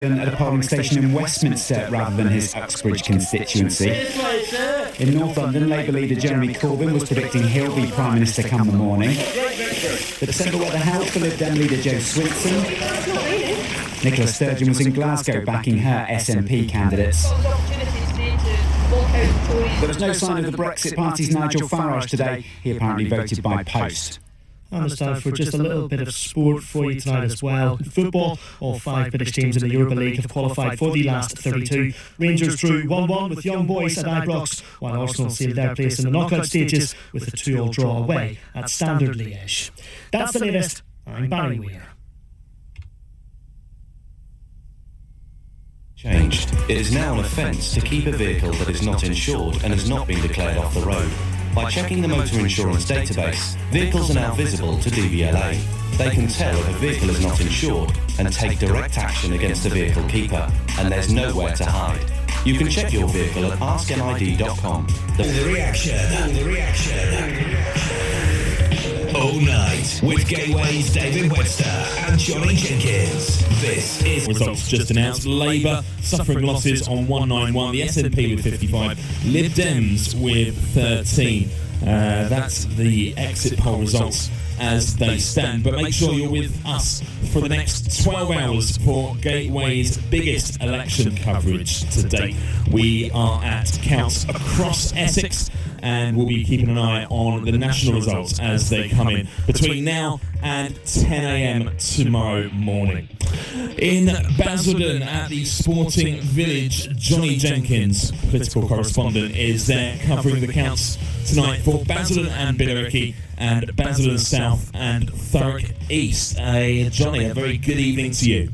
at a polling station in Westminster rather than his Uxbridge constituency. In North London, Labour leader Jeremy Corbyn was predicting he'll be Prime Minister come the morning. The December weather helped for Lib Dem leader Jo Swinson. Nicola Sturgeon was in Glasgow backing her SNP candidates. There was no sign of the Brexit Party's Nigel Farage today. He apparently voted by post. And it's time for just a little bit of sport for you tonight as well. In football, all 5 British teams in the Europa League have qualified for the last 32. Rangers drew 1-1 with Young Boys at Ibrox, while Arsenal sealed their place in the knockout stages with a 2-2 draw away at Standard Liège. That's the latest. I'm Barry Weir. Changed. It is now an offence to keep a vehicle that is not insured and has not been declared off the road. By checking the motor insurance database, vehicles are now visible to DVLA. They can tell if a vehicle is not insured and take direct action against the vehicle keeper, and there's nowhere to hide. You can check your vehicle at askmid.com. The reaction. All night with Gateway's David Webster and Johnny Jenkins. This is results just announced. Labour suffering losses on 191, the SNP with 55, Lib Dems with 13. That's the exit poll results as they stand. But make sure you're with us for the next 12 hours for Gateway's biggest election coverage to date. We are at counts across Essex, and we'll be keeping an eye on the national results as they come in between now and 10 a.m. tomorrow morning. In Basildon at the Sporting Village, Johnny Jenkins, political correspondent, is there covering the counts tonight for Basildon and Billericay and Basildon South and Thurrock East. Johnny, a very good evening to you.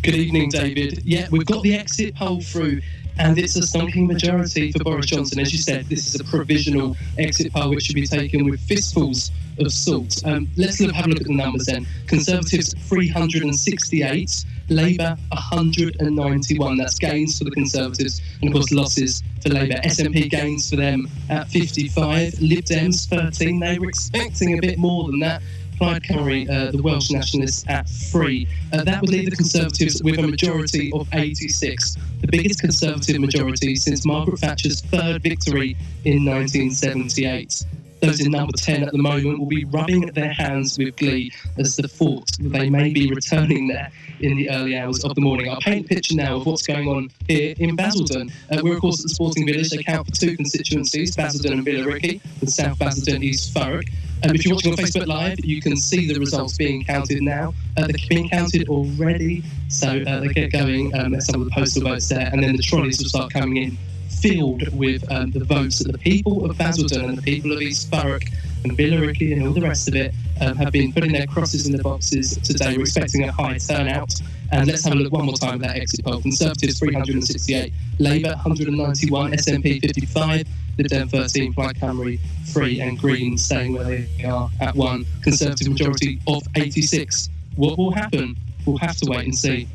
Good evening, David. Yeah, we've got the exit poll through, and it's a stonking majority for Boris Johnson. As you said, this is a provisional exit poll which should be taken with fistfuls of salt. Let's have a look at the numbers then. Conservatives 368, Labour 191. That's gains for the Conservatives, and of course losses for Labour. SNP gains for them at 55, Lib Dems 13. They were expecting a bit more than that. Plaid Cymru, the Welsh nationalists, at 3. That would leave the Conservatives with a majority of 86, the biggest Conservative majority since Margaret Thatcher's third victory in 1978. Those in number 10 at the moment will be rubbing their hands with glee as the thought that they may be returning there in the early hours of the morning. I'll paint a picture now of what's going on here in Basildon. We're, of course, at the Sporting Village. They count for 2 constituencies, Basildon and Billericay, and South Basildon, East Thurrock. If you're watching on Facebook Live, you can see the results being counted now. They're being counted already, so they get going. There's some of the postal votes there, and then the trolleys will start coming in, filled with the votes that the people of Basildon and the people of East Thurrock and Billericay and all the rest of it have been putting their crosses in the boxes today. We're expecting a high turnout. And let's have a look one more time at that exit poll. Conservatives 368, Labour 191, SNP 55, Lib Dem 13, Plaid Cymru 3, and Greens staying where they are at 1. Conservative majority of 86. What will happen? We'll have to wait and see.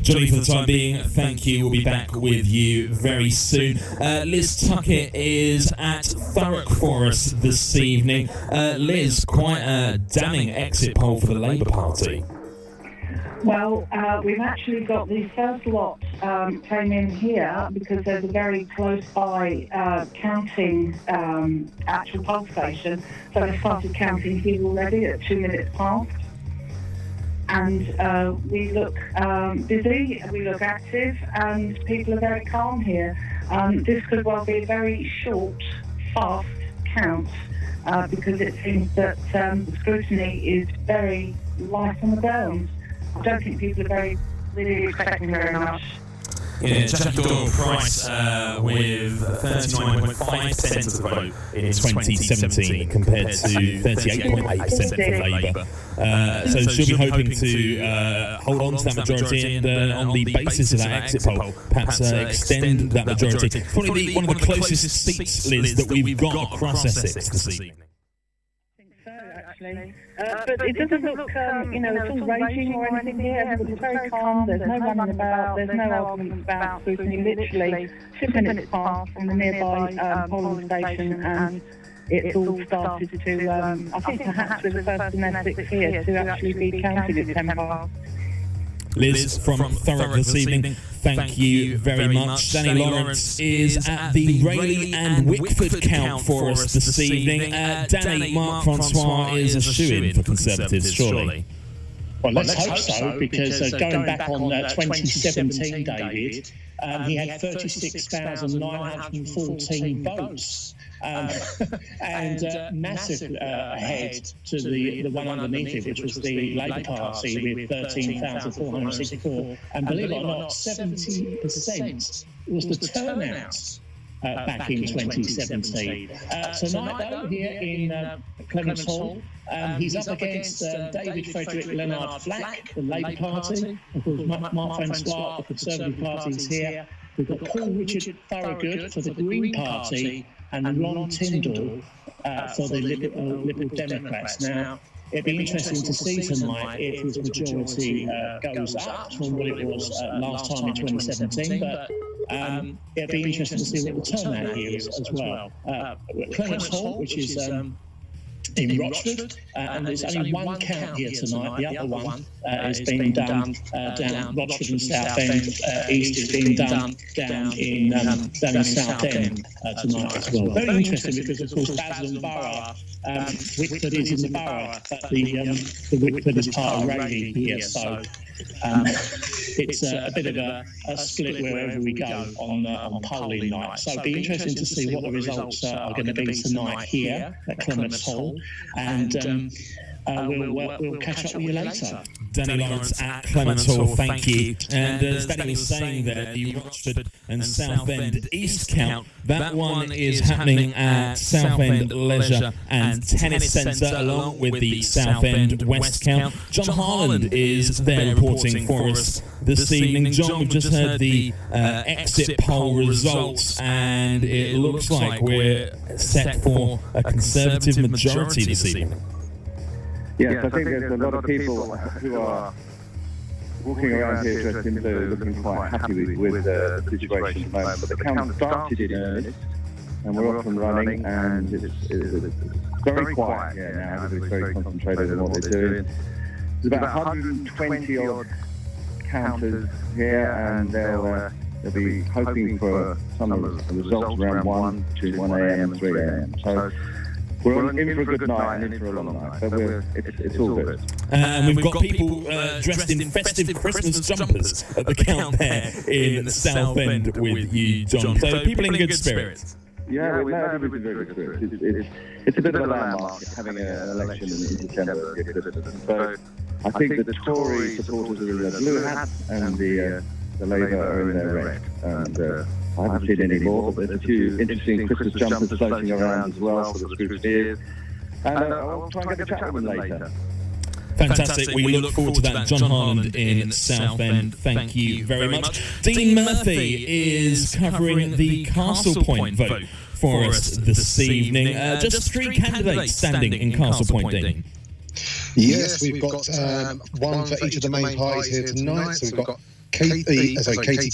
Johnny, for the time being, thank you. We'll be back with you very soon. Liz Tuckett is at Thurrock for us this evening. Liz, quite a damning exit poll for the Labour Party. Well, we've actually got the first lot came in here because there's a very close by counting actual poll station. So they started counting here already at 2 minutes past. And we look busy, we look active, and people are very calm here. This could well be a very short, fast count because it seems that scrutiny is very light on the ground. I don't think people are really expecting very much. Yeah, Jack Doyle Price with 39.5% of the vote in 2017 compared to 38.8% for Labour. So she'll be hoping to hold on to that majority and on the basis of that exit poll, perhaps extend that majority. Probably one of the closest seats, Liz, that we've got across Essex this evening. But it doesn't look, it's all raging or anything here. Everybody's very calm. There's no running about. There's no arguments about scrutiny. Literally 2 minutes past from the nearby polling station, and it's all started to, I think perhaps we're the first domestics here to actually be counted at 10 past. Liz from Thurrock this evening, thank you very much. Danny Lawrence is at the Rayleigh and Wickford count for us this evening. Danny, Mark Francois is a shoo-in for Conservatives, surely? Well, let's hope so, because going back on 2017, David, he had 36,914 votes. And massive ahead to the one underneath it, which was the Labour Party with 13,464. And believe it or not, 70% was the turnout back in 2017. Tonight, though, here in Clements Hall, he's up against David Frederick Leonard Flack, the Labour Party. Of course, Mark Francois, the Conservative Party, is here. We've got Paul Richard Thorogood for the Green Party and Ron Tyndall for the Liberal Democrats. Now, it'd be interesting to see tonight if his majority goes up from what it was last time in 2017, but it'd be interesting to see what the turnout here is as well. Clements Hall, which is in Rochford, and there's only one count here tonight. The other one is being done down Rochford and Southend. East is being done down in Southend tonight as well. Very interesting because, of course, Basildon Borough, Wickford is in the borough, but the Wickford is part of Rayleigh here, so it's a bit of a split wherever we go on polling night. So it'll be interesting to see what the results are going to be tonight here at Clements Hall, and we'll catch up with you later. Danny Lawrence at Clements Hall, thank you. And as Danny was saying there, the Rochford and Southend East count, that one is happening at Southend Leisure and Tennis Centre, along with the Southend West count. John Harland is there reporting for us this evening. John, we've just heard the exit poll results, and it looks like we're set for a Conservative majority this evening. Yes, I think there's a lot of people who are walking around here dressed in blue, looking quite happy with the situation at the moment. But the count started in earnest, and we're off and running, and it's very quiet here now. Everybody's very concentrated on what they're doing. There's about 120 odd counters here, and they'll be hoping for some of the results around between 1 a.m. and 3 a.m. So we're in for a good night and in for a long night, so it's all good. And we've got people dressed in festive Christmas jumpers at the count there in Southend with you, John. So people in good spirits. Yeah, everybody's in very good spirits. It's a bit of a landmark having an election in December. So I think the Tory supporters are in their blue hats and the Labour are in their red. And I haven't seen any more, but there's a few interesting Christmas jumpers floating around as well for the scrutineers. And I'll try and get a chat with them later. Fantastic. We look forward to that. John Harland in Southend, thank you very much. Dean Murphy is covering the Castle Point vote for us this evening. Just 3 candidates standing in Castle Point, Dean. Yes, we've got one for each of the main parties here tonight. So we've got Katie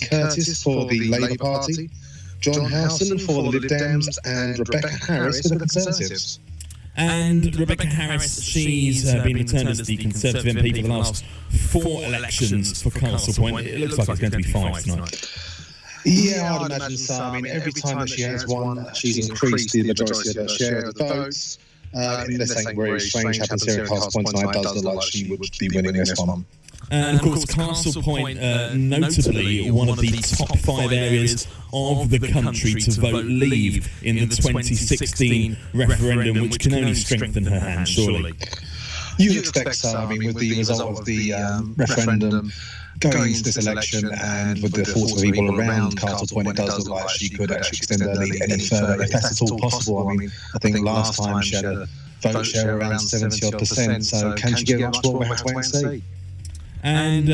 Curtis for the Labour Party, John Howson for the Lib Dems, and Rebecca Harris for the Conservatives. And Rebecca Harris, she's been returned as the Conservative MP for the last 4 elections for Castle Point. It looks like it's going to be 5 tonight. Yeah, I'd imagine so. I mean, every time that she has won, she's increased the majority of her share of the votes. Unless something very strange happens here at Castle Point tonight, it does look like she would be winning this one. And of course, Castle Point, notably one of the top 5 areas of the country to vote Leave in the 2016 referendum, which can only strengthen her hand, surely. You'd expect so. I mean, with the result of the referendum going into this election and with the thoughts of people around Castle Point, it does look like she could actually extend her lead any further, if that's at all possible. I mean, I think last time she had a vote share around 70-odd%, so can she get much more? We have to wait and see. And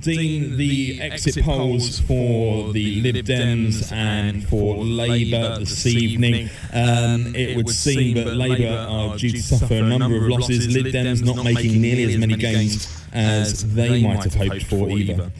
Dean, the exit polls for the Lib Dems and for Labour this evening, it would seem that Labour are due to suffer a number of losses, Lib Dems not making nearly as many gains as they might have hoped for either.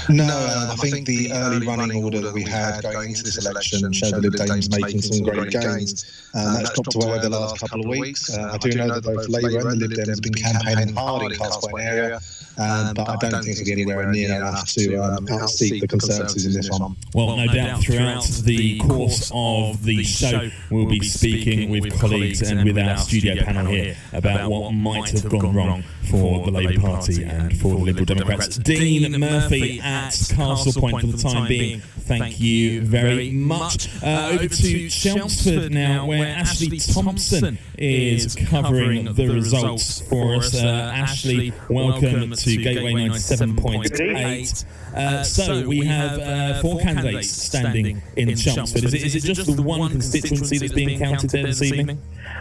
No, I think the early running order that we had going into this election showed the Lib Dems making some great gains. That's dropped away over the last couple of weeks. I do know that both Labour and the Lib Dems have been campaigning hard in Castle Point area. but I don't think it'll be anywhere near enough to outseat the Conservatives in this one. Well, no doubt throughout the course of the show, we'll be speaking with colleagues and with our studio panel here about what might have gone wrong for the Labour Party and for the Liberal Democrats. Dean Murphy at Castle Point for the time being, thank you very much. Over to Chelmsford now, where Ashley Thompson is covering the results for us. Ashley, welcome to Gateway 97.8. So we have 4 candidates standing in Chelmsford. Is it just the one constituency that's being counted there this evening?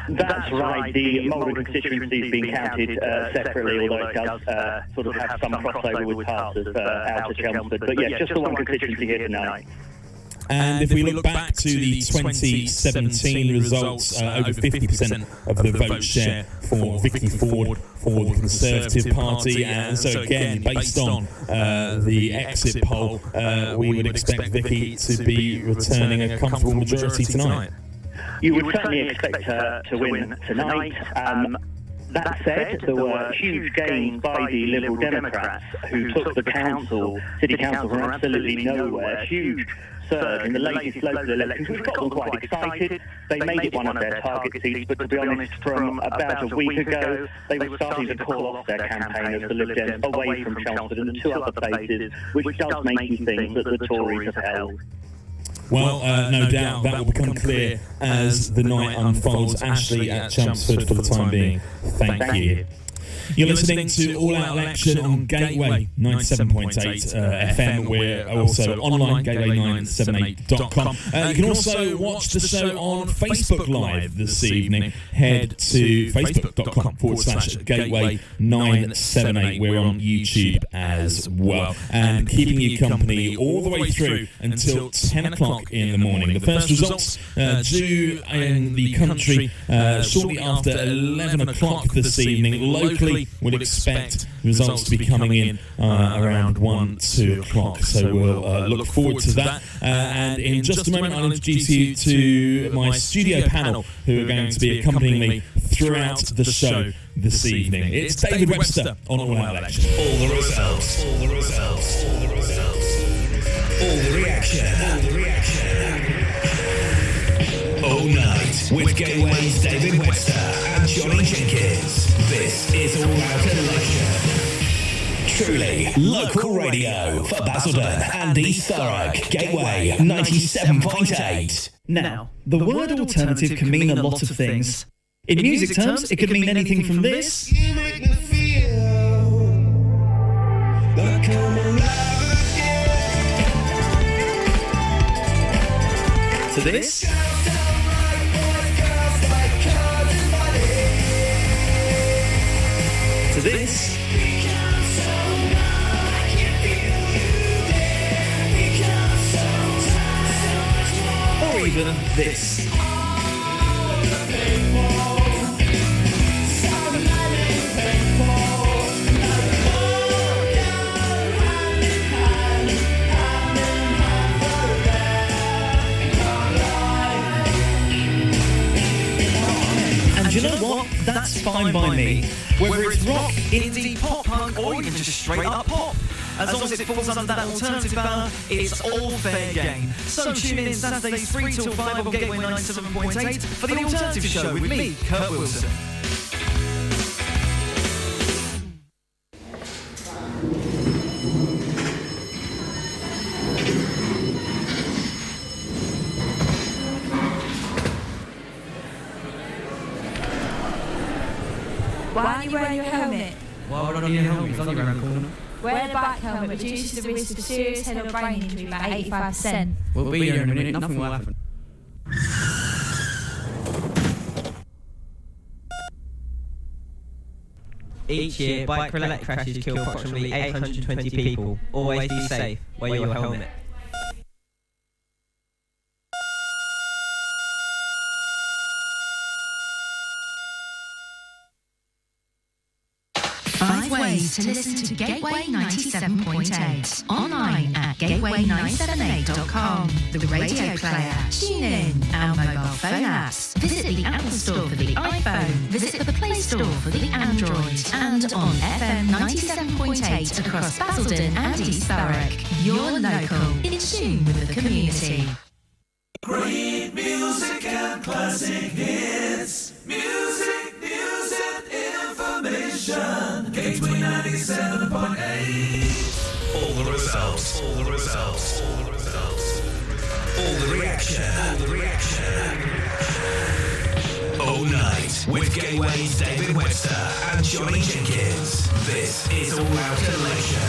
That's right. The Malden constituency is being counted separately, although it does sort of have some crossover with parts of Outer Chelmsford. But yeah, just the one constituency here tonight. And if we look back to the 2017 results, over 50% of the vote share for Vicky Ford for the Conservative Party. And so again, based on the exit poll, we would expect Vicky to be returning a comfortable majority tonight. You would certainly expect her to win tonight. That said, there were huge gains by the Liberal Democrats, who took the city council from absolutely nowhere. Huge surge in the latest local elections, which got them quite excited. They made it one of their target seats, but to be honest, from about a week ago, they were starting to call off their campaign of the Lib Dems away from Chelmsford and 2 other places, which does make you think that the Tories have held. Well, no doubt that will become clear as the night unfolds. Ashley at Chelmsford for the time being. Thank you. You're listening to All Out Election on Gateway 97.8 FM. We're also online, gateway978.com. You can also watch the show on Facebook Live this evening. Head to facebook.com/gateway978. We're on YouTube as well. And keeping you company all the way through until 10 o'clock in the morning. The first results due in the country shortly after 11 o'clock this evening. Locally, we'd expect results to be coming in around 1, 2 o'clock. So we'll look forward to that. And in just a moment, I'll introduce you to my studio panel who are going to be accompanying me throughout the show this evening. It's David Webster on All Out Election. All the results, all the results, all the results, all the reaction, all the reaction. All night with Gateway's David Webster and Johnny Jenkins. This is All Out Election. Truly local radio for Basildon and East Thurrock. Gateway 97.8. Now, the word alternative can mean a lot of things. In music terms, it could mean anything from this You make me feel like I'm alive again. to this, to this, or even this. And you know what? That's fine by me. Whether it's rock, indie, pop punk, or even just straight up pop. As long as it falls under that alternative banner, it's all fair game. So tune in Saturdays 3 till 5 on Gateway 97.8 for the Alternative Show with me, Kurt Wilson. Why aren't you wearing your helmet? Why would I need a helmet? It's only around the corner. Wear the back helmet reduces the risk of serious head or brain injury by 85%. We'll be here in a minute, nothing will happen. Each year, bike-related crashes kill approximately 820 people. Always be safe. Wear your helmet. Five ways choose to listen to Gateway 97.8. Online at gateway978.com. The radio player, tune in, our mobile phone apps. Visit the Apple Store for the iPhone. Visit the Play Store for the Android. And on FM 97.8 across Basildon and East Thurrock. Your local, in tune with the community. Great music and classic hits. Music, news and information. Gateway 97.8. All the results. All the results. All the results. All the reaction. All the reaction. All night with Gateway's David Webster and Johnny Jenkins. This is All Round Election.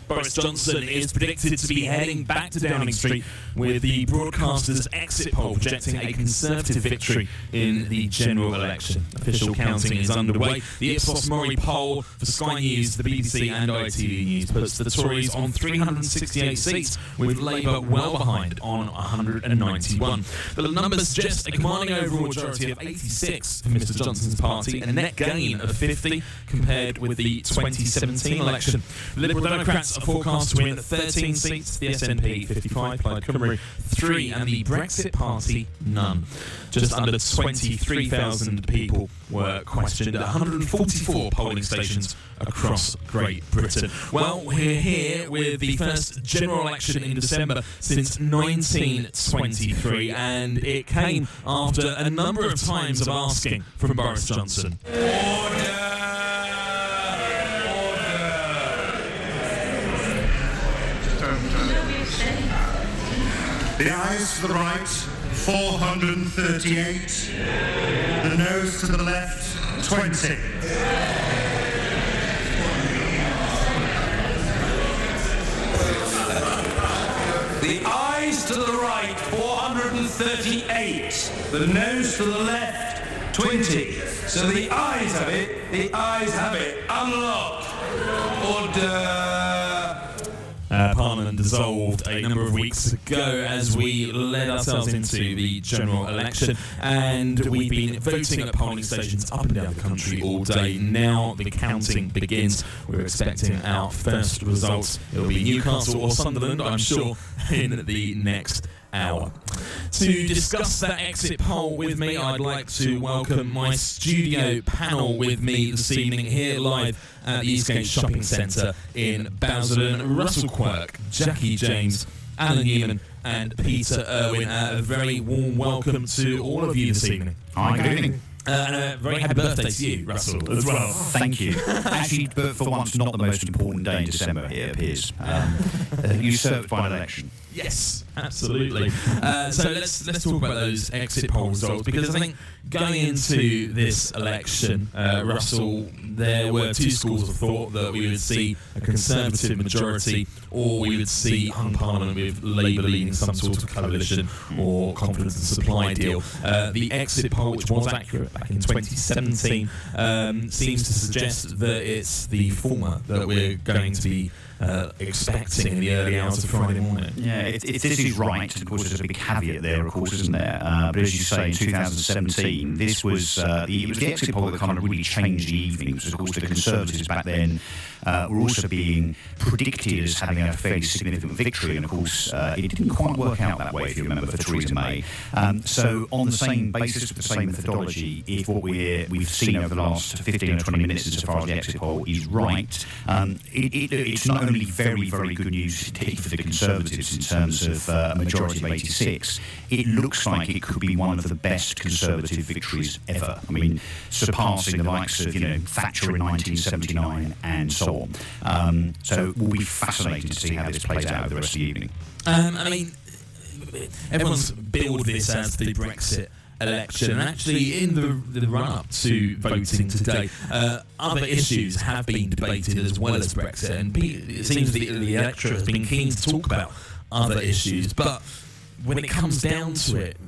Boris Johnson is predicted to be heading back to Downing Street, with the broadcaster's exit poll projecting a Conservative victory in the general election. Official counting is underway. The Ipsos Mori poll for Sky News, the BBC and ITV News puts the Tories on 368 seats, with Labour well behind on 191. The numbers suggest a commanding overall majority of 86 for Mr Johnson's party, a net gain of 50 compared with the 2017 election. The Liberal Democrats are forecast to win 13 seats, the SNP 55, Plaid Cymru 3, and the Brexit Party none. Just under 23,000 people were questioned at 144 polling stations across Great Britain. Well, we're here with the first general election in December since 1923, and it came after a number of times of asking from Boris Johnson. The ayes to the right, 438. The noes to the left, 20. The ayes to the right, 438. The noes to the left, 20. So the ayes have it. The ayes have it. Unlocked. Order. Parliament dissolved a number of weeks ago as we led ourselves into the general election, and we've been voting at polling stations up and down the country all day. Now the counting begins. We're expecting our first results. It'll be Newcastle or Sunderland, I'm sure, in the next hour. To discuss that exit poll with me, I'd like to welcome my studio panel with me this evening here live at the Eastgate Shopping Centre in Basildon. Russell Quirk, Jackie James, Alan Newman and Peter Irwin. A very warm welcome to all of you this evening. Hi, good evening. And a very happy birthday to you, Russell, as well. Thank you. Actually, but for once, not the most important day in December, it appears. Usurped by an election. Yes, absolutely. So let's talk about those exit poll results, because I think going into this election, Russell, there were two schools of thought: that we would see a Conservative majority, or we would see hung Parliament with Labour leading some sort of coalition or confidence and supply deal. The exit poll, which was accurate back in 2017, seems to suggest that it's the former that we're going to be expecting in the early hours of Friday morning. Yeah, if this is right, of course there's a big caveat there, of course, isn't there? But as you say, in 2017, this was the exit poll that kind of really changed the evening, because of course the Conservatives back then were also being predicted as having a fairly significant victory, and of course it didn't quite work out that way, if you remember, for Theresa May. So on the same basis, with the same methodology, if what we've seen over the last 15 or 20 minutes insofar as the exit poll is right, it's not only very, very good news indeed for the Conservatives in terms of a majority of 86, it looks like it could be one of the best Conservative victories ever. I mean, surpassing the likes of, Thatcher in 1979 and so on. So it will be fascinating to see how this plays out over the rest of the evening. I mean, everyone's billed this as the Brexit election, and actually in the run-up to voting today, other issues have been debated as well as Brexit, and it seems the electorate has been keen to talk about other issues, but when it comes down to it,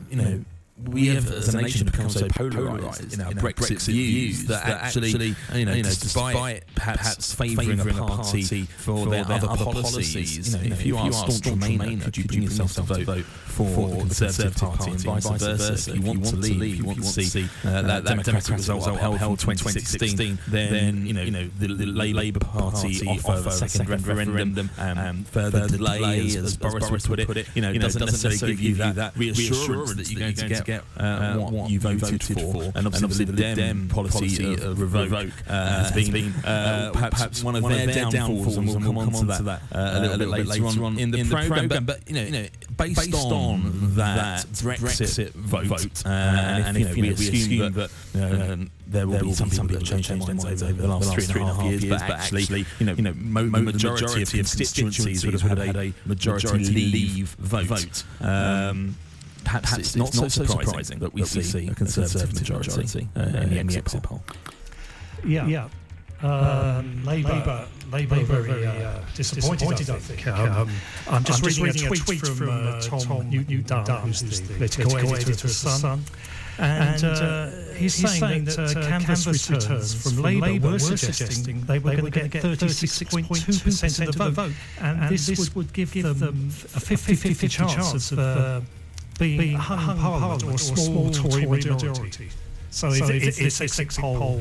we have, as a nation, become so polarised in our Brexit views that actually, despite perhaps favouring a party for their other policies, if you are a staunch Remainer, could you bring yourself to vote for the Conservative Party and vice versa? If you want to leave, you want to see that democratic result upheld in 2016, then the Labour Party offer a second referendum, further delay, as Boris would put it, doesn't necessarily give you that reassurance that you're going to get what you voted for. And obviously the Dem policy of revoke has been perhaps one of their downfalls, and we'll come on to that a little bit later on in the programme. But based on that Brexit vote, and if we assume that there will be some people that change their minds over the last 3.5 years, but actually, majority of constituencies would have had a majority leave vote. Perhaps it's not so surprising that we see a Conservative majority in the exit poll. Yeah. Labour very disappointed, I think. I'm just reading a tweet from Tom Newton-Dunn, who's the political editor of The Sun. And he's saying that canvass returns from Labour were suggesting they were going to get 36.2% of the vote. And this would give them a 50-50 chance of being a hung Parliament or a small Tory majority. So if this exit poll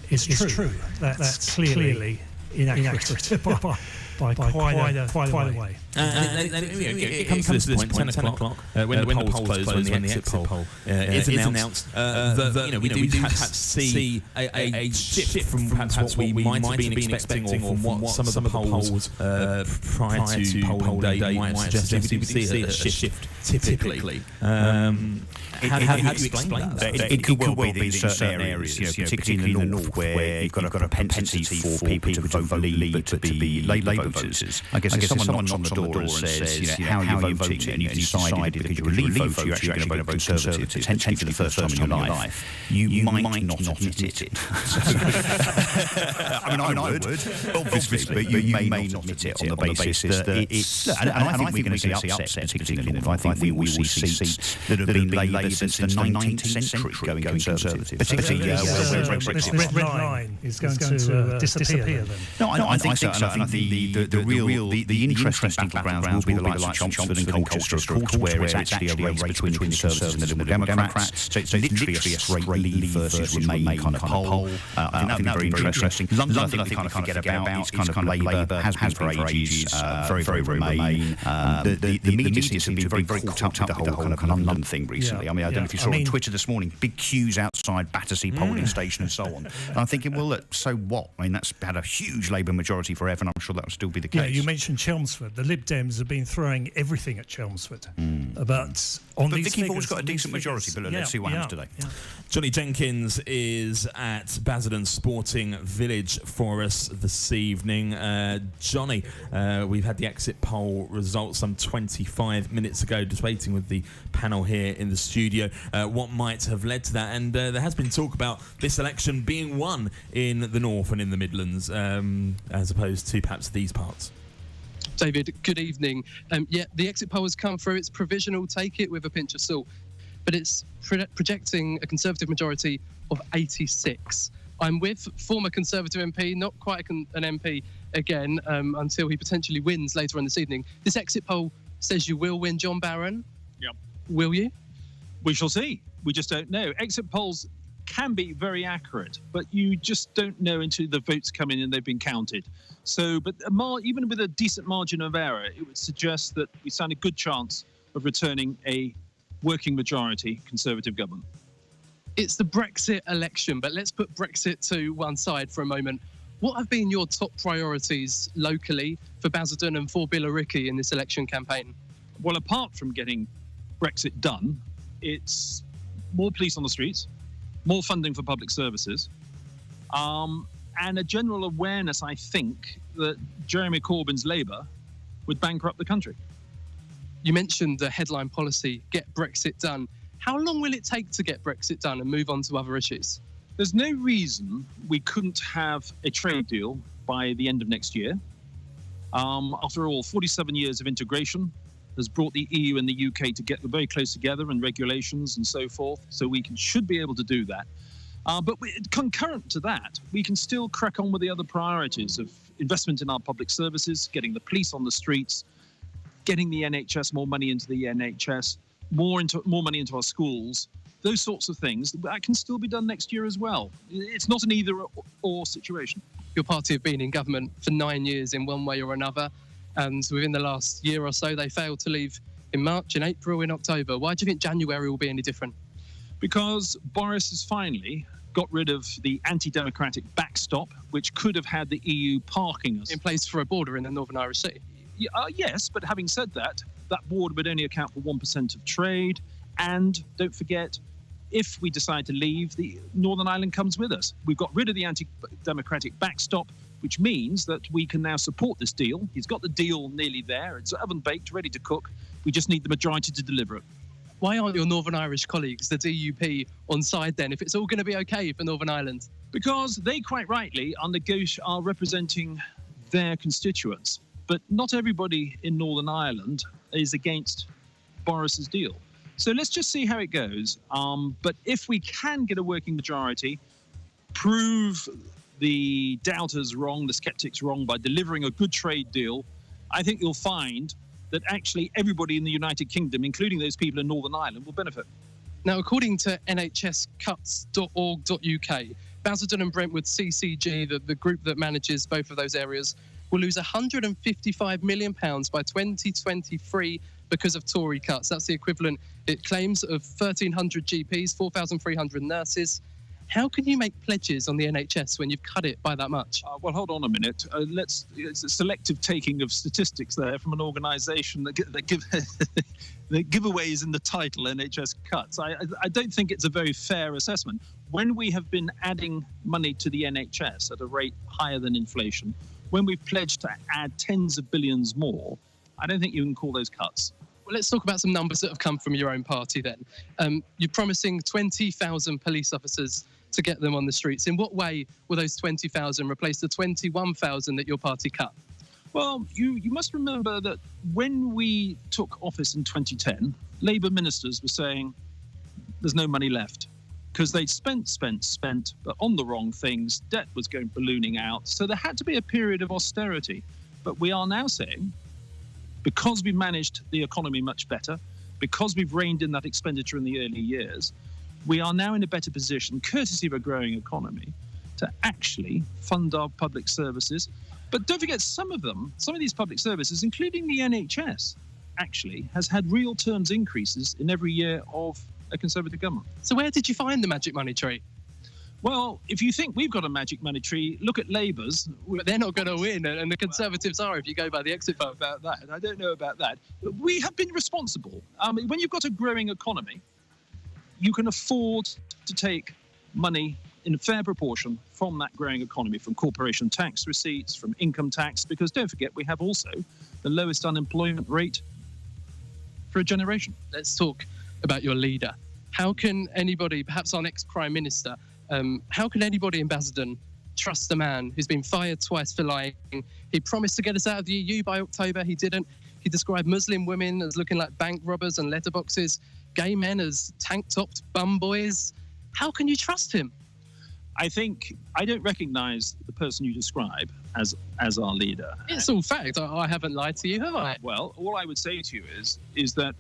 is true, that's clearly inaccurate by quite a way. It comes to this point, 10 o'clock, when the polls close, when the exit poll is announced, that we do perhaps see a shift from perhaps what we might have been expecting, or from what some of the polls prior to polling day might suggest. We see a shift typically. How do you explain that? It could well be that in certain areas, particularly in the north, where you've got a propensity for people to vote Leave to be Labour voters. I guess if someone knocks on the door and says, how are you voting, and you've decided because you're a Leave voter, you're actually going to vote Conservative, potentially for the first time in your life, you might not admit it. I mean, I would, obviously, but you may not admit it on the basis that it's... And I think we're going to see upsets, particularly in the north. I think we will see seats that have been Labour since the 19th century going Conservative. Particularly where Brexit is. This red line is going to disappear then? No, I think so. And I think the interesting battlegrounds will be the likes of Chelmsford and Colchester, of course, where it's actually a race between the Conservatives and the Liberal Democrats. So it's literally a straight Leave versus Remain kind of poll. I think that would be very interesting. London, I think we kind of forget about. It's kind of Labour, has been for ages, very, very Remain. The media seems to be very caught up with the whole kind of London thing recently. I mean, I don't know if you saw on Twitter this morning, big queues outside Battersea polling station and so on. And I'm thinking, well, look, so what? I mean, that's had a huge Labour majority forever, and I'm sure that will still be the case. Yeah, you mentioned Chelmsford. The Lib Dems have been throwing everything at Chelmsford. But Vicky Ford's got a decent majority, but let's see what happens today. Yeah. Johnny Jenkins is at Basildon Sporting Village for us this evening. Johnny, we've had the exit poll results some 25 minutes ago, just waiting with the panel here in the studio. What might have led to that? And there has been talk about this election being won in the North and in the Midlands, as opposed to perhaps these parts. David, good evening. The exit poll has come through. It's provisional. Take it with a pinch of salt. But it's projecting a Conservative majority of 86. I'm with former Conservative MP, not quite an MP again, until he potentially wins later on this evening. This exit poll says you will win, John Barron. Yep. Will you? We shall see. We just don't know. Exit polls can be very accurate, but you just don't know until the votes come in and they've been counted. So, but even with a decent margin of error, it would suggest that we stand a good chance of returning a working majority Conservative government. It's the Brexit election, but let's put Brexit to one side for a moment. What have been your top priorities locally for Basildon and for Billericay in this election campaign? Well, apart from getting Brexit done, it's more police on the streets, more funding for public services, and a general awareness, I think, that Jeremy Corbyn's Labour would bankrupt the country. You mentioned the headline policy, get Brexit done. How long will it take to get Brexit done and move on to other issues? There's no reason we couldn't have a trade deal by the end of next year. After all, 47 years of integration, has brought the EU and the UK to get very close together and regulations and so forth, so we should be able to do that. But concurrent to that, we can still crack on with the other priorities of investment in our public services, getting the police on the streets, getting the NHS, more money into the NHS, more money into our schools, those sorts of things. That can still be done next year as well. It's not an either-or situation. Your party have been in government for 9 years in one way or another, and within the last year or so, they failed to leave in March, in April, in October. Why do you think January will be any different? Because Boris has finally got rid of the anti-democratic backstop, which could have had the EU parking us in place for a border in the Northern Irish Sea. Yes, but having said that, that border would only account for 1% of trade. And don't forget, if we decide to leave, the Northern Ireland comes with us. We've got rid of the anti-democratic backstop, which means that we can now support this deal. He's got the deal nearly there. It's oven-baked, ready to cook. We just need the majority to deliver it. Why aren't your Northern Irish colleagues, the DUP, on side then, if it's all going to be OK for Northern Ireland? Because they quite rightly are representing their constituents. But not everybody in Northern Ireland is against Boris's deal. So let's just see how it goes. But if we can get a working majority, prove the doubters wrong, the skeptics wrong by delivering a good trade deal, I think you'll find that actually everybody in the United Kingdom, including those people in Northern Ireland, will benefit. Now, according to nhscuts.org.uk, Basildon and Brentwood CCG, the group that manages both of those areas, will lose £155 million by 2023 because of Tory cuts. That's the equivalent, it claims, of 1,300 GPs, 4,300 nurses. How can you make pledges on the NHS when you've cut it by that much? Well, hold on a minute. It's a selective taking of statistics there from an organisation that give the giveaways in the title, NHS cuts. I don't think it's a very fair assessment. When we have been adding money to the NHS at a rate higher than inflation, when we've pledged to add tens of billions more, I don't think you can call those cuts. Well, let's talk about some numbers that have come from your own party then. You're promising 20,000 police officers to get them on the streets. In what way will those 20,000 replace the 21,000 that your party cut? Well, you must remember that when we took office in 2010, Labour ministers were saying there's no money left because they'd spent, but on the wrong things. Debt was going ballooning out. So there had to be a period of austerity. But we are now saying, because we managed the economy much better, because we've reined in that expenditure in the early years, we are now in a better position, courtesy of a growing economy, to actually fund our public services. But don't forget, some of these public services, including the NHS, actually has had real terms increases in every year of a Conservative government. So where did you find the magic money tree? Well, if you think we've got a magic money tree, look at Labour's. But they're not going to win, and the Conservatives are, if you go by the exit poll. About that, I don't know about that. But we have been responsible. When you've got a growing economy, you can afford to take money in a fair proportion from that growing economy, from corporation tax receipts, from income tax, because don't forget, we have also the lowest unemployment rate for a generation. Let's talk about your leader. How can anybody, perhaps our next Prime Minister, how can anybody in Basildon trust the man who's been fired twice for lying? He promised to get us out of the EU by October. He didn't. He described Muslim women as looking like bank robbers and letterboxes, gay men as tank-topped bum boys. How can you trust him? I think I don't recognise the person you describe as our leader. It's all fact. I haven't lied to you, have I? Well, all I would say to you is that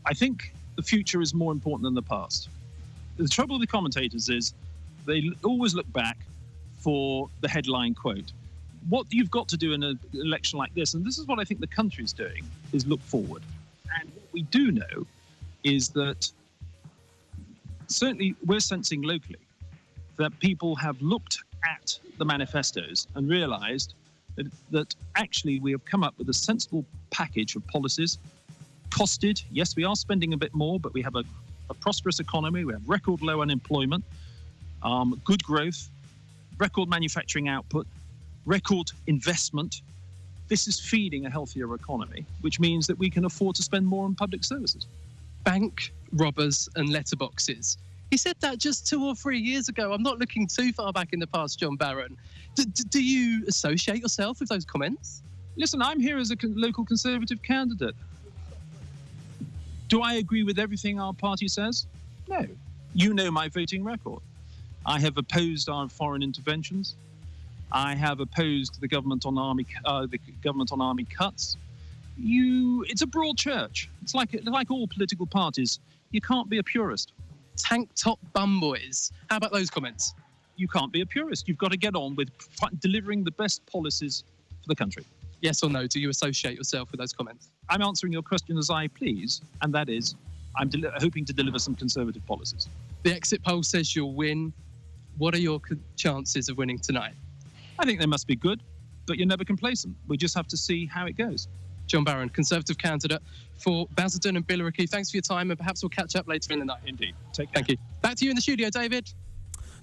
I think the future is more important than the past. The trouble with the commentators is they always look back for the headline quote. What you've got to do in an election like this, and this is what I think the country's doing, is look forward. And what we do know is that certainly we're sensing locally that people have looked at the manifestos and realised that actually we have come up with a sensible package of policies. Costed, yes, we are spending a bit more, but we have a prosperous economy, we have record low unemployment, good growth, record manufacturing output, record investment. This is feeding a healthier economy, which means that we can afford to spend more on public services. Bank robbers and letterboxes. He said that just 2 or 3 years ago. I'm not looking too far back in the past, John Barron. Do you associate yourself with those comments? Listen, I'm here as a local Conservative candidate. Do I agree with everything our party says? No. You know my voting record. I have opposed our foreign interventions. I have opposed the government on army cuts. It's a broad church. It's like all political parties. You can't be a purist. Tank top bum boys. How about those comments? You can't be a purist. You've got to get on with delivering the best policies for the country. Yes or no? Do you associate yourself with those comments? I'm answering your question as I please, and that is, I'm hoping to deliver some conservative policies. The exit poll says you'll win. What are your chances of winning tonight? I think they must be good, but you're never complacent. We just have to see how it goes. John Barron, Conservative candidate for Basildon and Billericay. Thanks for your time, and perhaps we'll catch up later in the night. Indeed. Thank you. Back to you in the studio, David.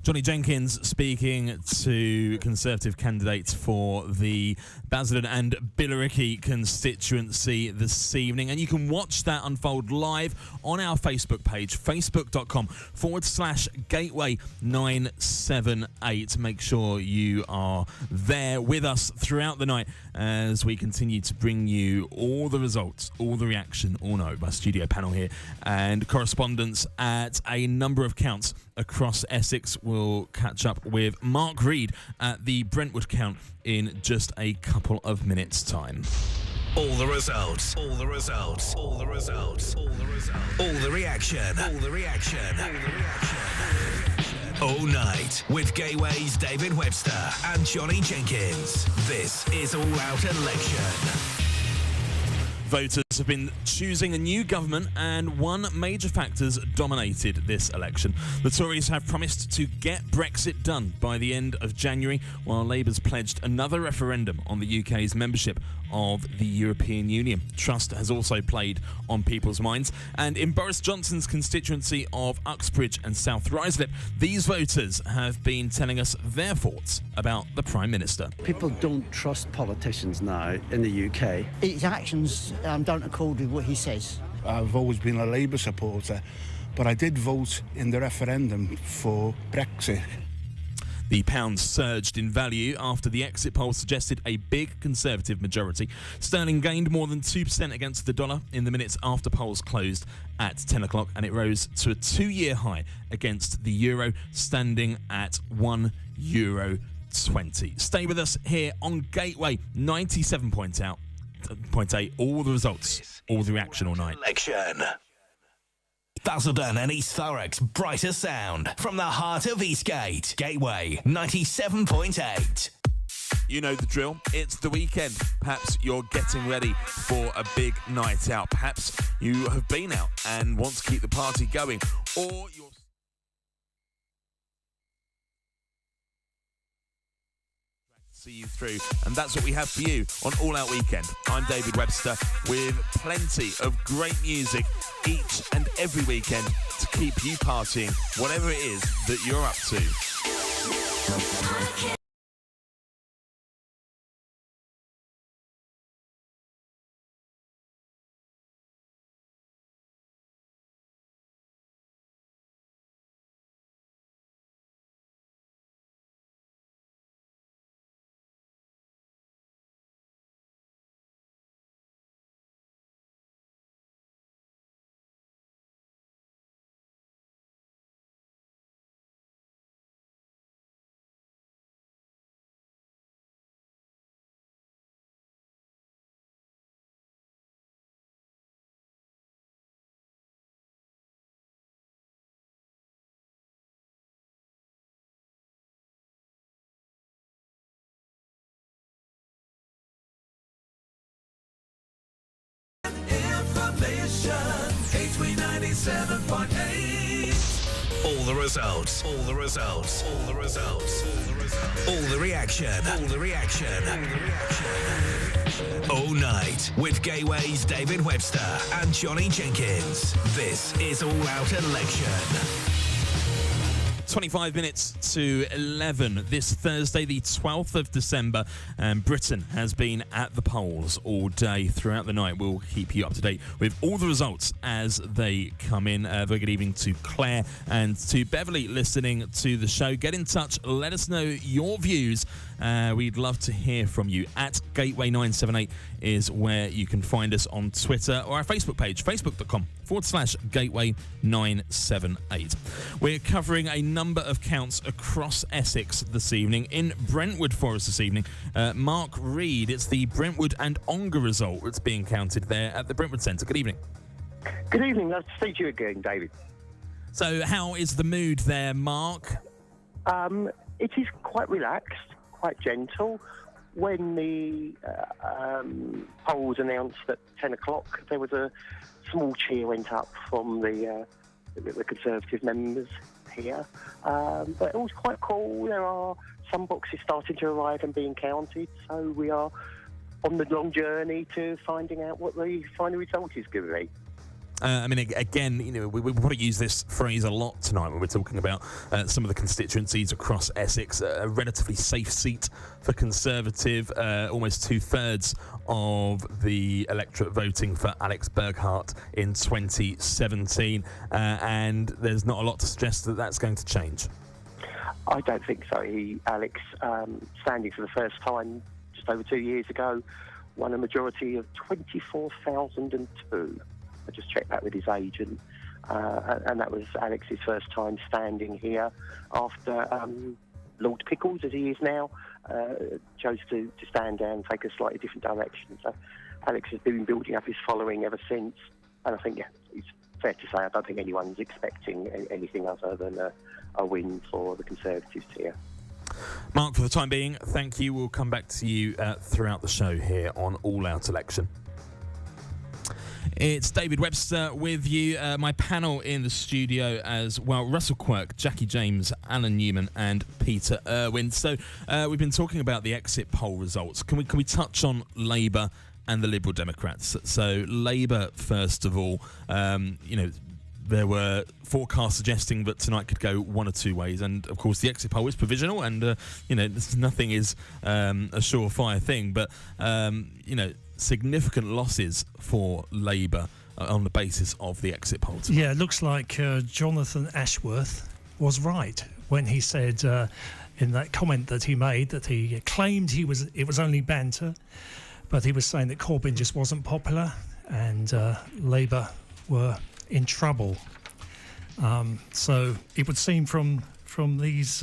Johnny Jenkins speaking to Conservative candidates for the Basildon and Billericay constituency this evening. And you can watch that unfold live on our Facebook page, facebook.com/gateway978. Make sure you are there with us throughout the night as we continue to bring you all the results, all the reaction, all know by studio panel here, and correspondence at a number of counts across Essex. We'll catch up with Mark Reed at the Brentwood count in just a couple of minutes' time. All the results, all the results, all the results, all the results, all the reaction, all the reaction, all the reaction. All night with Gateway's David Webster and Johnny Jenkins. This is All Out Election. Voters have been choosing a new government, and one major factor's dominated this election. The Tories have promised to get Brexit done by the end of January, while Labour's pledged another referendum on the UK's membership of the European Union. Trust has also played on people's minds, and in Boris Johnson's constituency of Uxbridge and South Ruislip, these voters have been telling us their thoughts about the Prime Minister. People don't trust politicians now in the UK. His actions don't accord with what he says. I've always been a Labour supporter, but I did vote in the referendum for Brexit. The pound surged in value after the exit poll suggested a big Conservative majority. Sterling gained more than 2% against the dollar in the minutes after polls closed at 10 o'clock, and it rose to a 2-year high against the euro, standing at €1.20. Stay with us here on Gateway 97.8. All the results, all the reaction all night. Election. Basildon and East Thurrock's brighter sound from the heart of Eastgate. Gateway 97.8. You know the drill. It's the weekend. Perhaps you're getting ready for a big night out. Perhaps you have been out and want to keep the party going, or you're see you through, and that's what we have for you on All Out Weekend. I'm David Webster with plenty of great music each and every weekend to keep you partying, whatever it is that you're up to. All the results, all the results, all the results, all the results, all the reaction, all the reaction, all the reaction. All night with Gateway's David Webster and Johnny Jenkins. This is All Out Election. 25 minutes to 11 this Thursday, the 12th of December, and Britain has been at the polls all day throughout the night. We'll keep you up to date with all the results as they come in. Very good evening to Claire and to Beverly listening to the show. Get in touch, let us know your views. We'd love to hear from you. At Gateway978 is where you can find us on Twitter or our Facebook page, facebook.com/Gateway978. We're covering a number of counts across Essex this evening. In Brentwood Forest this evening, Mark Reed, it's the Brentwood and Ongar result that's being counted there at the Brentwood Centre. Good evening. Good evening. Nice to see you again, David. So how is the mood there, Mark? It is quite relaxed, quite gentle. When the polls announced at 10 o'clock, there was a small cheer went up from the Conservative members here. But it was quite cool. There are some boxes starting to arrive and being counted, so we are on the long journey to finding out what the final result is going to be. I mean, again, you know, we probably use this phrase a lot tonight when we're talking about some of the constituencies across Essex. A relatively safe seat for Conservative, almost 2/3 of the electorate voting for Alex Burghardt in 2017, and there's not a lot to suggest that that's going to change. I don't think so. Alex, standing for the first time just over 2 years ago, won a majority of 24,002. I just checked that with his agent, and that was Alex's first time standing here after Lord Pickles, as he is now, chose to stand down and take a slightly different direction. So Alex has been building up his following ever since, and I think, yeah, it's fair to say I don't think anyone's expecting anything other than a win for the Conservatives here. Mark, for the time being, thank you. We'll come back to you throughout the show here on All Out Election. It's David Webster with you. My panel in the studio as well, Russell Quirk, Jackie James, Alan Newman and Peter Irwin. So we've been talking about the exit poll results. Can we touch on Labour and the Liberal Democrats? So Labour, first of all, you know, there were forecasts suggesting that tonight could go one or two ways, and of course the exit poll is provisional, and you know, nothing is a surefire thing, but you know, significant losses for Labour on the basis of the exit poll tonight. Yeah, it looks like Jonathan Ashworth was right when he said in that comment that he made that he claimed it was only banter, but he was saying that Corbyn just wasn't popular and Labour were in trouble. So it would seem from these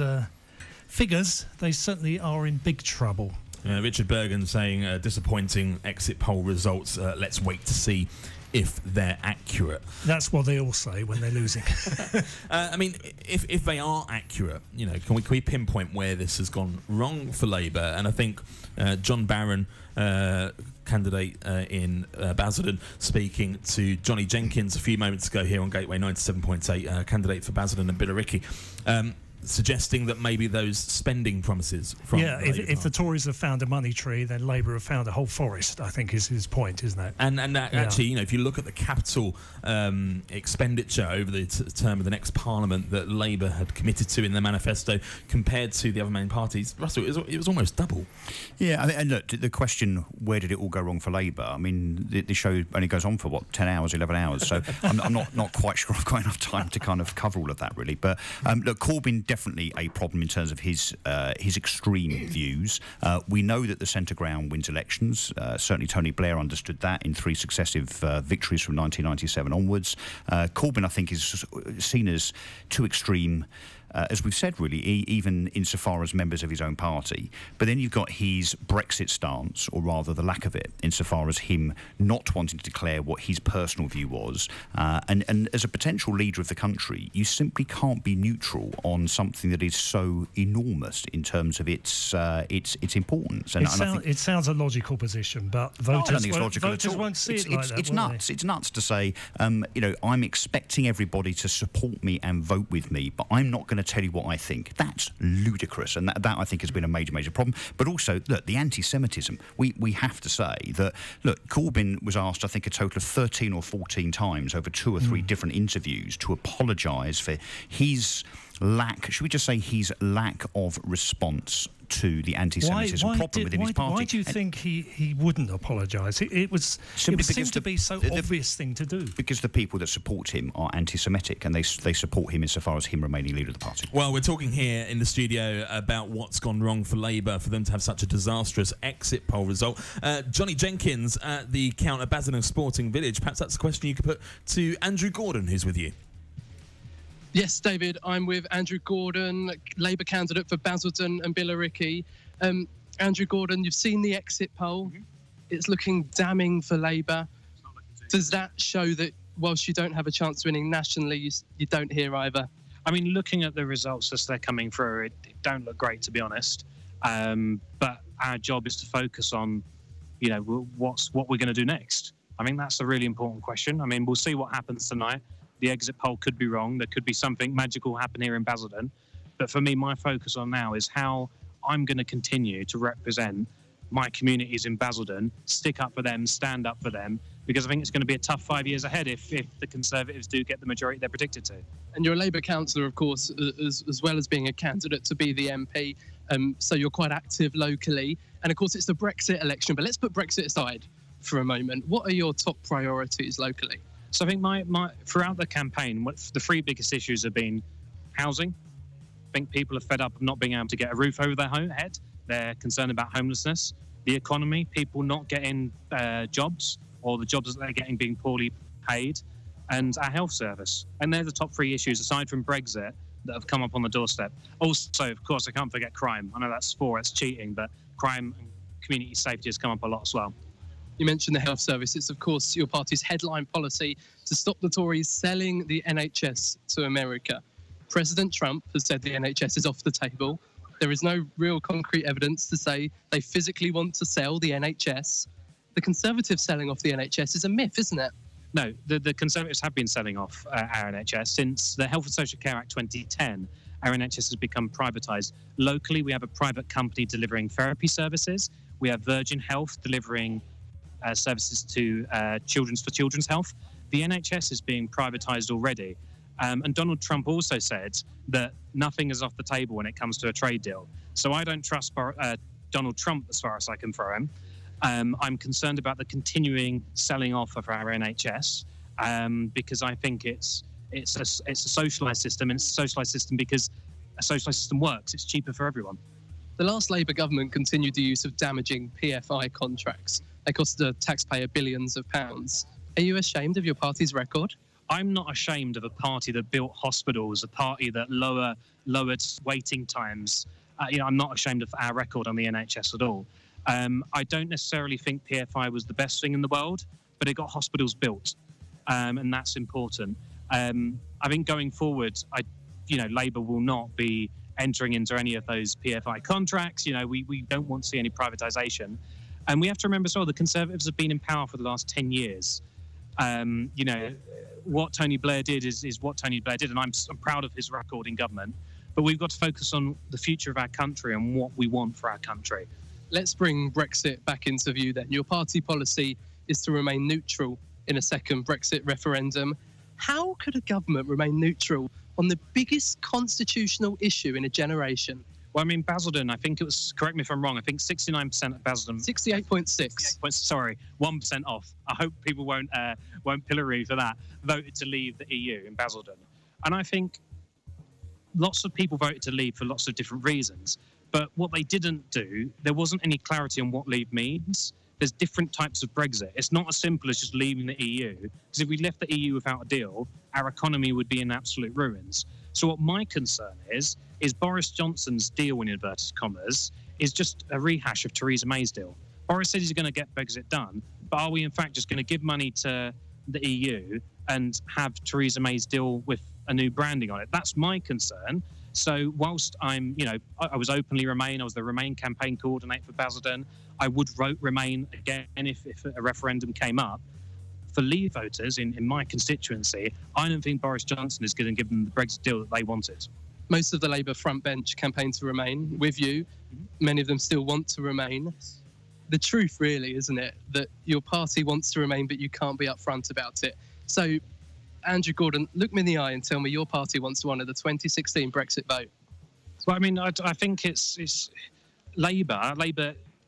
figures, they certainly are in big trouble. Richard Bergen saying disappointing exit poll results. Let's wait to see if they're accurate. That's what they all say when they're losing. I mean, if they are accurate, you know, can we pinpoint where this has gone wrong for Labour? And I think John Barron, candidate in Basildon, speaking to Johnny Jenkins a few moments ago here on Gateway 97.8, candidate for Basildon and Billericay, suggesting that maybe those spending promises from if the Tories have found a money tree, then Labour have found a whole forest, I think is his point, isn't it? And actually, you know, if you look at the capital expenditure over the term of the next Parliament that Labour had committed to in their manifesto compared to the other main parties, Russell, it was almost double. Yeah, I mean, and look, the question, where did it all go wrong for Labour? I mean, the show only goes on for, 10 hours, 11 hours, so I'm not quite sure I've got enough time to kind of cover all of that, really. But look, Corbyn definitely a problem in terms of his extreme views. We know that the centre ground wins elections. Certainly Tony Blair understood that in 3 successive victories from 1997 onwards. Corbyn, I think, is seen as too extreme, as we've said, really, even insofar as members of his own party. But then you've got his Brexit stance, or rather the lack of it, insofar as him not wanting to declare what his personal view was. And as a potential leader of the country, you simply can't be neutral on something that is so enormous in terms of its importance. And it sounds a logical position, but voters won't see it like that. It's nuts. It's nuts to say, you know, I'm expecting everybody to support me and vote with me, but I'm not going to to tell you what I think. That's ludicrous, and that I think has been a major problem. But also, look, the anti-Semitism. We have to say that, look, Corbyn was asked, I think, a total of 13 or 14 times over 2 or 3 different interviews to apologise for his lack, should we just say his lack of response to the anti-Semitism problem within his party. Why do you think he wouldn't apologise? It seemed to be so obvious thing to do. Because the people that support him are anti-Semitic, and they support him insofar as him remaining leader of the party. Well, we're talking here in the studio about what's gone wrong for Labour for them to have such a disastrous exit poll result. Johnny Jenkins at the Count at Basildon Sporting Village. Perhaps that's a question you could put to Andrew Gordon, who's with you. Yes, David, I'm with Andrew Gordon, Labour candidate for Basildon and Billericay. Andrew Gordon, you've seen the exit poll. It's looking damning for Labour. Does that show that whilst you don't have a chance of winning nationally, you don't hear either? I mean, looking at the results as they're coming through, it don't look great, to be honest. But our job is to focus on, what we're going to do next. I think that's a really important question. I mean, we'll see what happens tonight. The exit poll could be wrong. There could be something magical happen here in Basildon. But for me, my focus on now is how I'm going to continue to represent my communities in Basildon, stick up for them, stand up for them, because I think it's going to be a tough 5 years ahead if the Conservatives do get the majority they're predicted to. And you're a Labour councillor, of course, as well as being a candidate to be the MP, so you're quite active locally. And of course, it's the Brexit election, but let's put Brexit aside for a moment. What are your top priorities locally? So I think my throughout the campaign, the 3 biggest issues have been housing. I think people are fed up of not being able to get a roof over their head. They're concerned about homelessness. The economy, people not getting jobs, or the jobs that they're getting being poorly paid, and our health service. And they're the top 3 issues, aside from Brexit, that have come up on the doorstep. Also, of course, I can't forget crime. I know that's cheating, but crime and community safety has come up a lot as well. You mentioned the health service. It's, of course, your party's headline policy to stop the Tories selling the NHS to America. President Trump has said the NHS is off the table. There is no real concrete evidence to say they physically want to sell the NHS. The Conservatives selling off the NHS is a myth, isn't it? No, the Conservatives have been selling off our NHS since the Health and Social Care Act 2010. Our NHS has become privatised. Locally, we have a private company delivering therapy services. We have Virgin Health delivering services to children's health. The NHS is being privatised already. And Donald Trump also said that nothing is off the table when it comes to a trade deal. So I don't trust Donald Trump as far as I can throw him. I'm concerned about the continuing selling off of our NHS because I think it's a socialised system, and it's a socialised system because a socialised system works. It's cheaper for everyone. The last Labour government continued the use of damaging PFI contracts. They cost the taxpayer billions of pounds. Are you ashamed of your party's record? I'm not ashamed of a party that built hospitals, a party that lowered waiting times. I'm not ashamed of our record on the NHS at all. I don't necessarily think PFI was the best thing in the world, but it got hospitals built, and that's important. I think going forward, Labour will not be entering into any of those PFI contracts. We don't want to see any privatisation. And we have to remember as well, the Conservatives have been in power for the last 10 years. What Tony Blair did is what Tony Blair did, and I'm proud of his record in government. But we've got to focus on the future of our country and what we want for our country. Let's bring Brexit back into view then. Your party policy is to remain neutral in a second Brexit referendum. How could a government remain neutral on the biggest constitutional issue in a generation? Well, I mean, Basildon, I think it was, correct me if I'm wrong, I think 69% of Basildon... 68.6. Sorry, 1% off. I hope people won't pillory for that, voted to leave the EU in Basildon. And I think lots of people voted to leave for lots of different reasons. But what they didn't do, there wasn't any clarity on what leave means. There's different types of Brexit. It's not as simple as just leaving the EU, because if we left the EU without a deal, our economy would be in absolute ruins. So what my concern is Boris Johnson's deal, in inverted commas, is just a rehash of Theresa May's deal. Boris said he's going to get Brexit done, but are we in fact just going to give money to the EU and have Theresa May's deal with a new branding on it? That's my concern. So whilst I was openly Remain, I was the Remain campaign coordinator for Basildon, I would vote Remain again if a referendum came up. For Leave voters in my constituency, I don't think Boris Johnson is going to give them the Brexit deal that they wanted. Most of the Labour front bench campaign to remain with you. Many of them still want to remain. The truth, really, isn't it, that your party wants to remain, but you can't be upfront about it. So, Andrew Gordon, look me in the eye and tell me your party wants to honour the 2016 Brexit vote. Well, I mean, I think it's Labour.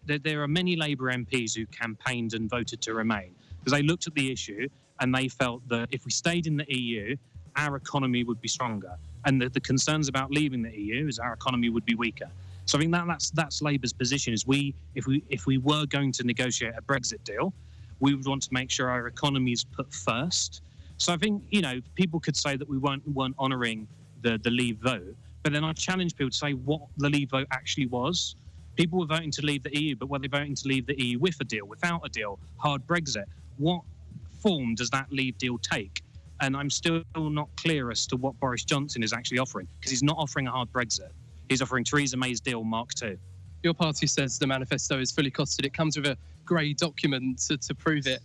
There are many Labour MPs who campaigned and voted to remain because they looked at the issue and they felt that if we stayed in the EU, our economy would be stronger. And the concerns about leaving the EU is our economy would be weaker. So I think that's Labour's position. Is if we were going to negotiate a Brexit deal, we would want to make sure our economy is put first. So I think people could say that we weren't honouring the Leave vote, but then I challenge people to say what the Leave vote actually was. People were voting to leave the EU, but were they voting to leave the EU with a deal, without a deal, hard Brexit? What form does that Leave deal take? And I'm still not clear as to what Boris Johnson is actually offering, because he's not offering a hard Brexit. He's offering Theresa May's deal Mark II. Your party says the manifesto is fully costed. It comes with a grey document to prove it.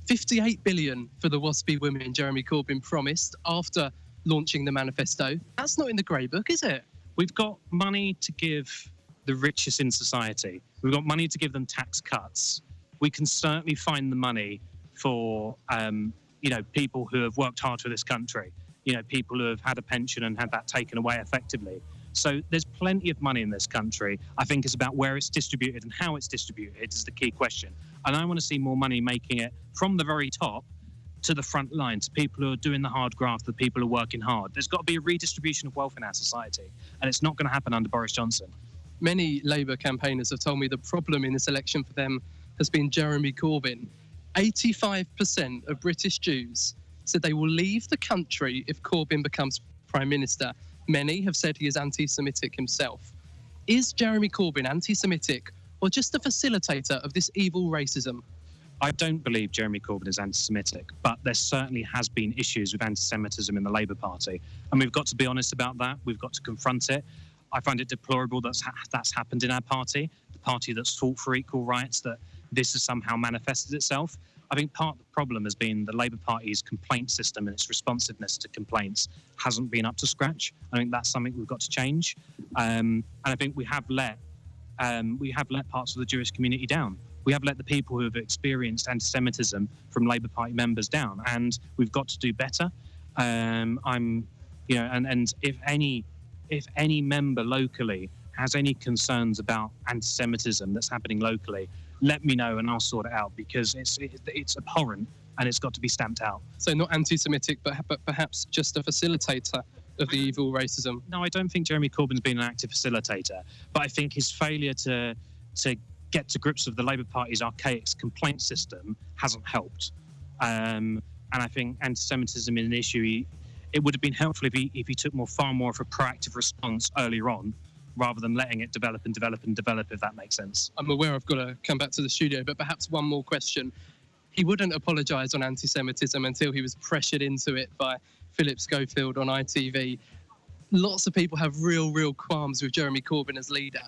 58 billion for the WASPy women Jeremy Corbyn promised after launching the manifesto. That's not in the grey book, is it? We've got money to give the richest in society. We've got money to give them tax cuts. We can certainly find the money for people who have worked hard for this country, people who have had a pension and had that taken away effectively. So there's plenty of money in this country. I think it's about where it's distributed and how it's distributed is the key question. And I want to see more money making it from the very top to the front line, to people who are doing the hard graft, the people who are working hard. There's got to be a redistribution of wealth in our society, and it's not going to happen under Boris Johnson. Many Labour campaigners have told me the problem in this election for them has been Jeremy Corbyn. 85% of British Jews said they will leave the country if Corbyn becomes Prime Minister. Many have said he is anti-Semitic himself. Is Jeremy Corbyn anti-Semitic or just a facilitator of this evil racism? I don't believe Jeremy Corbyn is anti-Semitic, but there certainly has been issues with anti-Semitism in the Labour Party. And we've got to be honest about that. We've got to confront it. I find it deplorable that's happened in our party, the party that's fought for equal rights, that this has somehow manifested itself. I think part of the problem has been the Labour Party's complaint system and its responsiveness to complaints hasn't been up to scratch. I think that's something we've got to change. And I think we have let parts of the Jewish community down. We have let the people who have experienced anti-Semitism from Labour Party members down, and we've got to do better. And if any member locally has any concerns about anti-Semitism that's happening locally, let me know and I'll sort it out, because it's abhorrent and it's got to be stamped out. So not anti-Semitic, but perhaps just a facilitator of the evil racism? No, I don't think Jeremy Corbyn's been an active facilitator, but I think his failure to get to grips with the Labour Party's archaic complaint system hasn't helped. And I think anti-Semitism is an issue. It would have been helpful if he took far more of a proactive response earlier on, rather than letting it develop, if that makes sense. I'm aware I've got to come back to the studio, but perhaps one more question. He wouldn't apologise on anti-Semitism until he was pressured into it by Philip Schofield on ITV. Lots of people have real qualms with Jeremy Corbyn as leader.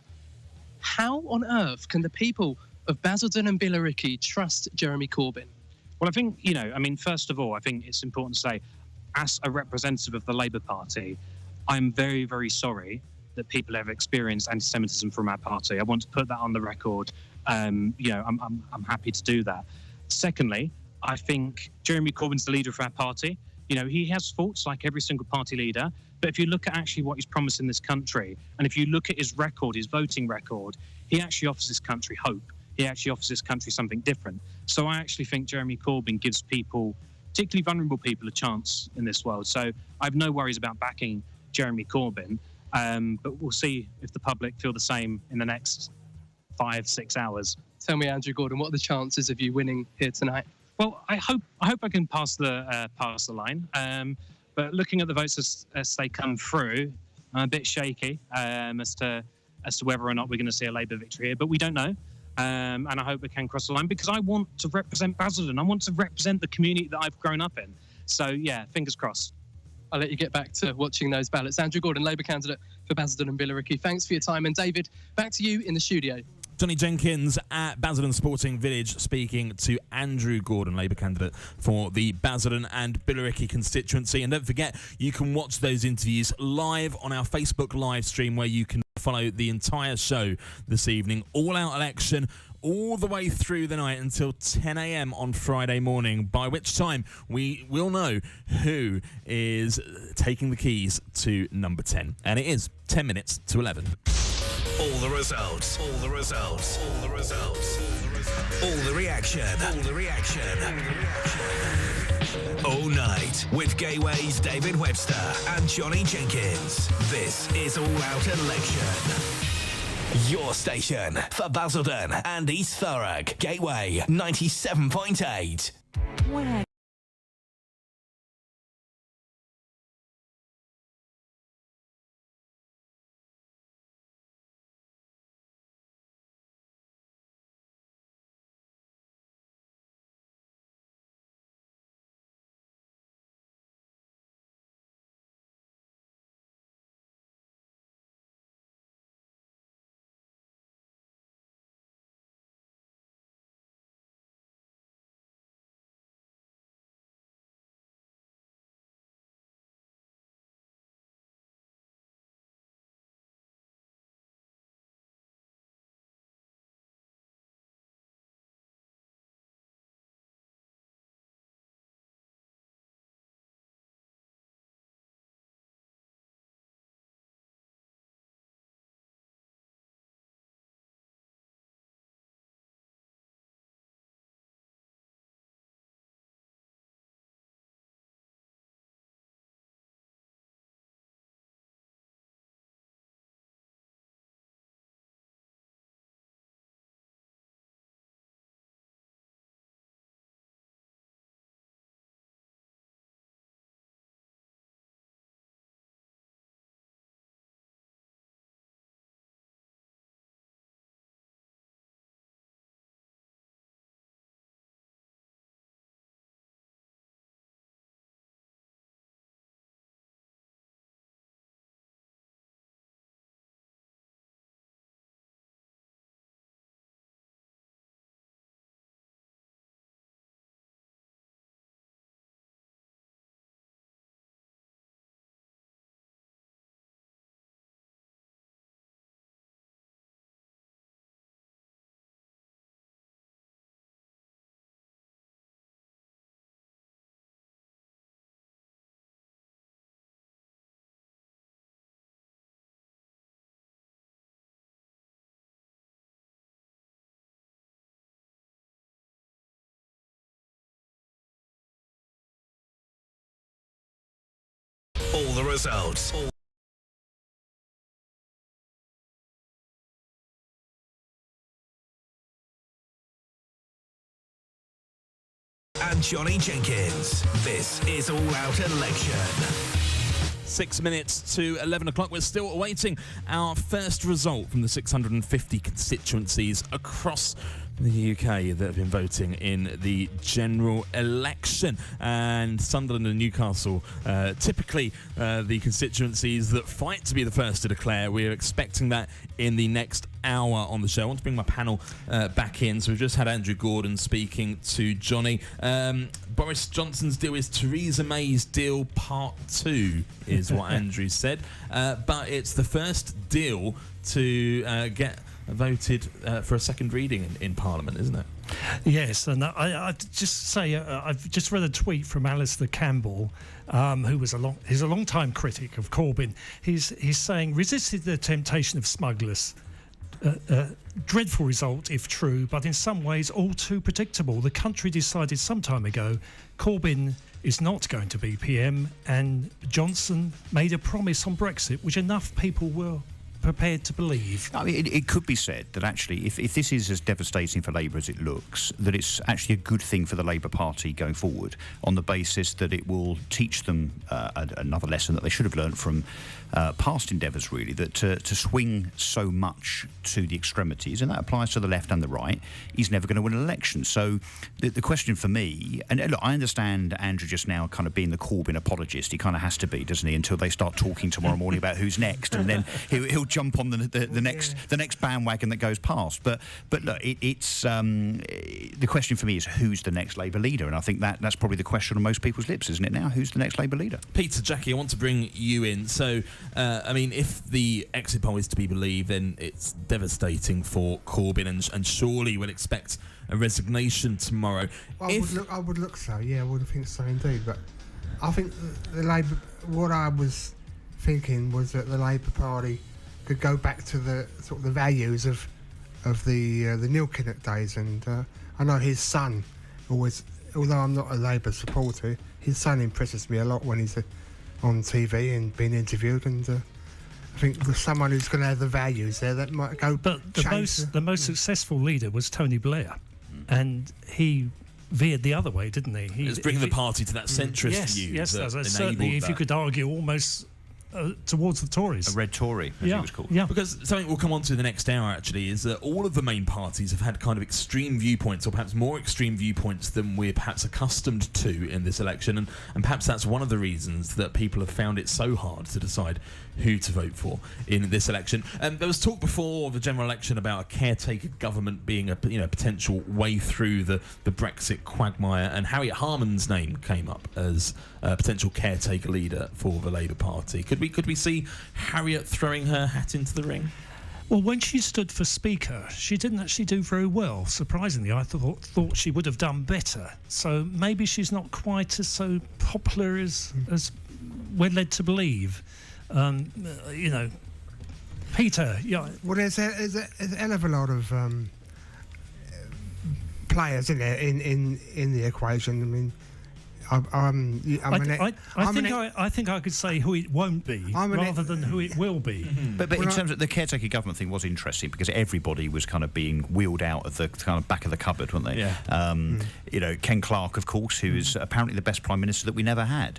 How on earth can the people of Basildon and Billericay trust Jeremy Corbyn? Well, I think, first of all, I think it's important to say, as a representative of the Labour Party, I'm very, very sorry that people have experienced anti-Semitism from our party. I want to put that on the record. I'm happy to do that. Secondly, I think Jeremy Corbyn's the leader of our party. He has faults like every single party leader, but if you look at actually what he's promised in this country, and if you look at his record, his voting record, he actually offers this country hope. He actually offers this country something different. So I actually think Jeremy Corbyn gives people, particularly vulnerable people, a chance in this world. So I have no worries about backing Jeremy Corbyn. But we'll see if the public feel the same in the next 5-6 hours. Tell me, Andrew Gordon, what are the chances of you winning here tonight? Well, I hope I can pass the line. But looking at the votes as they come through, I'm a bit shaky as to whether or not we're going to see a Labour victory here. But we don't know. And I hope we can cross the line, because I want to represent Basildon. I want to represent the community that I've grown up in. So, yeah, fingers crossed. I'll let you get back to watching those ballots. Andrew Gordon, Labour candidate for Basildon and Billericay, thanks for your time. And David, back to you in the studio. Johnny Jenkins at Basildon Sporting Village speaking to Andrew Gordon, Labour candidate for the Basildon and Billericay constituency. And don't forget, you can watch those interviews live on our Facebook live stream, where you can follow the entire show this evening. All-out election all the way through the night until 10 a.m. on Friday morning, by which time we will know who is taking the keys to number 10. And it is 10 minutes to 11. All the results, all the results, all the results, all the reaction, all the reaction. All night with Gateway's David Webster and Johnny Jenkins. This is All Out Election. Your station for Basildon and East Thurrock. Gateway 97.8. Where? All the results. And Johnny Jenkins. This is All Out Election. 6 minutes to 11 o'clock. We're still awaiting our first result from the 650 constituencies across the UK that have been voting in the general election. And Sunderland and Newcastle, typically the constituencies that fight to be the first to declare. We're expecting that in the next hour on the show. I want to bring my panel back in. So we've just had Andrew Gordon speaking to Johnny. Boris Johnson's deal is Theresa May's deal part 2, is what Andrew said. But it's the first deal to get voted for a second reading in Parliament, isn't it? Yes, and I'd just say I've just read a tweet from Alistair Campbell, who was he's a long-time critic of Corbyn. He's saying, resisted the temptation of smugglers. Dreadful result if true, but in some ways all too predictable. The country decided some time ago Corbyn is not going to be PM, and Johnson made a promise on Brexit which enough people were prepared to believe. I mean, it could be said that actually, if this is as devastating for Labour as it looks, that it's actually a good thing for the Labour Party going forward, on the basis that it will teach them another lesson that they should have learnt from past endeavours, really, that to swing so much to the extremities, and that applies to the left and the right, is never going to win an election. So the question for me, and look, I understand Andrew just now kind of being the Corbyn apologist. He kind of has to be, doesn't he, until they start talking tomorrow morning about who's next, and then he'll jump on the next bandwagon that goes past. But look, it's the question for me is who's the next Labour leader, and I think that's probably the question on most people's lips, isn't it now? Who's the next Labour leader? Peter, Jackie, I want to bring you in. So, I mean, if the exit poll is to be believed, then it's devastating for Corbyn, and surely we'll expect a resignation tomorrow. I would look so. Yeah, I would think so indeed. But I think the Labour. What I was thinking was that the Labour Party could go back to the sort of the values of the Neil Kinnock days, and I know his son always. Although I'm not a Labour supporter, his son impresses me a lot when he's on TV and being interviewed, and I think there's someone who's going to have the values there that might go. But the most successful leader was Tony Blair, and he veered the other way, didn't he? He was bringing the party to that centrist view. Yes, certainly, if you could argue, almost towards the Tories. A red Tory, as he was called. Yeah. Because something we'll come on to the next hour, actually, is that all of the main parties have had kind of extreme viewpoints, or perhaps more extreme viewpoints than we're perhaps accustomed to in this election, and perhaps that's one of the reasons that people have found it so hard to decide who to vote for in this election. There was talk before the general election about a caretaker government being a potential way through the Brexit quagmire, and Harriet Harman's name came up as a potential caretaker leader for the Labour Party. Could we see Harriet throwing her hat into the ring? Well, when she stood for Speaker, she didn't actually do very well. Surprisingly, I thought she would have done better. So maybe she's not quite as so popular as we're led to believe. Peter. Yeah. Well, there's a hell of a lot of players in there in the equation. I mean, I think I could say who it won't be rather than who it will be. But in terms of the caretaker government thing was interesting because everybody was kind of being wheeled out of the kind of back of the cupboard, weren't they? Yeah. Ken Clarke, of course, who is apparently the best Prime Minister that we never had.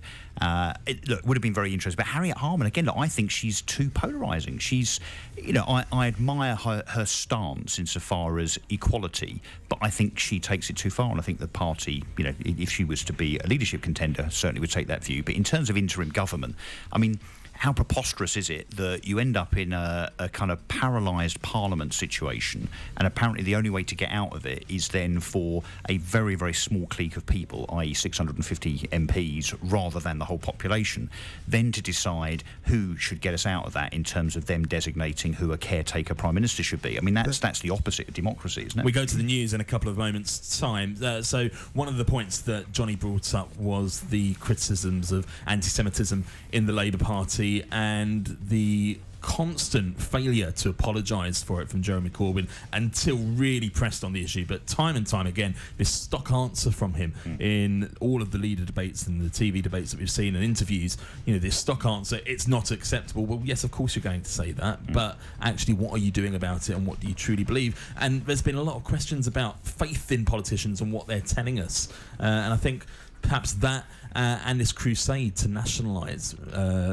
It would have been very interesting. But Harriet Harman, again, I think she's too polarising. She's, I admire her stance insofar as equality, but I think she takes it too far. And I think the party, if she was to be a leadership contender, certainly would take that view. But in terms of interim government, I mean, how preposterous is it that you end up in a kind of paralysed Parliament situation, and apparently the only way to get out of it is then for a very, very small clique of people, i.e. 650 MPs, rather than the whole population, then to decide who should get us out of that in terms of them designating who a caretaker Prime Minister should be. I mean, that's the opposite of democracy, isn't it? We go to the news in a couple of moments' time. So one of the points that Johnny brought up was the criticisms of anti-Semitism in the Labour Party and the constant failure to apologise for it from Jeremy Corbyn until really pressed on the issue. But time and time again, this stock answer from him in all of the leader debates and the TV debates that we've seen and interviews, this stock answer, it's not acceptable. Well, yes, of course you're going to say that, but actually what are you doing about it and what do you truly believe? And there's been a lot of questions about faith in politicians and what they're telling us. And I think perhaps that and this crusade to nationalise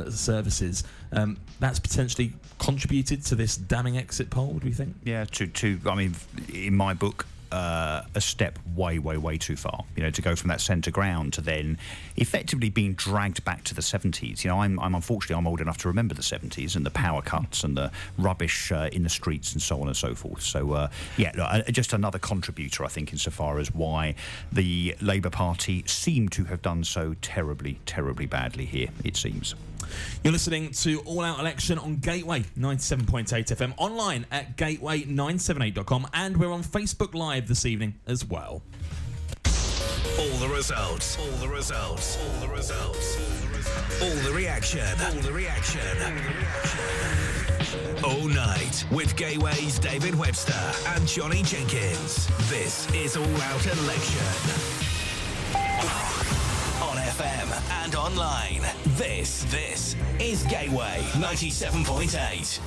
services, that's potentially contributed to this damning exit poll, would we think? Yeah, I mean, in my book, a step way too far, to go from that centre ground to then effectively being dragged back to the 70s. I'm unfortunately, I'm old enough to remember the 70s and the power cuts and the rubbish in the streets and so on and so forth. So, just another contributor, I think, insofar as why the Labour Party seem to have done so terribly badly here, it seems. You're listening to All Out Election on Gateway 97.8 FM, online at gateway978.com, and we're on Facebook Live this evening as well. All the results. All the results. All the results. All the reaction. All the reaction. All night with Gateway's David Webster and Johnny Jenkins. This is All Out Election. On FM and online. This is Gateway 97.8.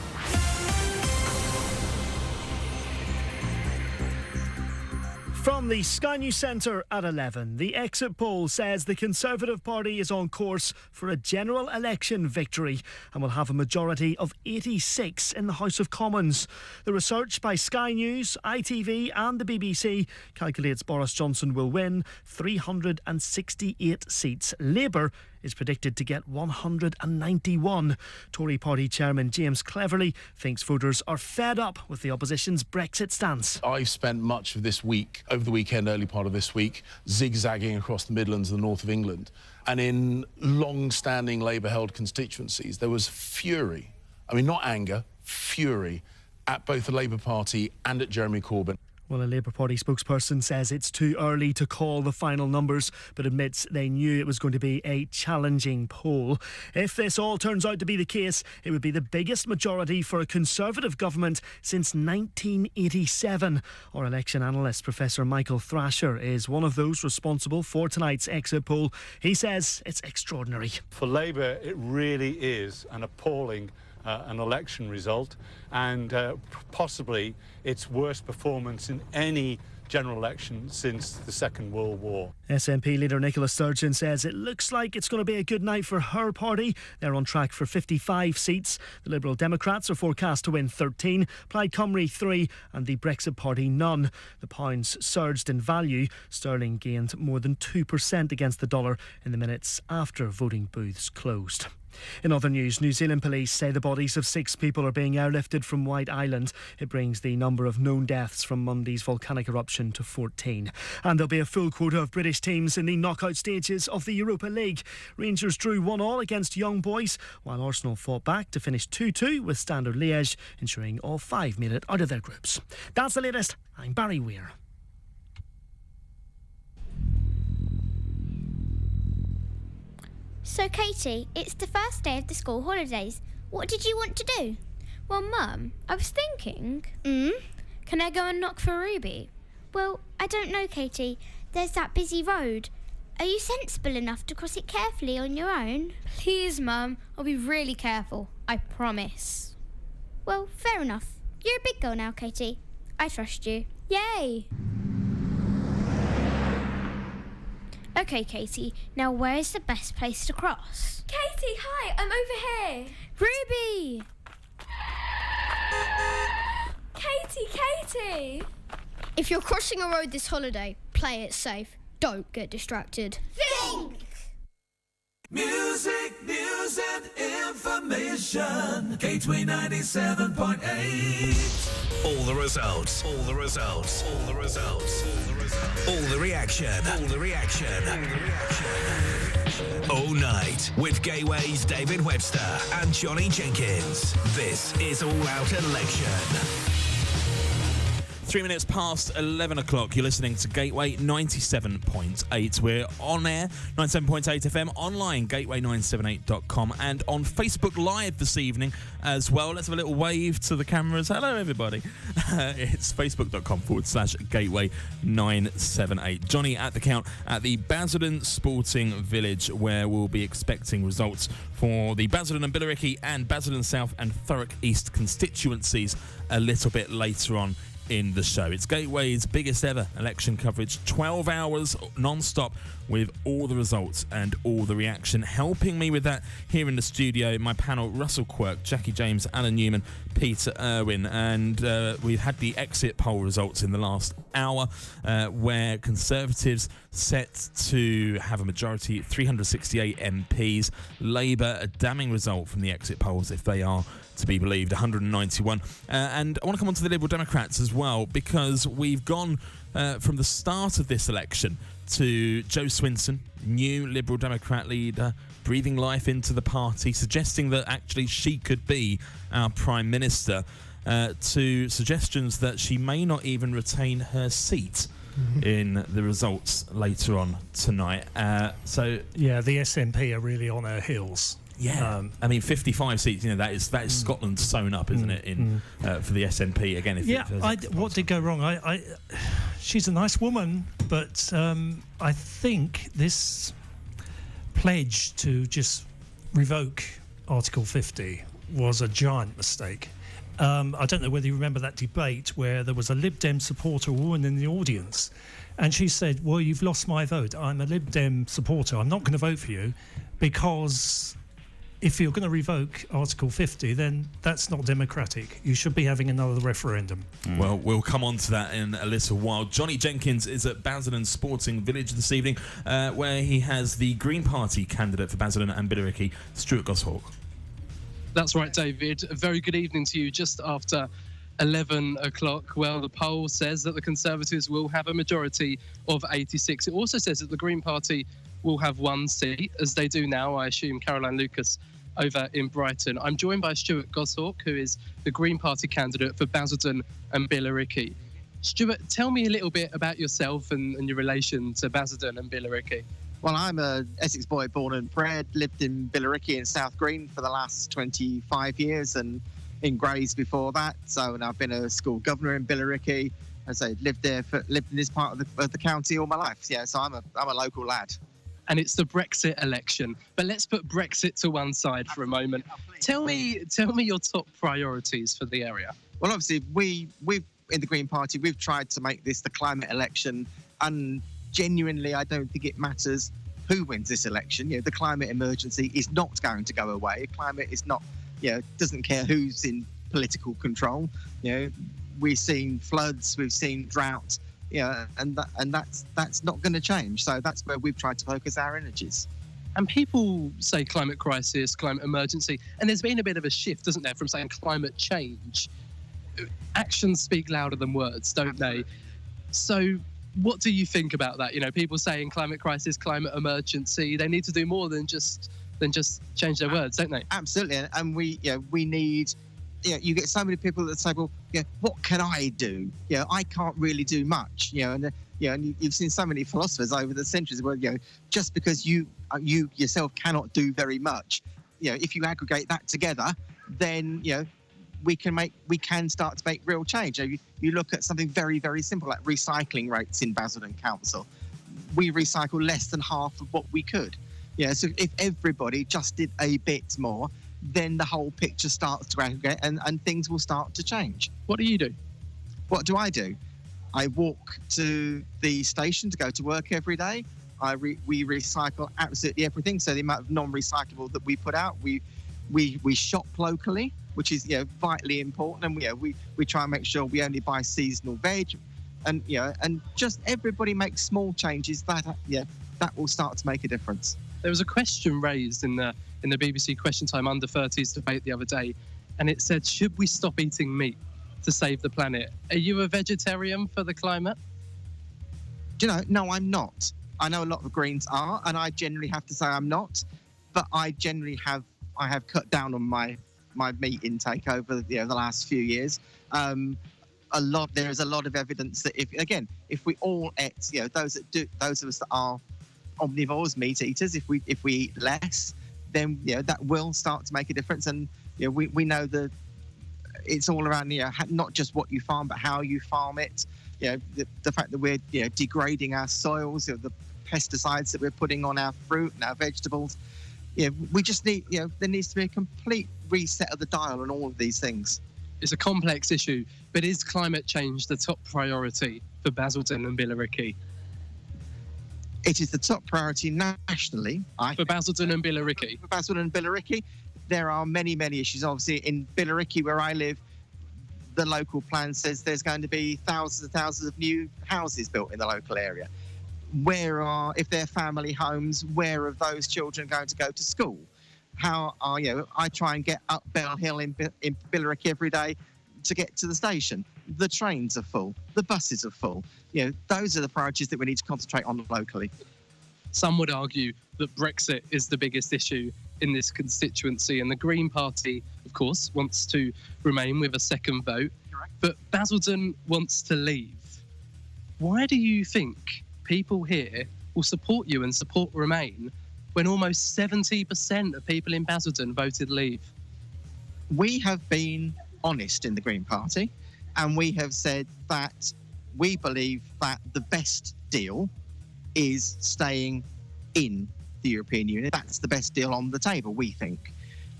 From From the Sky News Centre at 11, the exit poll says the Conservative Party is on course for a general election victory and will have a majority of 86 in the House of Commons. The research by Sky News, ITV and the BBC calculates Boris Johnson will win 368 seats. Labour is predicted to get 191. Tory party chairman James Cleverly thinks voters are fed up with the opposition's Brexit stance. I've spent much of this week, over the weekend, early part of this week, zigzagging across the Midlands and the north of England. And in long-standing Labour-held constituencies, there was fury. I mean, not anger, fury at both the Labour Party and at Jeremy Corbyn. Well, a Labour Party spokesperson says it's too early to call the final numbers, but admits they knew it was going to be a challenging poll. If this all turns out to be the case, it would be the biggest majority for a Conservative government since 1987. Our election analyst, Professor Michael Thrasher, is one of those responsible for tonight's exit poll. He says it's extraordinary. For Labour, it really is an appalling an election result, and possibly its worst performance in any general election since the Second World War. SNP leader Nicola Sturgeon says it looks like it's going to be a good night for her party. They're on track for 55 seats. The Liberal Democrats are forecast to win 13, Plaid Cymru 3 and the Brexit Party none. The pounds surged in value. Sterling gained more than 2% against the dollar in the minutes after voting booths closed. In other news, New Zealand police say the bodies of 6 people are being airlifted from White Island. It brings the number of known deaths from Monday's volcanic eruption to 14. And there'll be a full quota of British teams in the knockout stages of the Europa League. Rangers drew 1-1 against Young Boys, while Arsenal fought back to finish 2-2 with Standard Liège, ensuring all 5 made it out of their groups. That's the latest. I'm Barry Weir. So, Katie, it's the first day of the school holidays. What did you want to do? Well, Mum, I was thinking... Can I go and knock for Ruby? Well, I don't know, Katie. There's that busy road. Are you sensible enough to cross it carefully on your own? Please, Mum. I'll be really careful. I promise. Well, fair enough. You're a big girl now, Katie. I trust you. Yay! Okay, Katie, now where's the best place to cross? Katie, hi, I'm over here. Ruby! Katie! If you're crossing a road this holiday, play it safe. Don't get distracted. Think! Music, news and information. Gateway 97.8. All the results. All the results. All the results. All the reaction. All the reaction. All night with Gateway's David Webster and Johnny Jenkins. This is All Out Election. 3 minutes past 11 o'clock. You're listening to Gateway 97.8. We're on air, 97.8 FM, online, gateway978.com, and on Facebook Live this evening as well. Let's have a little wave to the cameras. Hello, everybody. It's facebook.com/Gateway978. Johnny at the count at the Basildon Sporting Village, where we'll be expecting results for the Basildon and Billericay and Basildon South and Thurrock East constituencies a little bit later on in the show. It's Gateway's biggest ever election coverage, 12 hours non-stop with all the results and all the reaction. Helping me with that here in the studio, my panel, Russell Quirk, Jackie James, Alan Newman, Peter Irwin, and we've had the exit poll results in the last hour where Conservatives set to have a majority, 368 MPs. Labour, a damning result from the exit polls if they are to be believed, 191. And I want to come on to the Liberal Democrats as well, because we've gone from the start of this election to Jo Swinson, new Liberal Democrat leader, breathing life into the party, suggesting that actually she could be our Prime Minister, to suggestions that she may not even retain her seat in the results later on tonight. Yeah, the SNP are really on her heels. Yeah, I mean, 55 seats. You know, that is Scotland sewn up, isn't it? In for the SNP again. What did go wrong? She's a nice woman, but I think this pledge to just revoke Article 50 was a giant mistake. I don't know whether you remember that debate where there was a Lib Dem supporter, a woman in the audience, and she said, well, you've lost my vote. I'm a Lib Dem supporter. I'm not going to vote for you because if you're going to revoke Article 50, then that's not democratic. You should be having another referendum. Well, we'll come on to that in a little while. Johnny Jenkins is at Basildon Sporting Village this evening, where he has the Green Party candidate for Basildon and Billericay, Stuart Goshawk. That's right, David. A very good evening to you. Just after 11 o'clock, well, the poll says that the Conservatives will have a majority of 86. It also says that the Green Party will have one seat, as they do now, I assume, Caroline Lucas over in Brighton. I'm joined by Stuart Goshawk, who is the Green Party candidate for Basildon and Billericay. Stuart, tell me a little bit about yourself and your relation to Basildon and Billericay. Well, I'm a Essex boy, born and bred, lived in Billericay in South Green for the last 25 years and in Grays before that. So, and I've been a school governor in Billericay. As I lived in this part of the county all my life. Yeah, so I'm a local lad. And it's the Brexit election. But let's put Brexit to one side for a moment. Tell me your top priorities for the area. Well, obviously, we've in the Green Party, we've tried to make this the climate election, and genuinely, I don't think it matters who wins this election. You know, the climate emergency is not going to go away. Climate is not, doesn't care who's in political control. You know, we've seen floods, we've seen drought, and that's not going to change. So that's where we've tried to focus our energies. And people say climate crisis, climate emergency, and there's been a bit of a shift, isn't there, from saying climate change. Actions speak louder than words, don't they? So what do you think about that? You know, people saying climate crisis, climate emergency, they need to do more than just change their words, don't they? Absolutely. And we need, you get so many people that say, well, what can I do? I can't really do much, and you've seen so many philosophers over the centuries where, just because you yourself cannot do very much, if you aggregate that together, then, we can start to make real change. You look at something very, very simple like recycling rates in Basildon Council. We recycle less than half of what we could. So if everybody just did a bit more, then the whole picture starts to aggregate and things will start to change. What do you do? What do? I walk to the station to go to work every day. We recycle absolutely everything. So the amount of non-recyclable that we put out, we shop locally, which is vitally important, and we try and make sure we only buy seasonal veg, and and just everybody makes small changes that will start to make a difference. There was a question raised in the BBC Question Time Under 30s debate the other day, and it said, should we stop eating meat to save the planet? Are you a vegetarian for the climate? Do you know? No, I'm not. I know a lot of Greens are, and I generally have to say I'm not, but I generally have cut down on my meat intake over the last few years. There is a lot of evidence that if we all ate, those of us that are omnivores, meat eaters, if we eat less, then that will start to make a difference. And we know that it's all around not just what you farm but how you farm it. The fact that we're degrading our soils, the pesticides that we're putting on our fruit and our vegetables. We just need, there needs to be a complete reset of the dial on all of these things. It's a complex issue, but is climate change the top priority for Basildon and Billericay? It is the top priority nationally. For Basildon and Billericay? For Basildon and Billericay, there are many, many issues. Obviously, in Billericay, where I live, the local plan says there's going to be thousands and thousands of new houses built in the local area. If they're family homes, where are those children going to go to school? I try and get up Bell Hill in Billericay every day to get to the station. The trains are full, the buses are full. Those are the priorities that we need to concentrate on locally. Some would argue that Brexit is the biggest issue in this constituency, and the Green Party, of course, wants to remain with a second vote. Correct. But Basildon wants to leave. Why do you think people here will support you and support Remain when almost 70% of people in Basildon voted leave? We have been honest in the Green Party, and we have said that we believe that the best deal is staying in the European Union. That's the best deal on the table, we think.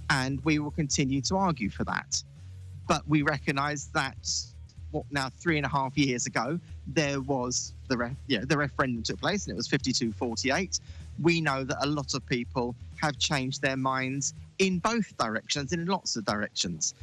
And we will continue to argue for that. But we recognise that, now 3.5 years ago, there was the referendum took place, and it was 52-48. We know that a lot of people have changed their minds in both directions, in lots of directions.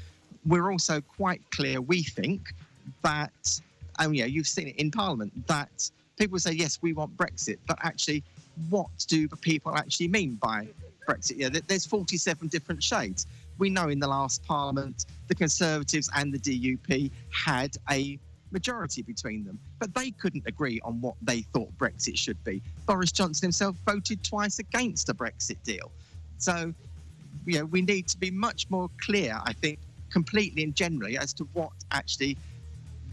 We're also quite clear, we think, that, you've seen it in Parliament, that people say, yes, we want Brexit, but actually, what do the people actually mean by Brexit? There's 47 different shades. We know in the last Parliament, the Conservatives and the DUP had a majority between them, but they couldn't agree on what they thought Brexit should be. Boris Johnson himself voted twice against a Brexit deal. So, we need to be much more clear, I think, completely and generally, as to what actually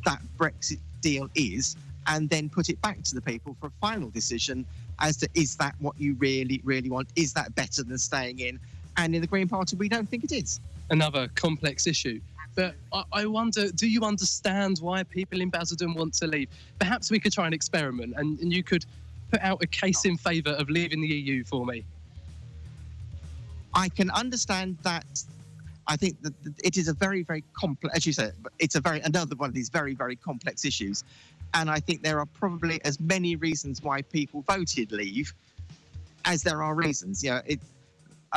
that Brexit deal is, and then put it back to the people for a final decision as to, is that what you really, really want? Is that better than staying in? And in the Green Party, we don't think it is. Another complex issue. But I wonder, do you understand why people in Basildon want to leave? Perhaps we could try an experiment, and you could put out a case in favour of leaving the EU for me. I can understand that. I think that it is a very, very complex, as you said, it's another one of these very, very complex issues. And I think there are probably as many reasons why people voted leave as there are reasons.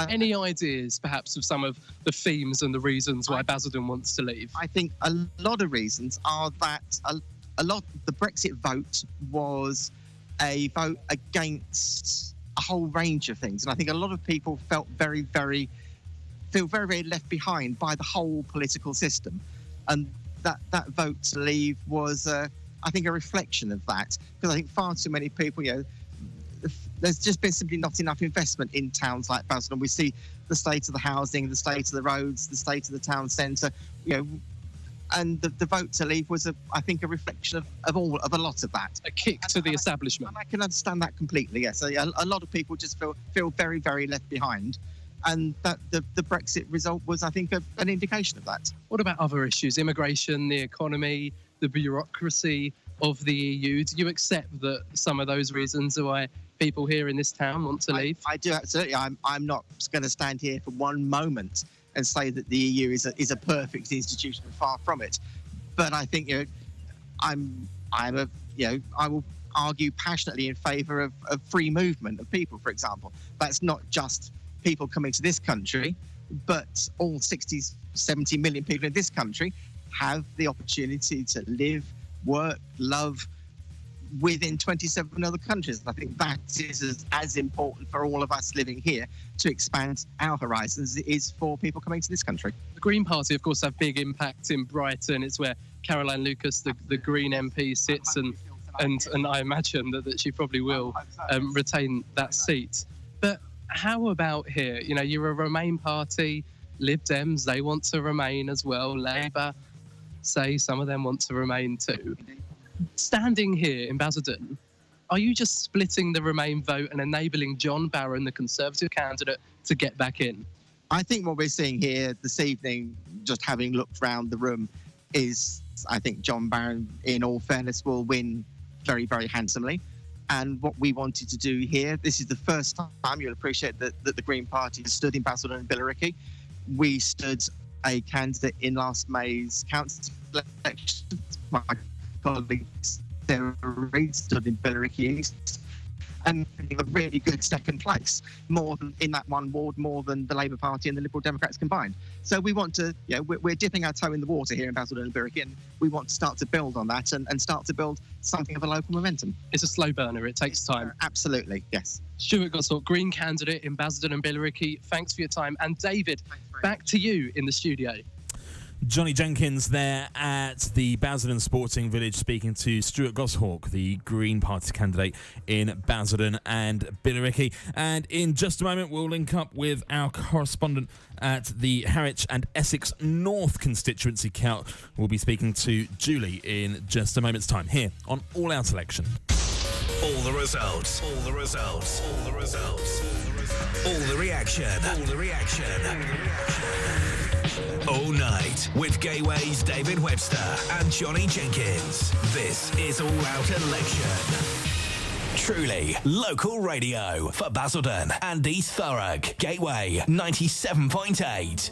Any ideas, perhaps, of some of the themes and the reasons why Basildon wants to leave? I think a lot of reasons are that the Brexit vote was a vote against a whole range of things. And I think a lot of people felt very, very left behind by the whole political system. And that vote to leave was, I think, a reflection of that. Because I think far too many people, there's just been simply not enough investment in towns like Basildon. We see the state of the housing, the state of the roads, the state of the town centre, and the vote to leave was, I think, a reflection of a lot of that. A kick to the establishment. And I can understand that completely, yes. A lot of people just feel very, very left behind. And that the Brexit result was, I think, an indication of that. What about other issues? Immigration, the economy, the bureaucracy of the EU. Do you accept that some of those reasons are why people here in this town want to leave? I do, absolutely. I'm not going to stand here for one moment and say that the EU is a perfect institution, far from it. But I think I will argue passionately in favour of free movement of people, for example. That's not just people coming to this country, but all 60, 70 million people in this country have the opportunity to live, work, love within 27 other countries. I think that is as important for all of us living here to expand our horizons as it is for people coming to this country. The Green Party, of course, have big impact in Brighton. It's where Caroline Lucas, the Green MP, sits, and I imagine that she probably will retain that seat. But how about here? You're a Remain party, Lib Dems, they want to remain as well. Labour say some of them want to remain too. Standing here in Basildon, are you just splitting the Remain vote and enabling John Barron, the Conservative candidate, to get back in? I think what we're seeing here this evening, just having looked round the room, is I think John Barron, in all fairness, will win very, very handsomely. And what we wanted to do here, this is the first time, you'll appreciate that the Green Party has stood in Basildon and Billericay. We stood a candidate in last May's council election. My colleague Sarah Reid stood in Billericay East, and a really good second place, more than in that one ward, more than the Labour Party and the Liberal Democrats combined. So we want to, we're dipping our toe in the water here in Basildon and Billericay, and we want to start to build on that and start to build something of a local momentum. It's a slow burner, it takes time. Absolutely, yes. Stuart Gosthorpe, Green candidate in Basildon and Billericay, thanks for your time. And David, back to you in the studio. Johnny Jenkins there at the Basildon Sporting Village speaking to Stuart Gosthorpe, the Green Party candidate in Basildon and Billericay. And in just a moment, we'll link up with our correspondent at the Harwich and Essex North constituency count. We'll be speaking to Julie in just a moment's time here on All Out Election. All the results, all the results, all the results, all the reaction, all the reaction. All night with Gateway's David Webster and Johnny Jenkins. This is All Out Election. Truly local radio for Basildon and East Thurrock. Gateway 97.8.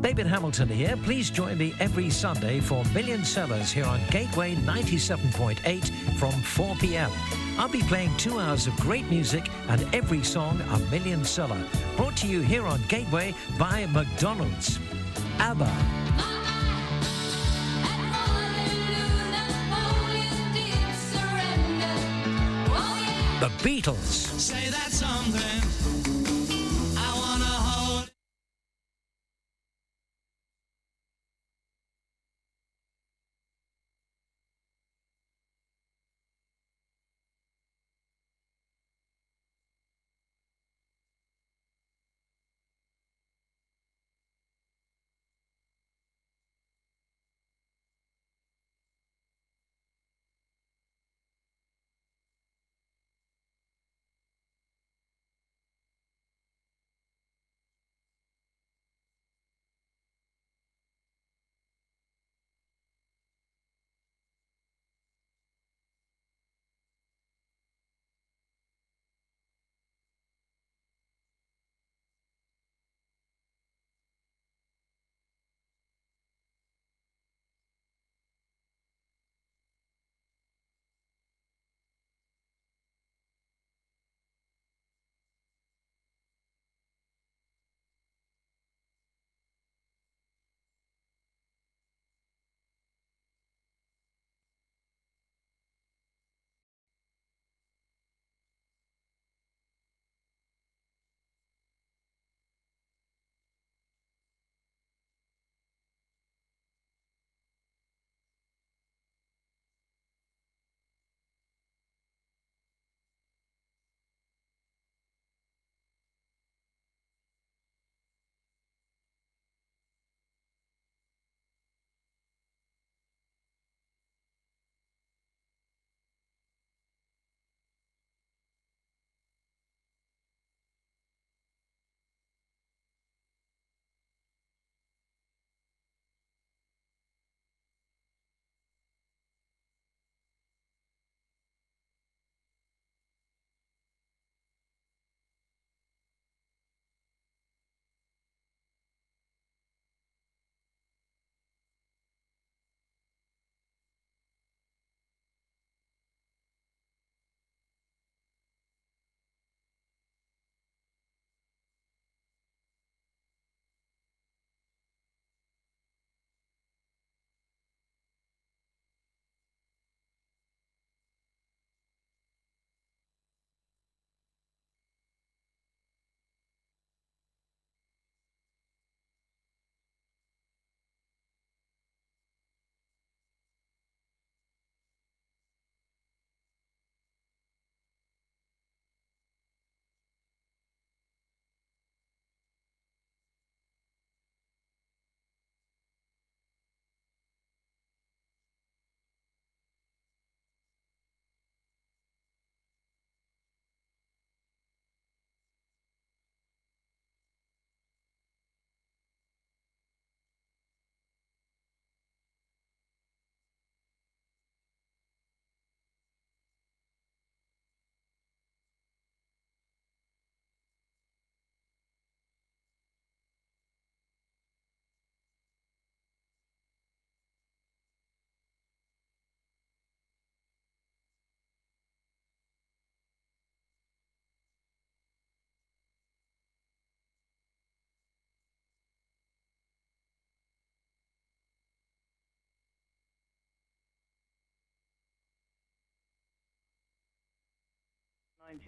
David Hamilton here. Please join me every Sunday for Million Sellers here on Gateway 97.8 from 4 p.m. I'll be playing 2 hours of great music and every song a million seller. Brought to you here on Gateway by McDonald's. ABBA. The Beatles. Say that's something I wanna hold.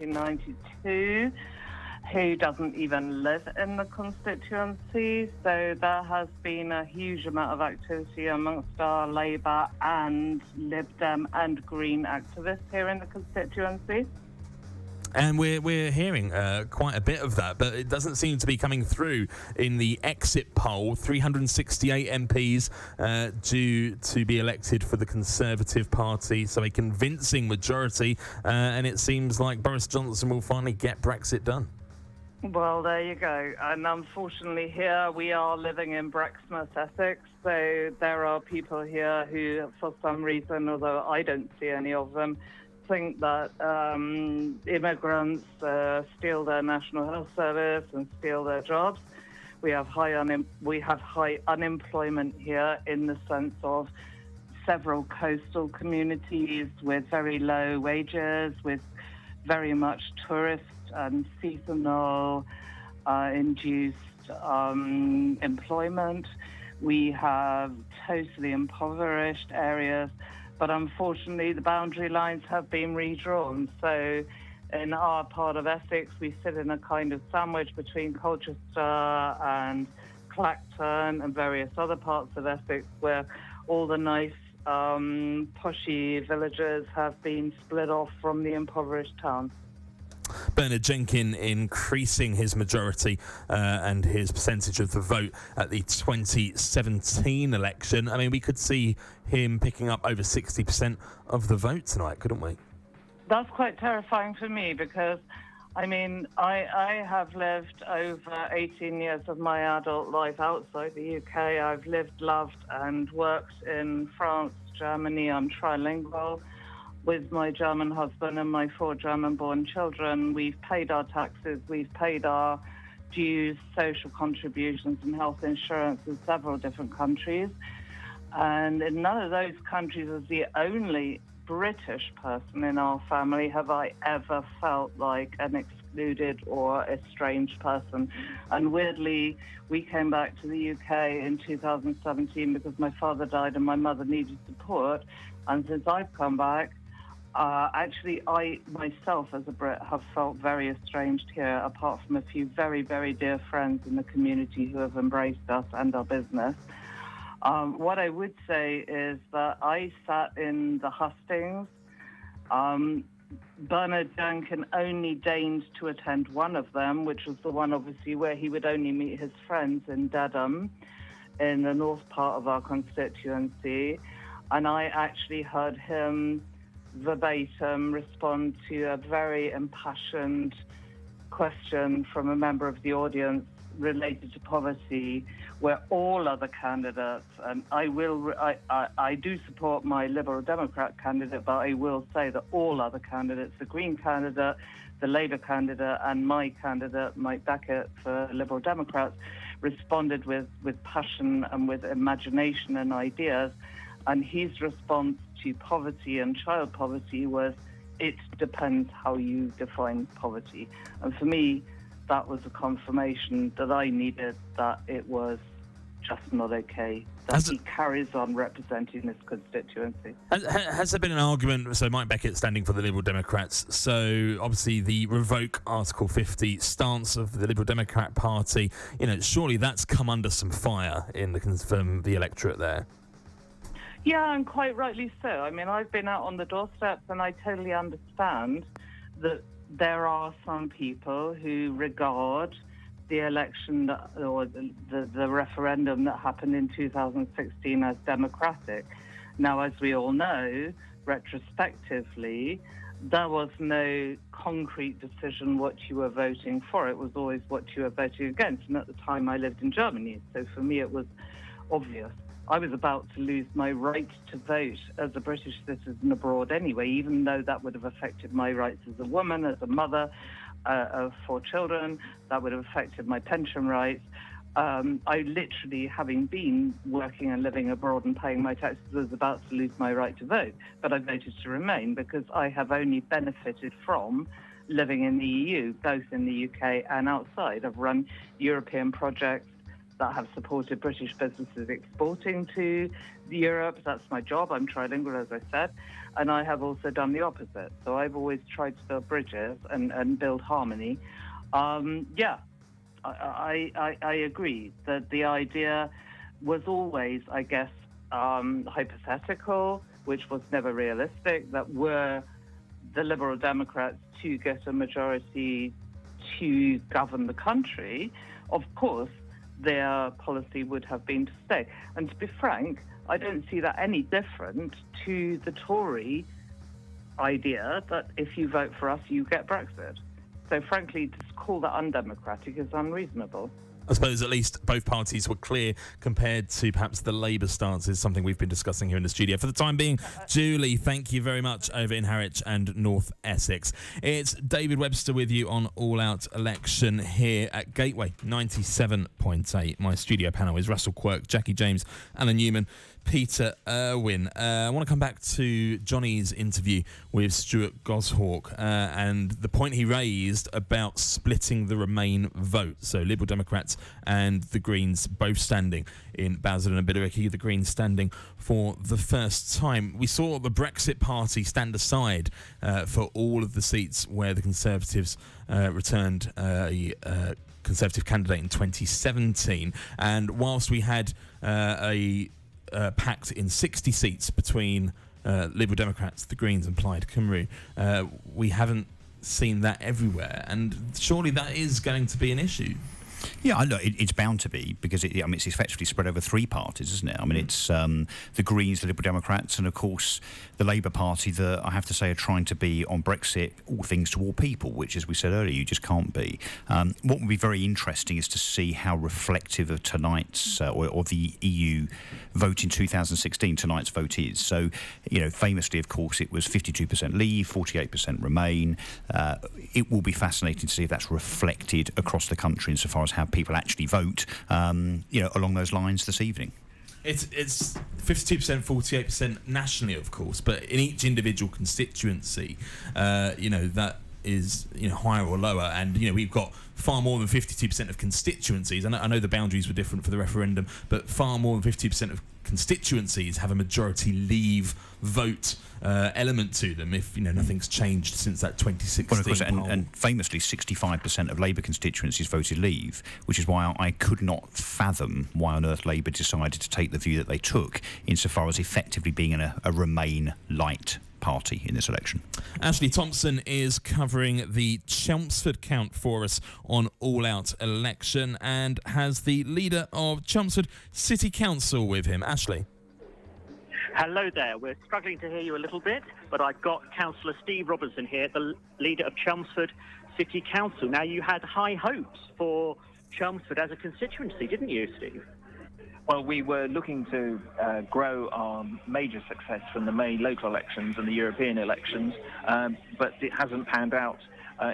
...1992, who doesn't even live in the constituency. So there has been a huge amount of activity amongst our Labour and Lib Dem and Green activists here in the constituency. And we're hearing quite a bit of that, but it doesn't seem to be coming through in the exit poll. 368 MPs due to be elected for the Conservative Party, so a convincing majority, and it seems like Boris Johnson will finally get Brexit done. Well, there you go. And unfortunately here we are living in Brexmouth, Essex, so there are people here who, for some reason, although I don't see any of them, think that immigrants steal their National Health Service and steal their jobs, We have high unemployment here in the sense of several coastal communities with very low wages, with very much tourist and seasonal induced employment. We have totally impoverished areas, but unfortunately the boundary lines have been redrawn. So in our part of Essex, we sit in a kind of sandwich between Colchester and Clacton and various other parts of Essex, where all the nice poshy villages have been split off from the impoverished town. Bernard Jenkin increasing his majority and his percentage of the vote at the 2017 election. I mean, we could see him picking up over 60% of the vote tonight, couldn't we? That's quite terrifying for me because, I mean, I have lived over 18 years of my adult life outside the UK. I've lived, loved and worked in France, Germany. I'm trilingual with my German husband and my 4 German-born children. We've paid our taxes, we've paid our dues, social contributions and health insurance in several different countries. And in none of those countries, as the only British person in our family, have I ever felt like an excluded or estranged person. And weirdly, we came back to the UK in 2017 because my father died and my mother needed support. And since I've come back, actually, I myself as a Brit have felt very estranged here, apart from a few very, very dear friends in the community who have embraced us and our business. What I would say is that I sat in the hustings. Bernard Jenkin only deigned to attend one of them, which was the one, obviously, where he would only meet his friends in Dedham, in the north part of our constituency. And I actually heard him verbatim respond to a very impassioned question from a member of the audience related to poverty, where all other candidates, and I do support my Liberal Democrat candidate, but I will say that all other candidates, the Green candidate, the Labour candidate, and my candidate, Mike Beckett, for Liberal Democrats, responded with passion and with imagination and ideas. And his response to poverty and child poverty was, it depends how you define poverty. And for me, that was a confirmation that I needed, that it was just not okay, that he carries on representing this constituency. Has there been an argument, so Mike Beckett standing for the Liberal Democrats, so obviously the revoke Article 50 stance of the Liberal Democrat Party, you know, surely that's come under some fire from the electorate there? Yeah, and quite rightly so. I mean, I've been out on the doorsteps and I totally understand that there are some people who regard the election or the referendum that happened in 2016 as democratic. Now, as we all know, retrospectively, there was no concrete decision what you were voting for. It was always what you were voting against. And at the time, I lived in Germany, so for me, it was obvious. I was about to lose my right to vote as a British citizen abroad anyway, even though that would have affected my rights as a woman, as a mother of 4 children. That would have affected my pension rights. I literally, having been working and living abroad and paying my taxes, was about to lose my right to vote. But I voted to remain because I have only benefited from living in the EU, both in the UK and outside. I've run European projects that have supported British businesses exporting to Europe. That's my job. I'm trilingual, as I said. And I have also done the opposite. So I've always tried to build bridges and build harmony. I agree that the idea was always, I guess, hypothetical, which was never realistic, that were the Liberal Democrats to get a majority to govern the country, of course, their policy would have been to stay. And to be frank, I don't see that any different to the Tory idea that if you vote for us, you get Brexit. So frankly, to call that undemocratic is unreasonable. I suppose at least both parties were clear compared to perhaps the Labour stance is something we've been discussing here in the studio. For the time being, Julie, thank you very much over in Harwich and North Essex. It's David Webster with you on All Out Election here at Gateway 97.8. My studio panel is Russell Quirk, Jackie James, Alan Newman, Peter Irwin. I want to come back to Johnny's interview with Stuart Goshawk and the point he raised about splitting the Remain vote. So Liberal Democrats and the Greens both standing in Basildon and Billericay, the Greens standing for the first time. We saw the Brexit Party stand aside for all of the seats where the Conservatives returned a Conservative candidate in 2017. And whilst we had a pact in 60 seats between Liberal Democrats, the Greens and Plaid Cymru, we haven't seen that everywhere, and surely that is going to be an issue. Yeah, look, it's bound to be, because it's effectively spread over three parties, isn't it? I mean, it's the Greens, the Liberal Democrats, and of course the Labour Party that I have to say are trying to be on Brexit all things to all people, which, as we said earlier, you just can't be. What would be very interesting is to see how reflective of tonight's or the EU vote in 2016 tonight's vote is. So, famously, of course, it was 52% Leave, 48% Remain. It will be fascinating to see if that's reflected across the country insofar as how people actually vote, along those lines this evening. It's 52%, 48% nationally, of course, but in each individual constituency, that is higher or lower, and we've got far more than 52% of constituencies. I know the boundaries were different for the referendum, but far more than 50% of constituencies have a majority Leave vote element to them if nothing's changed since that 2016 well, of course, poll. And famously 65% of Labour constituencies voted Leave, which is why I could not fathom why on earth Labour decided to take the view that they took insofar as effectively being a Remain light party in this election. Ashley Thompson is covering the Chelmsford count for us on All Out Election and has the leader of Chelmsford City Council with him. Ashley. Hello there. We're struggling to hear you a little bit, but I've got Councillor Steve Robinson here, the leader of Chelmsford City Council. Now, you had high hopes for Chelmsford as a constituency, didn't you, Steve? Well, we were looking to grow our major success from the May local elections and the European elections, but it hasn't panned out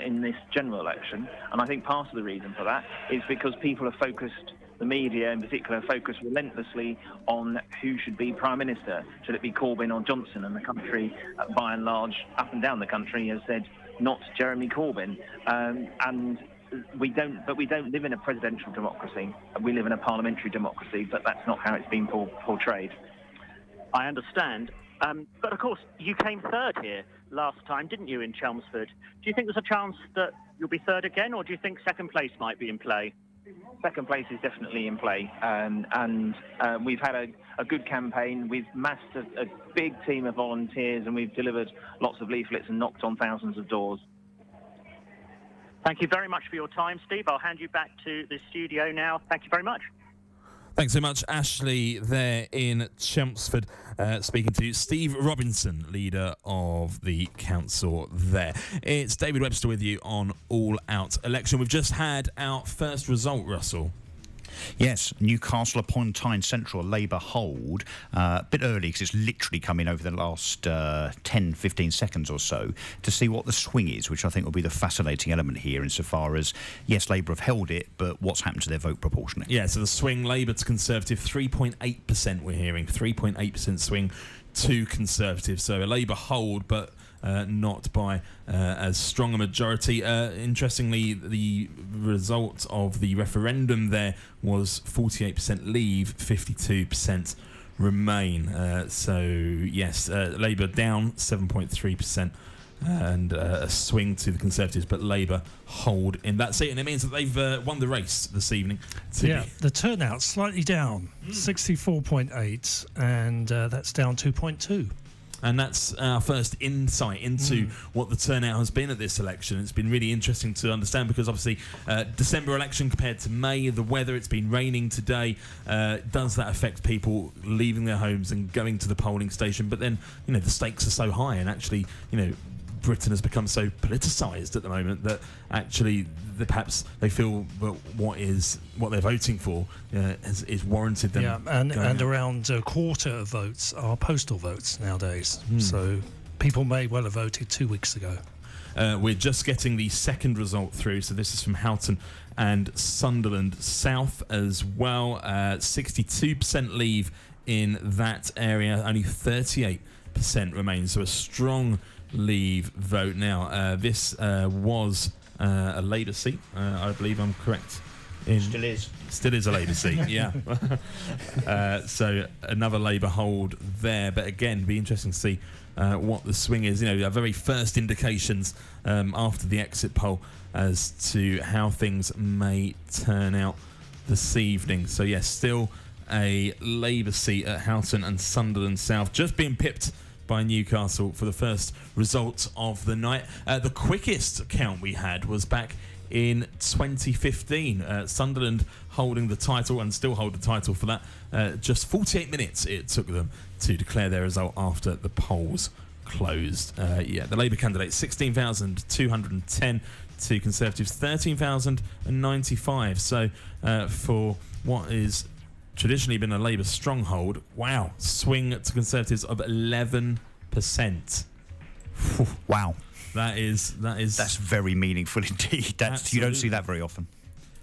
in this general election. And I think part of the reason for that is because people are focused, the media in particular, focused relentlessly on who should be Prime Minister. Should it be Corbyn or Johnson? And the country, by and large, up and down the country, has said not Jeremy Corbyn. We don't live in a presidential democracy. We live in a parliamentary democracy, but that's not how it's been portrayed. I understand. But of course, you came third here last time, didn't you, in Chelmsford? Do you think there's a chance that you'll be third again, or do you think second place might be in play? Second place is definitely in play, and we've had a good campaign. We've massed a big team of volunteers, and we've delivered lots of leaflets and knocked on thousands of doors. Thank you very much for your time, Steve. I'll hand you back to the studio now. Thank you very much. Thanks so much, Ashley, there in Chelmsford, speaking to Steve Robinson, leader of the council there. It's David Webster with you on All Out Election. We've just had our first result, Russell. Yes, Newcastle upon Tyne Central, Labour hold. A bit early because it's literally come in over the last 10, 15 seconds or so to see what the swing is, which I think will be the fascinating element here insofar as, yes, Labour have held it, but what's happened to their vote proportionally? Yeah, so the swing, Labour to Conservative, 3.8% we're hearing, 3.8% swing to Conservative. So a Labour hold, but not by as strong a majority. Interestingly, the result of the referendum there was 48% Leave, 52% Remain. So, yes, Labour down 7.3%. And a swing to the Conservatives, but Labour hold in that seat, and it means that they've won the race this evening. The turnout slightly down, 64.8, and that's down 2.2. And that's our first insight into what the turnout has been at this election. It's been really interesting to understand because obviously December election compared to May, the weather, it's been raining today. Does that affect people leaving their homes and going to the polling station? But then, the stakes are so high and actually, Britain has become so politicised at the moment that actually perhaps they feel that what they're voting for is warranted them. Yeah, and around a quarter of votes are postal votes nowadays. So people may well have voted 2 weeks ago. We're just getting the second result through, so this is from Houghton and Sunderland South as well. 62% leave in that area, only 38% remains, so a strong leave vote now. This was a Labour seat, I believe I'm correct. Still is a Labour seat, yeah. So another Labour hold there, but again, be interesting to see what the swing is. Our very first indications after the exit poll as to how things may turn out this evening. So yes, still a Labour seat at Houghton and Sunderland South, just being pipped by Newcastle for the first result of the night. The quickest count we had was back in 2015. Sunderland holding the title and still hold the title for that. Just 48 minutes it took them to declare their result after the polls closed. The Labour candidates 16,210 to Conservatives 13,095. So for what is traditionally been a Labour stronghold, wow, swing to Conservatives of 11%. Wow. That's very meaningful indeed. You don't see that very often.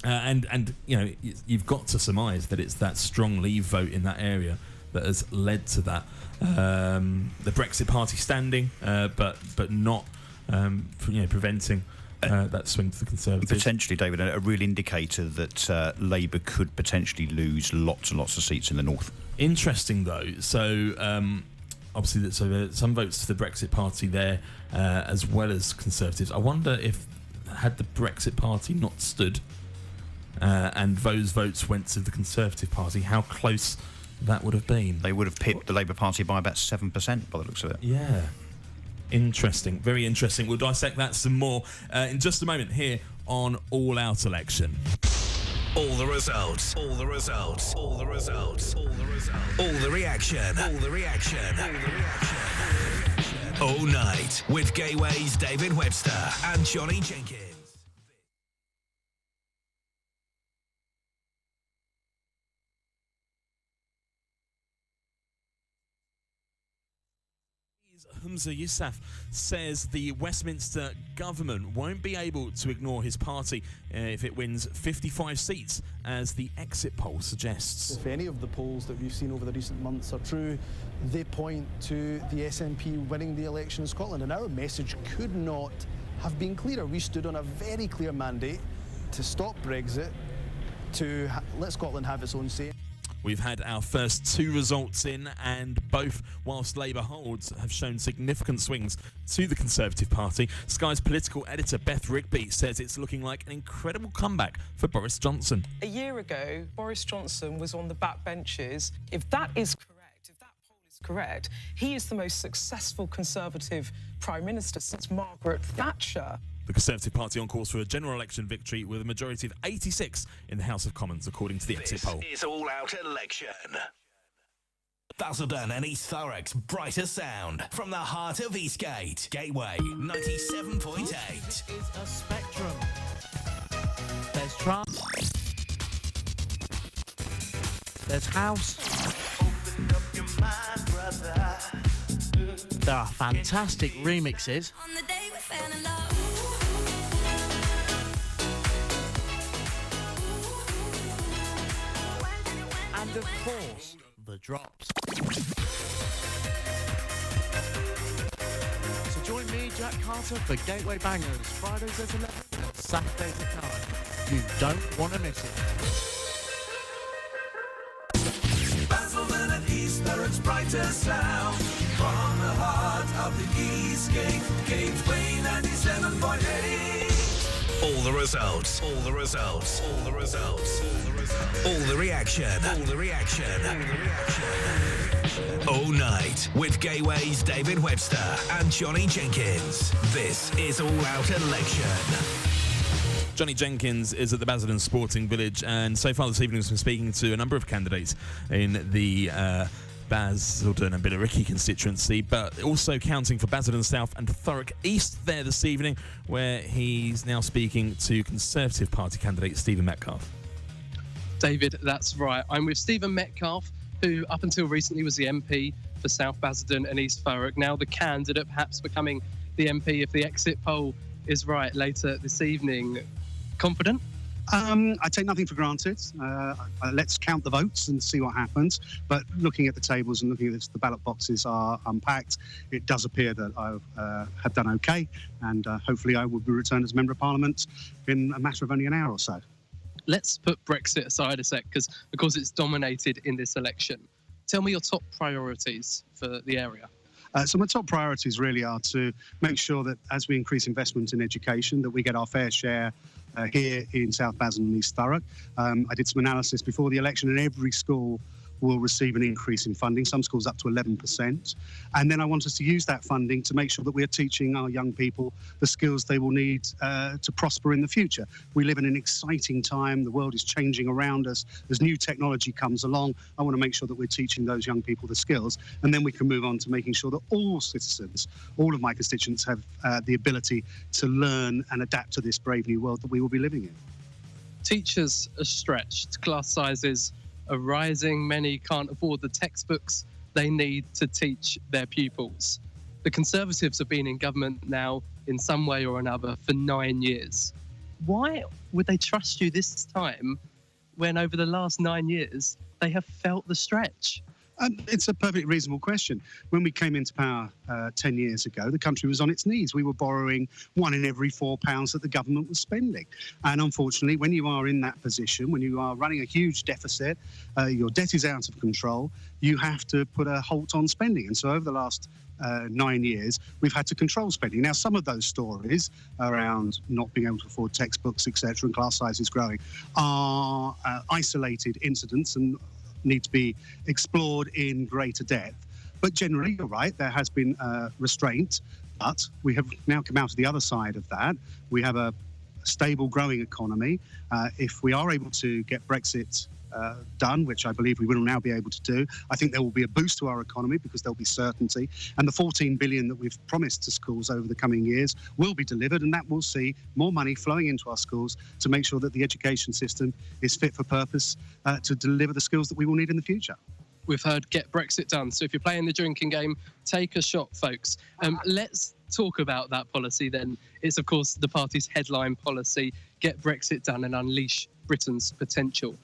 And you've got to surmise that it's that strong Leave vote in that area that has led to that. The Brexit Party standing, but not preventing that swing to the Conservatives. Potentially, David, a real indicator that Labour could potentially lose lots and lots of seats in the north. Interesting though. So obviously, some votes to the Brexit Party there, as well as Conservatives. I wonder if, had the Brexit Party not stood and those votes went to the Conservative Party, how close that would have been. They would have pipped the Labour Party by about 7% by the looks of it. Yeah. Interesting. Very interesting. We'll dissect that some more in just a moment here on All Out Election. All the results. All the results. All the results. All the results. All the reaction. All the reaction. All the reaction. All night with Gateway's David Webster and Johnny Jenkins. Humza Yousaf says the Westminster government won't be able to ignore his party if it wins 55 seats, as the exit poll suggests. If any of the polls that we've seen over the recent months are true, they point to the SNP winning the election in Scotland, and our message could not have been clearer. We stood on a very clear mandate to stop Brexit, to let Scotland have its own say. We've had our first two results in, and both, whilst Labour holds, have shown significant swings to the Conservative Party. Sky's political editor Beth Rigby says it's looking like an incredible comeback for Boris Johnson. A year ago, Boris Johnson was on the backbenches. If that is correct, if that poll is correct, he is the most successful Conservative Prime Minister since Margaret Thatcher. The Conservative Party on course for a general election victory with a majority of 86 in the House of Commons, according to the exit poll. This is All Out Election. Basildon and East Thurrock's brighter sound from the heart of Eastgate. Gateway 97.8. This is a spectrum. There's trance. There's house. Open up your mind, brother. There are fantastic remixes. On the day we fell in love. And of course, the drops. So join me, Jack Carter, for Gateway Bangers, Fridays at 11 and Saturdays at 9. You don't want to miss it. Basildon and East Thurrock's brighter sound from the heart of the Eastgate, Gateway 97.8. All the results. All the results. All the results. All the results. All the reaction. All the reaction. All the reaction. All night with Gateway's David Webster and Johnny Jenkins. This is All Out Election. Johnny Jenkins is at the Basildon Sporting Village, and so far this evening has been speaking to a number of candidates in the Basildon and Billericay constituency, but also counting for Basildon South and Thurrock East there this evening, where he's now speaking to Conservative Party candidate Stephen Metcalfe. David, that's right. I'm with Stephen Metcalfe, who up until recently was the MP for South Basildon and East Thurrock, now the candidate, perhaps becoming the MP if the exit poll is right later this evening. Confident? I take nothing for granted. Let's count the votes and see what happens. But looking at the tables and looking at this, the ballot boxes are unpacked. It does appear that I have done okay, and hopefully I will be returned as Member of Parliament in a matter of only an hour or so. Let's put Brexit aside a sec, because of course it's dominated in this election. Tell me your top priorities for the area. So my top priorities really are to make sure that as we increase investment in education, that we get our fair share here in South Basildon and East Thurrock. I did some analysis before the election, and every school will receive an increase in funding, some schools up to 11%. And then I want us to use that funding to make sure that we're teaching our young people the skills they will need to prosper in the future. We live in an exciting time. The world is changing around us. As new technology comes along, I want to make sure that we're teaching those young people the skills. And then we can move on to making sure that all citizens, all of my constituents, have the ability to learn and adapt to this brave new world that we will be living in. Teachers are stretched, class sizes are rising, many can't afford the textbooks they need to teach their pupils. The Conservatives have been in government now in some way or another for 9 years. Why would they trust you this time when over the last 9 years they have felt the stretch? It's a perfectly reasonable question. When we came into power 10 years ago, the country was on its knees. We were borrowing £1 in every £4 that the government was spending. And unfortunately, when you are in that position, when you are running a huge deficit, your debt is out of control, you have to put a halt on spending. And so over the last 9 years, we've had to control spending. Now, some of those stories around not being able to afford textbooks, etc., and class sizes growing are isolated incidents and need to be explored in greater depth. But generally, you're right, there has been restraint, but we have now come out of the other side of that. We have a stable, growing economy. If we are able to get Brexit done, which I believe we will now be able to do, I think there will be a boost to our economy because there'll be certainty. And the 14 billion that we've promised to schools over the coming years will be delivered, and that will see more money flowing into our schools to make sure that the education system is fit for purpose to deliver the skills that we will need in the future. We've heard get Brexit done. So if you're playing the drinking game, take a shot, folks. Let's talk about that policy then. It's, of course, the party's headline policy, get Brexit done and unleash Britain's potential.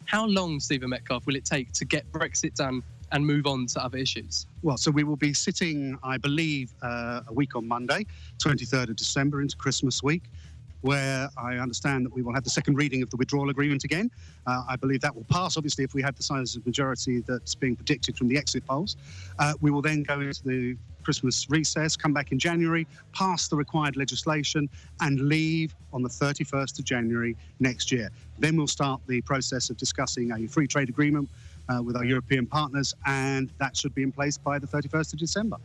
How long, Stephen Metcalfe, will it take to get Brexit done and move on to other issues? Well, so we will be sitting, I believe, a week on Monday, 23rd of December into Christmas week, where I understand that we will have the second reading of the withdrawal agreement again. I believe that will pass, obviously, if we have the size of majority that's being predicted from the exit polls. We will then go into the Christmas recess, come back in January, pass the required legislation and leave on the 31st of January next year. Then we'll start the process of discussing a free trade agreement with our European partners, and that should be in place by the 31st of December.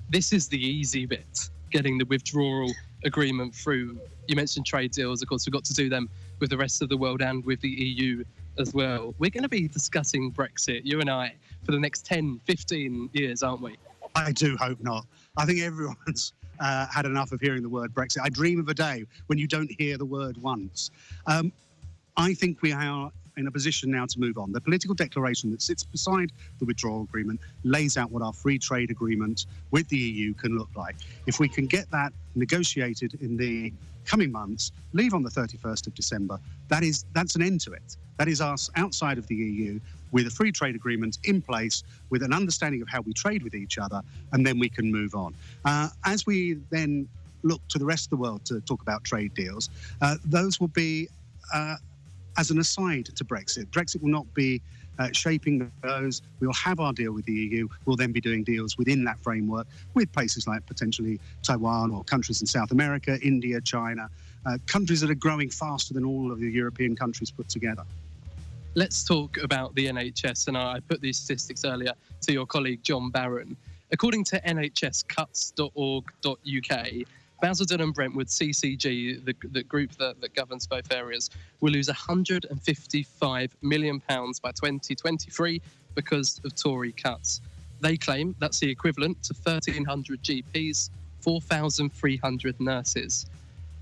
This is the easy bit, getting the withdrawal agreement through. You mentioned trade deals. Of course, we've got to do them with the rest of the world and with the EU as well. We're going to be discussing Brexit, you and I, for the next 10, 15 years, aren't we? I do hope not. I think everyone's had enough of hearing the word Brexit. I dream of a day when you don't hear the word once. I think we are in a position now to move on. The political declaration that sits beside the withdrawal agreement lays out what our free trade agreement with the EU can look like. If we can get that negotiated in the coming months, leave on the 31st of December, that's an end to it. That is us outside of the EU with a free trade agreement in place, with an understanding of how we trade with each other, and then we can move on. As we then look to the rest of the world to talk about trade deals, those will be as an aside to Brexit. Brexit will not be shaping those. We'll have our deal with the EU. We'll then be doing deals within that framework with places like potentially Taiwan or countries in South America, India, China, countries that are growing faster than all of the European countries put together. Let's talk about the NHS, and I put these statistics earlier to your colleague John Barron. According to nhscuts.org.uk, Basildon and Brentwood CCG, the group that governs both areas, will lose £155 million by 2023 because of Tory cuts. They claim that's the equivalent to 1,300 GPs, 4,300 nurses.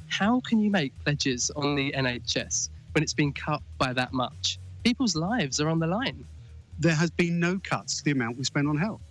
How can you make pledges on the NHS when it's been cut by that much? People's lives are on the line. There has been no cuts to the amount we spend on health.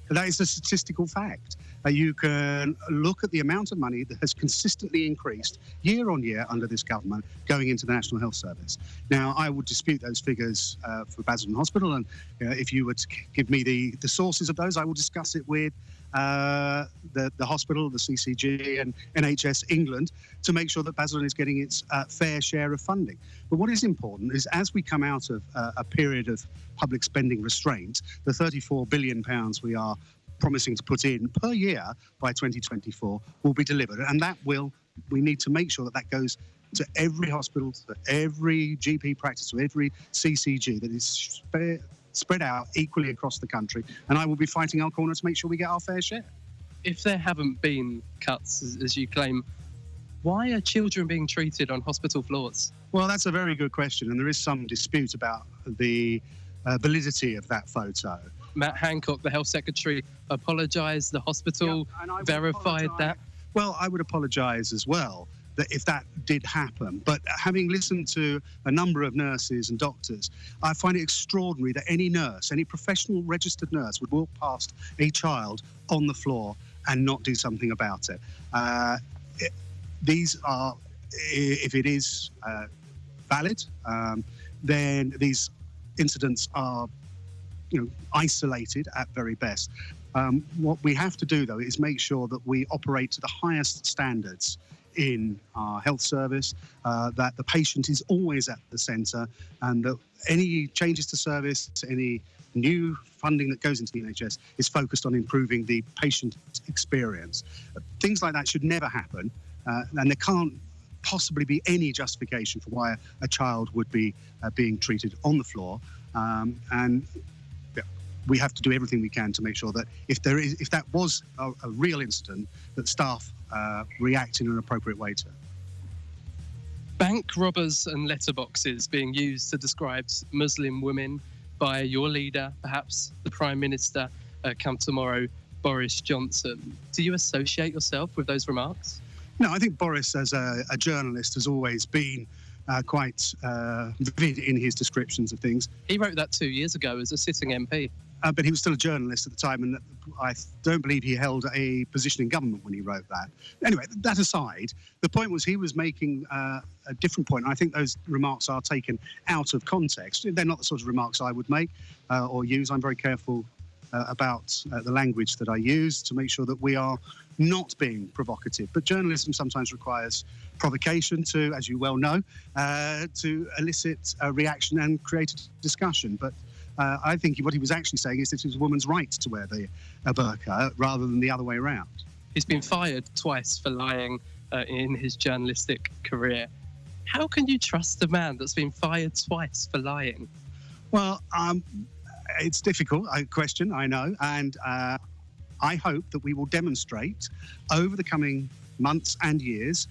That is a statistical fact. You can look at the amount of money that has consistently increased year on year under this government going into the National Health Service. Now, I would dispute those figures for Basildon Hospital, and if you were to give me the sources of those, I will discuss it with the hospital, the CCG and NHS England to make sure that Basildon is getting its fair share of funding. But what is important is as we come out of a period of public spending restraint, the £34 billion we are promising to put in per year by 2024 will be delivered. And we need to make sure that goes to every hospital, to every GP practice, to every CCG, that is spread out equally across the country. And I will be fighting our corner to make sure we get our fair share. If there haven't been cuts, as you claim, why are children being treated on hospital floors? Well, that's a very good question, and there is some dispute about the validity of that photo. Matt Hancock, the Health Secretary, apologised. The hospital verified that. Well, I would apologise as well that if that did happen. But having listened to a number of nurses and doctors, I find it extraordinary that any nurse, any professional registered nurse would walk past a child on the floor and not do something about it. These are, if it is valid, then these incidents are isolated at very best. What we have to do, though, is make sure that we operate to the highest standards in our health service, that the patient is always at the centre, and that any changes to service, any new funding that goes into the NHS is focused on improving the patient experience. Things like that should never happen, and there can't possibly be any justification for why a child would be being treated on the floor. And we have to do everything we can to make sure that if that was a real incident, that staff react in an appropriate way to it. Bank robbers and letterboxes being used to describe Muslim women by your leader, perhaps the Prime Minister, come tomorrow, Boris Johnson. Do you associate yourself with those remarks? No, I think Boris, as a journalist, has always been quite vivid in his descriptions of things. He wrote that 2 years ago as a sitting MP. But he was still a journalist at the time, and I don't believe he held a position in government when he wrote that. Anyway, that aside, the point was he was making a different point. I think those remarks are taken out of context. They're not the sort of remarks I would make or use. I'm very careful about the language that I use to make sure that we are not being provocative. But journalism sometimes requires provocation to, as you well know, to elicit a reaction and create a discussion. But I think what he was actually saying is that it was a woman's right to wear a burqa rather than the other way around. He's been fired twice for lying in his journalistic career. How can you trust a man that's been fired twice for lying? Well, it's difficult, a question, I know, and I hope that we will demonstrate over the coming months and years,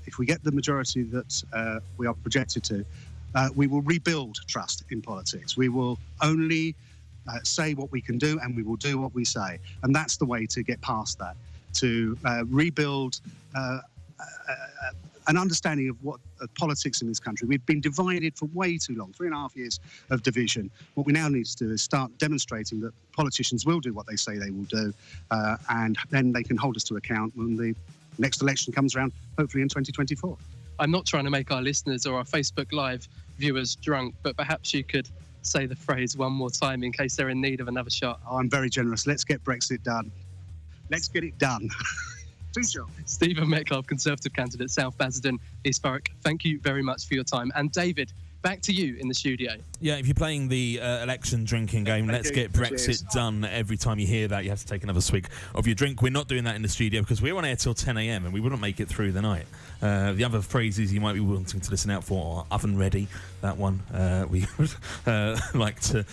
if we get the majority that we are projected to, we will rebuild trust in politics. We will only say what we can do, and we will do what we say. And that's the way to get past that, to rebuild an understanding of what politics in this country. We've been divided for way too long, 3.5 years of division. What we now need to do is start demonstrating that politicians will do what they say they will do, and then they can hold us to account when the next election comes around, hopefully in 2024. I'm not trying to make our listeners or our Facebook Live viewers drunk, but perhaps you could say the phrase one more time in case they're in need of another shot. Oh, I'm very generous. Let's get Brexit done. Let's get it done. Stephen Metcalfe, Conservative candidate, South Basildon, East Thurrock, thank you very much for your time. And David, back to you in the studio. Yeah, if you're playing the election drinking game, let's get Brexit done. Every time you hear that, you have to take another swig of your drink. We're not doing that in the studio because we're on air till 10 a.m. and we wouldn't make it through the night. The other phrases you might be wanting to listen out for are oven ready, that one. We would like to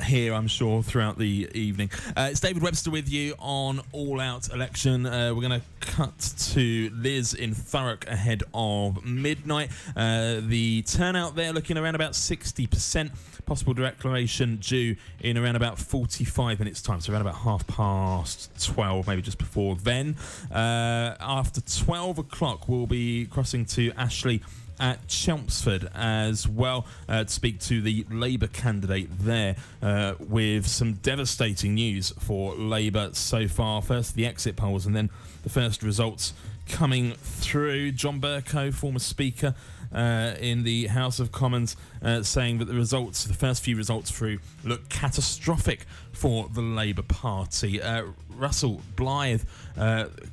here, I'm sure, throughout the evening. It's David Webster with you on All Out Election. We're going to cut to Liz in Thurrock ahead of midnight. The turnout there looking around about 60%. Possible declaration due in around about 45 minutes' time, so around about 12:30, maybe just before then. After 12 o'clock, we'll be crossing to Ashley at Chelmsford as well to speak to the Labour candidate there with some devastating news for Labour so far. First the exit polls and then the first results coming through. John Bercow, former Speaker in the House of Commons, saying that the first few results through look catastrophic for the Labour Party. Russell Blythe,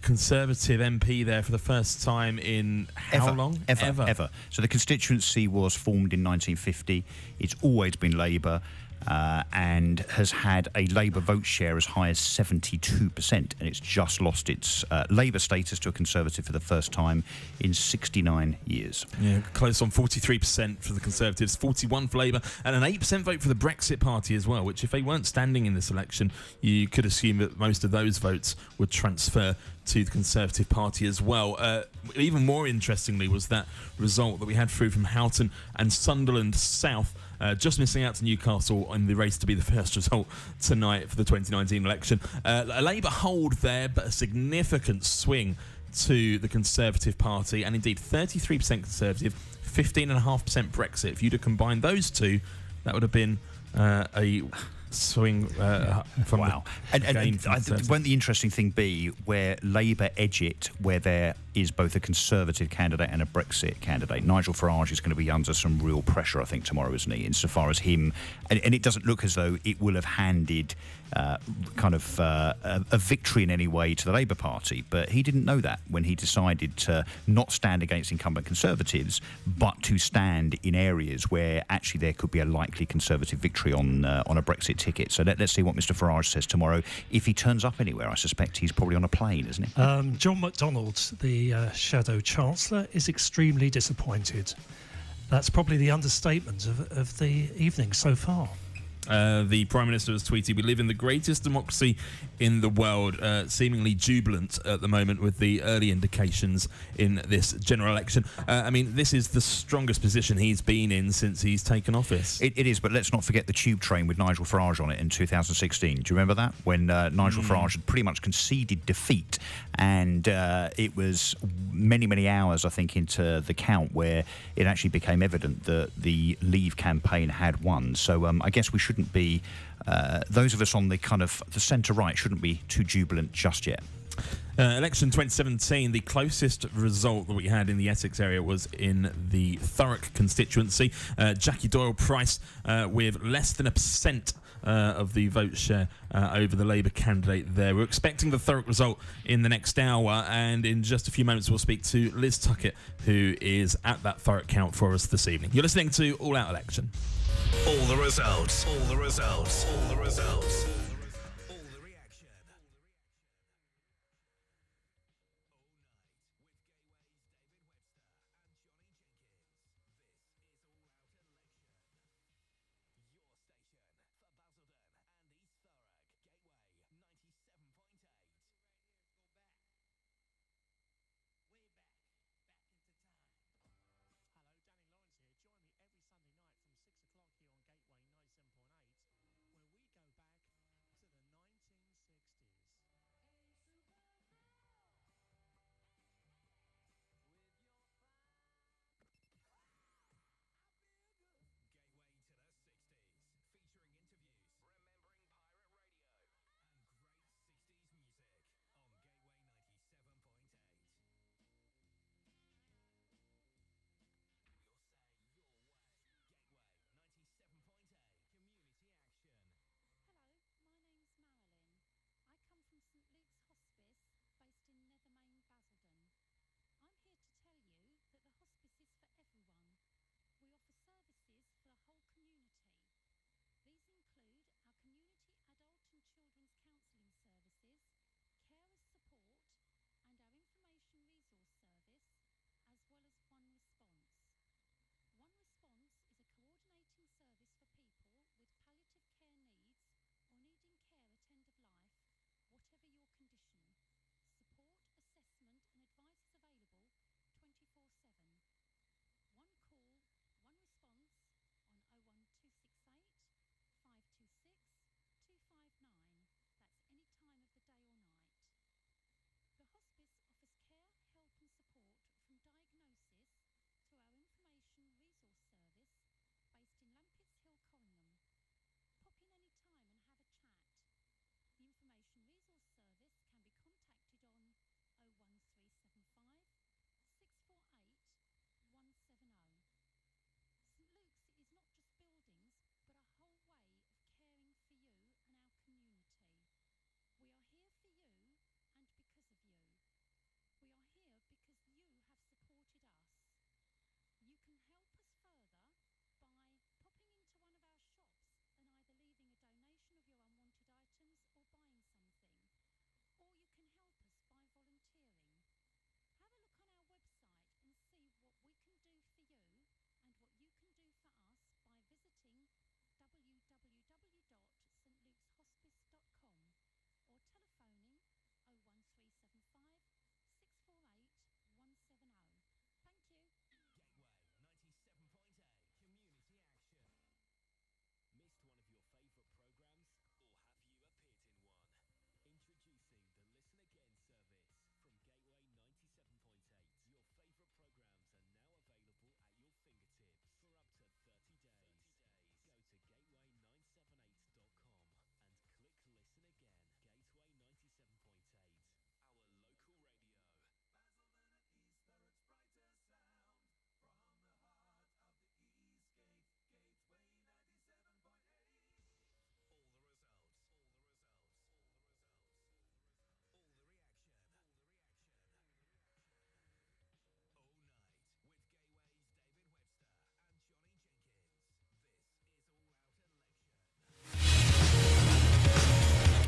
Conservative MP there for the first time in how long? Ever. So the constituency was formed in 1950. It's always been Labour. And has had a Labour vote share as high as 72%, and it's just lost its Labour status to a Conservative for the first time in 69 years. Yeah, close on 43% for the Conservatives, 41% for Labour, and an 8% vote for the Brexit Party as well, which if they weren't standing in this election, you could assume that most of those votes would transfer to the Conservative Party as well. Even more interestingly was that result that we had through from Houghton and Sunderland South, just missing out to Newcastle in the race to be the first result tonight for the 2019 election. A Labour hold there, but a significant swing to the Conservative Party, and indeed 33% Conservative, 15.5% Brexit. If you'd have combined those two, that would have been a swing from won't the interesting thing be where Labour edge it, where there is both a Conservative candidate and a Brexit candidate? Nigel Farage is going to be under some real pressure, I think, tomorrow, isn't he, insofar as him, and it doesn't look as though it will have handed a victory in any way to the Labour Party, but he didn't know that when he decided to not stand against incumbent Conservatives, but to stand in areas where actually there could be a likely Conservative victory on a Brexit ticket. So let's see what Mr Farage says tomorrow. If he turns up anywhere, I suspect he's probably on a plane, isn't he? John MacDonald, the Shadow Chancellor, is extremely disappointed. That's probably the understatement of the evening so far. The Prime Minister has tweeted, "We live in the greatest democracy in the world," seemingly jubilant at the moment with the early indications in this general election. I mean, this is the strongest position he's been in since he's taken office. It is, but let's not forget the tube train with Nigel Farage on it in 2016. Do you remember that? When Nigel Farage had pretty much conceded defeat, and it was many, many hours, I think, into the count where it actually became evident that the Leave campaign had won. So I guess we shouldn't be, those of us on the kind of the centre-right shouldn't be too jubilant just yet. Election 2017, the closest result that we had in the Essex area was in the Thurrock constituency. Jackie Doyle-Price with less than 1% of the vote share over the Labour candidate there. We're expecting the Thurrock result in the next hour, and in just a few moments we'll speak to Liz Tuckett, who is at that Thurrock count for us this evening. You're listening to All Out Election. All the results, all the results, all the results.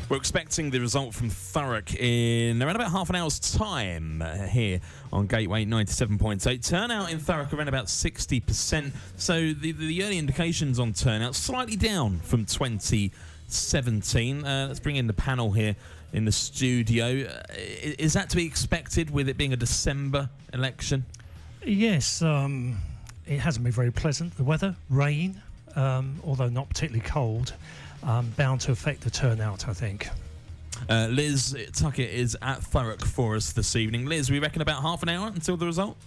We're expecting the result from Thurrock in around about half an hour's time here on Gateway 97.8. Turnout in Thurrock around about 60%. So the early indications on turnout slightly down from 2017. Let's bring in the panel here in the studio. Is that to be expected with it being a December election? Yes, it hasn't been very pleasant. The weather, rain, although not particularly cold, bound to affect the turnout, I think. Liz Tuckett is at Thurrock for us this evening. Liz, we reckon about half an hour until the result?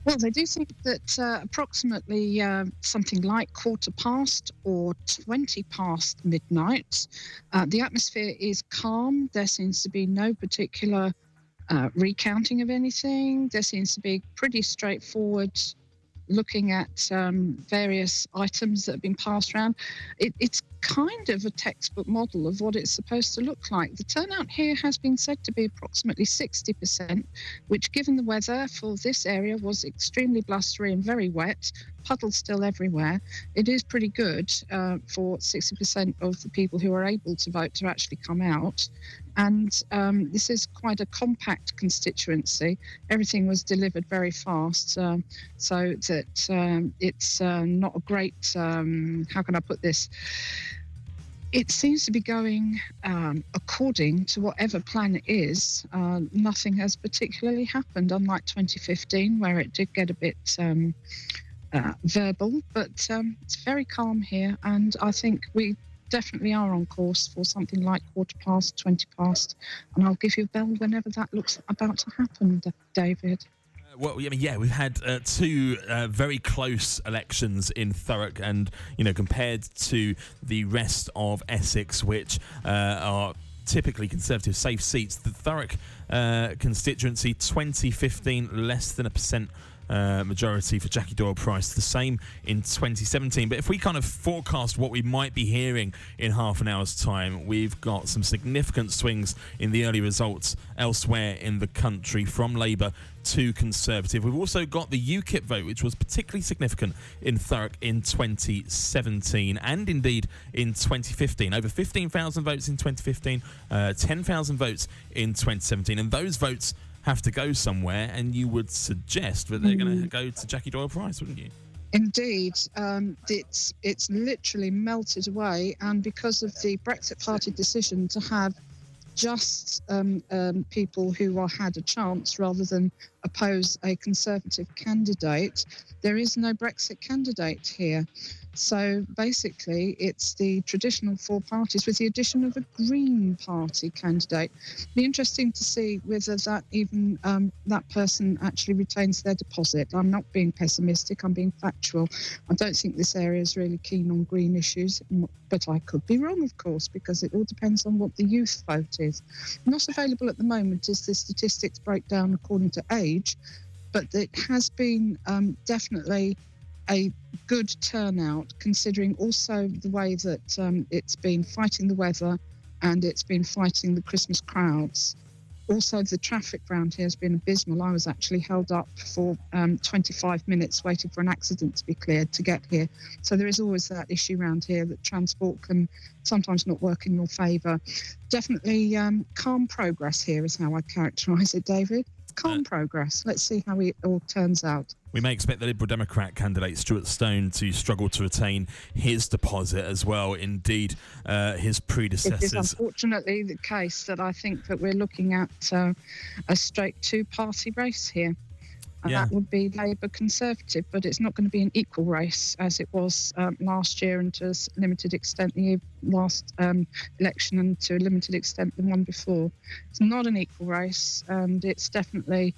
Well, they do think that approximately something like 15:15 or 20 past midnight. The atmosphere is calm. There seems to be no particular recounting of anything. There seems to be pretty straightforward looking at various items that have been passed around. It's kind of a textbook model of what it's supposed to look like. The turnout here has been said to be approximately 60%, which, given the weather for this area, was extremely blustery and very wet, puddles still everywhere. It is pretty good for 60% of the people who are able to vote to actually come out. And this is quite a compact constituency. Everything was delivered very fast, so that it's not a great, how can I put this? It seems to be going according to whatever plan it is. Nothing has particularly happened, unlike 2015, where it did get a bit verbal, but it's very calm here, and I think we definitely are on course for something like 15:15, 20 past, and I'll give you a bell whenever that looks about to happen, David. Well, I mean, yeah, we've had two very close elections in Thurrock, and compared to the rest of Essex, which are typically Conservative safe seats, the Thurrock constituency 2015 less than 1% majority for Jackie Doyle-Price, the same in 2017. But if we kind of forecast what we might be hearing in half an hour's time, we've got some significant swings in the early results elsewhere in the country, from Labour to Conservative. We've also got the UKIP vote, which was particularly significant in Thurrock in 2017 and indeed in 2015. Over 15,000 votes in 2015, 10,000 votes in 2017, and those votes have to go somewhere, and you would suggest that they're going to go to Jackie Doyle-Price, wouldn't you? Indeed, it's literally melted away, and because of the Brexit Party decision to have just people who had a chance rather than oppose a Conservative candidate, there is no Brexit candidate here. So basically, it's the traditional four parties with the addition of a Green Party candidate. Be interesting to see whether that even that person actually retains their deposit. I'm not being pessimistic, I'm being factual. I don't think this area is really keen on green issues, but I could be wrong, of course, because it all depends on what the youth vote is. Not available at the moment is the statistics breakdown according to age, but it has been definitely a good turnout, considering also the way that it's been fighting the weather and it's been fighting the Christmas crowds. Also, the traffic around here has been abysmal. I was actually held up for 25 minutes waiting for an accident to be cleared to get here. So there is always that issue around here that transport can sometimes not work in your favour. Definitely calm progress here is how I characterise it, David. Calm progress. Let's see how it all turns out. We may expect the Liberal Democrat candidate Stuart Stone to struggle to retain his deposit as well. Indeed, his predecessors. It is unfortunately the case that I think that we're looking at a straight two-party race here. And that would be Labour Conservative, but it's not going to be an equal race as it was last year, and to a limited extent the last election, and to a limited extent the one before. It's not an equal race, and it's definitely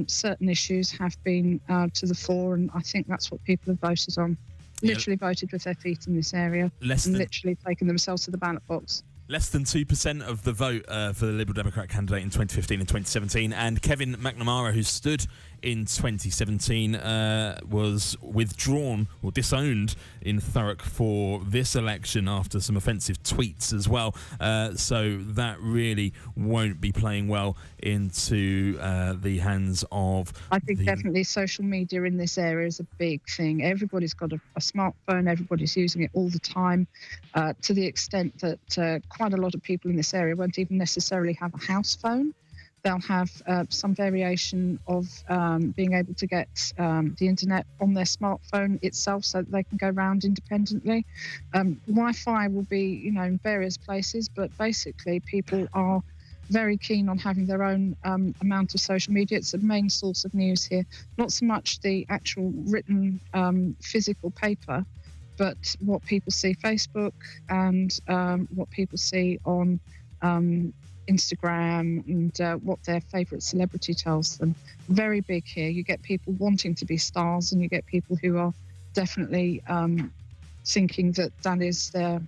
certain issues have been to the fore, and I think that's what people have voted on. Literally voted with their feet in this area, literally taken themselves to the ballot box. Less than 2% of the vote for the Liberal Democrat candidate in 2015 and 2017. And Kevin McNamara, who stood in 2017, was withdrawn or disowned in Thurrock for this election after some offensive tweets as well. So that really won't be playing well into the hands of... I think definitely social media in this area is a big thing. Everybody's got a smartphone, everybody's using it all the time, to the extent that quite a lot of people in this area won't even necessarily have a house phone. They'll have some variation of being able to get the internet on their smartphone itself so that they can go around independently. Wi-Fi will be, in various places, but basically people are very keen on having their own amount of social media. It's the main source of news here, not so much the actual written physical paper, but what people see Facebook and what people see on Instagram and what their favourite celebrity tells them. Very big here. You get people wanting to be stars, and you get people who are definitely thinking that is their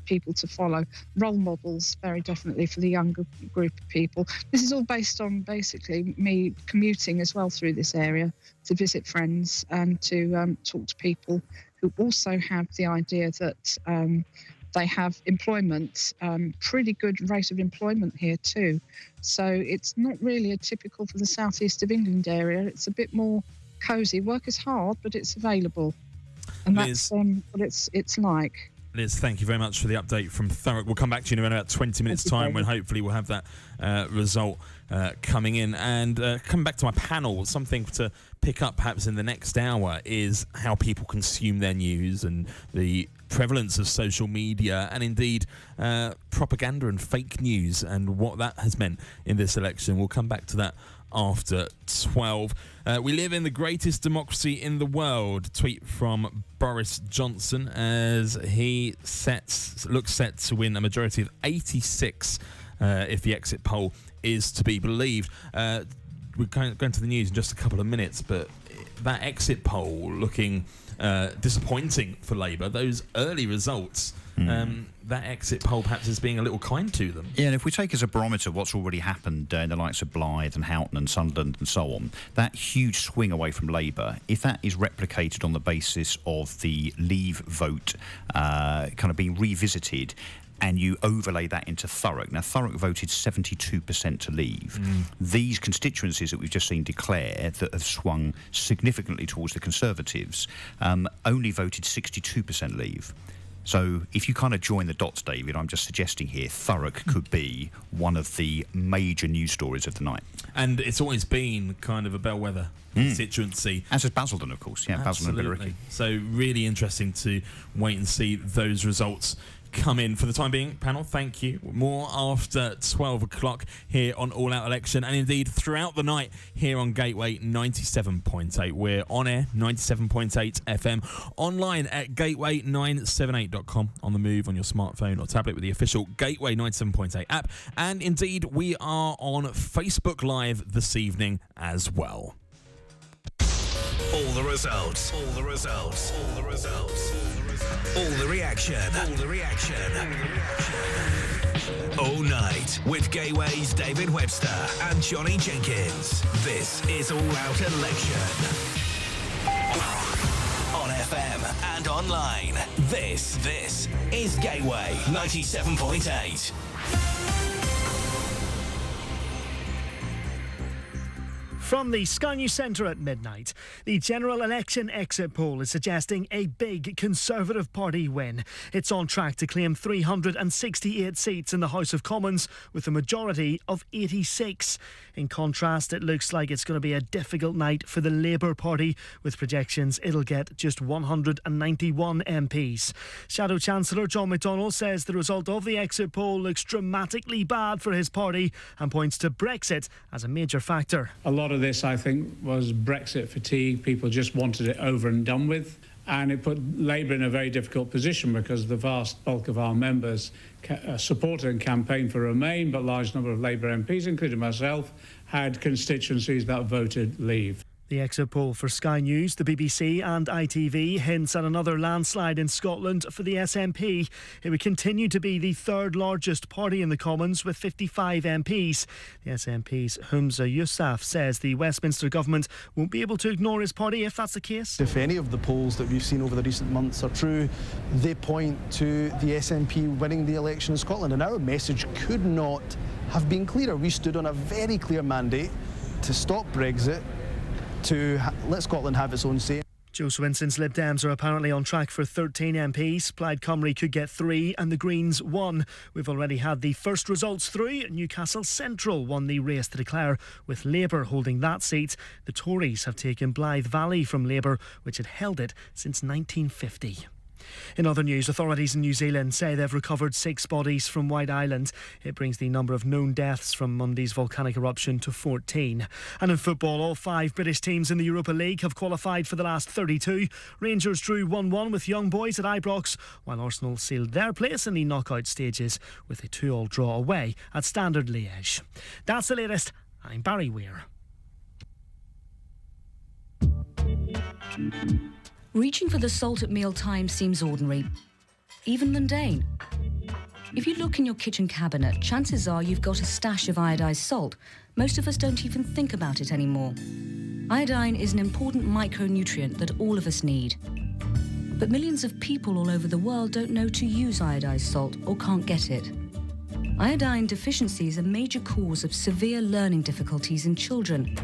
people to follow. Role models, very definitely, for the younger group of people. This is all based on basically me commuting as well through this area to visit friends and to talk to people who also have the idea that they have employment, pretty good rate of employment here too. So it's not really a typical for the southeast of England area. It's a bit more cosy. Work is hard, but it's available. And that's what it's like. Liz, thank you very much for the update from Thurrock. We'll come back to you in about 20 minutes' time when hopefully we'll have that result coming in. And coming back to my panel, something to pick up perhaps in the next hour is how people consume their news and the prevalence of social media and indeed propaganda and fake news and what that has meant in this election. We'll come back to that after 12. We live in the greatest democracy in the world. Tweet from Boris Johnson as he looks set to win a majority of 86 if the exit poll is to be believed. We're going to the news in just a couple of minutes, but that exit poll looking disappointing for Labour. Those early results, that exit poll perhaps is being a little kind to them. Yeah, and if we take as a barometer what's already happened in the likes of Blyth and Houghton and Sunderland and so on, that huge swing away from Labour, if that is replicated on the basis of the Leave vote kind of being revisited, and you overlay that into Thurrock. Now, Thurrock voted 72% to leave. These constituencies that we've just seen declare that have swung significantly towards the Conservatives only voted 62% leave. So if you kind of join the dots, David, I'm just suggesting here Thurrock could be one of the major news stories of the night. And it's always been kind of a bellwether constituency. As is Basildon, of course. Yeah, Basildon and Billericay. So really interesting to wait and see those results come in. For the time being, panel, thank you. More after 12 o'clock here on All Out Election, and indeed throughout the night here on Gateway 97.8. We're on air 97.8 FM, online at gateway978.com, on the move on your smartphone or tablet with the official Gateway 97.8 app, and indeed we are on Facebook Live this evening as well. All the results. All the results. All the results. All the reaction. All the reaction. All night with Gateway's David Webster and Johnny Jenkins. This is All Out Election. On FM and online. This is Gateway 97.8. From the Sky News Centre at midnight, the general election exit poll is suggesting a big Conservative Party win. It's on track to claim 368 seats in the House of Commons with a majority of 86. In contrast, it looks like it's going to be a difficult night for the Labour Party, with projections it'll get just 191 MPs. Shadow Chancellor John McDonnell says the result of the exit poll looks dramatically bad for his party and points to Brexit as a major factor. A lot of this, I think, was Brexit fatigue. People just wanted it over and done with. And it put Labour in a very difficult position because the vast bulk of our members supported and campaigned for Remain, but a large number of Labour MPs, including myself, had constituencies that voted Leave. The exit poll for Sky News, the BBC and ITV hints at another landslide in Scotland for the SNP. It would continue to be the third largest party in the Commons with 55 MPs. The SNP's Humza Yousaf says the Westminster government won't be able to ignore his party if that's the case. If any of the polls that we've seen over the recent months are true, they point to the SNP winning the election in Scotland. And our message could not have been clearer. We stood on a very clear mandate to stop Brexit, to let Scotland have its own say. Joe Swinson's Lib Dems are apparently on track for 13 MPs. Plaid Cymru could get 3 and the Greens 1. We've already had the first results through. Newcastle Central won the race to declare, with Labour holding that seat. The Tories have taken Blythe Valley from Labour, which had held it since 1950. In other news, authorities in New Zealand say they've recovered 6 bodies from White Island. It brings the number of known deaths from Monday's volcanic eruption to 14. And in football, all 5 British teams in the Europa League have qualified for the last 32. Rangers drew 1-1 with Young Boys at Ibrox, while Arsenal sealed their place in the knockout stages with a 2-2 draw away at Standard Liège. That's the latest. I'm Barry Weir. Reaching for the salt at mealtime seems ordinary, even mundane. If you look in your kitchen cabinet, chances are you've got a stash of iodised salt. Most of us don't even think about it anymore. Iodine is an important micronutrient that all of us need. But millions of people all over the world don't know to use iodised salt or can't get it. Iodine deficiency is a major cause of severe learning difficulties in children.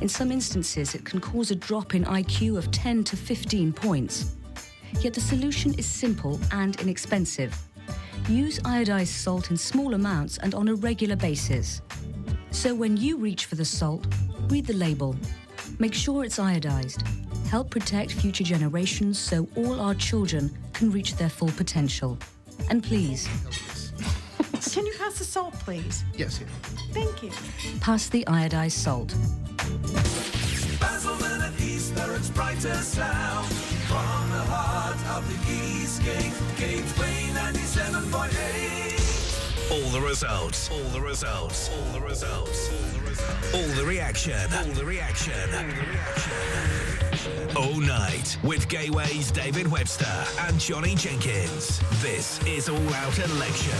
In some instances, it can cause a drop in IQ of 10 to 15 points. Yet the solution is simple and inexpensive. Use iodized salt in small amounts and on a regular basis. So when you reach for the salt, read the label. Make sure it's iodized. Help protect future generations so all our children can reach their full potential. And please... Can you pass the salt, please? Yes, here. Thank you. Pass the iodized salt. Basildon and Easter, it's brighter sound. From the heart of the East Gate, Gateway 97.8. All the results, all the results, all the results, all the reaction, all the reaction, all the reaction. All night with Gateway's David Webster and Johnny Jenkins. This is All Out Election.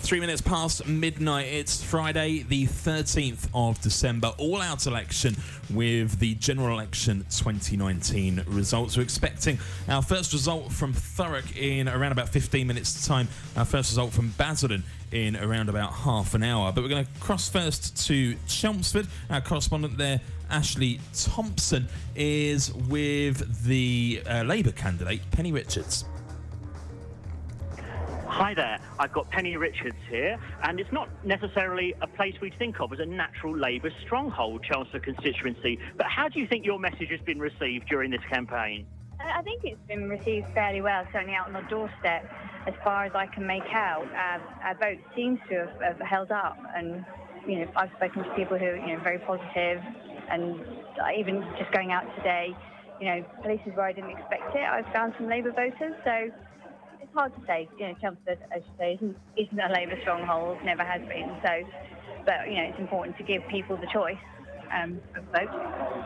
3 minutes past midnight. It's Friday, the 13th of December. All out election with the general election 2019 results. We're expecting our first result from Thurrock in around about 15 minutes' time. Our first result from Basildon in around about half an hour. But we're going to cross first to Chelmsford. Our correspondent there, Ashley Thompson, is with the Labour candidate, Penny Richards. Hi there, I've got Penny Richards here, and it's not necessarily a place we'd think of as a natural Labour stronghold, Chelmsford constituency, but how do you think your message has been received during this campaign? I think it's been received fairly well, certainly out on the doorstep, as far as I can make out. Our vote seems to have held up, and I've spoken to people who are very positive, and even just going out today, places where I didn't expect it, I've found some Labour voters, so it's hard to say. Chelmsford, as you say, isn't a Labour stronghold, never has been. So, but it's important to give people the choice of vote.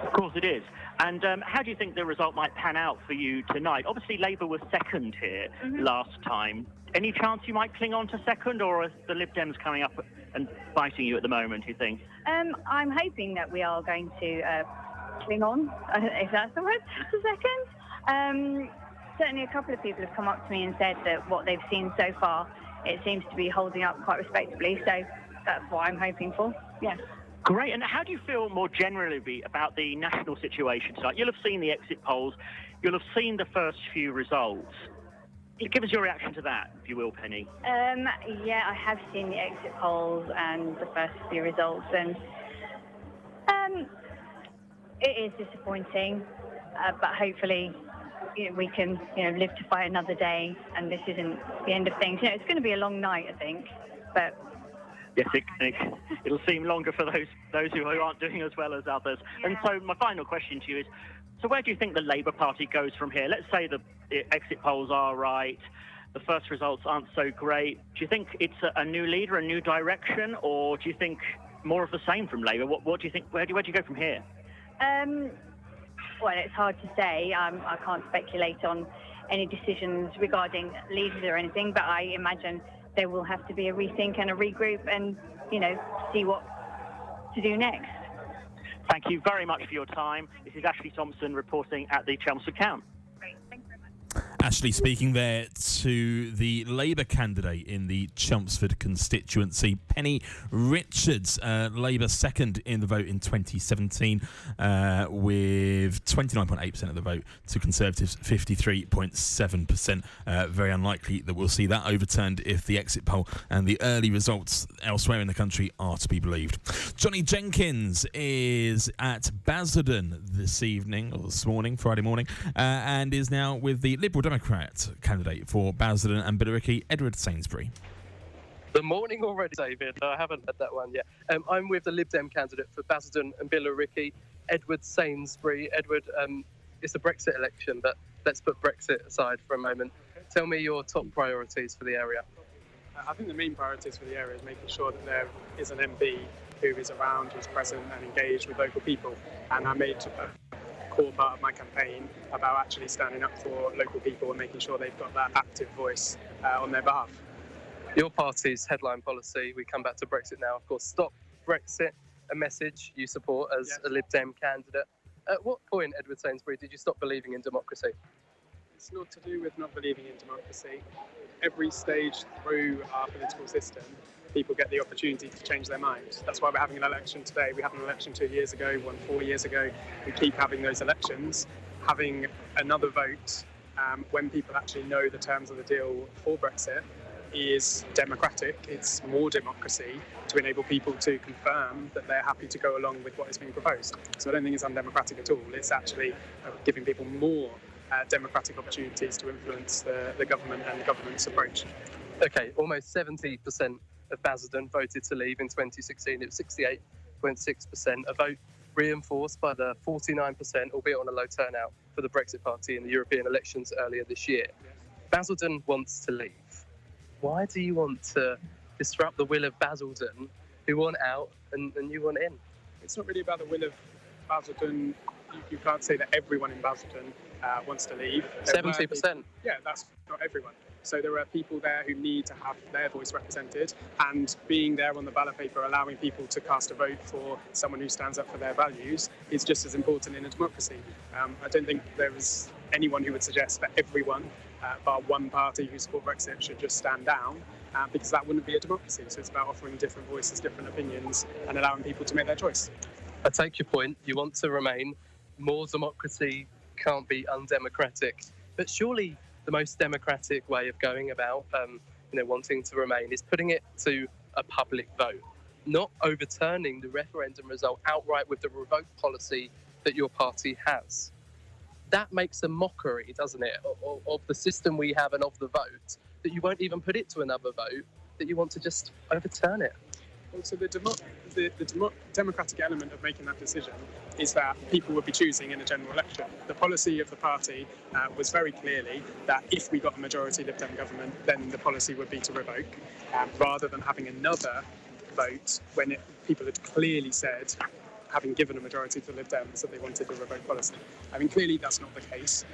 Of course it is. And how do you think the result might pan out for you tonight? Obviously, Labour was second here last time. Any chance you might cling on to second, or are the Lib Dems coming up and biting you at the moment, do you think? I'm hoping that we are going to cling on, if that's the word, to second. Certainly a couple of people have come up to me and said that what they've seen so far, it seems to be holding up quite respectably, so that's what I'm hoping for, yeah. Great, and how do you feel more generally about the national situation tonight? You'll have seen the exit polls, you'll have seen the first few results. Give us your reaction to that, if you will, Penny. Yeah, I have seen the exit polls and the first few results, and it is disappointing, but hopefully we can, live to fight another day, and this isn't the end of things. It's going to be a long night, I think, but... Yes, it'll seem longer for those who aren't doing as well as others. Yeah. And so my final question to you is, so where do you think the Labour Party goes from here? Let's say the exit polls are right, the first results aren't so great. Do you think it's a new leader, a new direction, or do you think more of the same from Labour? What do you think? Where do you go from here? Well, it's hard to say. I can't speculate on any decisions regarding leaders or anything, but I imagine there will have to be a rethink and a regroup and, see what to do next. Thank you very much for your time. This is Ashley Thompson reporting at the Chelmsford Count. Great. Thanks very much. Ashley speaking there to the Labour candidate in the Chelmsford constituency, Penny Richards. Labour second in the vote in 2017 with 29.8% of the vote to Conservatives 53.7%. Very unlikely that we'll see that overturned if the exit poll and the early results elsewhere in the country are to be believed. Johnny Jenkins is at Basildon this evening, or this morning, Friday morning, and is now with the Liberal Democrat candidate for Basildon and Billericay, Edward Sainsbury. The morning already, David. I haven't had that one yet. I'm with the Lib Dem candidate for Basildon and Billericay, Edward Sainsbury. Edward, it's a Brexit election, but let's put Brexit aside for a moment. Tell me your top priorities for the area. I think the main priorities for the area is making sure that there is an MP who is around, who's present and engaged with local people. And I made a core part of my campaign about actually standing up for local people and making sure they've got that active voice on their behalf. Your party's headline policy, we come back to Brexit now, of course, Stop Brexit, a message you support as a Lib Dem candidate. At what point, Edward Sainsbury, did you stop believing in democracy? It's not to do with not believing in democracy. Every stage through our political system, people get the opportunity to change their mind. That's why we're having an election today. We had an election 2 years ago, one 4 years ago. We keep having those elections. Having another vote when people actually know the terms of the deal for Brexit is democratic. It's more democracy to enable people to confirm that they're happy to go along with what is being proposed. So I don't think it's undemocratic at all. It's actually giving people more democratic opportunities to influence the government and the government's approach. Okay, almost 70% of Basildon voted to leave in 2016. It was 68.6%, a vote reinforced by the 49%, albeit on a low turnout, for the Brexit Party in the European elections earlier this year. Basildon wants to leave. Why do you want to disrupt the will of Basildon, who want out and you want in? It's not really about the will of Basildon. You can't say that everyone in Basildon wants to leave. 70%? Yeah, that's not everyone. So there are people there who need to have their voice represented, and being there on the ballot paper, allowing people to cast a vote for someone who stands up for their values is just as important in a democracy. I don't think there is anyone who would suggest that everyone, bar one party who support Brexit, should just stand down, because that wouldn't be a democracy. So it's about offering different voices, different opinions, and allowing people to make their choice. I take your point. You want to remain. More democracy can't be undemocratic. But surely the most democratic way of going about wanting to remain is putting it to a public vote, not overturning the referendum result outright with the revoke policy that your party has. That makes a mockery, doesn't it, of the system we have and of the vote, that you won't even put it to another vote, that you want to just overturn it. Well, so the democratic element of making that decision is that people would be choosing in a general election. The policy of the party was very clearly that if we got a majority Lib Dem government, then the policy would be to revoke, rather than having another vote when people had clearly said, having given a majority to Lib Dems, that they wanted the revoke policy. I mean, clearly that's not the case.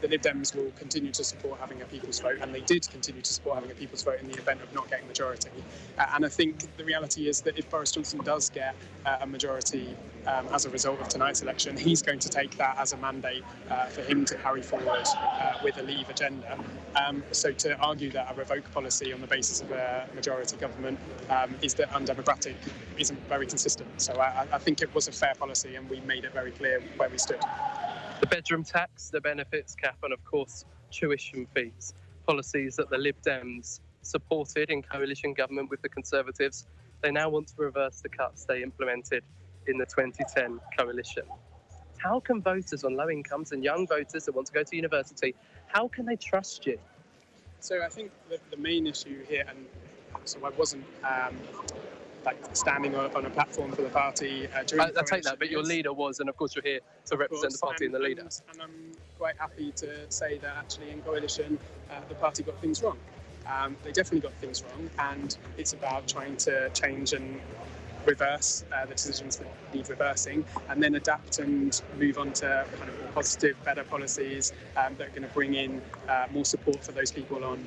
The Lib Dems will continue to support having a people's vote, and they did continue to support having a people's vote in the event of not getting majority. And I think the reality is that if Boris Johnson does get a majority as a result of tonight's election, he's going to take that as a mandate for him to carry forward with a Leave agenda. So to argue that a revoke policy on the basis of a majority government is undemocratic isn't very consistent. So I think it was a fair policy, and we made it very clear where we stood. The bedroom tax, the benefits cap, and of course tuition fees, policies that the Lib Dems supported in coalition government with the Conservatives. They now want to reverse the cuts they implemented in the 2010 coalition. How can voters on low incomes and young voters that want to go to university, how can they trust you? So I think the main issue here, and so I wasn't standing on a platform for the party during the I take that, but your leader was, and of course you're here to represent the party and the leader. And I'm quite happy to say that actually in coalition, the party got things wrong. They definitely got things wrong, and it's about trying to change and reverse the decisions that need reversing, and then adapt and move on to kind of more positive, better policies that are going to bring in more support for those people on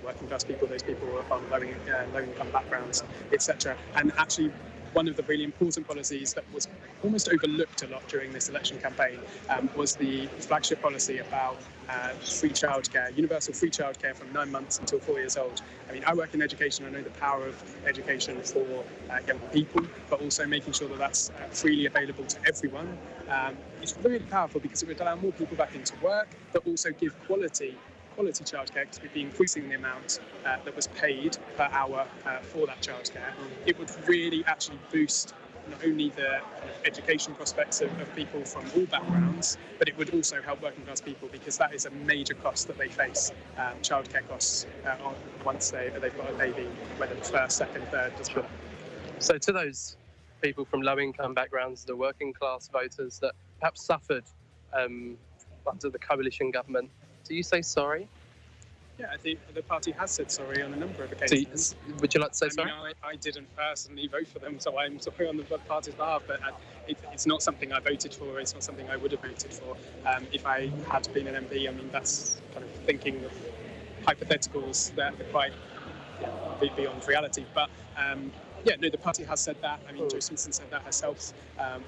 working class people, those people on low income backgrounds, etc. And actually one of the really important policies that was almost overlooked a lot during this election campaign was the flagship policy about free childcare, universal free childcare from 9 months until 4 years old. I mean, I work in education. I know the power of education for young people, but also making sure that that's freely available to everyone. It's really powerful because it would allow more people back into work, but also give quality childcare, because we'd be increasing the amount that was paid per hour for that childcare. It would really actually boost not only the kind of education prospects of people from all backgrounds, but it would also help working class people, because that is a major cost that they face, childcare costs, once they've got a baby, whether it's first, second, third as well. So to those people from low-income backgrounds, the working class voters that perhaps suffered under the coalition government, do you say sorry? Yeah, I think the party has said sorry on a number of occasions. Would you like to say sorry? I didn't personally vote for them, so I'm sorry on the party's behalf, but it's not something I voted for, it's not something I would have voted for. If I had been an MP, I mean, that's kind of thinking of hypotheticals that are quite beyond reality. But the party has said that. I mean, Jo Swinson said that herself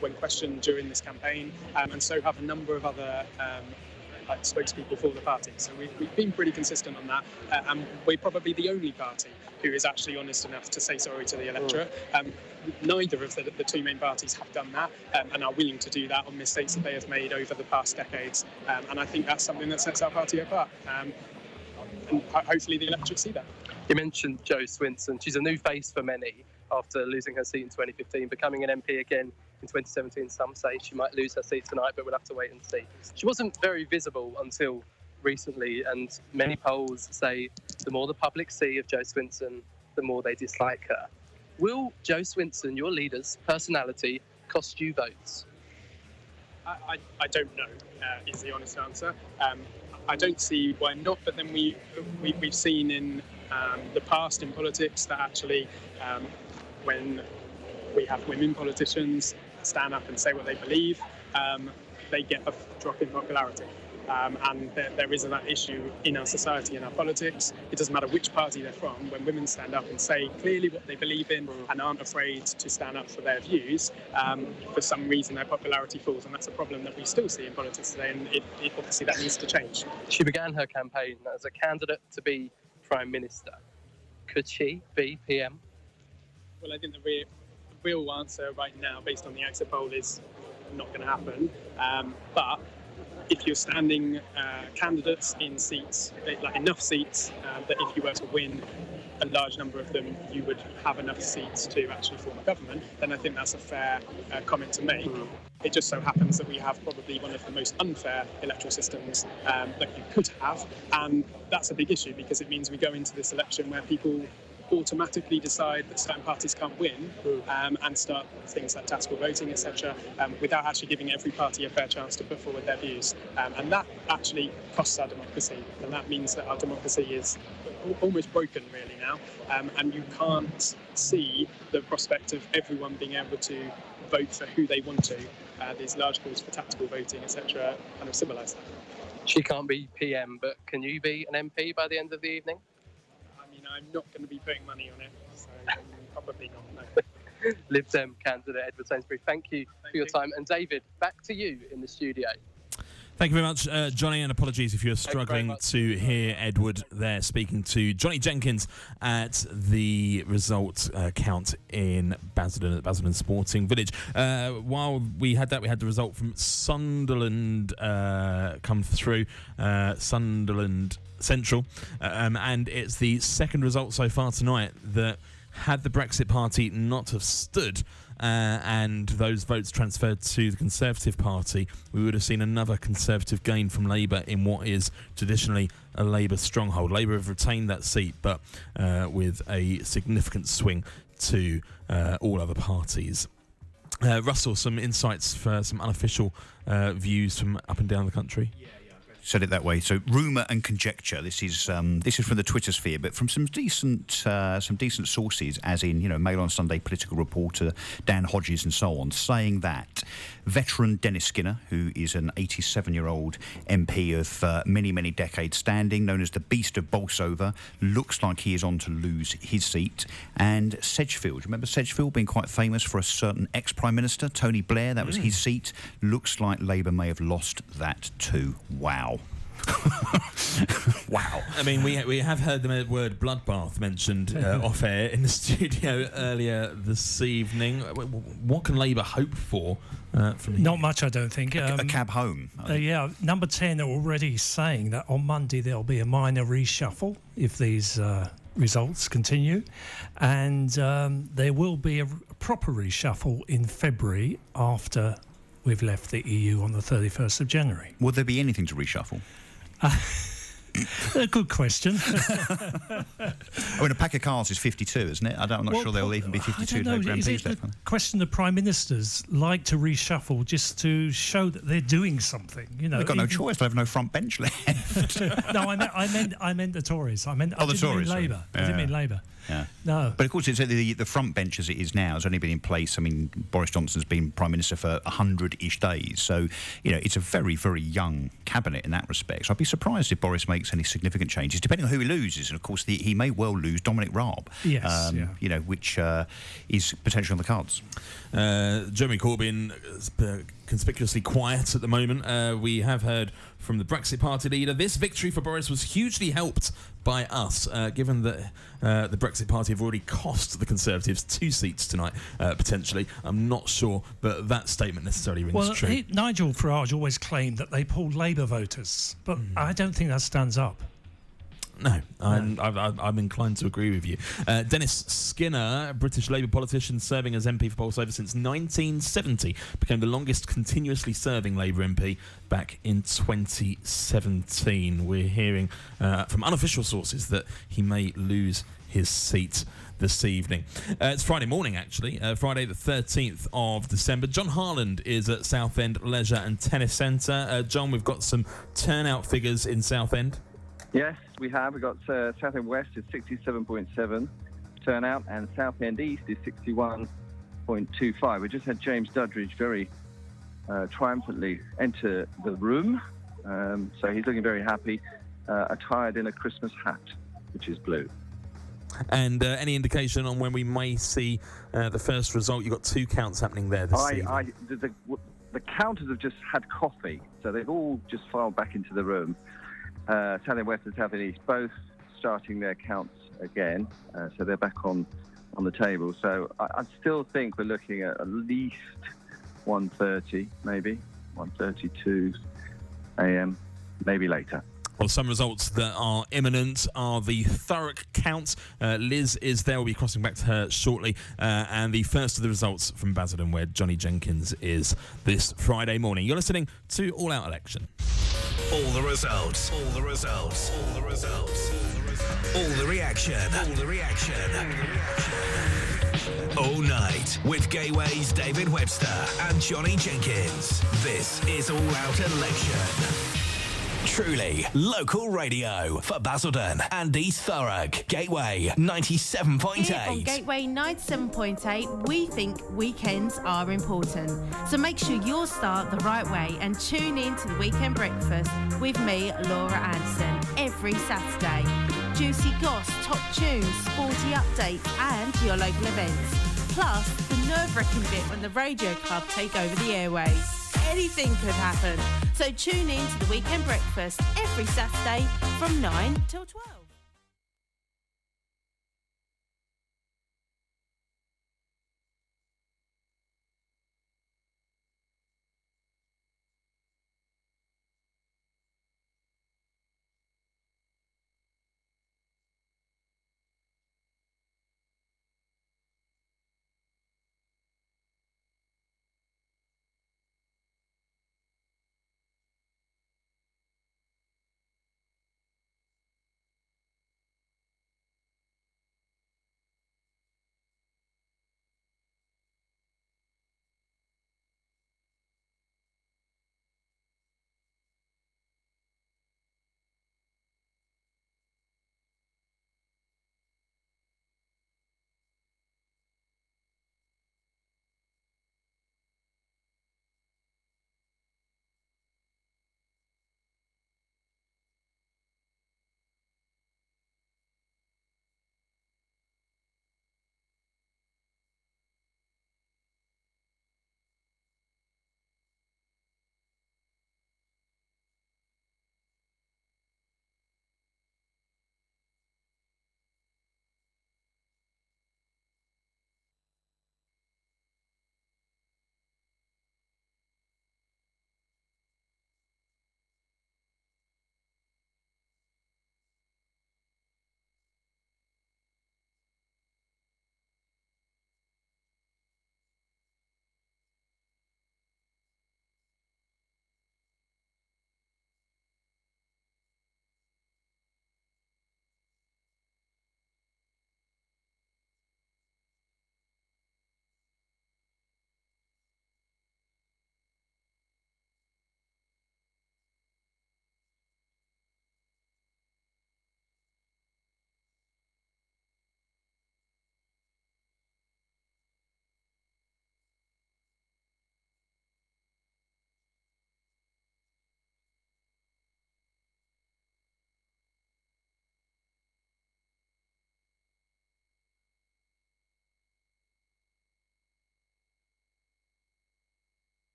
when questioned during this campaign, and so have a number of other spokespeople for the party. So we've been pretty consistent on that, and we're probably the only party who is actually honest enough to say sorry to the electorate. Neither of the two main parties have done that, and are willing to do that on mistakes that they have made over the past decades, and I think that's something that sets our party apart, and hopefully the electorate see that. You mentioned Jo Swinson. She's a new face for many after losing her seat in 2015, becoming an MP again in 2017. Some say she might lose her seat tonight, but we'll have to wait and see. She wasn't very visible until recently, and many polls say the more the public see of Jo Swinson, the more they dislike her. Will Jo Swinson, your leader's personality, cost you votes? I don't know, is the honest answer. I don't see why not, but then we've seen in the past in politics that actually when we have women politicians stand up and say what they believe, they get a drop in popularity. And there is that issue in our society, in our politics. It doesn't matter which party they're from. When women stand up and say clearly what they believe in and aren't afraid to stand up for their views, for some reason their popularity falls, and that's a problem that we still see in politics today, and it obviously that needs to change. She began her campaign as a candidate to be Prime Minister. Could she be PM? Well, I think the real answer right now, based on the exit poll, is not going to happen. But if you're standing candidates in seats, like enough seats, that if you were to win a large number of them, you would have enough seats to actually form a government, then I think that's a fair comment to make. It just so happens that we have probably one of the most unfair electoral systems that you could have, and that's a big issue, because it means we go into this election where people automatically decide that certain parties can't win, and start things like tactical voting, etc., without actually giving every party a fair chance to put forward their views. And that actually costs our democracy, and that means that our democracy is almost broken really now, and you can't see the prospect of everyone being able to vote for who they want to. These large calls for tactical voting, etc., kind of symbolise that. She can't be PM, but can you be an MP by the end of the evening? I'm not going to be putting money on it, so probably not, no. Lib Dem candidate Edward Sainsbury, thank you for your time. And David, back to you in the studio. Thank you very much, Johnny, and apologies if you're struggling to hear Edward there speaking to Johnny Jenkins at the result count in Basildon, at Basildon Sporting Village. While we had that, we had the result from Sunderland come through, Sunderland Central, and it's the second result so far tonight that, had the Brexit Party not have stood and those votes transferred to the Conservative Party, we would have seen another Conservative gain from Labour in what is traditionally a Labour stronghold. Labour have retained that seat, but with a significant swing to all other parties. Russell, some insights for some unofficial views from up and down the country? Said it that way. So rumour and conjecture. This is from the Twitter sphere, but from some decent sources, as in Mail on Sunday political reporter Dan Hodges and so on, saying that veteran Dennis Skinner, who is an 87-year-old MP of many, many decades standing, known as the Beast of Bolsover, looks like he is on to lose his seat. And Sedgefield, remember Sedgefield being quite famous for a certain ex-Prime Minister, Tony Blair? That was his seat. Looks like Labour may have lost that too. Wow. Wow. I mean, we have heard the word bloodbath mentioned off air in the studio earlier this evening. What can Labour hope for from Not much, I don't think. A cab home. Yeah, Number 10 are already saying that on Monday there'll be a minor reshuffle if these results continue, and there will be a proper reshuffle in February after we've left the EU on the 31st of January. Will there be anything to reshuffle? A good question. I mean, a pack of cards is 52, isn't it? I'm not sure there'll even be 52 Labour MPs left. The question the Prime Ministers like to reshuffle just to show that they're doing something. You know, they've got no choice. They have no front bench left. No, I meant the Tories. I didn't mean Labour. Yeah. I didn't mean Labour. Yeah. No. But of course, it's the front bench as it is now has only been in place. I mean, Boris Johnson's been Prime Minister for 100-ish days. So, you know, it's a very, very young cabinet in that respect. So I'd be surprised if Boris makes any significant changes, depending on who he loses. And of course, he may well lose Dominic Raab. Yes. You know, which is potentially on the cards. Jeremy Corbyn is conspicuously quiet at the moment. We have heard from the Brexit Party leader, this victory for Boris was hugely helped by us, given that the Brexit Party have already cost the Conservatives 2 seats tonight, potentially. I'm not sure, but that statement necessarily rings true. Nigel Farage always claimed that they pulled Labour voters, but I don't think that stands up. No, I'm inclined to agree with you. Dennis Skinner, a British Labour politician serving as MP for Bolsover since 1970, became the longest continuously serving Labour MP back in 2017. We're hearing from unofficial sources that he may lose his seat this evening. It's Friday morning, actually, Friday the 13th of December. John Harland is at Southend Leisure and Tennis Centre. John, we've got some turnout figures in Southend. Yes, we have. We've got Southend West is 67.7 turnout and Southend East is 61.25. We just had James Duddridge very triumphantly enter the room. So he's looking very happy, attired in a Christmas hat, which is blue. And any indication on when we may see the first result? You've got 2 counts happening there this evening. The counters have just had coffee, so they've all just filed back into the room. Southend West and Southend East both starting their counts again, so they're back on the table. So I still think we're looking at least 1:30, maybe 1:32 a.m., maybe later. Well, some results that are imminent are the Thurrock count. Liz is there. We'll be crossing back to her shortly. And the first of the results from Basildon, where Johnny Jenkins is this Friday morning. You're listening to All Out Election. All the results. All the results. All the results. All the reaction. All the reaction. All night with Gateway's David Webster and Johnny Jenkins. This is All Out Election. Truly local radio for Basildon and East Thurrock. Gateway 97.8. Here on Gateway 97.8, we think weekends are important. So make sure you'll start the right way and tune in to the Weekend Breakfast with me, Laura Anderson, every Saturday. Juicy goss, top tunes, sporty updates and your local events. Plus, the nerve-wracking bit when the Radio Club take over the airways. Anything could happen. So tune in to the Weekend Breakfast every Saturday from 9 till 12.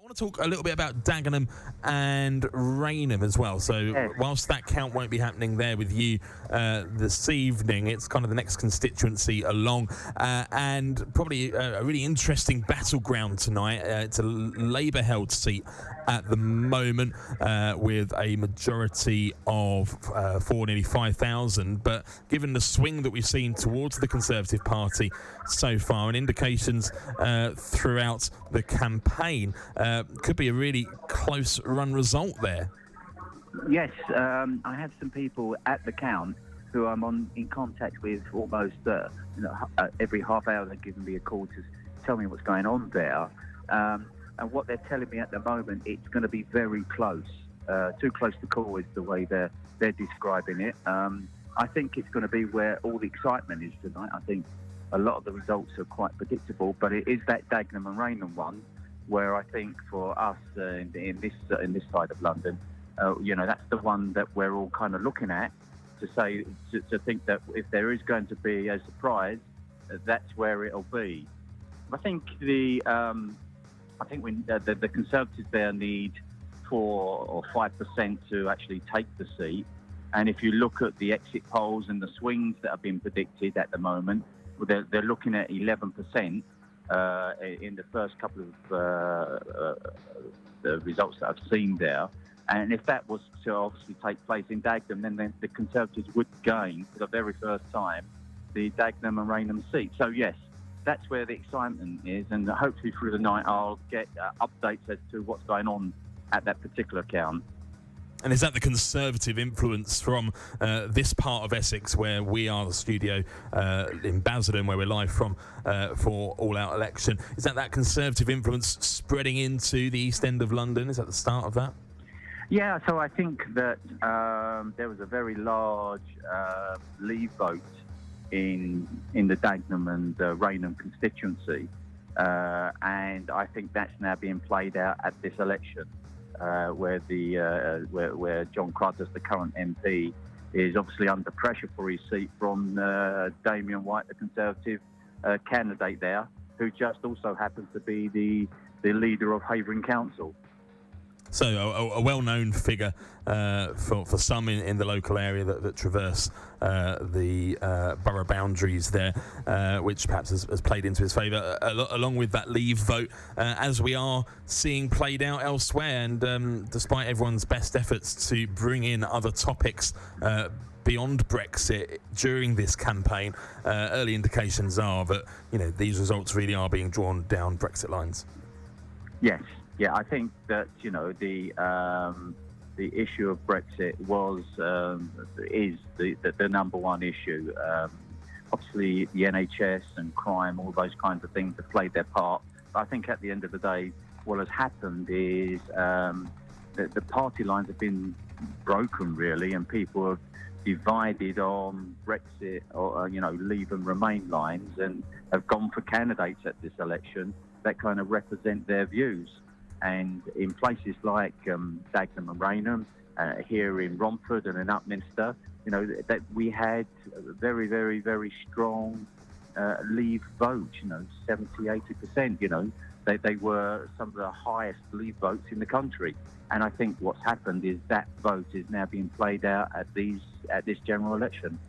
want to talk a little bit about Dagenham and Rainham as well. So whilst that count won't be happening there with you this evening, it's kind of the next constituency along, and probably a really interesting battleground tonight. It's a Labour-held seat at the moment with a majority of nearly 5,000. But given the swing that we've seen towards the Conservative Party so far, and indications throughout the campaign, could be a really close run result there. Yes, I had some people at the count who I'm in contact with almost every half hour. They're giving me a call to tell me what's going on there. And what they're telling me at the moment, it's going to be very close. Too close to call is the way they're describing it. I think it's going to be where all the excitement is tonight. I think a lot of the results are quite predictable, but it is that Dagenham and Rainham one where I think for us in this side of London, that's the one that we're all kind of looking at to think that if there is going to be a surprise, that's where it'll be. I think the Conservatives there need 4 or 5% to actually take the seat. And if you look at the exit polls and the swings that have been predicted at the moment, they're looking at 11% in the first couple of the results that I've seen there. And if that was to obviously take place in Dagenham, then the Conservatives would gain for the very first time the Dagenham and Rainham seat. So yes, that's where the excitement is, and hopefully through the night I'll get updates as to what's going on at that particular count. And is that the Conservative influence from this part of Essex, where we are the studio in Basildon, where we're live from for all-out election? Is that Conservative influence spreading into the East End of London? Is that the start of that? Yeah, so I think that there was a very large Leave vote in the Dagenham and Rainham constituency, and I think that's now being played out at this election. Where John Cruddas, the current MP, is obviously under pressure for his seat from Damien White, the Conservative candidate there, who just also happens to be the leader of Havering Council. So a well-known figure for some in the local area that traverse the borough boundaries there, which perhaps has played into his favour, along with that Leave vote, as we are seeing played out elsewhere. And despite everyone's best efforts to bring in other topics beyond Brexit during this campaign, early indications are that these results really are being drawn down Brexit lines. Yes. Yeah, I think that the issue of Brexit is the number one issue. Obviously, the NHS and crime, all those kinds of things have played their part. But I think at the end of the day, what has happened is the party lines have been broken, really, and people have divided on Brexit or Leave and Remain lines, and have gone for candidates at this election that kind of represent their views. And in places like Dagenham and Rainham, here in Romford and in Upminster, that we had a very, very, very strong Leave vote, 70-80%, they were some of the highest Leave votes in the country. And I think what's happened is that vote is now being played out at this general election.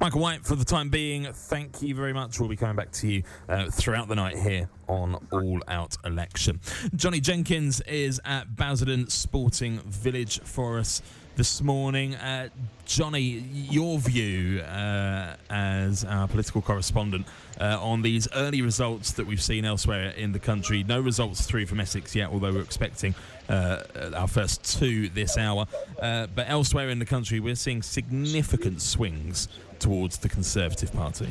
Michael White, for the time being, thank you very much. We'll be coming back to you throughout the night here on All Out Election. Johnny Jenkins is at Basildon Sporting Village for us this morning. Johnny, your view as our political correspondent on these early results that we've seen elsewhere in the country. No results through from Essex yet, although we're expecting our first 2 this hour. But elsewhere in the country, we're seeing significant swings towards the Conservative Party.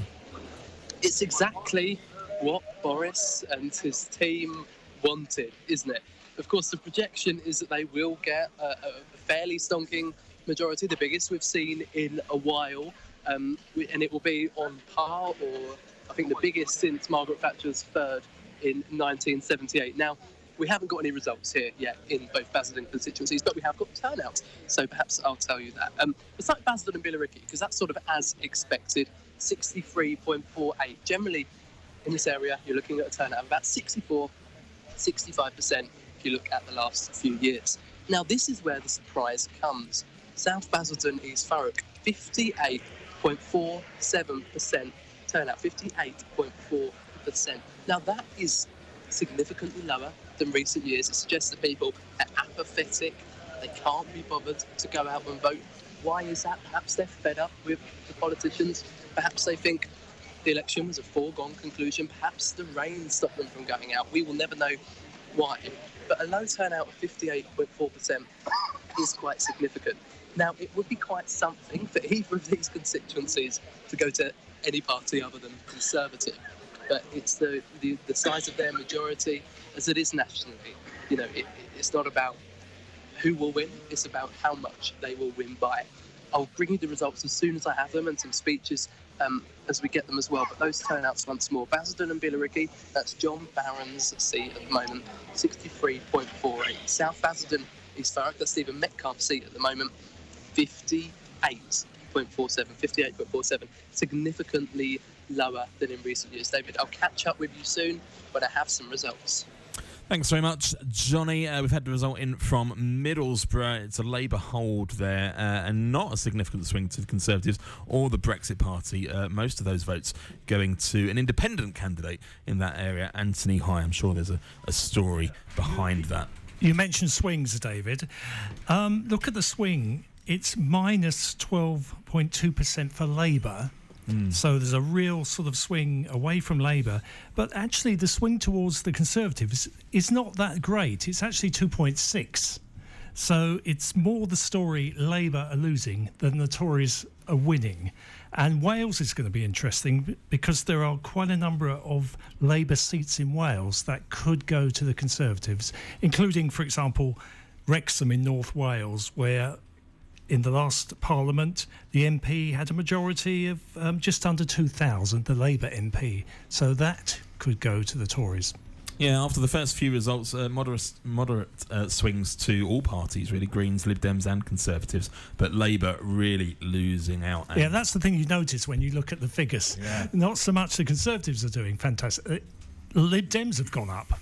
It's exactly what Boris and his team wanted, isn't it? Of course, the projection is that they will get a fairly stonking majority, the biggest we've seen in a while, and it will be on par, or I think the biggest since Margaret Thatcher's third in 1978. Now, we haven't got any results here yet in both Basildon constituencies, but we have got turnouts, so perhaps I'll tell you that. It's like Basildon and Billericay, because that's sort of as expected, 63.48. Generally, in this area, you're looking at a turnout of about 64, 65%. if you look at the last few years. Now, this is where the surprise comes. South Basildon, East Thurrock, 58.47% turnout, 58.4%. Now, that is significantly lower than recent years. It suggests that people are apathetic, they can't be bothered to go out and vote. Why is that? Perhaps they're fed up with the politicians. Perhaps they think the election was a foregone conclusion. Perhaps the rain stopped them from going out. We will never know why. But a low turnout of 58.4% is quite significant. Now, it would be quite something for either of these constituencies to go to any party other than Conservative. But it's the size of their majority as it is nationally. You know, it's not about who will win, it's about how much they will win by. I'll bring you the results as soon as I have them and some speeches as we get them as well. But those turnouts once more. Basildon and Billericay, that's John Barron's seat at the moment, 63.48. South Basildon, East Thurrock, that's Stephen Metcalfe's seat at the moment, 58.47, significantly lower than in recent years. David, I'll catch up with you soon when I have some results. Thanks very much, Johnny. We've had the result in from Middlesbrough. It's a Labour hold there and not a significant swing to the Conservatives or the Brexit Party. Most of those votes going to an independent candidate in that area, Anthony High. I'm sure there's a story behind that. You mentioned swings, David. Look at the swing. It's minus 12.2% for Labour. So there's a real sort of swing away from Labour. But actually the swing towards the Conservatives is not that great. It's actually 2.6. So it's more the story Labour are losing than the Tories are winning. And Wales is going to be interesting because there are quite a number of Labour seats in Wales that could go to the Conservatives, including, for example, Wrexham in North Wales, where in the last Parliament, the MP had a majority of just under 2,000, the Labour MP. So that could go to the Tories. Yeah, after the first few results, moderate swings to all parties, really, Greens, Lib Dems and Conservatives, but Labour really losing out. Yeah, that's the thing you notice when you look at the figures. Yeah. Not so much the Conservatives are doing fantastic. Lib Dems have gone up,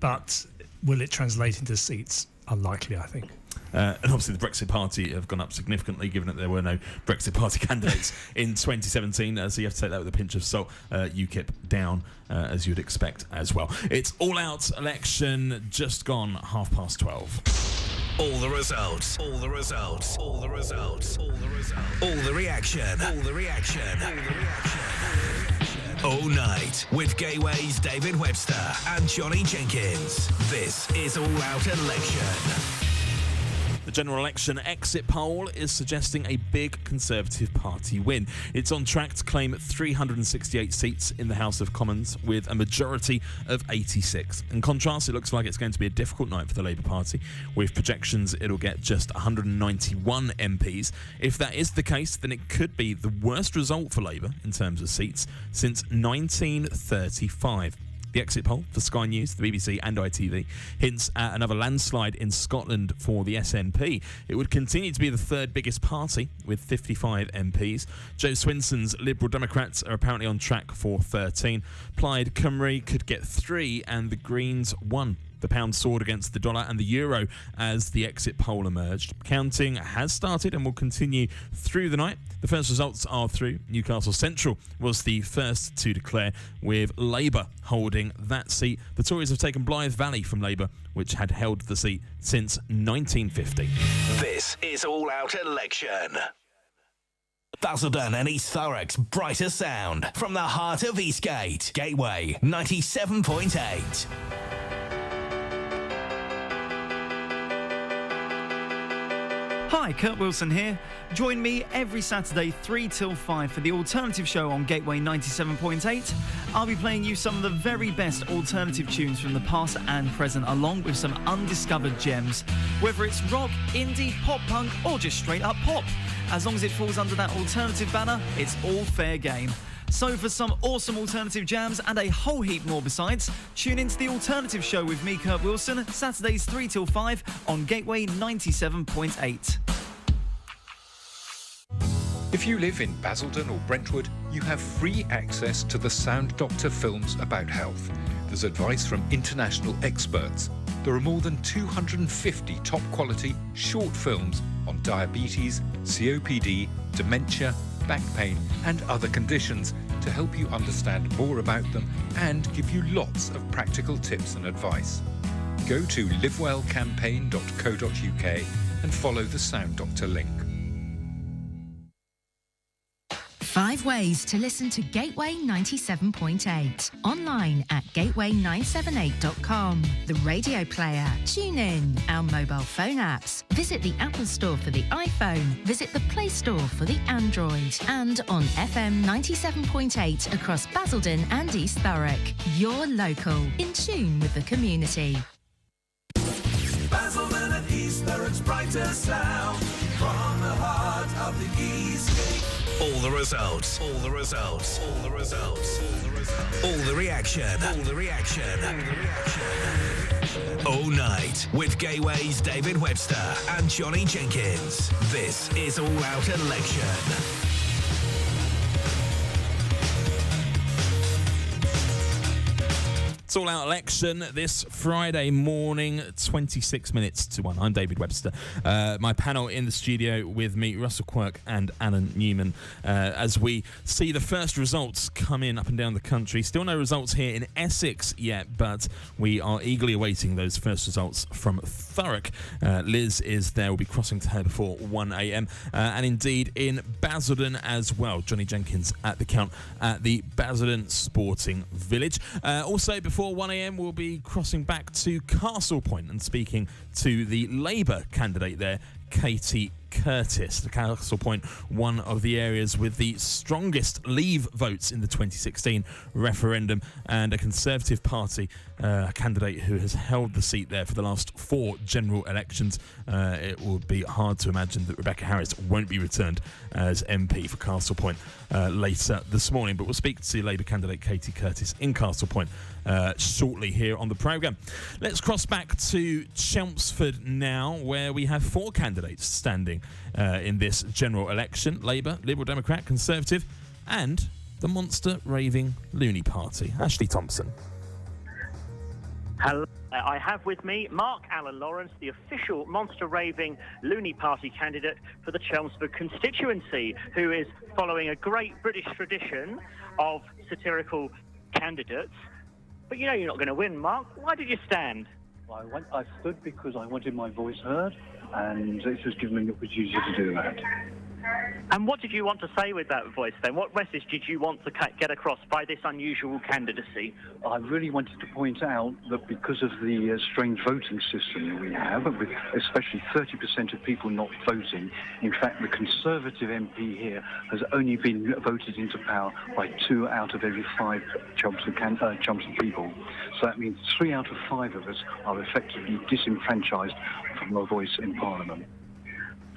but will it translate into seats? Unlikely, I think. And obviously the Brexit Party have gone up significantly, given that there were no Brexit Party candidates in 2017, so you have to take that with a pinch of salt. UKIP down, as you'd expect as well. It's all-out election, just gone 12:30. All the results, all the results, all the results, all the results, all the reaction, all the reaction, all the reaction. All night with Gateway's David Webster and Johnny Jenkins. This is All Out Election. The general election exit poll is suggesting a big Conservative Party win. It's on track to claim 368 seats in the House of Commons with a majority of 86. In contrast, it looks like it's going to be a difficult night for the Labour Party. With projections, it'll get just 191 MPs. If that is the case, then it could be the worst result for Labour in terms of seats since 1935. The exit poll for Sky News, the BBC and ITV hints at another landslide in Scotland for the SNP. It would continue to be the third biggest party with 55 MPs. Joe Swinson's Liberal Democrats are apparently on track for 13. Plaid Cymru could get 3 and the Greens 1. The pound soared against the dollar and the euro as the exit poll emerged. Counting has started and will continue through the night. The first results are through. Newcastle Central was the first to declare, with Labour holding that seat. The Tories have taken Blythe Valley from Labour, which had held the seat since 1950. This is All Out Election. Basildon and East Thurrock's brighter sound from the heart of Eastgate. Gateway 97.8. Hi, Kurt Wilson here. Join me every Saturday 3 till 5 for the Alternative Show on Gateway 97.8. I'll be playing you some of the very best alternative tunes from the past and present, along with some undiscovered gems. Whether it's rock, indie, pop punk or just straight up pop. As long as it falls under that alternative banner, it's all fair game. So for some awesome alternative jams and a whole heap more besides, tune into the Alternative Show with me, Kurt Wilson, Saturdays 3 till 5 on Gateway 97.8. If you live in Basildon or Brentwood, you have free access to the Sound Doctor films about health. There's advice from international experts. there are more than 250 top-quality short films on diabetes, COPD, dementia, back pain and other conditions to help you understand more about them and give you lots of practical tips and advice. Go to livewellcampaign.co.uk and follow the Sound Doctor link. 5 ways to listen to Gateway 97.8. Online at gateway978.com. The radio player. Tune in. Our mobile phone apps. Visit the Apple Store for the iPhone. Visit the Play Store for the Android. And on FM 97.8 across Basildon and East Thurrock. You're local. In tune with the community. Basildon and East Thurrock's brightest sound. From the heart of the East Gate. All the results, all the results, all the results, all the results, all the reaction, all the reaction, all the reaction. All night with Gateway's David Webster and Johnny Jenkins. This is All Out Election. It's All Out Election this Friday morning, 26 minutes to 1. I'm David Webster. My panel in the studio with me, Russell Quirk and Alan Newman, as we see the first results come in up and down the country. Still no results here in Essex yet, but we are eagerly awaiting those first results from Thurrock. Liz is there. We'll be crossing to her before 1 a.m. And indeed in Basildon as well. Johnny Jenkins at the count at the Basildon Sporting Village. Also, before 1 a.m, we'll be crossing back to Castle Point and speaking to the Labour candidate there, Katie Curtis. The Castle Point, one of the areas with the strongest Leave votes in the 2016 referendum, and a Conservative Party candidate who has held the seat there for the last 4 general elections. It will be hard to imagine that Rebecca Harris won't be returned as MP for Castle Point later this morning, but we'll speak to Labour candidate Katie Curtis in Castle Point shortly here on the programme. Let's cross back to Chelmsford now, where we have 4 candidates standing in this general election: Labour, Liberal Democrat, Conservative and the monster raving Looney Party. Ashley Thompson. Hello. I have with me Mark Allen Lawrence, the official monster raving Looney Party candidate for the Chelmsford constituency, who is following a great British tradition of satirical candidates. But you know you're not going to win, Mark. Why did you stand? I stood because I wanted my voice heard, and this has given me the opportunity to do that. And what did you want to say with that voice then? What message did you want to get across by this unusual candidacy? I really wanted to point out that because of the strange voting system that we have, with especially 30% of people not voting, in fact the Conservative MP here has only been voted into power by 2 out of every 5 Chelmsford people. So that means 3 out of 5 of us are effectively disenfranchised from our voice in Parliament.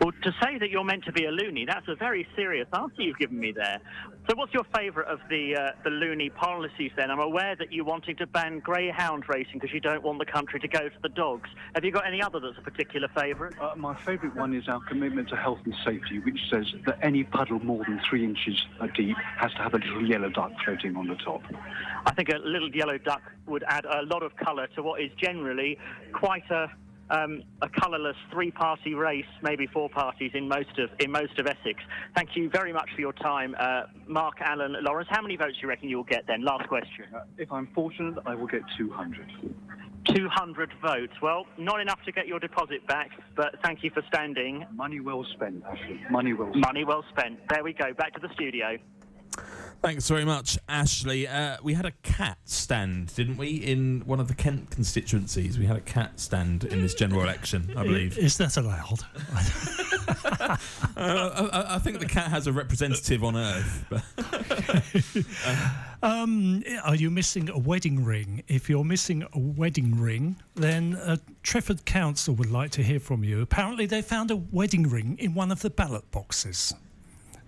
Well, to say that you're meant to be a loony, that's a very serious answer you've given me there. So what's your favourite of the loony policies then? I'm aware that you're wanting to ban greyhound racing because you don't want the country to go to the dogs. Have you got any other that's a particular favourite? My favourite one is our commitment to health and safety, which says that any puddle more than 3 inches deep has to have a little yellow duck floating on the top. I think a little yellow duck would add a lot of colour to what is generally quite a colourless 3-party race, maybe 4 parties in most of Essex. Thank you very much for your time, Mark Allen Lawrence. How many votes do you reckon you'll get then? Last question. If I'm fortunate, I will get 200. 200 votes. Well, not enough to get your deposit back, but thank you for standing. Money well spent, Ashley. Money well spent. Money well spent. There we go. Back to the studio. Thanks very much, Ashley. We had a cat stand, didn't we, in one of the Kent constituencies? We had a cat stand in this general election, I believe. Is that allowed? I think the cat has a representative on Earth. Are you missing a wedding ring? If you're missing a wedding ring, then Trefford Council would like to hear from you. Apparently they found a wedding ring in one of the ballot boxes.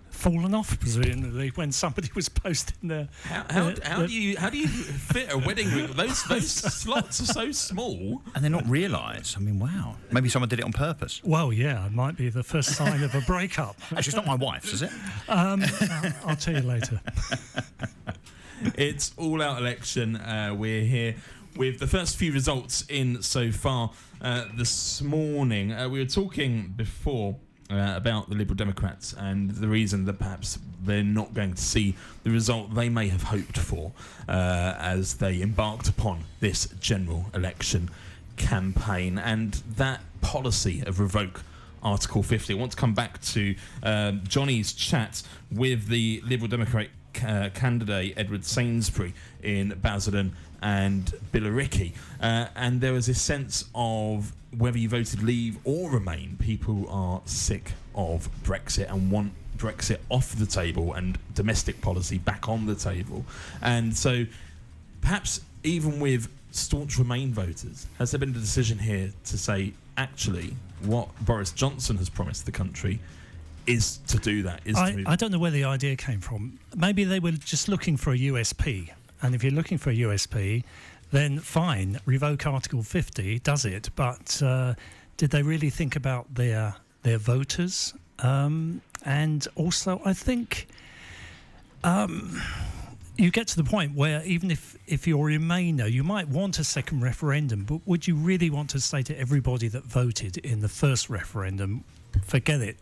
Fallen off, presumably, when somebody was posting their. How do you fit a wedding ring? Those slots are so small, and they're not realised. I mean, wow. Maybe someone did it on purpose. Well, yeah, it might be the first sign of a breakup. Actually, it's not my wife's, is it? I'll tell you later. It's All Out Election. We're here with the first few results in so far this morning. We were talking before about the Liberal Democrats and the reason that perhaps they're not going to see the result they may have hoped for as they embarked upon this general election campaign, and that policy of revoke Article 50. I want to come back to Johnny's chat with the Liberal Democrat candidate Edward Sainsbury in Basildon and Billericay, and there was a sense of whether you voted Leave or Remain, people are sick of Brexit and want Brexit off the table and domestic policy back on the table. And so perhaps even with staunch Remain voters, has there been a decision here to say, actually, what Boris Johnson has promised the country is to do that? I don't know where the idea came from. Maybe they were just looking for a USP. And if you're looking for a USP, then fine, revoke Article 50, does it. But did they really think about their voters? And also, I think you get to the point where even if you're a Remainer, you might want a second referendum, but would you really want to say to everybody that voted in the first referendum, forget it,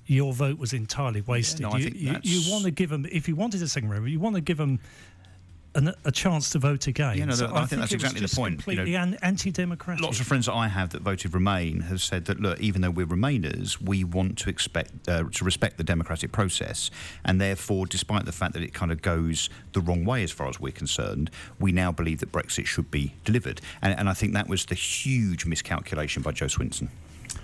your vote was entirely wasted? Yeah, no, you want to give them, if you wanted a second referendum, you want to give them a chance to vote again. Yeah, no, so I think that's exactly the point. Completely anti-democratic. Lots of friends that I have that voted Remain have said that, look, even though we're Remainers, we want to respect the democratic process, and therefore, despite the fact that it kind of goes the wrong way as far as we're concerned, we now believe that Brexit should be delivered. And I think that was the huge miscalculation by Joe Swinson.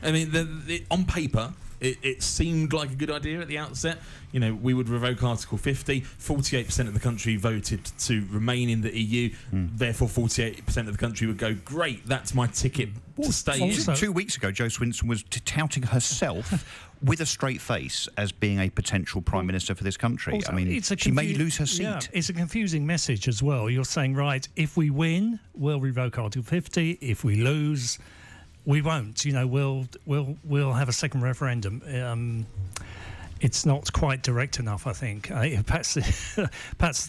I mean, on paper, it seemed like a good idea at the outset. We would revoke Article 50. 48% of the country voted to remain in the EU. Therefore, 48% of the country would go, great, that's my ticket to stay in. 2 weeks ago, Joe Swinson was touting herself with a straight face as being a potential Prime Minister for this country. Also, I mean, she may lose her seat. Yeah, it's a confusing message as well. You're saying, right, if we win, we'll revoke Article 50. If we lose, we won't. We'll have a second referendum. It's not quite direct enough, I think. Perhaps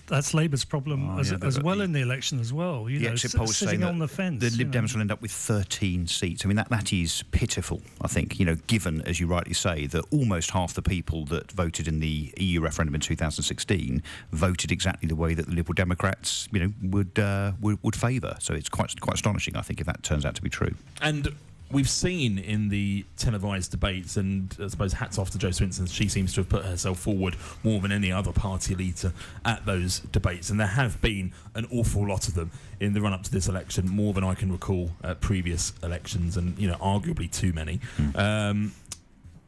that's Labour's problem as well in the election as well. The exit polls sitting saying on the fence. The Lib Dems will end up with 13 seats. I mean, that is pitiful, I think, given, as you rightly say, that almost half the people that voted in the EU referendum in 2016 voted exactly the way that the Liberal Democrats, would favour. So it's quite astonishing, I think, if that turns out to be true. And we've seen in the televised debates, and I suppose hats off to Jo Swinson, she seems to have put herself forward more than any other party leader at those debates, and there have been an awful lot of them in the run-up to this election, more than I can recall at previous elections, and arguably too many.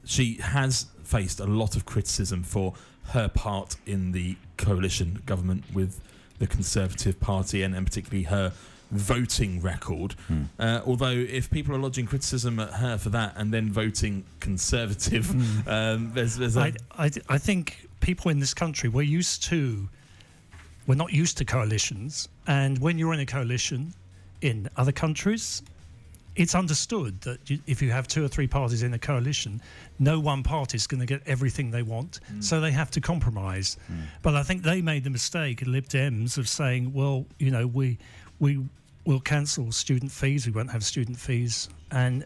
She has faced a lot of criticism for her part in the coalition government with the Conservative Party, and particularly her voting record. Although if people are lodging criticism at her for that and then voting Conservative, there's I think people in this country, we're not used to coalitions, and when you're in a coalition in other countries, it's understood that if you have two or three parties in a coalition, no one party is going to get everything they want, so they have to compromise. But I think they made the mistake, Lib Dems, of saying, well, we'll cancel student fees, we won't have student fees, and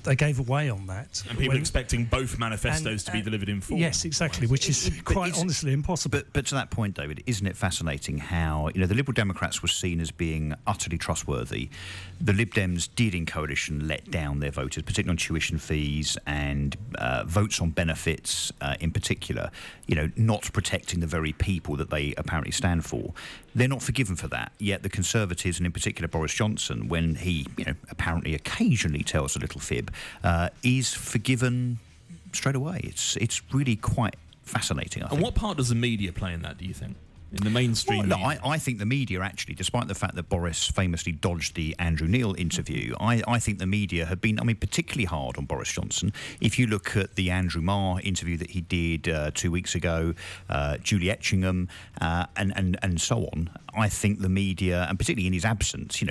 they gave away on that. And people expecting both manifestos to be delivered in full. Yes, exactly, which is quite honestly impossible. But to that point, David, isn't it fascinating how, the Liberal Democrats were seen as being utterly trustworthy. The Lib Dems did, in coalition, let down their voters, particularly on tuition fees and votes on benefits in particular, not protecting the very people that they apparently stand for. They're not forgiven for that, yet the Conservatives, and in particular Boris Johnson, when he, apparently occasionally tells a little fib, is forgiven straight away. It's really quite fascinating, I think. And what part does the media play in that, do you think? In the mainstream media? I think the media, actually, despite the fact that Boris famously dodged the Andrew Neil interview, I think the media have been, particularly hard on Boris Johnson. If you look at the Andrew Marr interview that he did 2 weeks ago, Julie Etchingham, and so on, I think the media, and particularly in his absence,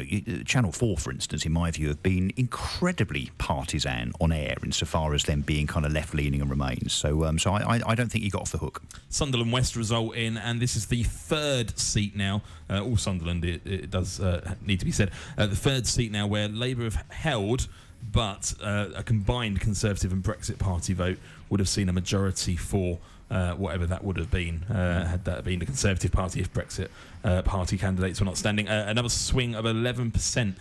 Channel 4, for instance, in my view, have been incredibly partisan on air insofar as them being kind of left-leaning and Remains. So I don't think he got off the hook. Sunderland West result in, and this is the third seat now. All Sunderland, it does need to be said. The third seat now where Labour have held, but a combined Conservative and Brexit Party vote would have seen a majority for whatever that would have been, had that been the Conservative Party if Brexit Party candidates were not standing. Another swing of 11%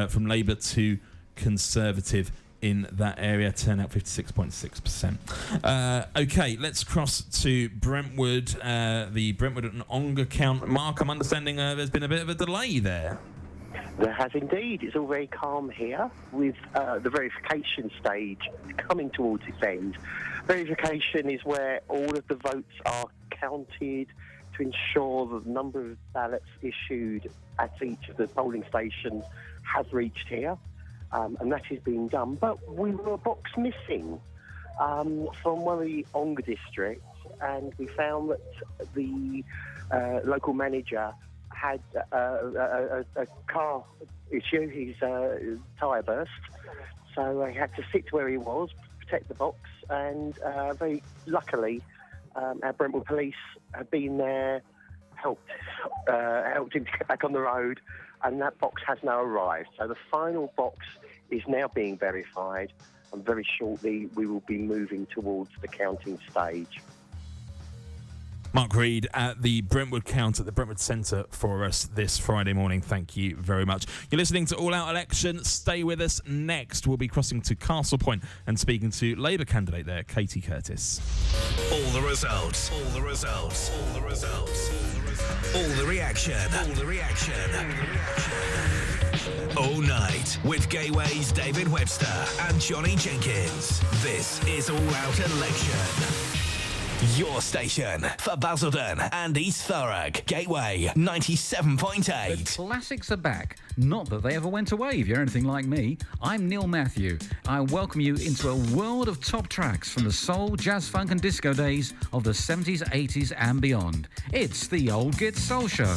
from Labour to Conservative in that area, turnout 56.6%. Okay, let's cross to Brentwood, the Brentwood and Ongar count. Mark, I'm understanding there's been a bit of a delay there. There has indeed. It's all very calm here with the verification stage coming towards its end. Verification is where all of the votes are counted to ensure that the number of ballots issued at each of the polling stations has reached here, and that is being done. But we were a box missing from one of the Ongar districts, and we found that the local manager had a car issue, his tyre burst, so he had to sit where he was, protect the box, and very luckily our Brentwood police have been there, helped him to get back on the road, and that box has now arrived. So the final box is now being verified, and very shortly we will be moving towards the counting stage. Mark Reed at the Brentwood count at the Brentwood Centre for us this Friday morning. Thank you very much. You're listening to All Out Election. Stay with us. Next, we'll be crossing to Castle Point and speaking to Labour candidate there, Katie Curtis. All the results. All the results. All the results. All the reaction. All the reaction. All night with Gateway's David Webster and Johnny Jenkins. This is All Out Election. Your station for Basildon and East Thurrock. Gateway 97.8. The classics are back. Not that they ever went away, if you're anything like me. I'm Neil Matthew. I welcome you into a world of top tracks from the soul, jazz, funk and disco days of the 70s, 80s and beyond. It's the Old Git Soul Show.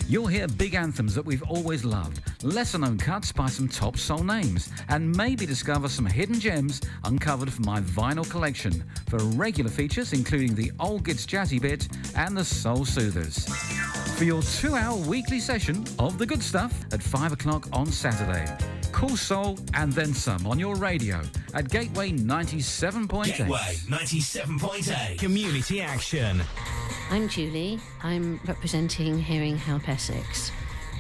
You'll hear big anthems that we've always loved, lesser-known cuts by some top soul names, and maybe discover some hidden gems uncovered from my vinyl collection for regular features including the Old Gits Jazzy Bit and the Soul Soothers. For your 2-hour weekly session of the good stuff at 5 o'clock on Saturday. Cool soul and then some on your radio at Gateway 97.8. Gateway 97.8. Community action. I'm Julie. I'm representing Hearing Help Essex.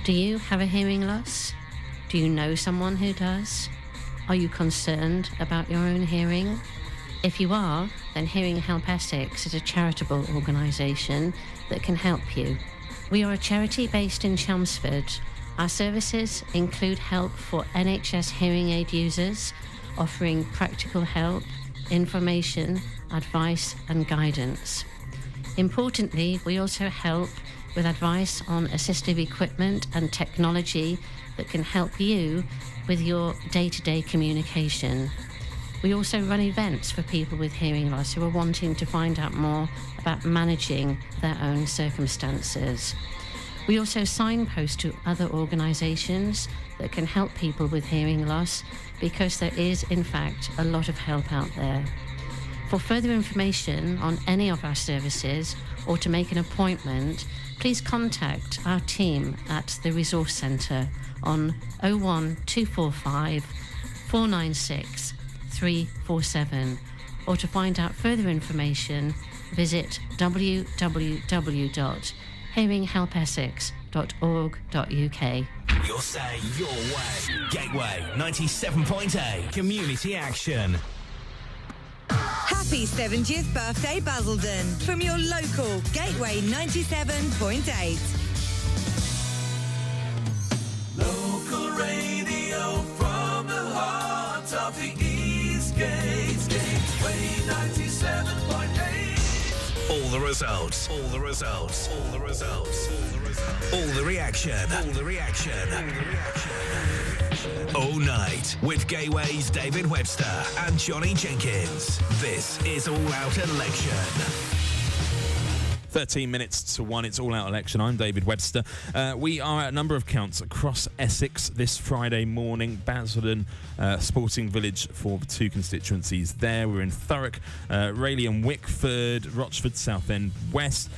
Do you have a hearing loss? Do you know someone who does? Are you concerned about your own hearing? If you are, then Hearing Help Essex is a charitable organisation that can help you. We are a charity based in Chelmsford. Our services include help for NHS hearing aid users, offering practical help, information, advice and guidance. Importantly, we also help with advice on assistive equipment and technology that can help you with your day-to-day communication. We also run events for people with hearing loss who are wanting to find out more about managing their own circumstances. We also signpost to other organisations that can help people with hearing loss because there is, in fact, a lot of help out there. For further information on any of our services or to make an appointment, please contact our team at the Resource Centre on 01245 496 347, or to find out further information, visit www.hearinghelpessex.org.uk. Your say, your way. Gateway 97.8. Community action. Happy 70th birthday, Basildon, from your local Gateway 97.8. Local radio from the heart of the East Gate, Gateway 97.8. All the results. All the results. All the results. All the reaction. All the reaction. All the reaction. All night with Gateway's David Webster and Johnny Jenkins. This is All Out Election. 13 minutes to 1. It's all-out election. I'm David Webster. We are at a number of counts across Essex this Friday morning. Basildon, Sporting Village for the 2 constituencies there. We're in Thurrock, Rayleigh and Wickford, Rochford, Southend West,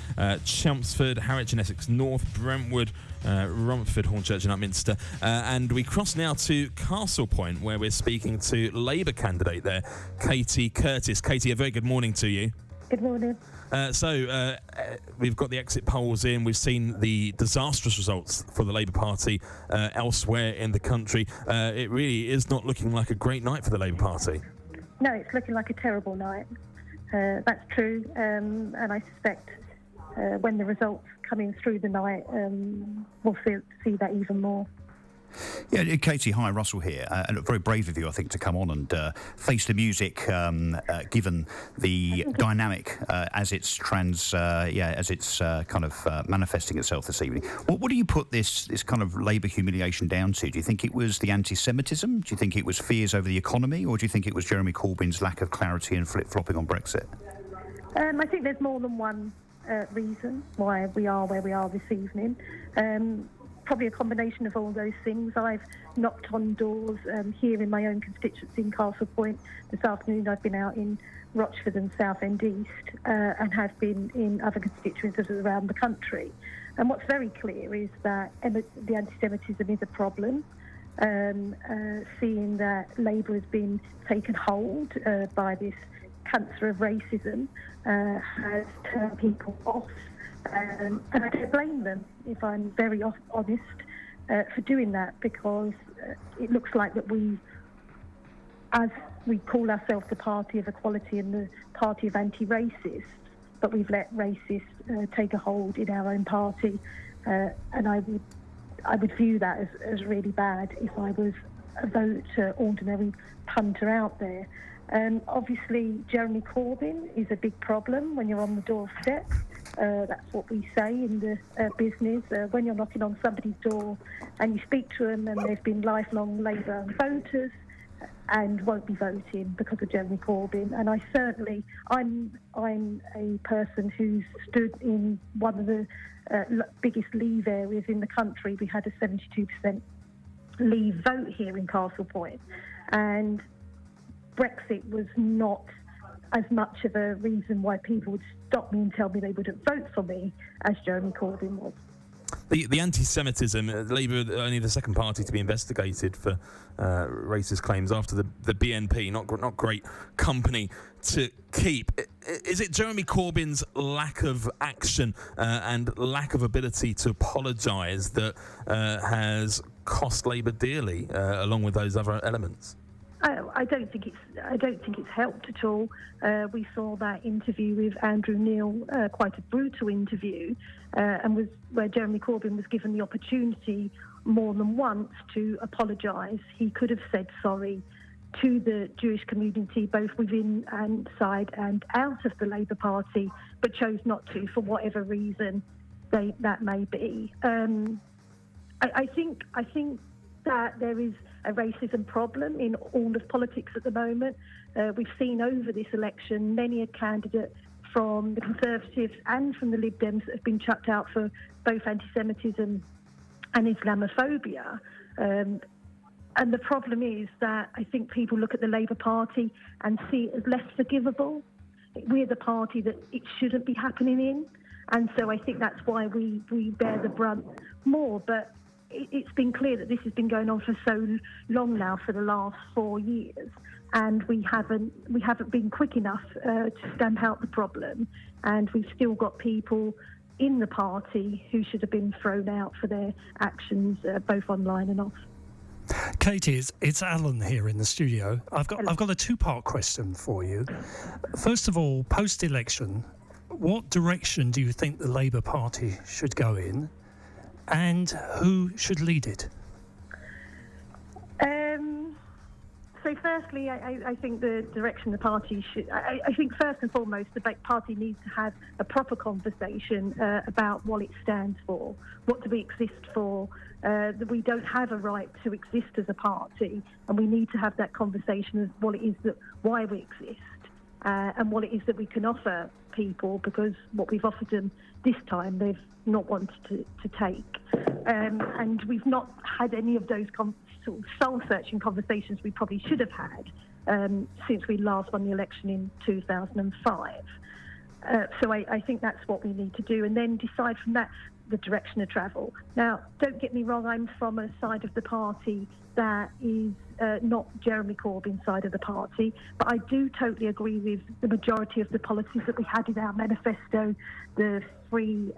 Chelmsford, Harwich and Essex North, Brentwood, Romford, Hornchurch and Upminster. And we cross now to Castle Point, where we're speaking to Labour candidate there, Katie Curtis. Katie, a very good morning to you. Good morning. So we've got the exit polls in. We've seen the disastrous results for the Labour Party elsewhere in the country. It really is not looking like a great night for the Labour Party. No, it's looking like a terrible night. That's true. And I suspect when the results coming through the night, we'll see that even more. Yeah, Katie, hi, Russell here. And very brave of you, I think, to come on and face the music, given the dynamic as it's kind of manifesting itself this evening. What do you put this kind of Labour humiliation down to? Do you think it was the anti-Semitism? Do you think it was fears over the economy? Or do you think it was Jeremy Corbyn's lack of clarity and flip-flopping on Brexit? I think there's more than one reason why we are where we are this evening. Probably a combination of all those things. I've knocked on doors here in my own constituency in Castle Point. This afternoon I've been out in Rochford and Southend East and have been in other constituencies around the country. And what's very clear is that the anti-Semitism is a problem. Seeing that Labour has been taken hold by this cancer of racism has turned people off. And I don't blame them, if I'm very honest, for doing that, because it looks like that as we call ourselves the party of equality and the party of anti-racist, but we've let racists take a hold in our own party, and I would view that as really bad if I was a ordinary punter out there. Obviously, Jeremy Corbyn is a big problem when you're on the doorstep. That's what we say in the business. When you're knocking on somebody's door and you speak to them and they've been lifelong Labour voters and won't be voting because of Jeremy Corbyn. And I'm a person who's stood in one of the biggest Leave areas in the country. We had a 72% Leave vote here in Castle Point. And Brexit was not as much of a reason why people would stop me and tell me they wouldn't vote for me as Jeremy Corbyn was. The anti-Semitism, Labour only the second party to be investigated for racist claims after the BNP, not great company to keep. Is it Jeremy Corbyn's lack of action and lack of ability to apologise that has cost Labour dearly, along with those other elements? I don't think it's helped at all. We saw that interview with Andrew Neil, quite a brutal interview, and where Jeremy Corbyn was given the opportunity more than once to apologise. He could have said sorry to the Jewish community, both within and inside and out of the Labour Party, but chose not to for whatever reason that may be. I think that there is a racism problem in all of politics at the moment. We've seen over this election many a candidate from the Conservatives and from the Lib Dems that have been chucked out for both anti-Semitism and Islamophobia. And the problem is that I think people look at the Labour Party and see it as less forgivable. We're the party that it shouldn't be happening in. And so I think that's why we bear the brunt more. But it's been clear that this has been going on for so long now, for the last 4 years, and we haven't been quick enough to stamp out the problem, and we've still got people in the party who should have been thrown out for their actions, both online and off. Katie, it's Alan here in the studio. I've got a two-part question for you. First of all, post-election, what direction do you think the Labour Party should go in? And who should lead it? So firstly, I think the direction the party should... I think first and foremost, the party needs to have a proper conversation about what it stands for. What do we exist for? That we don't have a right to exist as a party, and we need to have that conversation of what it is, why we exist. and what it is that we can offer people, because what we've offered them this time they've not wanted to take. And we've not had any of those sort of soul-searching conversations we probably should have had since we last won the election in 2005. So I think that's what we need to do, and then decide from that the direction of travel. Now, don't get me wrong, I'm from a side of the party that is not Jeremy Corbyn's side of the party, but I do totally agree with the majority of the policies that we had in our manifesto, the free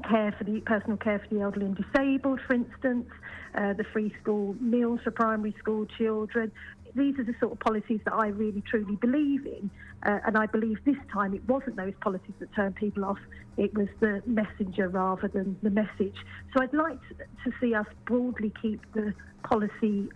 personal care for the elderly and disabled, for instance, the free school meals for primary school children. These are the sort of policies that I really truly believe in, and I believe this time it wasn't those policies that turned people off, it was the messenger rather than the message. So I'd like to see us broadly keep the policy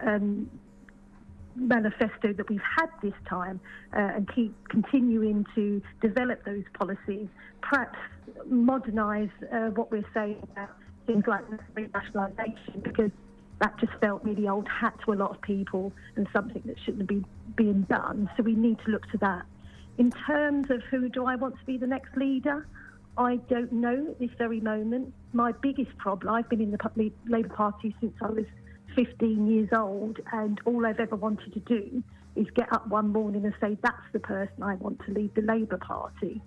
manifesto that we've had this time and keep continuing to develop those policies, perhaps modernise what we're saying about things like nationalisation, because that just felt really old hat to a lot of people and something that shouldn't be being done. So we need to look to that. In terms of who do I want to be the next leader, I don't know at this very moment. My biggest problem, I've been in the Labour Party since I was 15 years old, and all I've ever wanted to do is get up one morning and say, that's the person I want to lead the Labour Party.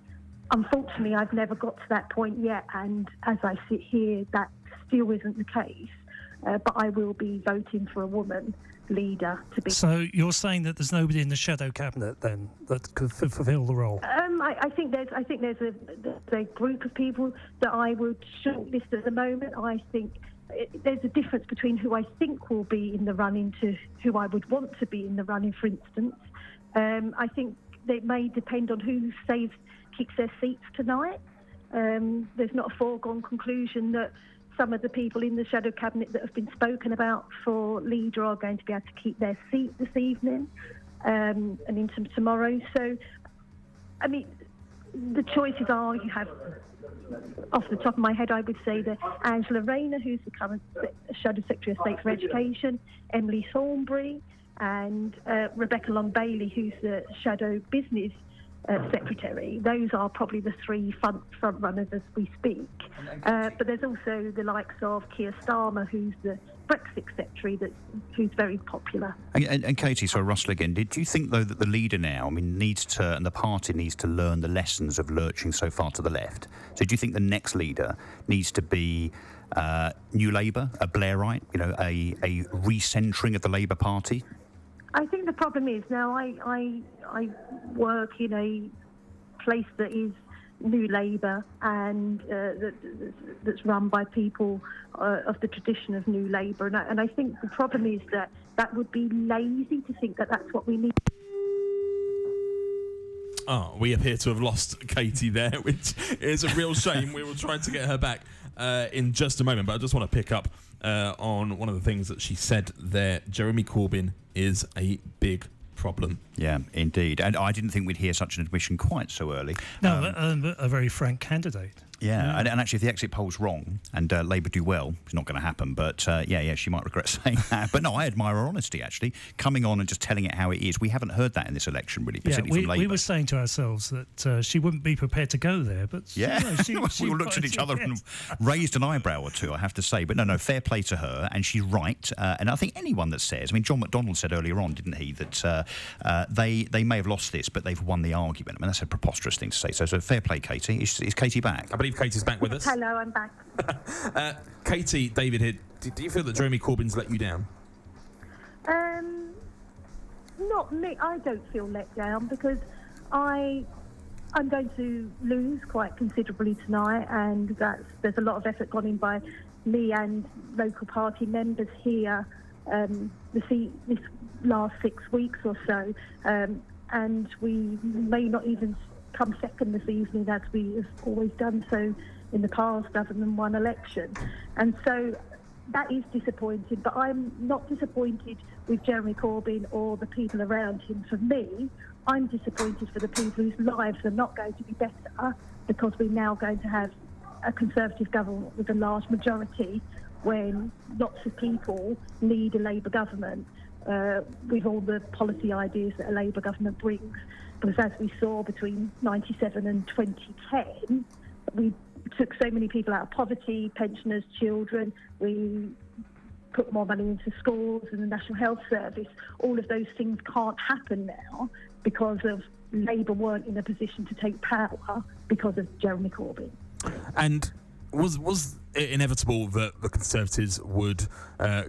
Unfortunately, I've never got to that point yet, and as I sit here, that still isn't the case. But I will be voting for a woman leader to be. So you're saying that there's nobody in the shadow cabinet then that could fulfil the role? I think there's a group of people that I would shortlist at the moment. I think there's a difference between who I think will be in the running to who I would want to be in the running, for instance. I think it may depend on who keeps their seats tonight. There's not a foregone conclusion that some of the people in the shadow cabinet that have been spoken about for leader are going to be able to keep their seat this evening and into tomorrow. So, I mean, the choices are, you have, off the top of my head, I would say that Angela Rayner, who's the current Shadow Secretary of State for Education, Emily Thornberry, and Rebecca Long-Bailey, who's the Shadow Business Secretary. Those are probably the three front runners as we speak. But there's also the likes of Keir Starmer, who's the Brexit Secretary, who's very popular. And Katie, so Russell again, do you think, though, that the leader now, needs to, and the party needs to learn the lessons of lurching so far to the left? So do you think the next leader needs to be New Labour, a Blairite, a recentering of the Labour Party? I think the problem is now I work in a place that is New Labour and that's run by people of the tradition of New Labour, and I think the problem is that would be lazy to think that that's what we need. Oh, we appear to have lost Katie there, which is a real shame. We will try to get her back in just a moment, but I just want to pick up on one of the things that she said there. Jeremy Corbyn is a big problem. Yeah, indeed. And I didn't think we'd hear such an admission quite so early. No, a very frank candidate. Yeah. And actually, if the exit poll's wrong and Labour do well, it's not going to happen. But she might regret saying that. But no, I admire her honesty, actually, coming on and just telling it how it is. We haven't heard that in this election, really, particularly from Labour. We were saying to ourselves that she wouldn't be prepared to go there, but she we all looked at each other and raised an eyebrow or two, I have to say. But no, fair play to her, and she's right. And I think anyone that says, John McDonnell said earlier on, didn't he, that they may have lost this, but they've won the argument. That's a preposterous thing to say. So fair play, Katie. Is Katie back? I believe Katie's back with us. Hello, I'm back. Katie, David here. Do you feel that Jeremy Corbyn's let you down? Not me. I don't feel let down because I'm going to lose quite considerably tonight, and there's a lot of effort gone in by me and local party members here this last 6 weeks or so, and we may not even come second this evening, as we have always done so in the past, other than one election. And so that is disappointing, but I'm not disappointed with Jeremy Corbyn or the people around him. For me, I'm disappointed for the people whose lives are not going to be better because we're now going to have a Conservative government with a large majority when lots of people need a Labour government. with all the policy ideas that a Labour government brings. Because as we saw between 97 and 2010, we took so many people out of poverty, pensioners, children. We put more money into schools and the National Health Service. All of those things can't happen now because of Labour weren't in a position to take power because of Jeremy Corbyn. And was it inevitable that the Conservatives would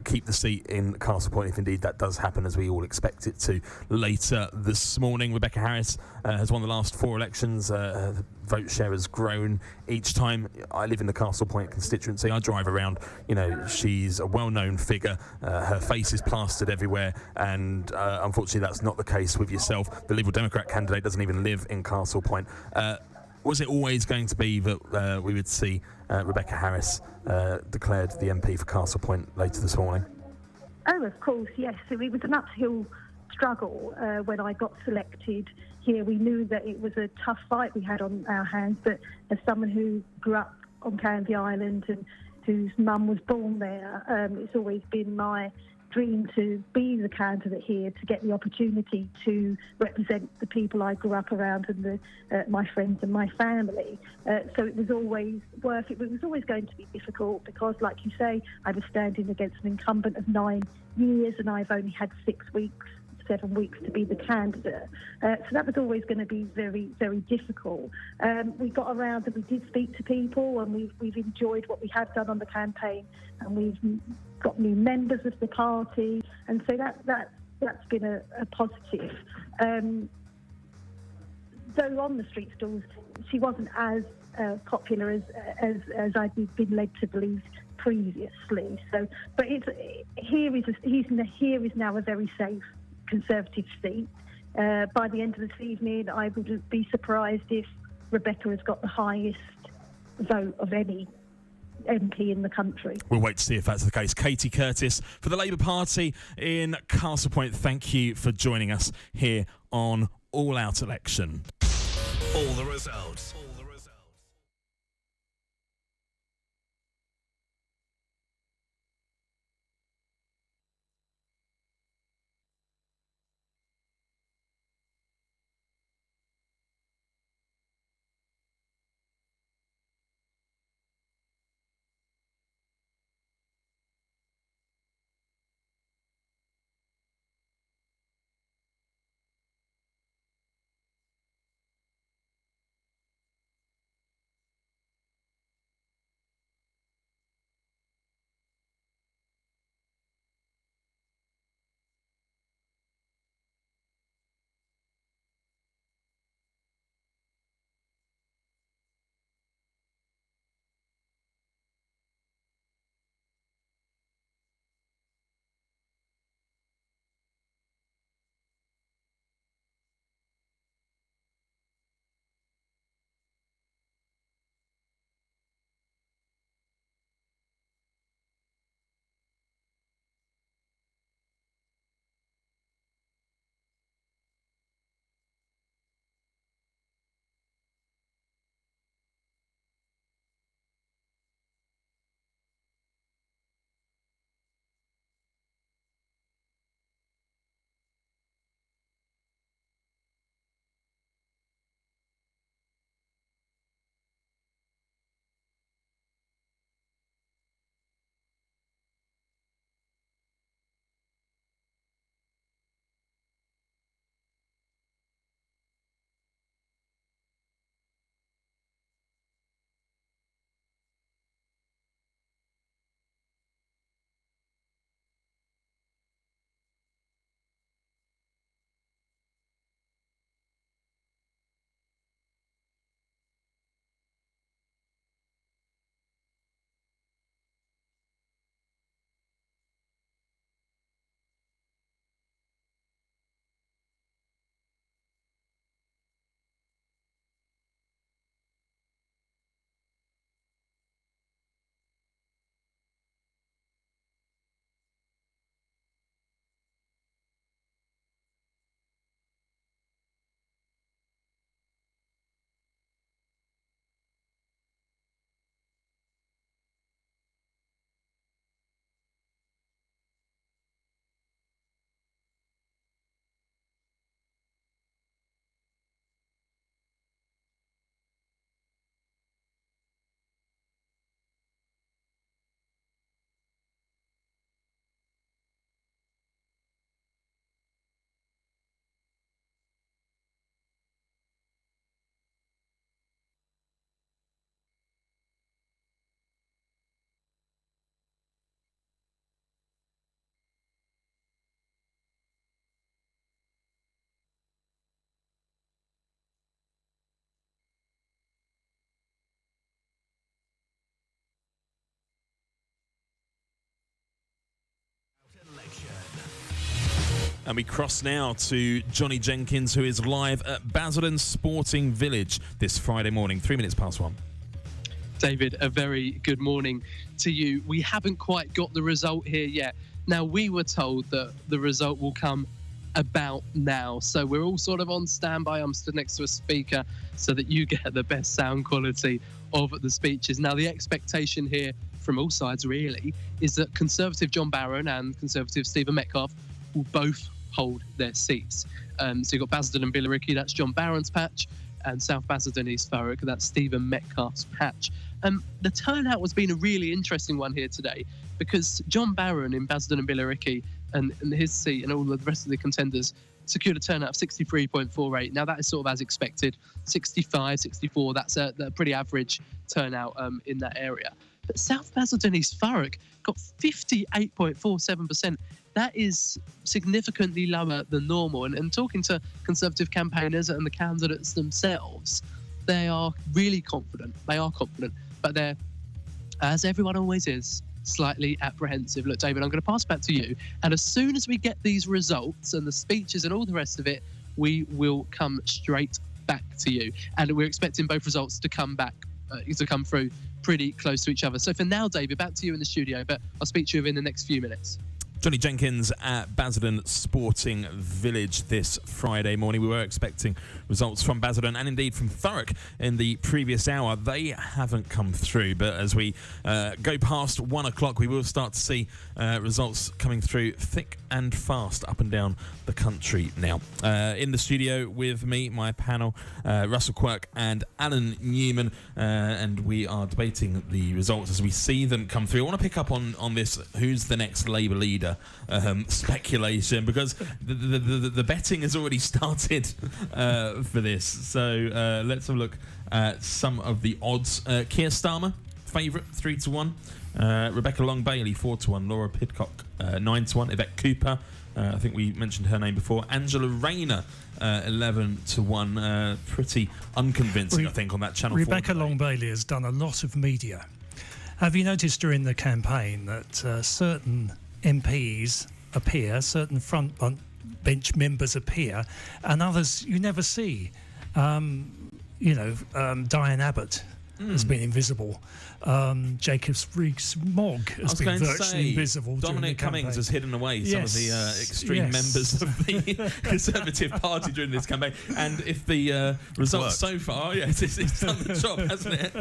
keep the seat in Castle Point, if indeed that does happen, as we all expect it to later this morning? Rebecca Harris has won the last 4 elections. The vote share has grown each time. I live in the Castle Point constituency. I drive around. You know, she's a well-known figure. Her face is plastered everywhere, and unfortunately that's not the case with yourself. The Liberal Democrat candidate doesn't even live in Castle Point. Was it always going to be that we would see Rebecca Harris declared the MP for Castle Point later this morning? Oh, of course, yes. So it was an uphill struggle when I got selected here. We knew that it was a tough fight we had on our hands, but as someone who grew up on Canvey Island and whose mum was born there, it's always been my dream to be the candidate here, to get the opportunity to represent the people I grew up around and my friends and my family. So it was always worth it. It was always going to be difficult because, like you say, I was standing against an incumbent of 9 years and I've only had 7 weeks to be the candidate. So that was always going to be very, very difficult. We got around and we did speak to people, and we've enjoyed what we have done on the campaign, and we've got new members of the party, and so that's been a positive. Though on the street stalls, she wasn't as popular as I'd been led to believe previously. So, but here is now a very safe Conservative seat. By the end of this evening, I would be surprised if Rebecca has got the highest vote of any MP in the country. We'll wait to see if that's the case. Katie Curtis for the Labour Party in Castle Point, thank you for joining us here on All Out Election. All the results. And we cross now to Johnny Jenkins, who is live at Basildon Sporting Village this Friday morning, 3 minutes past 1. David, a very good morning to you. We haven't quite got the result here yet. Now, we were told that the result will come about now, so we're all sort of on standby. I'm stood next to a speaker so that you get the best sound quality of the speeches. Now, the expectation here from all sides really is that Conservative John Barron and Conservative Stephen Metcalfe will both hold their seats. So you've got Basildon and Billericay, that's John Barron's patch, and South Basildon, East Thurrock, that's Stephen Metcalfe's patch. The turnout has been a really interesting one here today, because John Barron in Basildon and Billericay and his seat and all of the rest of the contenders secured a turnout of 63.48. Now, that is sort of as expected. 65, 64, that's a pretty average turnout in that area. But South Basildon, East Thurrock got 58.47%. That is significantly lower than normal. And talking to Conservative campaigners and the candidates themselves, they are really confident. They are confident, but they're, as everyone always is, slightly apprehensive. Look, David, I'm going to pass back to you. And as soon as we get these results and the speeches and all the rest of it, we will come straight back to you. And we're expecting both results to come through pretty close to each other. So for now, David, back to you in the studio, but I'll speak to you in the next few minutes. Johnny Jenkins at Basildon Sporting Village this Friday morning. We were expecting results from Basildon and indeed from Thurrock in the previous hour. They haven't come through, but as we go past 1 o'clock, we will start to see results coming through thick and fast up and down the country now. In the studio with me, my panel, Russell Quirk and Alan Newman, and we are debating the results as we see them come through. I want to pick up on this, who's the next Labour leader speculation, because the betting has already started for this. So let's have a look at some of the odds. Keir Starmer, favourite, 3-1. Rebecca Long-Bailey, 4-1. Laura Pidcock, 9-1. Yvette Cooper, I think we mentioned her name before. Angela Rayner, 11-1. Pretty unconvincing, I think, on that Channel 4. Rebecca Long-Bailey has done a lot of media. Have you noticed during the campaign that certain MPs appear, certain front bench members appear, and others you never see? Diane Abbott has been invisible. Jacobs Rees-Mogg has been virtually invisible. Dominic Cummings has hidden away some of the extreme members of the Conservative Party during this campaign. And if the results so far, it's done the job, hasn't it?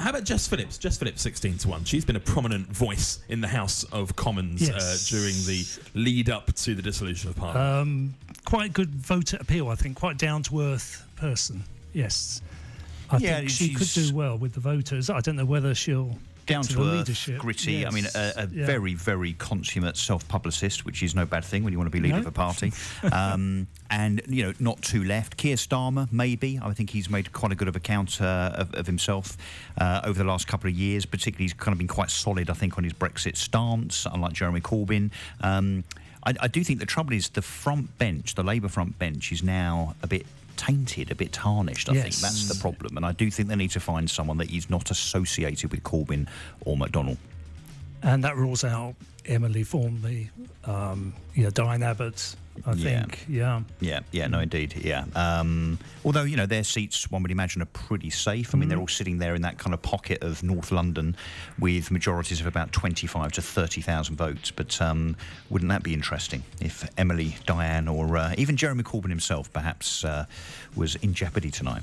How about Jess Phillips? Jess Phillips, 16-1. She's been a prominent voice in the House of Commons during the lead up to the dissolution of Parliament. Quite good voter appeal, I think. Quite down-to-earth person, yes. I think she could do well with the voters. I don't know whether she'll down to to earth, leadership. gritty. Yes. I mean, a very, very consummate self-publicist, which is no bad thing when you want to be leader of a party. And not too left. Keir Starmer, maybe. I think he's made quite a good of account of himself over the last couple of years. Particularly, he's kind of been quite solid, I think, on his Brexit stance, unlike Jeremy Corbyn. I do think the trouble is the front bench, the Labour front bench, is now a bit tainted, a bit tarnished. I think that's the problem, and I do think they need to find someone that is not associated with Corbyn or McDonnell. And that rules out Emily Thornley, Diane Abbott, I think. No, indeed. Although, their seats, one would imagine, are pretty safe. I mean, they're all sitting there in that kind of pocket of North London with majorities of about 25 to 30,000 votes. But wouldn't that be interesting if Emily, Diane, or even Jeremy Corbyn himself perhaps was in jeopardy tonight?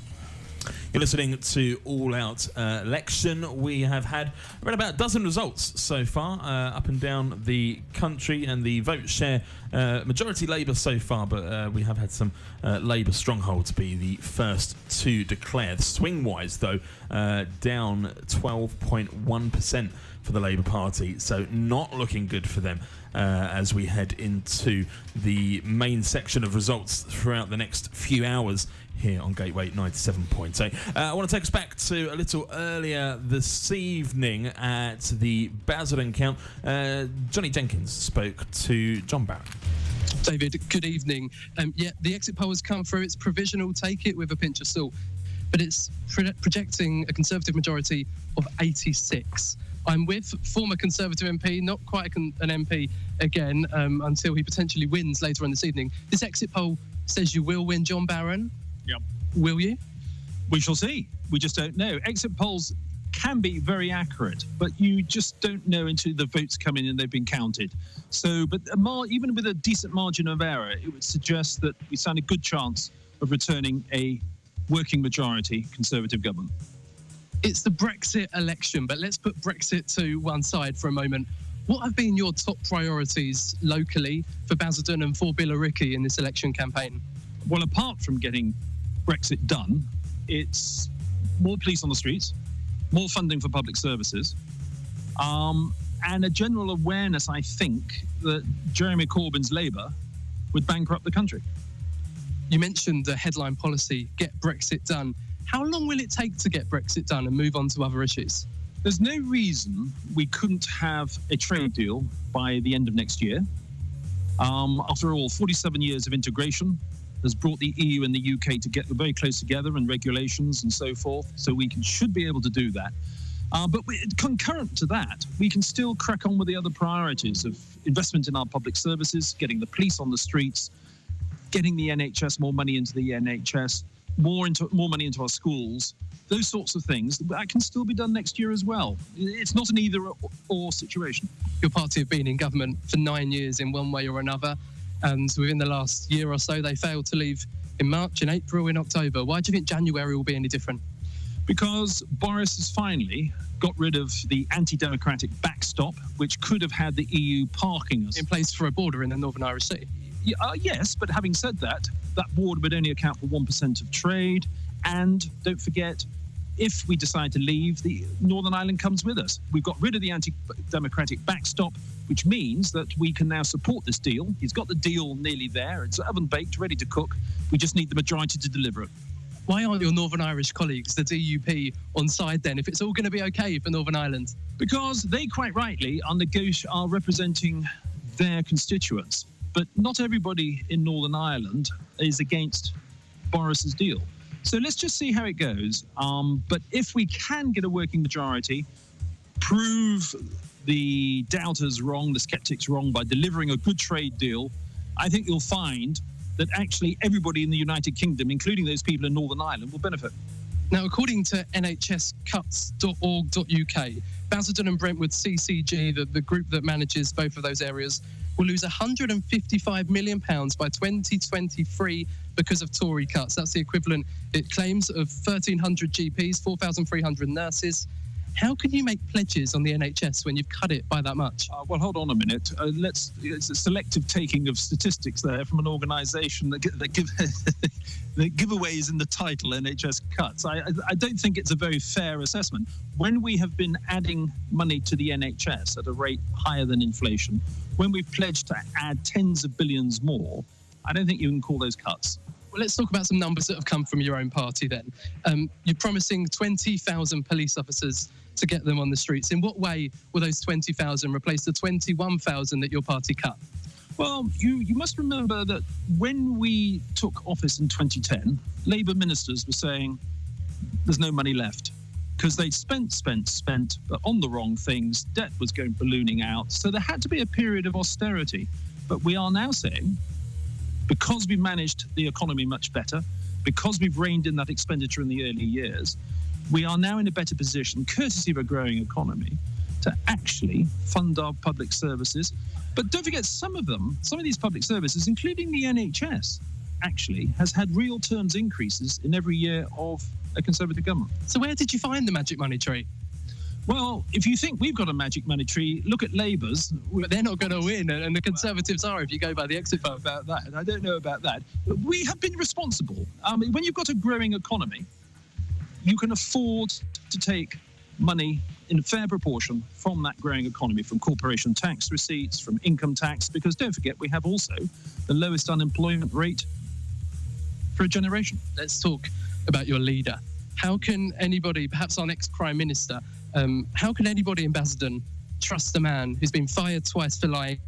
You're listening to All Out Election. We have had around about a dozen results so far up and down the country, and the vote share majority Labour so far, but we have had some Labour strongholds be the first to declare. Swing-wise, though, down 12.1% for the Labour Party, so not looking good for them as we head into the main section of results throughout the next few hours here on Gateway 97.8. I want to take us back to a little earlier this evening at the Basildon count. Johnny Jenkins spoke to John Barron. David, good evening. The exit poll has come through. It's provisional. Take it with a pinch of salt. But it's projecting a Conservative majority of 86. I'm with former Conservative MP, not quite an MP again, until he potentially wins later on this evening. This exit poll says you will win, John Barron. Yep. Will you? We shall see. We just don't know. Exit polls can be very accurate, but you just don't know until the votes come in and they've been counted. So, but even with a decent margin of error, it would suggest that we stand a good chance of returning a working majority Conservative government. It's the Brexit election, but let's put Brexit to one side for a moment. What have been your top priorities locally for Basildon and for Billericay in this election campaign? Well, apart from getting Brexit done, it's more police on the streets, more funding for public services, and a general awareness, I think, that Jeremy Corbyn's Labour would bankrupt the country. You mentioned the headline policy, get Brexit done. How long will it take to get Brexit done and move on to other issues? There's no reason we couldn't have a trade deal by the end of next year. After all, 47 years of integration has brought the EU and the UK to get very close together, and regulations and so forth, so we should be able to do that. But concurrent to that, we can still crack on with the other priorities of investment in our public services, getting the police on the streets, getting the NHS, more money into the NHS, more money into our schools, those sorts of things. That can still be done next year as well. It's not an either-or situation. Your party have been in government for 9 years in one way or another, and within the last year or so, they failed to leave in March, in April, in October. Why do you think January will be any different? Because Boris has finally got rid of the anti-democratic backstop, which could have had the EU parking us in place for a border in the Northern Irish Sea. Yes, but having said that, that border would only account for 1% of trade. And don't forget, if we decide to leave, the Northern Ireland comes with us. We've got rid of the anti-democratic backstop, which means that we can now support this deal. He's got the deal nearly there. It's oven-baked, ready to cook. We just need the majority to deliver it. Why aren't your Northern Irish colleagues, the DUP, on side then, if it's all going to be OK for Northern Ireland? Because they, quite rightly, are representing their constituents. But not everybody in Northern Ireland is against Boris's deal. So let's just see how it goes. But if we can get a working majority, prove the doubters wrong, the skeptics wrong by delivering a good trade deal, I think you'll find that actually everybody in the United Kingdom, including those people in Northern Ireland, will benefit. Now, according to nhscuts.org.uk, Basildon and Brentwood CCG, the group that manages both of those areas, will lose £155 million by 2023 because of Tory cuts. That's the equivalent, it claims, of 1,300 GPs, 4,300 nurses. How can you make pledges on the NHS when you've cut it by that much? Well, hold on a minute. It's a selective taking of statistics there from an organisation that give the giveaways in the title, NHS cuts. I don't think it's a very fair assessment. When we have been adding money to the NHS at a rate higher than inflation, when we've pledged to add tens of billions more, I don't think you can call those cuts. Well, let's talk about some numbers that have come from your own party then. You're promising 20,000 police officers to get them on the streets. In what way will those 20,000 replace the 21,000 that your party cut? Well, you must remember that when we took office in 2010, Labour ministers were saying there's no money left because they'd spent, but on the wrong things. Debt was going ballooning out. So there had to be a period of austerity. But we are now saying, because we've managed the economy much better, because we've reined in that expenditure in the early years, we are now in a better position, courtesy of a growing economy, to actually fund our public services. But don't forget, some of these public services, including the NHS, actually has had real terms increases in every year of a Conservative government. So where did you find the magic money tree? Well, if you think we've got a magic money tree, look at Labour's. But they're not going to win, and the Conservatives are, if you go by the exit poll. About that, I don't know about that. We have been responsible. When you've got a growing economy, you can afford to take money in a fair proportion from that growing economy, from corporation tax receipts, from income tax, because don't forget, we have also the lowest unemployment rate for a generation. Let's talk about your leader. How can anybody, perhaps our next Prime Minister, how can anybody in Basildon trust the man who's been fired twice for lying?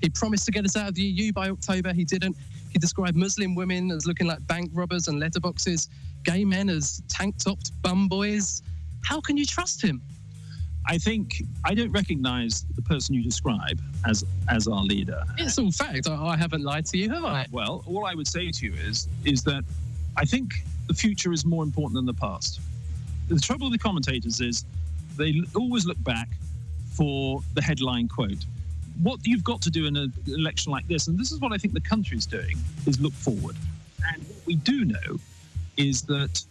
He promised to get us out of the EU by October. He didn't. He described Muslim women as looking like bank robbers and letterboxes, gay men as tank-topped bum boys. How can you trust him? I think I don't recognise the person you describe as our leader. It's all fact. I haven't lied to you, have I? Well, all I would say to you is that I think the future is more important than the past. The trouble with the commentators is they always look back for the headline quote. What you've got to do in an election like this, and this is what I think the country's doing, is look forward. And what we do know is that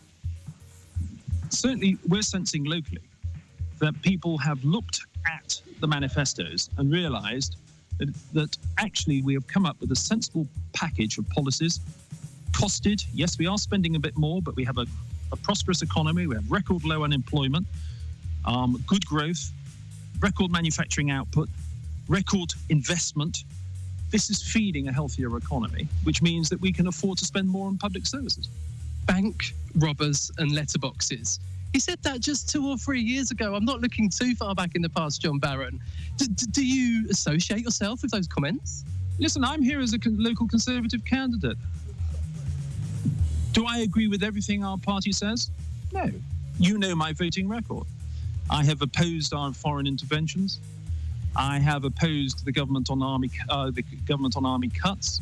certainly we're sensing locally that people have looked at the manifestos and realised that actually we have come up with a sensible package of policies, costed. Yes, we are spending a bit more, but we have a prosperous economy. We have record low unemployment, good growth, record manufacturing output, record investment. This is feeding a healthier economy, which means that we can afford to spend more on public services. Bank robbers and letterboxes. He said that just 2 or 3 years ago. I'm not looking too far back in the past, John Barron. Do you associate yourself with those comments? Listen, I'm here as a local Conservative candidate. Do I agree with everything our party says? No. You know my voting record. I have opposed our foreign interventions. I have opposed the government on army cuts.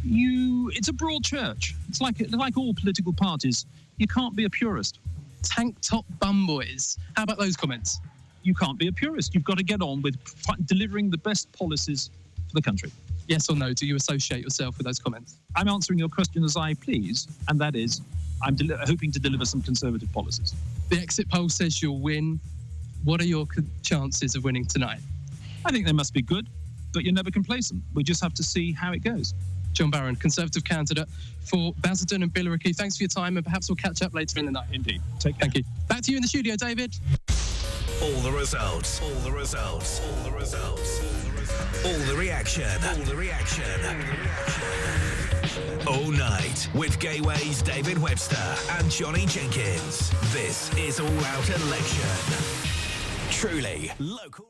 It's a broad church. It's like all political parties. You can't be a purist. Tank top bum boys. How about those comments? You can't be a purist. You've got to get on with delivering the best policies for the country. Yes or no? Do you associate yourself with those comments? I'm answering your question as I please, and that is, I'm hoping to deliver some Conservative policies. The exit poll says you'll win. What are your chances of winning tonight? I think they must be good, but you're never complacent. We just have to see how it goes. John Barron, Conservative candidate for Basildon and Billericay. Thanks for your time, and perhaps we'll catch up later in the night. Indeed. Thank you. Back to you in the studio, David. All the results. All the results. All the results. All the reaction. All the reaction. All night with Gateway's David Webster and Johnny Jenkins. This is All Out Election. Truly local.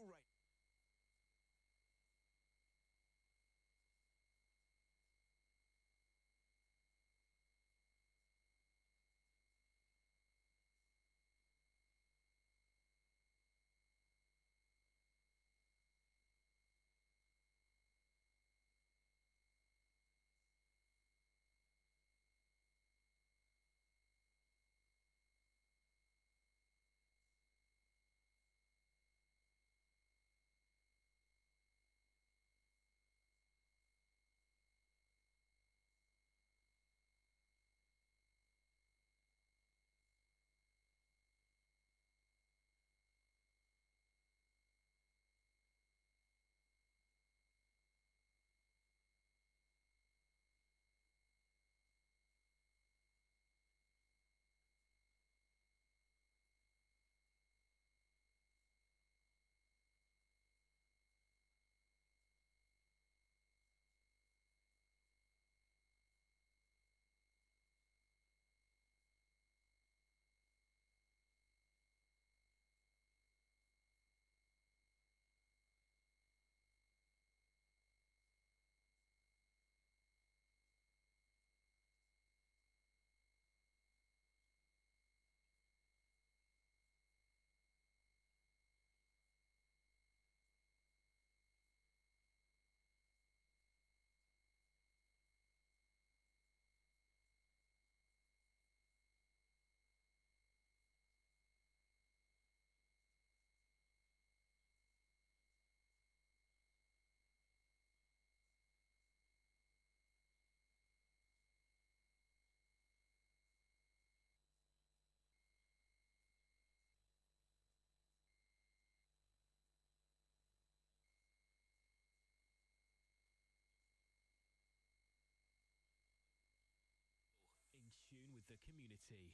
With the community.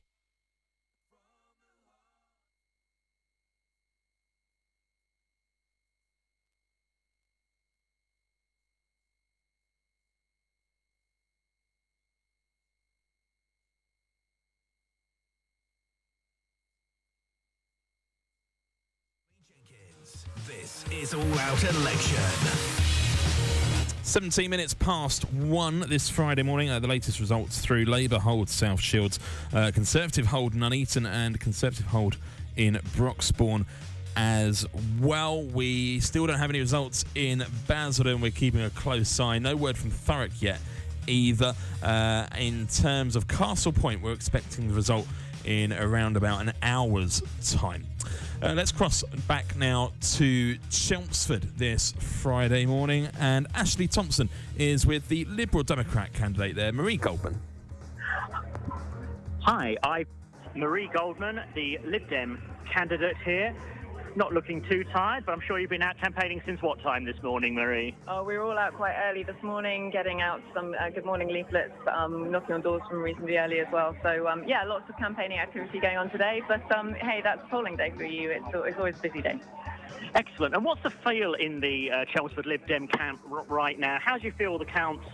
Jenkins, this is All Out Election. 17 minutes past 1 this Friday morning. The latest results through. Labour hold South Shields, Conservative hold Nuneaton, and Conservative hold in Broxbourne. as well. We still don't have any results in Basildon. We're keeping a close eye. No word from Thurrock yet either. In terms of Castle Point, we're expecting the result in around about an hour's time. Let's cross back now to Chelmsford this Friday morning, and Ashley Thompson is with the Liberal Democrat candidate there, Marie Goldman. Hi, I'm Marie Goldman, the Lib Dem candidate here. Not looking too tired, but I'm sure you've been out campaigning since what time this morning, Marie? Oh, we were all out quite early this morning, getting out some good morning leaflets, knocking on doors from reasonably early as well. So, yeah, lots of campaigning activity going on today. But, hey, that's polling day for you. It's always a busy day. Excellent. And what's the feel in the Chelmsford Lib Dem camp right now? How do you feel the count's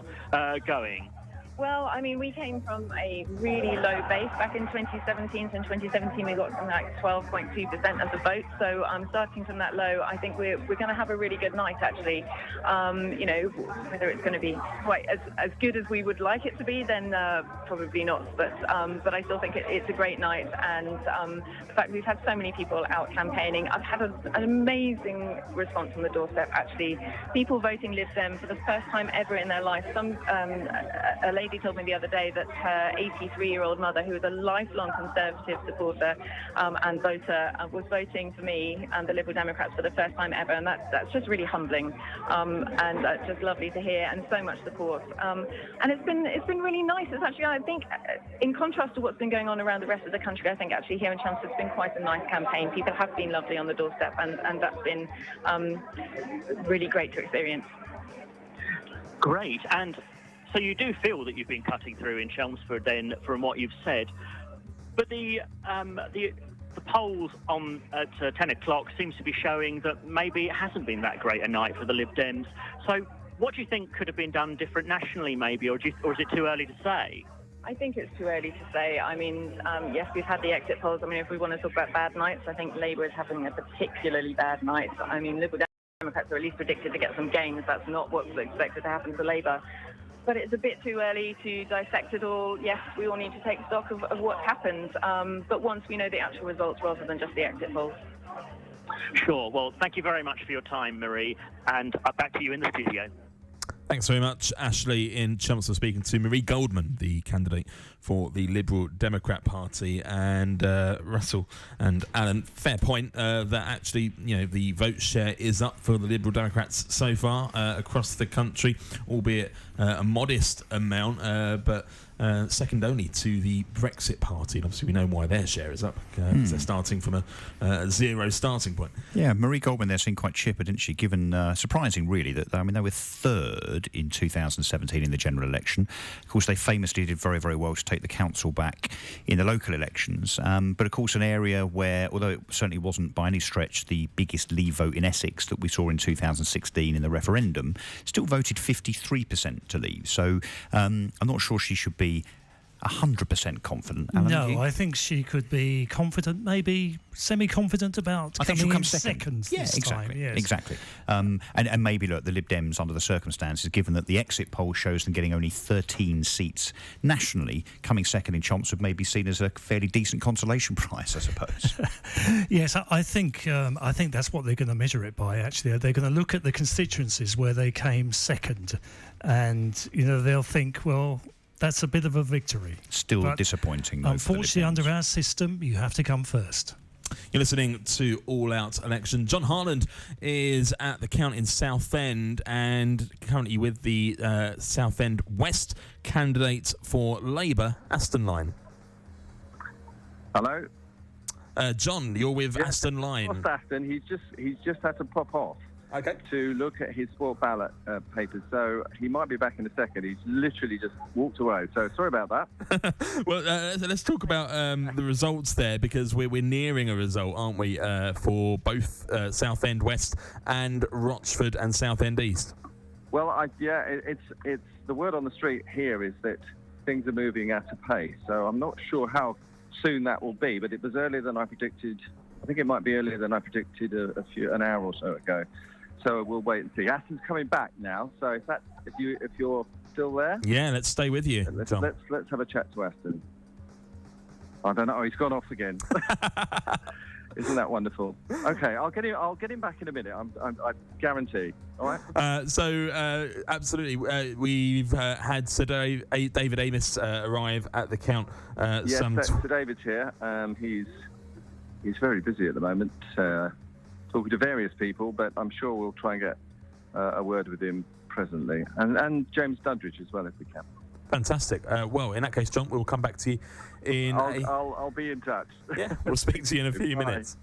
going? Well, I mean, we came from a really low base back in 2017. So in 2017, we got something like 12.2% of the vote. So starting from that low, I think we're going to have a really good night, actually. You know, whether it's going to be quite as good as we would like it to be, then probably not. But I still think it's a great night. And the fact we've had so many people out campaigning, I've had an amazing response on the doorstep, actually. People voting Lib Dem for the first time ever in their life. A lady told me the other day that her 83-year-old mother, who is a lifelong Conservative supporter and voter, was voting for me and the Liberal Democrats for the first time ever, and that's just really humbling and just lovely to hear, and so much support. And it's been really nice. It's actually, I think, in contrast to what's been going on around the rest of the country, I think actually here in Chelmsford it's been quite a nice campaign. People have been lovely on the doorstep, and that's been really great to experience. Great. And so you do feel that you've been cutting through in Chelmsford then, from what you've said. But the polls on at 10 o'clock seems to be showing that maybe it hasn't been that great a night for the Lib Dems. So what do you think could have been done different nationally, maybe, or is it too early to say? I think it's too early to say. I mean, yes, we've had the exit polls. I mean, if we want to talk about bad nights, I think Labour is having a particularly bad night. I mean, Liberal Democrats are at least predicted to get some gains. That's not what's expected to happen for Labour. But it's a bit too early to dissect it all. Yes, we all need to take stock of what happened. But once we know the actual results rather than just the exit polls. Sure. Well, thank you very much for your time, Marie. And back to you in the studio. Thanks very much, Ashley in Chelmsford, speaking to Marie Goldman, the candidate for the Liberal Democrat Party, and Russell and Alan. Fair point that actually, you know, the vote share is up for the Liberal Democrats so far across the country, albeit a modest amount, but second only to the Brexit Party. And obviously we know why their share is up, because they're starting from a zero starting point. Yeah, Marie Goldman there seemed quite chipper, didn't she? Given surprising, really, that they were third in 2017 in the general election. Of course, they famously did very, very well to take the council back in the local elections. But of course, an area where, although it certainly wasn't by any stretch the biggest Leave vote in Essex that we saw in 2016 in the referendum, still voted 53% to Leave. So I'm not sure she should be 100% confident. Alan, no, I think she could be confident, maybe semi-confident about coming in second. Yeah, exactly. Time, yes. Exactly. And maybe, look, the Lib Dems, under the circumstances, given that the exit poll shows them getting only 13 seats nationally, coming second in Chelmsford may be seen as a fairly decent consolation prize, I suppose. Yes, I think that's what they're going to measure it by, actually. They're going to look at the constituencies where they came second, and, you know, they'll think, well, that's a bit of a victory. Still disappointing, though. Unfortunately, under our system, you have to come first. You're listening to All Out Election. John Harland is at the count in Southend and currently with the Southend West candidate for Labour, Aston Line. Hello? John, you're with Aston Line. What's Aston? He's just had to pop off. Okay. To look at his sport ballot papers, so he might be back in a second. He's literally just walked away, so sorry about that. Well, let's talk about the results there, because we're nearing a result, aren't we, for both Southend West and Rochford and Southend East? Well, it's the word on the street here is that things are moving at a pace, so I'm not sure how soon that will be, but it was earlier than I predicted. I think it might be earlier than I predicted an hour or so ago. So we'll wait and see. Aston's coming back now, so if you're still there, yeah, let's stay with you. Let's have a chat to Aston. I don't know. Oh, he's gone off again. Isn't that wonderful? Okay, I'll get him back in a minute. I guarantee. All right. Absolutely. We've had Sir David Amos arrive at the count. Yes, Sir David's here. He's very busy at the moment, talking to various people, but I'm sure we'll try and get a word with him presently, and James Dudridge as well if we can. Fantastic. Well, in that case, John, we'll come back to you I'll be in touch. Yeah, we'll speak to you in a few minutes.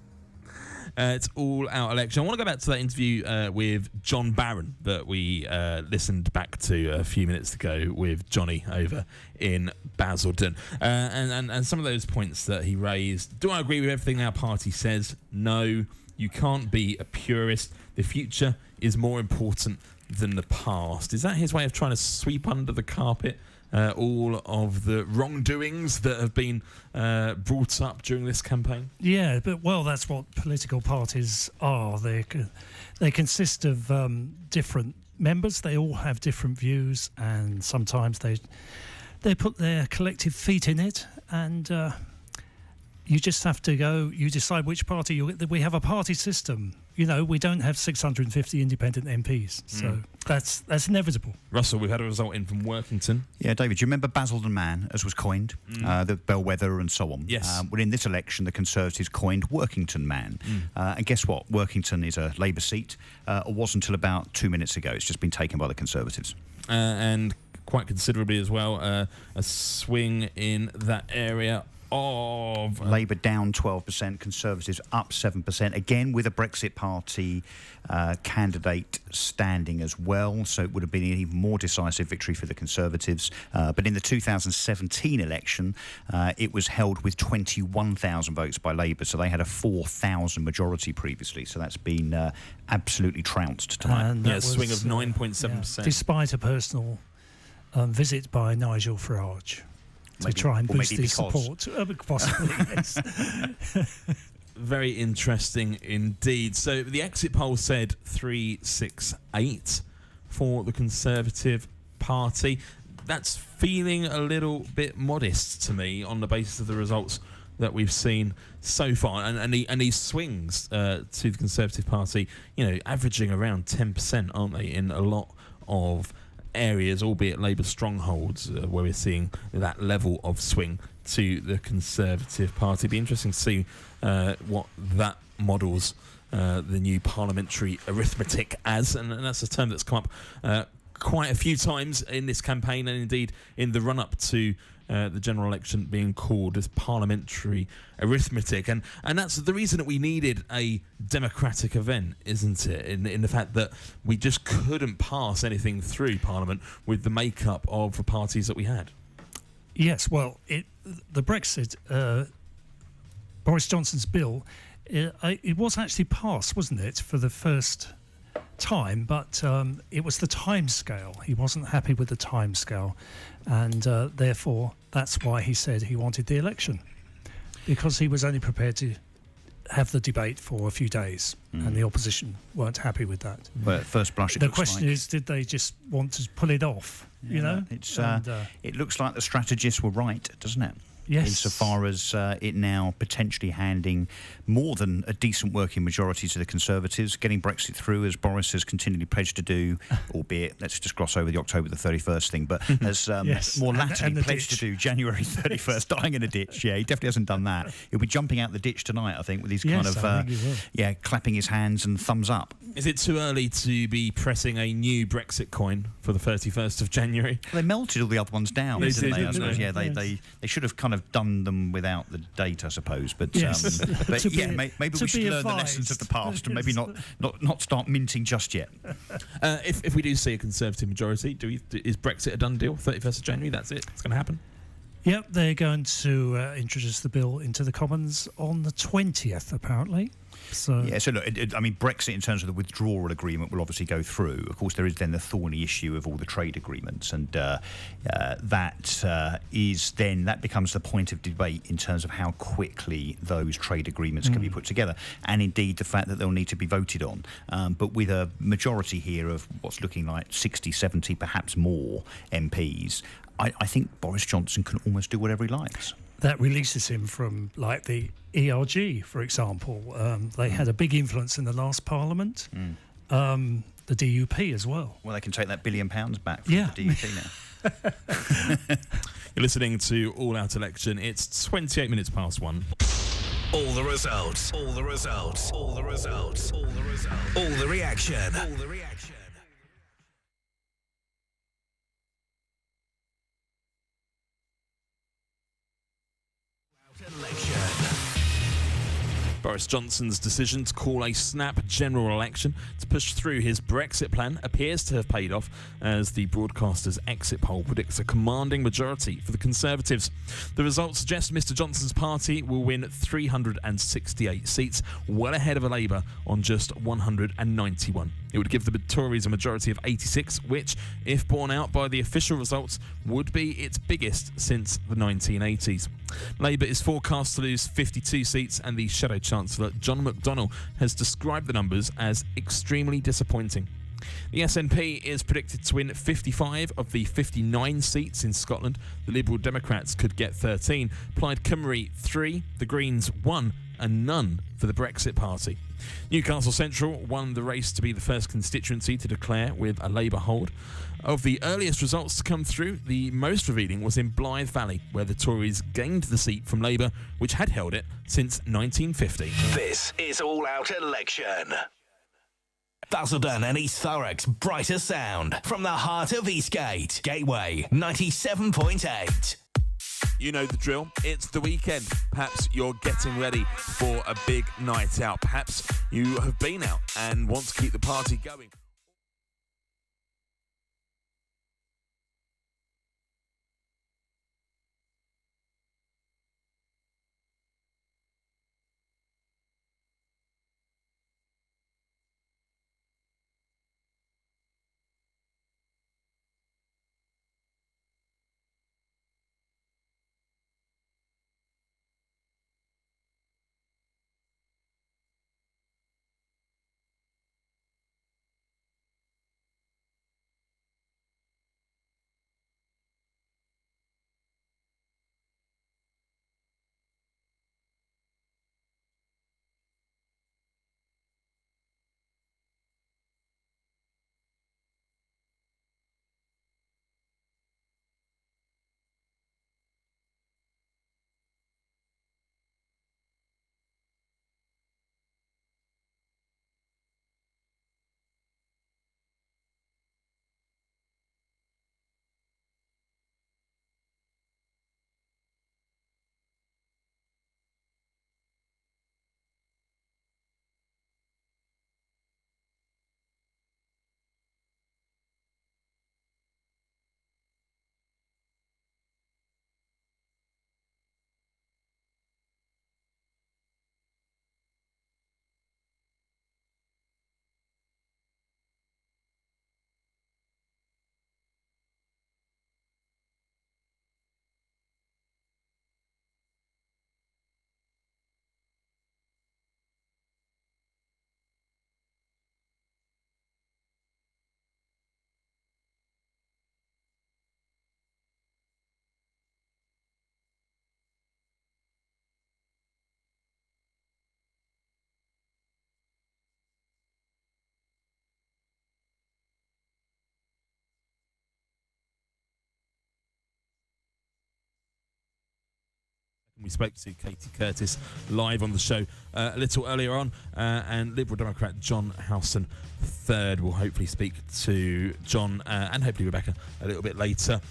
It's all out election. I want to go back to that interview with John Barron that we listened back to a few minutes ago with Johnny over in Basildon, and some of those points that he raised. Do I agree with everything our party says? No, you can't be a purist. The future is more important than the past. Is that his way of trying to sweep under the carpet all of the wrongdoings that have been brought up during this campaign? Yeah, but that's what political parties are. They consist of different members. They all have different views, and sometimes they put their collective feet in it, and you just have to go. You decide which party. We have a party system. We don't have 650 independent MPs, so that's inevitable. Russell, we've had a result in from Workington. Yeah, David, do you remember Basildon Man, as was coined, the bellwether and so on? Yes. Well, in this election, the Conservatives coined Workington Man. And guess what? Workington is a Labour seat. It wasn't until about 2 minutes ago. It's just been taken by the Conservatives. And quite considerably as well, a swing in that area of Labour down 12%, Conservatives up 7%, again with a Brexit Party candidate standing as well, so it would have been an even more decisive victory for the Conservatives. But in the 2017 election, it was held with 21,000 votes by Labour, so they had a 4,000 majority previously, so that's been absolutely trounced tonight. And a swing of 9.7%. Despite a personal visit by Nigel Farage. To try and boost his support. Possibly, yes. Very interesting indeed. So the exit poll said 368 for the Conservative Party. That's feeling a little bit modest to me on the basis of the results that we've seen so far, and these swings to the Conservative Party, averaging around 10%, aren't they, in a lot of areas, albeit Labour strongholds, where we're seeing that level of swing to the Conservative Party. It'd be interesting to see what that models the new parliamentary arithmetic as, and that's a term that's come up quite a few times in this campaign, and indeed in the run-up to the general election being called as parliamentary arithmetic, and that's the reason that we needed a democratic event, isn't it? In the fact that we just couldn't pass anything through Parliament with the makeup of the parties that we had. Yes, well, the Brexit, Boris Johnson's bill, it was actually passed, wasn't it, for the first time, but it was the timescale. He wasn't happy with the timescale, and therefore that's why he said he wanted the election, because he was only prepared to have the debate for a few days, and the opposition weren't happy with that. Well, at first blush, the question is, did they just want to pull it off? It looks like the strategists were right, doesn't it? Yes. Insofar as it now potentially handing more than a decent working majority to the Conservatives, getting Brexit through, as Boris has continually pledged to do, albeit, let's just gloss over the October the 31st thing, but as more latterly pledged to do January 31st, dying in a ditch. Yeah, he definitely hasn't done that. He'll be jumping out the ditch tonight, I think, with his kind of, clapping his hands and thumbs up. Is it too early to be pressing a new Brexit coin for the 31st of January? They melted all the other ones down, didn't they? I suppose. Yeah, they should have kind of done them without the date, I suppose. But, maybe we should learn the lessons of the past and maybe not start minting just yet. If we do see a Conservative majority, is Brexit a done deal? 31st of January, that's it? It's going to happen? Yep, they're going to introduce the bill into the Commons on the 20th, apparently. So look, Brexit in terms of the withdrawal agreement will obviously go through. Of course, there is then the thorny issue of all the trade agreements, and that becomes the point of debate in terms of how quickly those trade agreements can be put together, and indeed the fact that they'll need to be voted on. But with a majority here of what's looking like 60, 70, perhaps more MPs, I think Boris Johnson can almost do whatever he likes. that releases him from, like, the ERG, for example. They had a big influence in the last Parliament. The DUP as well. Well, they can take that £1 billion back from the DUP now. You're listening to All Out Election. It's 28 minutes past 1. All the results. All the results. All the results. All the results. All the reaction. All the reaction. Boris Johnson's decision to call a snap general election to push through his Brexit plan appears to have paid off, as the broadcaster's exit poll predicts a commanding majority for the Conservatives. The results suggest Mr Johnson's party will win 368 seats, well ahead of a Labour on just 191. It would give the Tories a majority of 86, which, if borne out by the official results, would be its biggest since the 1980s. Labour is forecast to lose 52 seats, and the Shadow Chancellor John McDonnell has described the numbers as extremely disappointing. The SNP is predicted to win 55 of the 59 seats in Scotland. The Liberal Democrats could get 13, Plaid Cymru 3, the Greens 1, and none for the Brexit Party. Newcastle Central won the race to be the first constituency to declare with a Labour hold. Of the earliest results to come through, the most revealing was in Blythe Valley, where the Tories gained the seat from Labour, which had held it since 1950. This is All Out Election. Basildon and East Thurrock's brighter sound from the heart of Eastgate. Gateway 97.8. You know the drill. It's the weekend. Perhaps you're getting ready for a big night out. Perhaps you have been out and want to keep the party going. We spoke to Katie Curtis live on the show a little earlier on, and Liberal Democrat John Howson III will hopefully speak to John and hopefully Rebecca a little bit later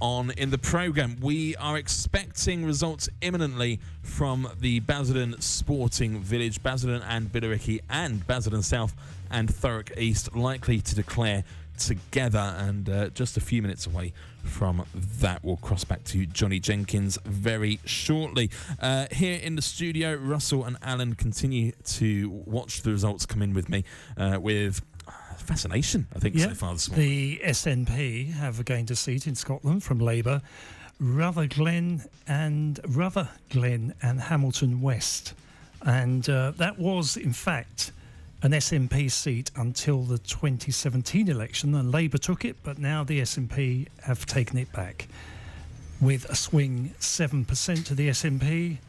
on in the programme. We are expecting results imminently from the Basildon Sporting Village. Basildon and Billericay and Basildon South and Thurrock East likely to declare together, and just a few minutes away from that, we'll cross back to Johnny Jenkins very shortly. Here in the studio, Russell and Alan continue to watch the results come in with me with fascination, I think, so far this morning. The SNP have gained a seat in Scotland from Labour, Rutherglen and Hamilton West, and that was in fact an SNP seat until the 2017 election, and Labour took it, but now the SNP have taken it back. with a swing 7% to the SNP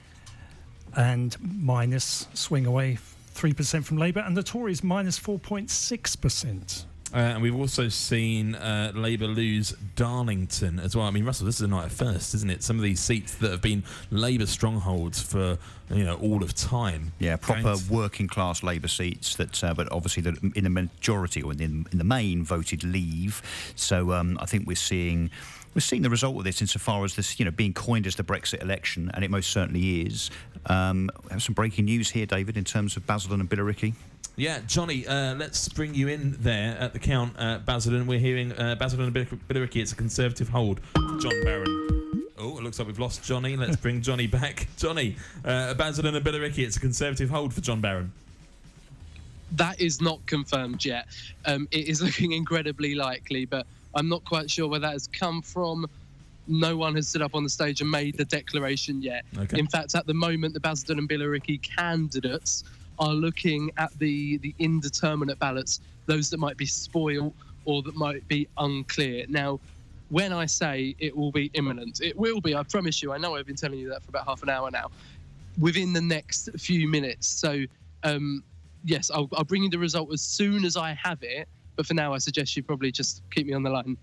and minus swing away 3% from Labour, and the Tories minus 4.6%. And we've also seen Labour lose Darlington as well. I mean, Russell, this is a night of first, isn't it? Some of these seats that have been Labour strongholds for all of time. Yeah, proper working class Labour seats that, but obviously in the majority or in the main voted Leave. So I think we're seeing the result of this insofar as this, being coined as the Brexit election, and it most certainly is. I have some breaking news here, David, in terms of Basildon and Billericay. Yeah, Johnny, let's bring you in there at the count, Basildon. We're hearing Basildon and Billericay. It's a Conservative hold. John Barron. Oh, it looks like we've lost Johnny. Let's bring Johnny back. Johnny, Basildon and Billericay. It's a Conservative hold for John Barron. That is not confirmed yet. It is looking incredibly likely, but I'm not quite sure where that has come from. No one has stood up on the stage and made the declaration yet. Okay. In fact, at the moment, the Basildon and Billericay candidates are looking at the indeterminate ballots, those that might be spoiled or that might be unclear. Now, when I say it will be imminent, it will be, I promise you. I know I've been telling you that for about half an hour now, within the next few minutes. So, yes, I'll bring you the result as soon as I have it, but for now I suggest you probably just keep me on the line.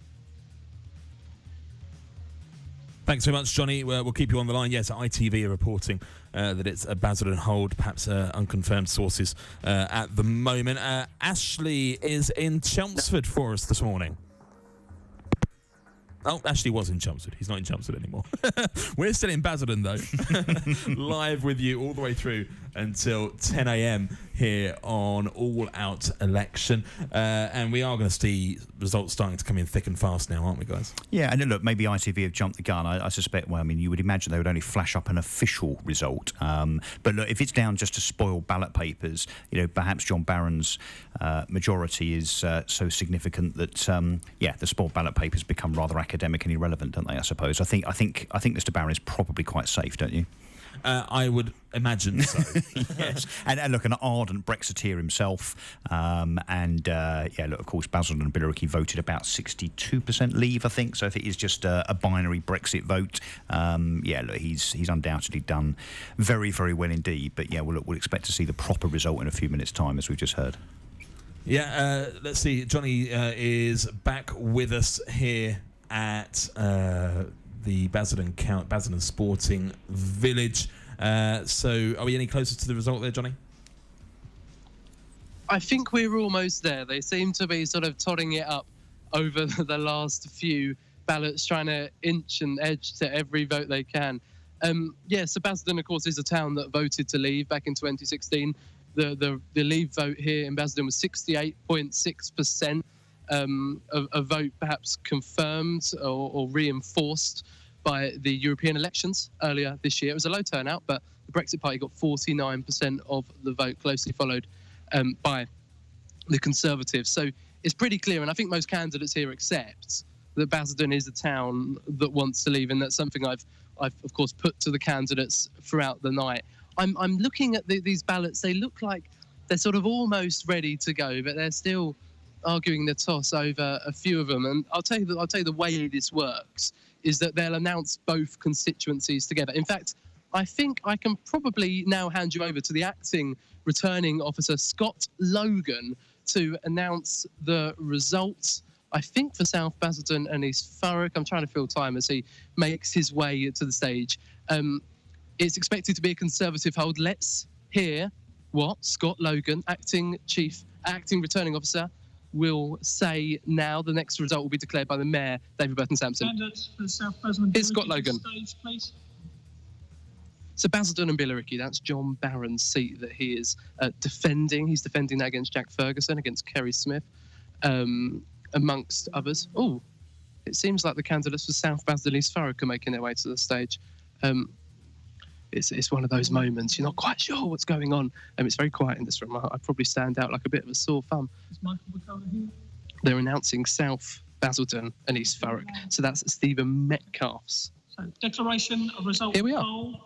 Thanks very much, Johnny. We'll keep you on the line. Yes, ITV are reporting that it's a Basildon hold, perhaps unconfirmed sources at the moment. Ashley is in Chelmsford for us this morning. Oh, Ashley was in Chelmsford. He's not in Chelmsford anymore. We're still in Basildon, though. Live with you all the way through until 10 a.m. here on All Out Election. And we are going to see results starting to come in thick and fast now, aren't we, guys? Yeah, and look, maybe ITV have jumped the gun. I suspect, well, I mean, you would imagine they would only flash up an official result. But look, if it's down just to spoil ballot papers, perhaps John Barron's majority is so significant that, the spoiled ballot papers become rather academic and irrelevant, don't they, I suppose? I think Mr. Barron is probably quite safe, don't you? I would imagine so. Yes, and look, an ardent Brexiteer himself, look, of course, Basildon and Billericay voted about 62% Leave, I think. So if it is just a binary Brexit vote, look, he's undoubtedly done very, very well indeed. But we'll expect to see the proper result in a few minutes' time, as we've just heard. Yeah, let's see. Johnny is back with us here at the Basildon Sporting Village. So are we any closer to the result there, Johnny? I think we're almost there. They seem to be sort of totting it up over the last few ballots, trying to inch and edge to every vote they can. So Basildon, of course, is a town that voted to leave back in 2016. The Leave vote here in Basildon was 68.6%. A vote perhaps confirmed or reinforced by the European elections earlier this year. It was a low turnout, but the Brexit Party got 49% of the vote, closely followed by the Conservatives. So it's pretty clear, and I think most candidates here accept that Basildon is a town that wants to leave, and that's something I've of course put to the candidates throughout the night. I'm looking at these ballots. They look like they're sort of almost ready to go, but they're still arguing the toss over a few of them. And I'll tell you the way this works is that they'll announce both constituencies together. In fact, I think I can probably now hand you over to the acting returning officer, Scott Logan, to announce the results, I think, for South Basildon and East Thurrock. I'm trying to fill time as he makes his way to the stage. It's expected to be a Conservative hold. Let's hear what Scott Logan, acting returning officer, will say now. The next result will be declared by the Mayor, David Burton-Sampson. Candidates for South Basildon. Here's Scott Logan. Stage, please. So Basildon and Billericay, that's John Barron's seat that he is defending. He's defending that against Jack Ferguson, against Kerry Smith, amongst others. Oh, it seems like the candidates for South Basildon, East Thurrock are making their way to the stage. It's one of those moments you're not quite sure what's going on. It's very quiet in this room. I probably stand out like a bit of a sore thumb. Is Michael Buchanan here? They're announcing South Basildon and East Thurrock. So that's Stephen Metcalfe's. So declaration of result. Here we are. Poll.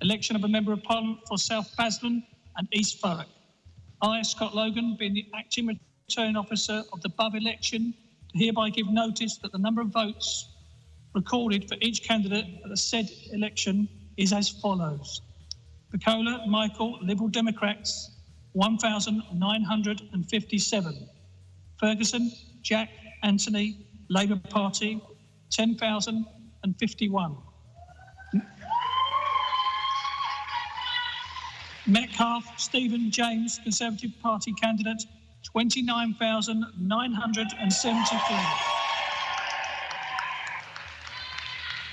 Election of a Member of Parliament for South Basildon and East Thurrock. I, Scott Logan, being the acting returning officer of the above election, hereby give notice that the number of votes recorded for each candidate at the said election is as follows. Picola Michael, Liberal Democrats, 1,957. Ferguson Jack Anthony, Labour Party, 10,051. Metcalfe Stephen James, Conservative Party candidate, 29,973.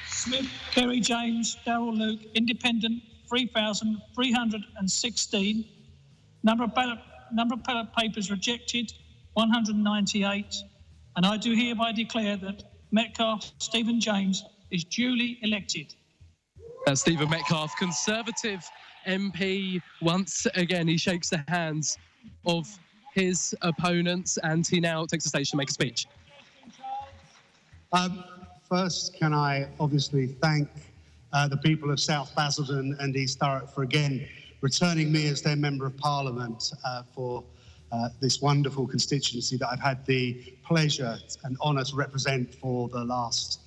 Smith Kerry James, Darrell Luke, Independent, 3,316. Number of ballot papers rejected, 198. And I do hereby declare that Metcalfe Stephen James is duly elected. That's Stephen Metcalfe, Conservative MP. Once again, he shakes the hands of his opponents, and he now takes the stage to make a speech. First, can I obviously thank the people of South Basildon and East Thurrock for again returning me as their Member of Parliament for this wonderful constituency that I've had the pleasure and honour to represent for the last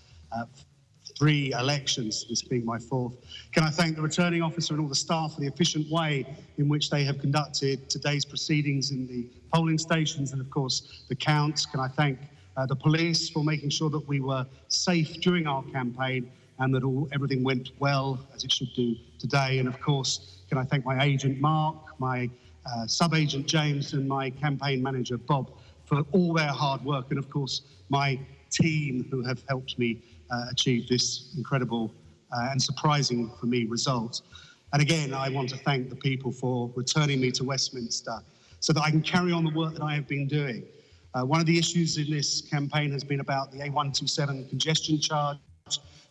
3 elections, this being my 4th. Can I thank the returning officer and all the staff for the efficient way in which they have conducted today's proceedings in the polling stations and, of course, the counts. Can I thank the police for making sure that we were safe during our campaign and that everything went well, as it should do today. And, of course, can I thank my agent, Mark, my sub-agent, James, and my campaign manager, Bob, for all their hard work, and, of course, my team who have helped me achieve this incredible and surprising for me result. And again, I want to thank the people for returning me to Westminster so that I can carry on the work that I have been doing. One of the issues in this campaign has been about the A127 congestion charge.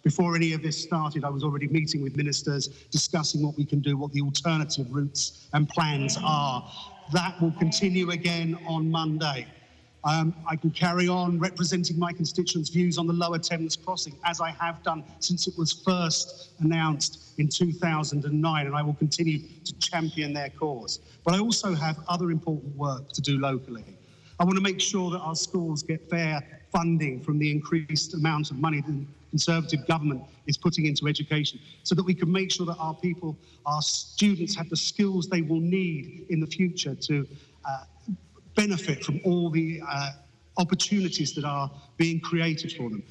Before any of this started, I was already meeting with ministers, discussing what we can do, what the alternative routes and plans are. That will continue again on Monday. I can carry on representing my constituents' views on the Lower Thames crossing, as I have done since it was first announced in 2009, and I will continue to champion their cause. But I also have other important work to do locally. I want to make sure that our schools get fair funding from the increased amount of money the Conservative government is putting into education, so that we can make sure that our people, our students, have the skills they will need in the future to benefit from all the opportunities that are being created for them.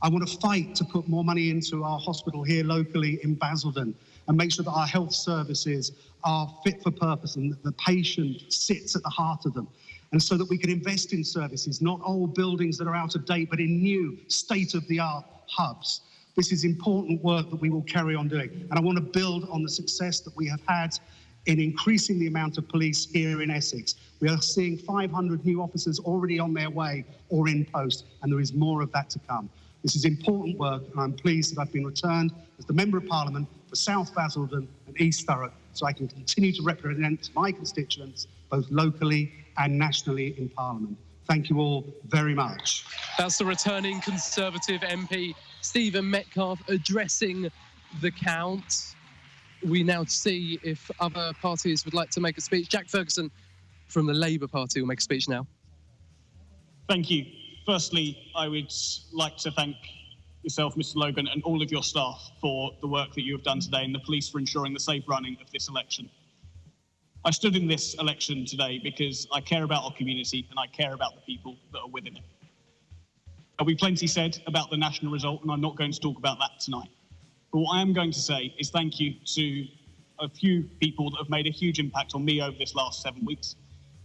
I want to fight to put more money into our hospital here locally in Basildon and make sure that our health services are fit for purpose and that the patient sits at the heart of them. And so that we can invest in services, not old buildings that are out of date, but in new state-of-the-art hubs. This is important work that we will carry on doing. And I want to build on the success that we have had in increasing the amount of police here in Essex. We are seeing 500 new officers already on their way or in post, and there is more of that to come. This is important work, and I'm pleased that I've been returned as the Member of Parliament for South Basildon and East Thurrock, so I can continue to represent my constituents, both locally and nationally in Parliament. Thank you all very much. That's the returning Conservative MP, Stephen Metcalfe, addressing the count. We now see if other parties would like to make a speech. Jack Ferguson from the Labour Party will make a speech now. Thank you. Firstly, I would like to thank yourself, Mr. Logan, and all of your staff for the work that you have done today, and the police for ensuring the safe running of this election. I stood in this election today because I care about our community and I care about the people that are within it. There'll be plenty said about the national result, and I'm not going to talk about that tonight. But what I am going to say is thank you to a few people that have made a huge impact on me over this last 7 weeks.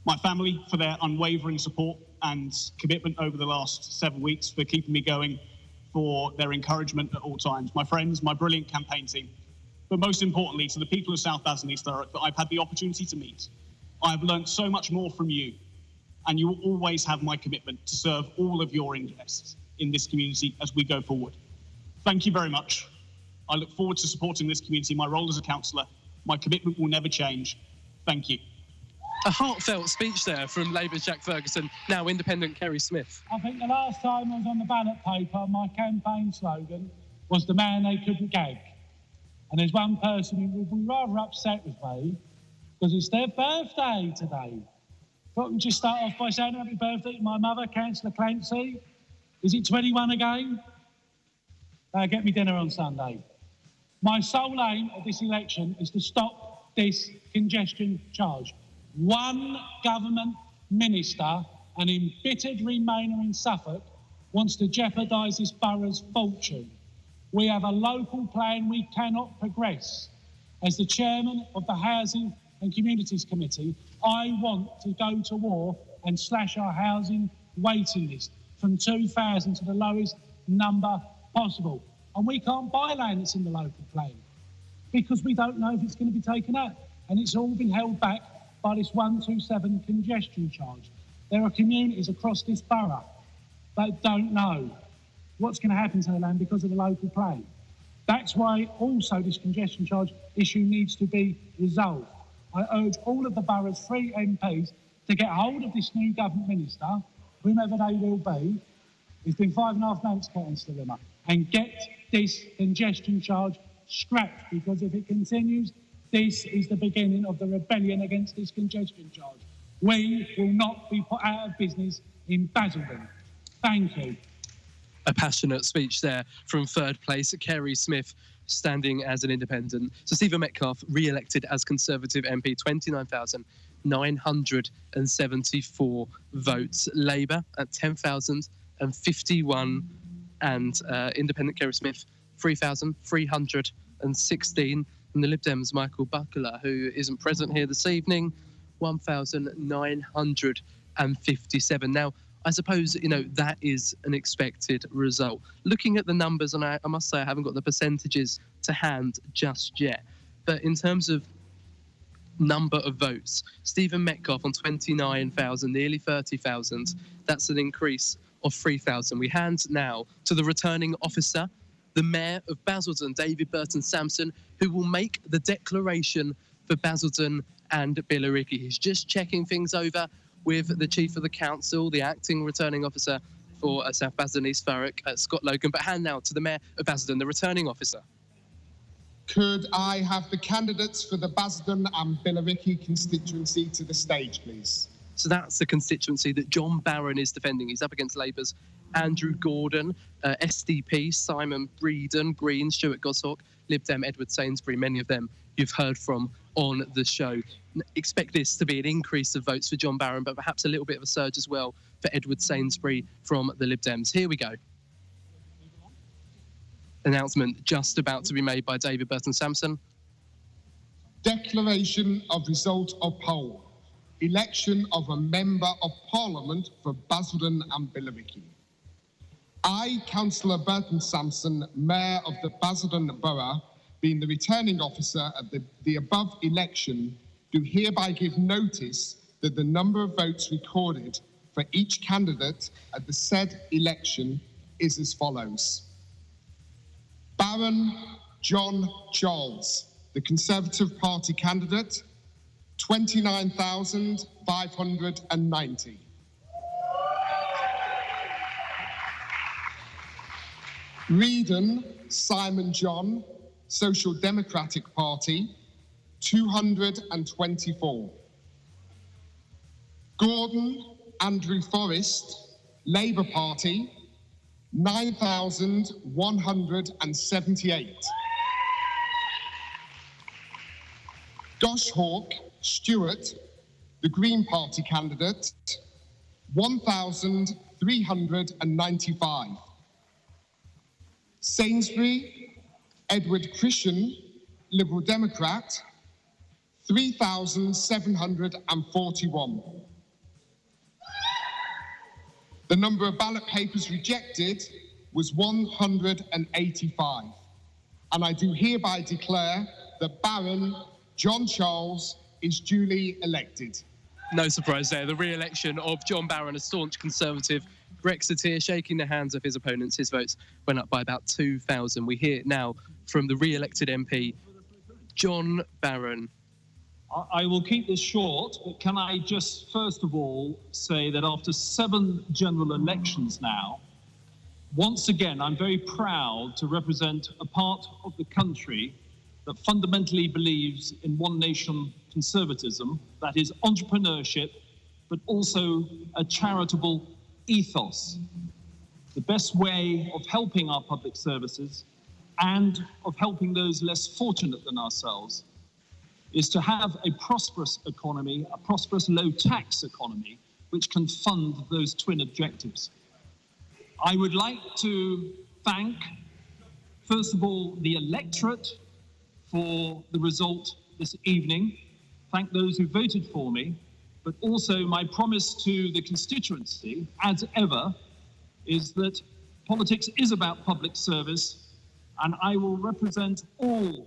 My family for their unwavering support and commitment over the last 7 weeks, for keeping me going, for their encouragement at all times. My friends, my brilliant campaign team. But most importantly, to the people of South Basildon and East Thurrock that I've had the opportunity to meet. I've learned so much more from you, and you will always have my commitment to serve all of your interests in this community as we go forward. Thank you very much. I look forward to supporting this community, my role as a councillor. My commitment will never change. Thank you. A heartfelt speech there from Labour's Jack Ferguson, now independent Kerry Smith. I think the last time I was on the ballot paper, my campaign slogan was the man they couldn't gag. And there's one person who would be rather upset with me because it's their birthday today. But I can just start off by saying happy birthday to my mother, Councillor Clancy. Is it 21 again? They'll get me dinner on Sunday. My sole aim at this election is to stop this congestion charge. One government minister, an embittered Remainer in Suffolk, wants to jeopardise this borough's fortune. We have a local plan we cannot progress. As the chairman of the Housing and Communities Committee, I want to go to war and slash our housing waiting list from 2,000 to the lowest number possible. And we can't buy land that's in the local plan because we don't know if it's going to be taken up. And it's all been held back by this 127 congestion charge. There are communities across this borough that don't know what's going to happen to the land because of the local plan. That's why also this congestion charge issue needs to be resolved. I urge all of the borough's 3 MPs to get hold of this new government minister, whomever they will be. It's been 5.5 months, Councillor Rimmer, and get this congestion charge scrapped, because if it continues, this is the beginning of the rebellion against this congestion charge. We will not be put out of business in Basildon. Thank you. A passionate speech there from third place, Kerry Smith, standing as an independent. So Stephen Metcalfe, re-elected as Conservative MP, 29,974 votes. Labour at 10,051, and independent Kerry Smith, 3,316. And the Lib Dems, Michael Buckler, who isn't present here this evening, 1,957. Now, I suppose, that is an expected result. Looking at the numbers, and I must say I haven't got the percentages to hand just yet, but in terms of number of votes, Stephen Metcalfe on 29,000, nearly 30,000, that's an increase of 3,000. We hand now to the returning officer, the Mayor of Basildon, David Burton Sampson, who will make the declaration for Basildon and Billericay. He's just checking things over with the Chief of the Council, the acting returning officer for South Basildon East Thurrock, Scott Logan. But hand now to the Mayor of Basildon, the returning officer. Could I have the candidates for the Basildon and Billericay constituency to the stage, please? So that's the constituency that John Barron is defending. He's up against Labour's Andrew Gordon, SDP, Simon Breeden, Green, Stuart Goshawk, Lib Dem, Edward Sainsbury, many of them you've heard from on the show. Expect this to be an increase of votes for John Barron, but perhaps a little bit of a surge as well for Edward Sainsbury from the Lib Dems. Here we go. Announcement just about to be made by David Burton Sampson. Declaration of result of poll. Election of a Member of Parliament for Basildon and Billericay. I, Councillor Burton Sampson, Mayor of the Basildon Borough, being the returning officer at the above election, do hereby give notice that the number of votes recorded for each candidate at the said election is as follows. Baron John Charles, the Conservative Party candidate, 29,590. Reedon Simon John, Social Democratic Party, 224. Gordon Andrew Forrest, Labour Party, 9,178. Goshawk Stuart, the Green Party candidate, 1,395. Sainsbury Edward Christian, Liberal Democrat, 3,741. The number of ballot papers rejected was 185. And I do hereby declare that Baron John Charles is duly elected. No surprise there. The re-election of John Barron, a staunch Conservative Brexiteer, shaking the hands of his opponents. His votes went up by about 2,000. We hear now from the re-elected MP, John Barron. I will keep this short, but can I just first of all say that after 7 general elections now, once again, I'm very proud to represent a part of the country that fundamentally believes in one nation conservatism, that is entrepreneurship, but also a charitable ethos. the best way of helping our public services and of helping those less fortunate than ourselves is to have a prosperous economy, a prosperous low-tax economy, which can fund those twin objectives. I would like to thank, first of all, the electorate for the result this evening, thank those who voted for me, but also my promise to the constituency, as ever, is that politics is about public service, and I will represent all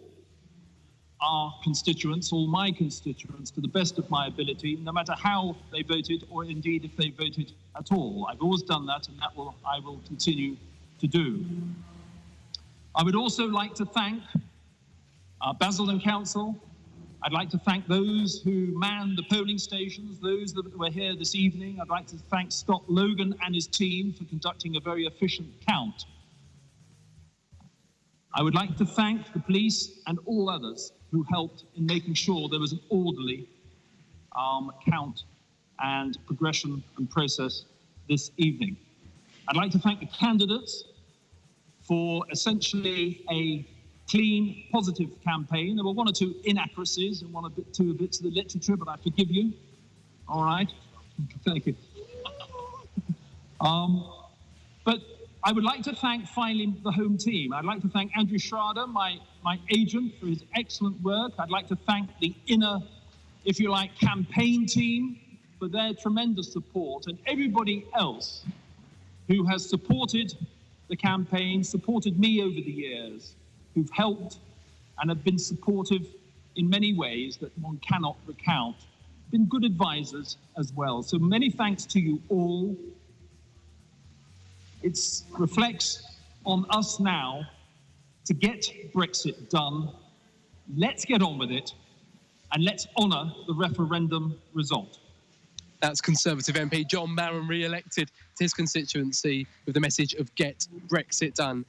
our constituents, all my constituents, to the best of my ability, no matter how they voted or indeed if they voted at all. I've always done that, and I will continue to do. I would also like to thank our Basildon Council. I'd like to thank those who manned the polling stations, those that were here this evening. I'd like to thank Scott Logan and his team for conducting a very efficient count. I would like to thank the police and all others who helped in making sure there was an orderly count and progression and process this evening. I'd like to thank the candidates for essentially a clean, positive campaign. There were one or two inaccuracies and one or two bits of the literature, but I forgive you. All right? Thank you. But I would like to thank, finally, the home team. I'd like to thank Andrew Schrader, my agent, for his excellent work. I'd like to thank the inner, if you like, campaign team for their tremendous support, and everybody else who has supported the campaign, supported me over the years, who've helped and have been supportive in many ways that one cannot recount, been good advisors as well. So many thanks to you all. It reflects on us now to get Brexit done. Let's get on with it, and let's honour the referendum result. That's Conservative MP John Barron, re-elected to his constituency with the message of get Brexit done.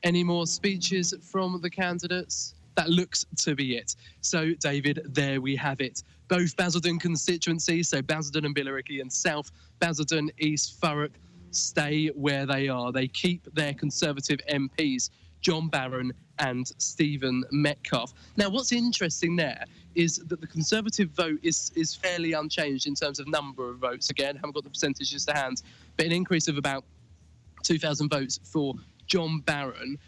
Any more speeches from the candidates? That looks to be it. So, David, there we have it. Both Basildon constituencies, so Basildon and Billericay, and South Basildon, East Thurrock, stay where they are. They keep their Conservative MPs, John Barron and Stephen Metcalfe. Now, what's interesting there is that the Conservative vote is fairly unchanged in terms of number of votes. Again, haven't got the percentages to hand, but an increase of about 2,000 votes for John Barron.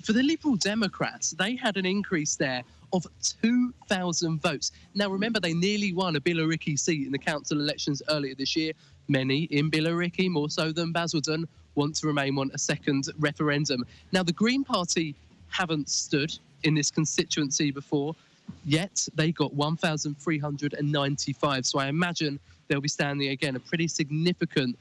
For the Liberal Democrats, they had an increase there of 2,000 votes. Now, remember, they nearly won a Billericay seat in the council elections earlier this year. Many in Billericay, more so than Basildon, want to remain on a second referendum. Now, the Green Party haven't stood in this constituency before, yet they got 1,395. So I imagine they'll be standing again, a pretty significant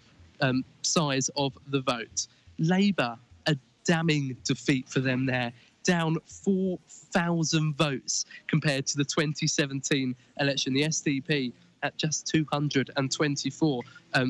size of the vote. Labour, a damning defeat for them there, down 4,000 votes compared to the 2017 election. The SDP at just 224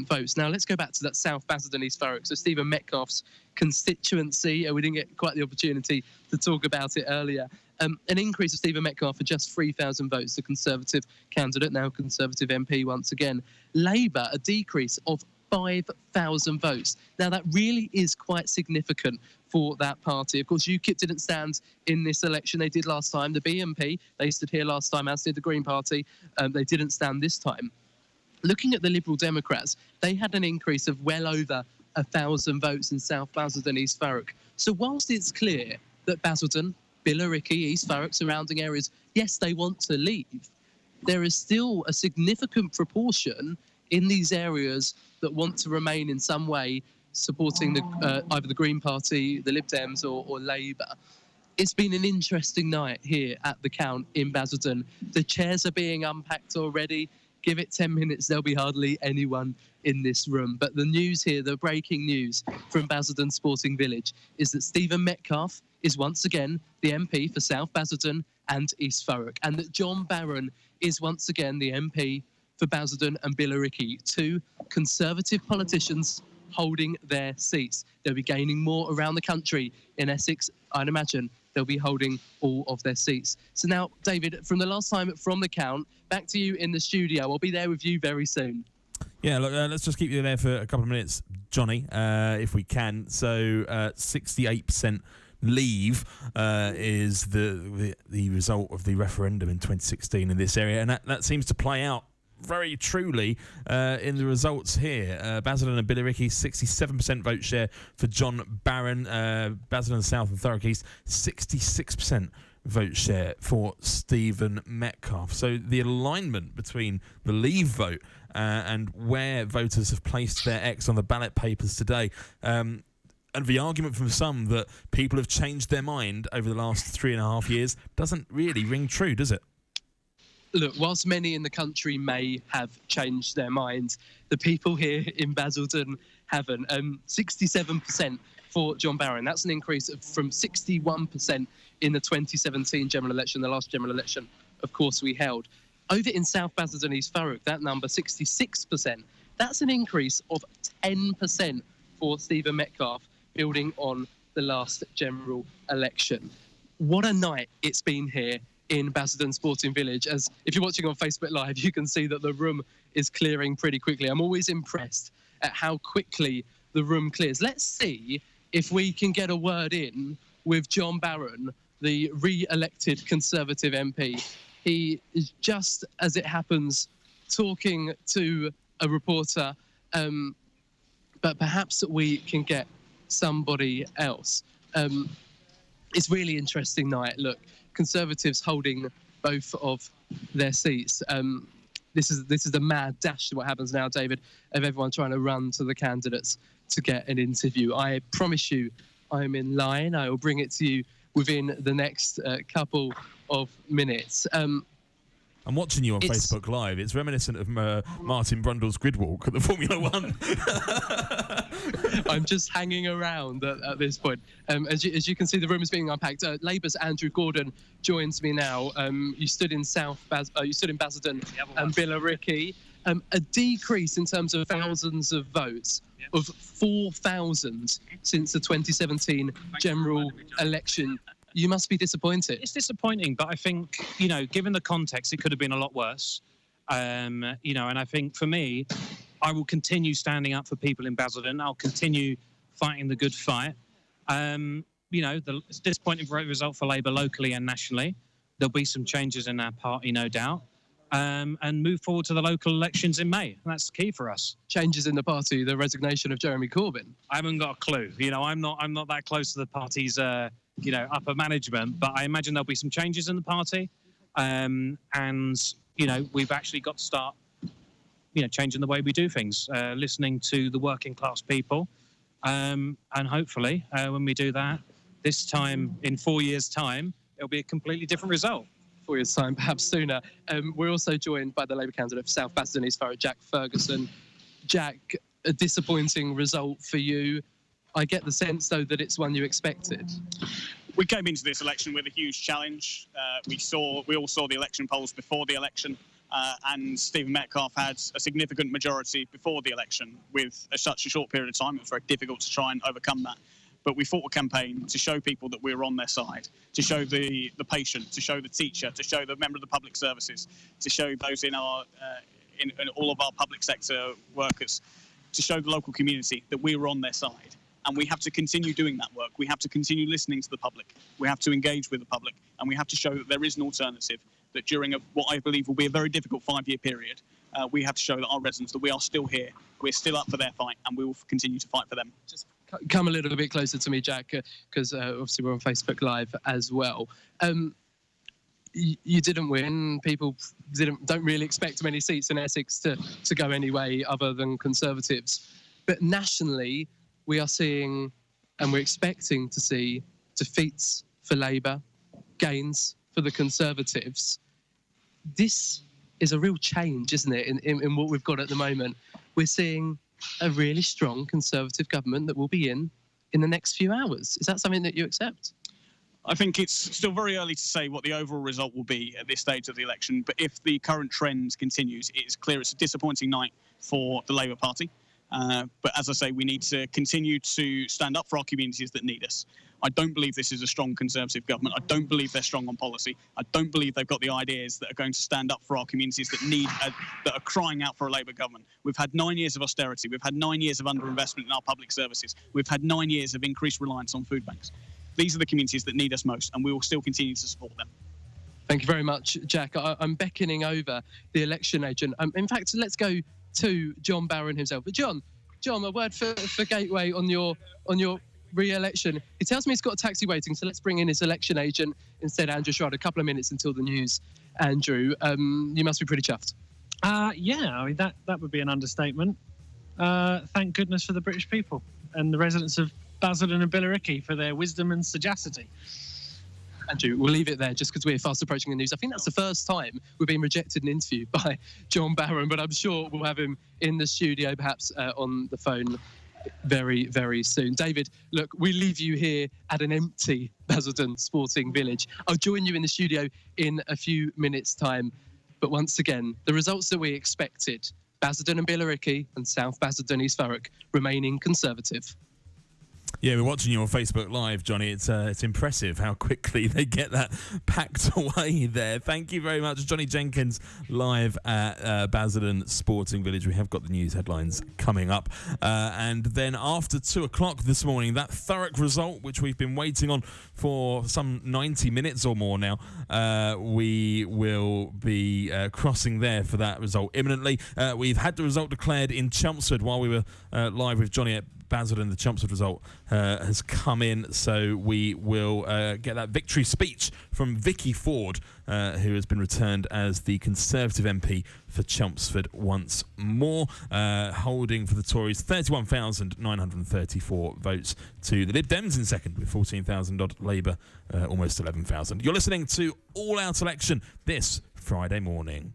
votes. Now, let's go back to that South Basildon, East Thurrock. So Stephen Metcalfe's constituency. We didn't get quite the opportunity to talk about it earlier. An increase of Stephen Metcalfe for just 3,000 votes, the Conservative candidate, now Conservative MP once again. Labour, a decrease of 5,000 votes. Now, that really is quite significant for that party. Of course, UKIP didn't stand in this election. They did last time. The BNP, they stood here last time, as did the Green Party. They didn't stand this time. Looking at the Liberal Democrats, they had an increase of well over 1,000 votes in South Basildon, East Thurrock. So whilst it's clear that Basildon, Billericay, East Thurrock, surrounding areas, yes, they want to leave, there is still a significant proportion in these areas that want to remain in some way supporting either the Green Party, the Lib Dems or Labour. It's been an interesting night here at the count in Basildon. The chairs are being unpacked already. Give it 10 minutes, there'll be hardly anyone in this room. But the news here, the breaking news from Basildon Sporting Village, is that Stephen Metcalfe is once again the MP for South Basildon and East Thurrock, and that John Barron is once again the MP for Basildon and Billericay, two Conservative politicians holding their seats. They'll be gaining more around the country. In Essex, I'd imagine they'll be holding all of their seats. So now, David, from the last time from the count, back to you in the studio. I'll be there with you very soon. Yeah, Yeah, look, let's just keep you there for a couple of minutes, Johnny, if we can. So 68% leave is the result of the referendum in 2016 in this area, and that seems to play out very truly in the results here. Basildon and Billericay, 67% vote share for John Barron. Basildon South and Thurrock East, 66% vote share for Stephen Metcalfe. So the alignment between the Leave vote and where voters have placed their X on the ballot papers today, and the argument from some that people have changed their mind over the last 3.5 years doesn't really ring true, does it? Look, whilst many in the country may have changed their minds, the people here in Basildon haven't. 67% for John Barron. That's an increase from 61% in the 2017 general election, the last general election, of course, we held. Over in South Basildon, East Thurrock, that number, 66%. That's an increase of 10% for Stephen Metcalfe, building on the last general election. What a night it's been here in Basildon Sporting Village. As if you're watching on Facebook Live, you can see that the room is clearing pretty quickly. I'm always impressed at how quickly the room clears. Let's see if we can get a word in with John Barron, the re-elected Conservative MP. He is, just as it happens, talking to a reporter, but perhaps we can get somebody else. It's really interesting night. Look, Conservatives holding both of their seats. This is the mad dash to what happens now, David, of everyone trying to run to the candidates to get an interview. I promise you I'm in line. I will bring it to you within the next couple of minutes. I'm watching you on Facebook Live. It's reminiscent of Martin Brundle's grid walk at the Formula One. I'm just hanging around at this point. As you can see, the room is being unpacked. Labour's Andrew Gordon joins me now. You stood in Basildon and Billericay. A decrease in terms of thousands of votes of 4,000 since the 2017 general election. You must be disappointed. It's disappointing, but I think, given the context, it could have been a lot worse. And I think for me, I will continue standing up for people in Basildon. I'll continue fighting the good fight. It's a disappointing result for Labour locally and nationally. There'll be some changes in our party, no doubt. And move forward to the local elections in May. And that's key for us. Changes in the party, the resignation of Jeremy Corbyn. I haven't got a clue. I'm not that close to the party's upper management, but I imagine there'll be some changes in the party. We've actually got to start changing the way we do things, listening to the working class people. And hopefully, when we do that, this time, in 4 years' time, it'll be a completely different result. 4 years' time, perhaps sooner. We're also joined by the Labour candidate for South Basildon East Thurrock, Jack Ferguson. Jack, a disappointing result for you. I get the sense, though, that it's one you expected. We came into this election with a huge challenge. We all saw the election polls before the election, and Stephen Metcalfe had a significant majority before the election. With such a short period of time, it was very difficult to try and overcome that. But we fought a campaign to show people that we were on their side, to show the patient, to show the teacher, to show the member of the public services, to show those in our in all of our public sector workers, to show the local community that we were on their side. And we have to continue doing that work. We have to continue listening to the public. We have to engage with the public. And we have to show that there is an alternative, that during what I believe will be a very difficult 5-year period, we have to show that our residents, that we are still here, we're still up for their fight, and we will continue to fight for them. Just come a little bit closer to me, Jack, because obviously we're on Facebook Live as well. You didn't win. People don't really expect many seats in Essex to go any way other than Conservatives. But nationally, we are seeing, and we're expecting to see, defeats for Labour, gains for the Conservatives. This is a real change, isn't it, in what we've got at the moment? We're seeing a really strong Conservative government that will be in the next few hours. Is that something that you accept? I think it's still very early to say what the overall result will be at this stage of the election, but if the current trend continues, it is clear it's a disappointing night for the Labour Party. But as I say, we need to continue to stand up for our communities that need us. I don't believe this is a strong Conservative government. I don't believe they're strong on policy. I don't believe they've got the ideas that are going to stand up for our communities that are crying out for a Labour government. We've had 9 years of austerity. We've had 9 years of underinvestment in our public services. We've had 9 years of increased reliance on food banks. These are the communities that need us most, and we will still continue to support them. Thank you very much, Jack. I'm beckoning over the election agent. In fact, let's go to John Barron himself. But John, a word for Gateway on your re-election. He tells me he's got a taxi waiting, so let's bring in his election agent instead, Andrew Shrod. A couple of minutes until the news. Andrew, you must be pretty chuffed. Yeah, I mean, that would be an understatement. Thank goodness for the British people and the residents of Basildon and Billericay for their wisdom and sagacity. Andrew, we'll leave it there just because we're fast approaching the news. I think that's the first time we've been rejected an interview by John Barron, but I'm sure we'll have him in the studio, perhaps on the phone very, very soon. David, look, we leave you here at an empty Basildon Sporting Village. I'll join you in the studio in a few minutes' time. But once again, the results that we expected, Basildon and Billericay and South Basildon, East Thurrock, remaining Conservative. Yeah, we're watching you on Facebook Live, Johnny. It's impressive how quickly they get that packed away there. Thank you very much, Johnny Jenkins, live at Basildon Sporting Village. We have got the news headlines coming up. And then after 2 o'clock this morning, that Thurrock result, which we've been waiting on for some 90 minutes or more now, we will be crossing there for that result imminently. We've had the result declared in Chelmsford while we were live with Johnny at Basildon. The Chelmsford result has come in, so we will get that victory speech from Vicky Ford, who has been returned as the Conservative MP for Chelmsford once more, holding for the Tories 31,934 votes to the Lib Dems in second with 14,000 odd, Labour almost 11,000. You're listening to All Out Election this Friday morning.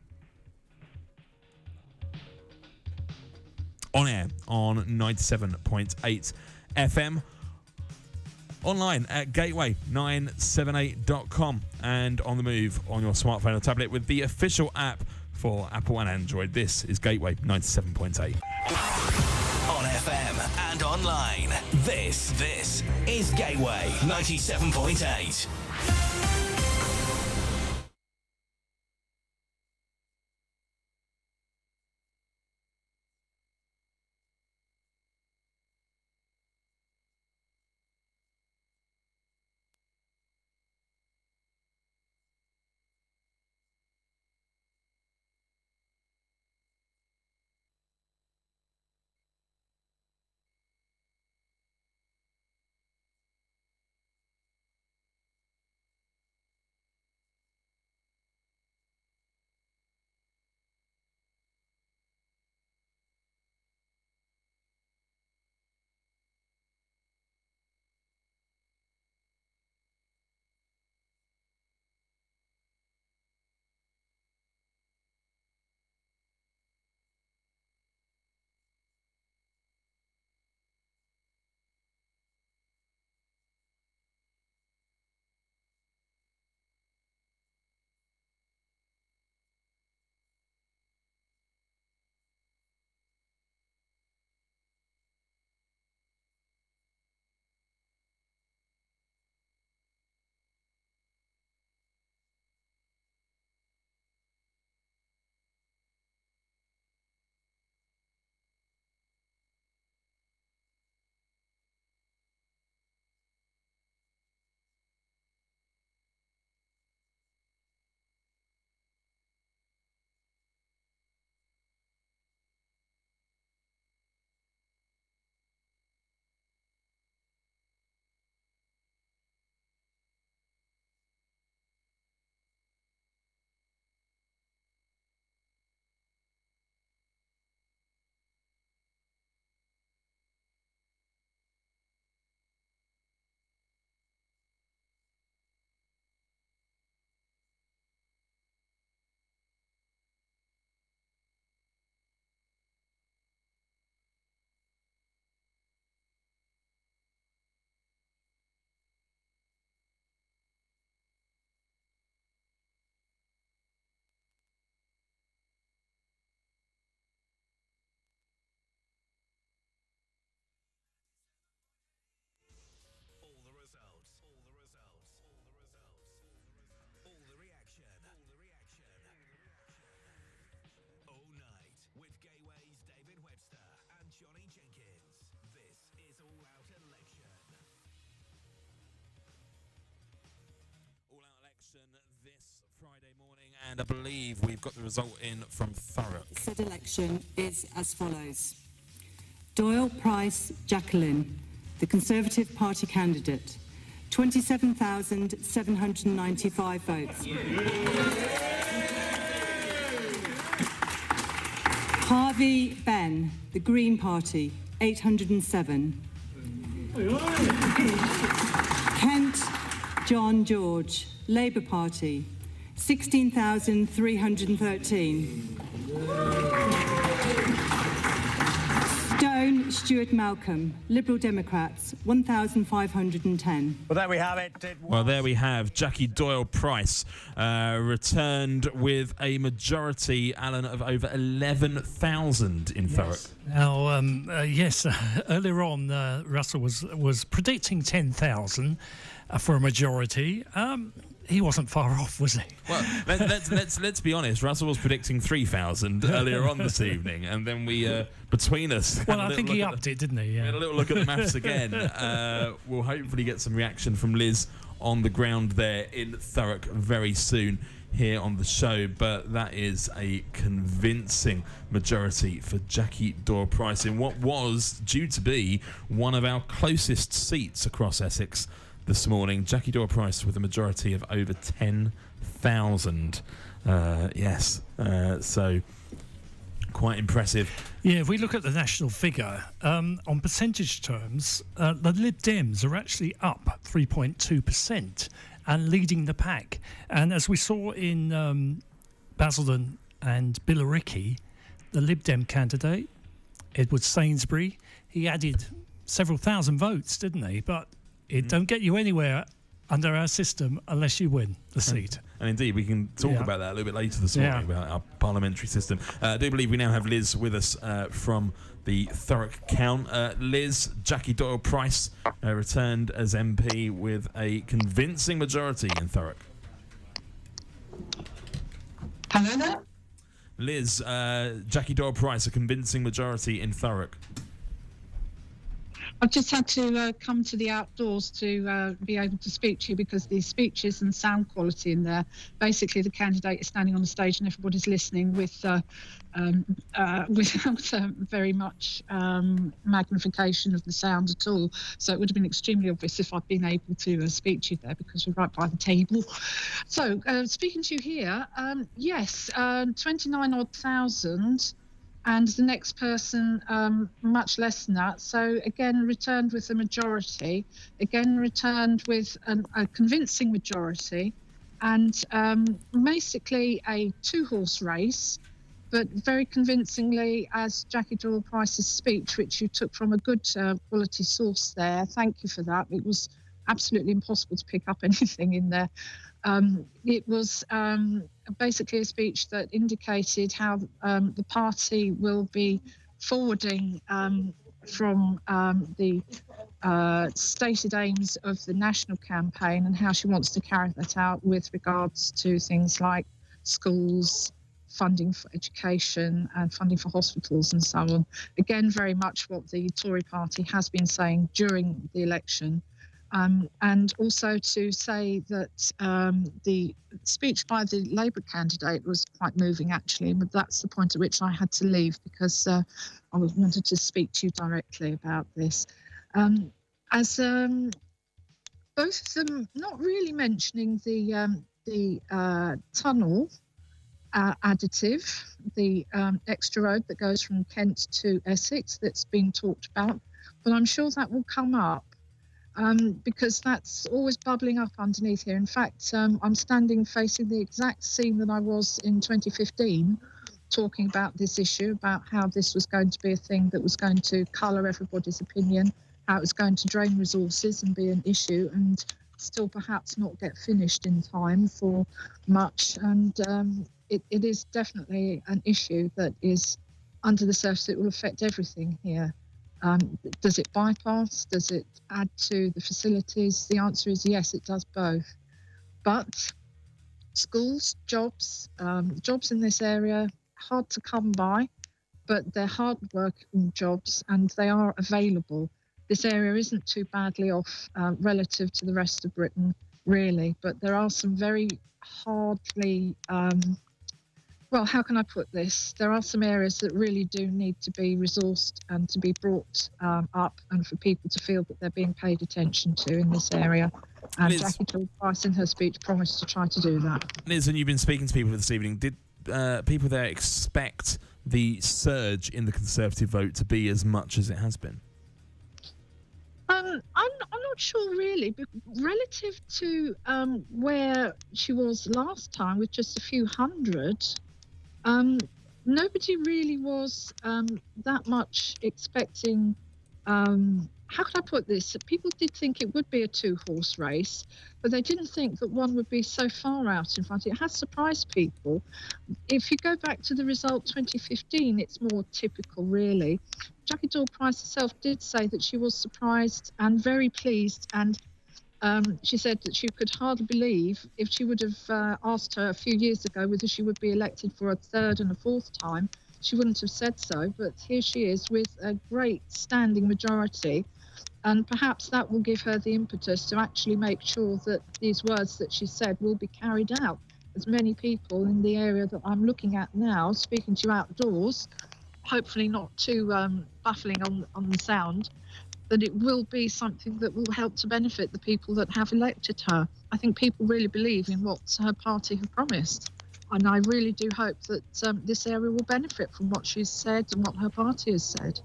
On air on 97.8 FM. Online at gateway978.com and on the move on your smartphone or tablet with the official app for Apple and Android. This is Gateway 97.8. On FM and online, this is Gateway 97.8. this Friday morning, and I believe we've got the result in from Thurrock. Said election is as follows. Doyle Price Jacqueline, the Conservative Party candidate, 27,795 votes. Harvey Ben, the Green Party, 807. Kent John George, Labour Party, 16,313. Stone Stuart Malcolm, Liberal Democrats, 1,510. Well, there we have it. Well, there we have Jackie Doyle Price returned with a majority, Alan, of over 11,000 in Thurrock. Now, yes, earlier on, Russell was predicting 10,000 for a majority. He wasn't far off, was he? Well, let's be honest. Russell was predicting 3,000 earlier on this evening, and then we, between us, Well, I think he upped it, didn't he? Yeah. We had a little look at the maths again. We'll hopefully get some reaction from Liz on the ground there in Thurrock very soon here on the show, but that is a convincing majority for Jackie Doyle Price in what was due to be one of our closest seats across Essex this morning. Jackie Doyle Price with a majority of over 10,000. So quite impressive. Yeah, if we look at the national figure, on percentage terms, the Lib Dems are actually up 3.2% and leading the pack. And as we saw in Basildon and Billericay, the Lib Dem candidate, Edward Sainsbury, he added several thousand votes, didn't he? But it don't get you anywhere under our system unless you win the seat. And indeed, we can talk about that a little bit later this morning, about our parliamentary system. I do believe we now have Liz with us from the Thurrock count. Liz, Jackie Doyle Price returned as MP with a convincing majority in Thurrock. Hello there. Liz, Jackie Doyle Price, a convincing majority in Thurrock. I've just had to come to the outdoors to be able to speak to you because the speeches and sound quality in there, basically the candidate is standing on the stage and everybody's listening without very much magnification of the sound at all. So it would have been extremely obvious if I'd been able to speak to you there because we're right by the table. So speaking to you here, yes, 29 odd thousand. And the next person, much less than that. So again, returned with a majority, again, returned with a convincing majority, and basically a two-horse race, but very convincingly as Jackie Doyle Price's speech, which you took from a good quality source there. Thank you for that. It was absolutely impossible to pick up anything in there. It was basically a speech that indicated how the party will be forwarding from the stated aims of the national campaign and how she wants to carry that out with regards to things like schools, funding for education and funding for hospitals and so on. Again, very much what the Tory party has been saying during the election. And also to say that the speech by the Labour candidate was quite moving, actually, but that's the point at which I had to leave because I wanted to speak to you directly about this. As both of them not really mentioning the tunnel additive, the extra road that goes from Kent to Essex that's being talked about, but I'm sure that will come up. Because that's always bubbling up underneath here. In fact, I'm standing facing the exact scene that I was in 2015, talking about this issue, about how this was going to be a thing that was going to colour everybody's opinion, how it was going to drain resources and be an issue and still perhaps not get finished in time for much. And it is definitely an issue that is under the surface. It will affect everything here. Does it bypass? Does it add to the facilities? The answer is yes, it does both. But schools, jobs in this area, hard to come by, but they're hard-working jobs and they are available. This area isn't too badly off relative to the rest of Britain. really. But there are some very hardly, well, how can I put this? There are some areas that really do need to be resourced and to be brought up, and for people to feel that they're being paid attention to in this area. And Liz, Jackie Price in her speech promised to try to do that. Liz, and you've been speaking to people this evening. Did people there expect the surge in the Conservative vote to be as much as it has been? I'm not sure really, but relative to where she was last time with just a few hundred, nobody really was that much expecting. How could I put this? People did think it would be a two-horse race, but they didn't think that one would be so far out in front. It has surprised people. If you go back to the result 2015, it's more typical, really. Jackie Price herself did say that she was surprised and very pleased, and she said that she could hardly believe if she would have asked her a few years ago whether she would be elected for a third and a fourth time, she wouldn't have said so. But here she is with a great standing majority, and perhaps that will give her the impetus to actually make sure that these words that she said will be carried out. As many people in the area that I'm looking at now, speaking to you outdoors, hopefully not too baffling on the sound, that it will be something that will help to benefit the people that have elected her. I think people really believe in what her party have promised. And I really do hope that this area will benefit from what she's said and what her party has said.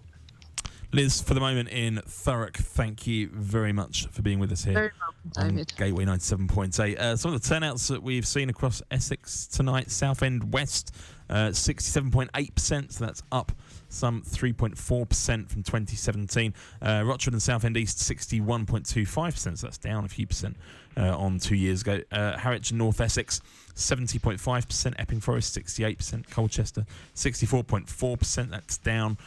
Liz, for the moment in Thurrock, thank you very much for being with us here. Very welcome, David. Gateway 97.8. Some of the turnouts that we've seen across Essex tonight: Southend West, 67.8%, so that's up some 3.4% from 2017. Rochford and Southend East, 61.25%, so that's down a few percent on 2 years ago. Harwich and North Essex, 70.5%. Epping Forest, 68%. Colchester, 64.4%, that's down.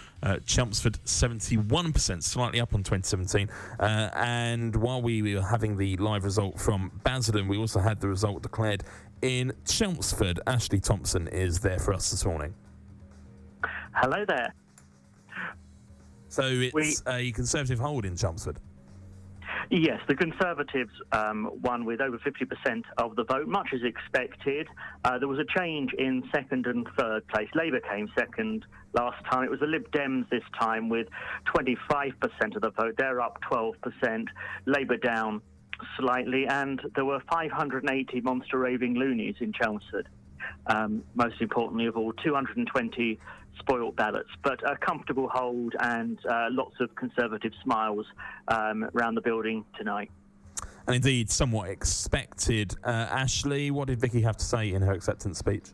Chelmsford, 71%, slightly up on 2017. And while we were having the live result from Basildon, we also had the result declared in Chelmsford. Ashley Thompson is there for us this morning. Hello there. So it's a Conservative hold in Chelmsford? Yes, the Conservatives won with over 50% of the vote, much as expected. There was a change in second and third place. Labour came second last time. It was the Lib Dems this time with 25% of the vote. They're up 12%. Labour down slightly, and there were 580 monster raving loonies in Chelmsford. Most importantly of all, 220 spoilt ballots, but a comfortable hold and lots of Conservative smiles around the building tonight. And indeed, somewhat expected. Ashley, what did Vicky have to say in her acceptance speech?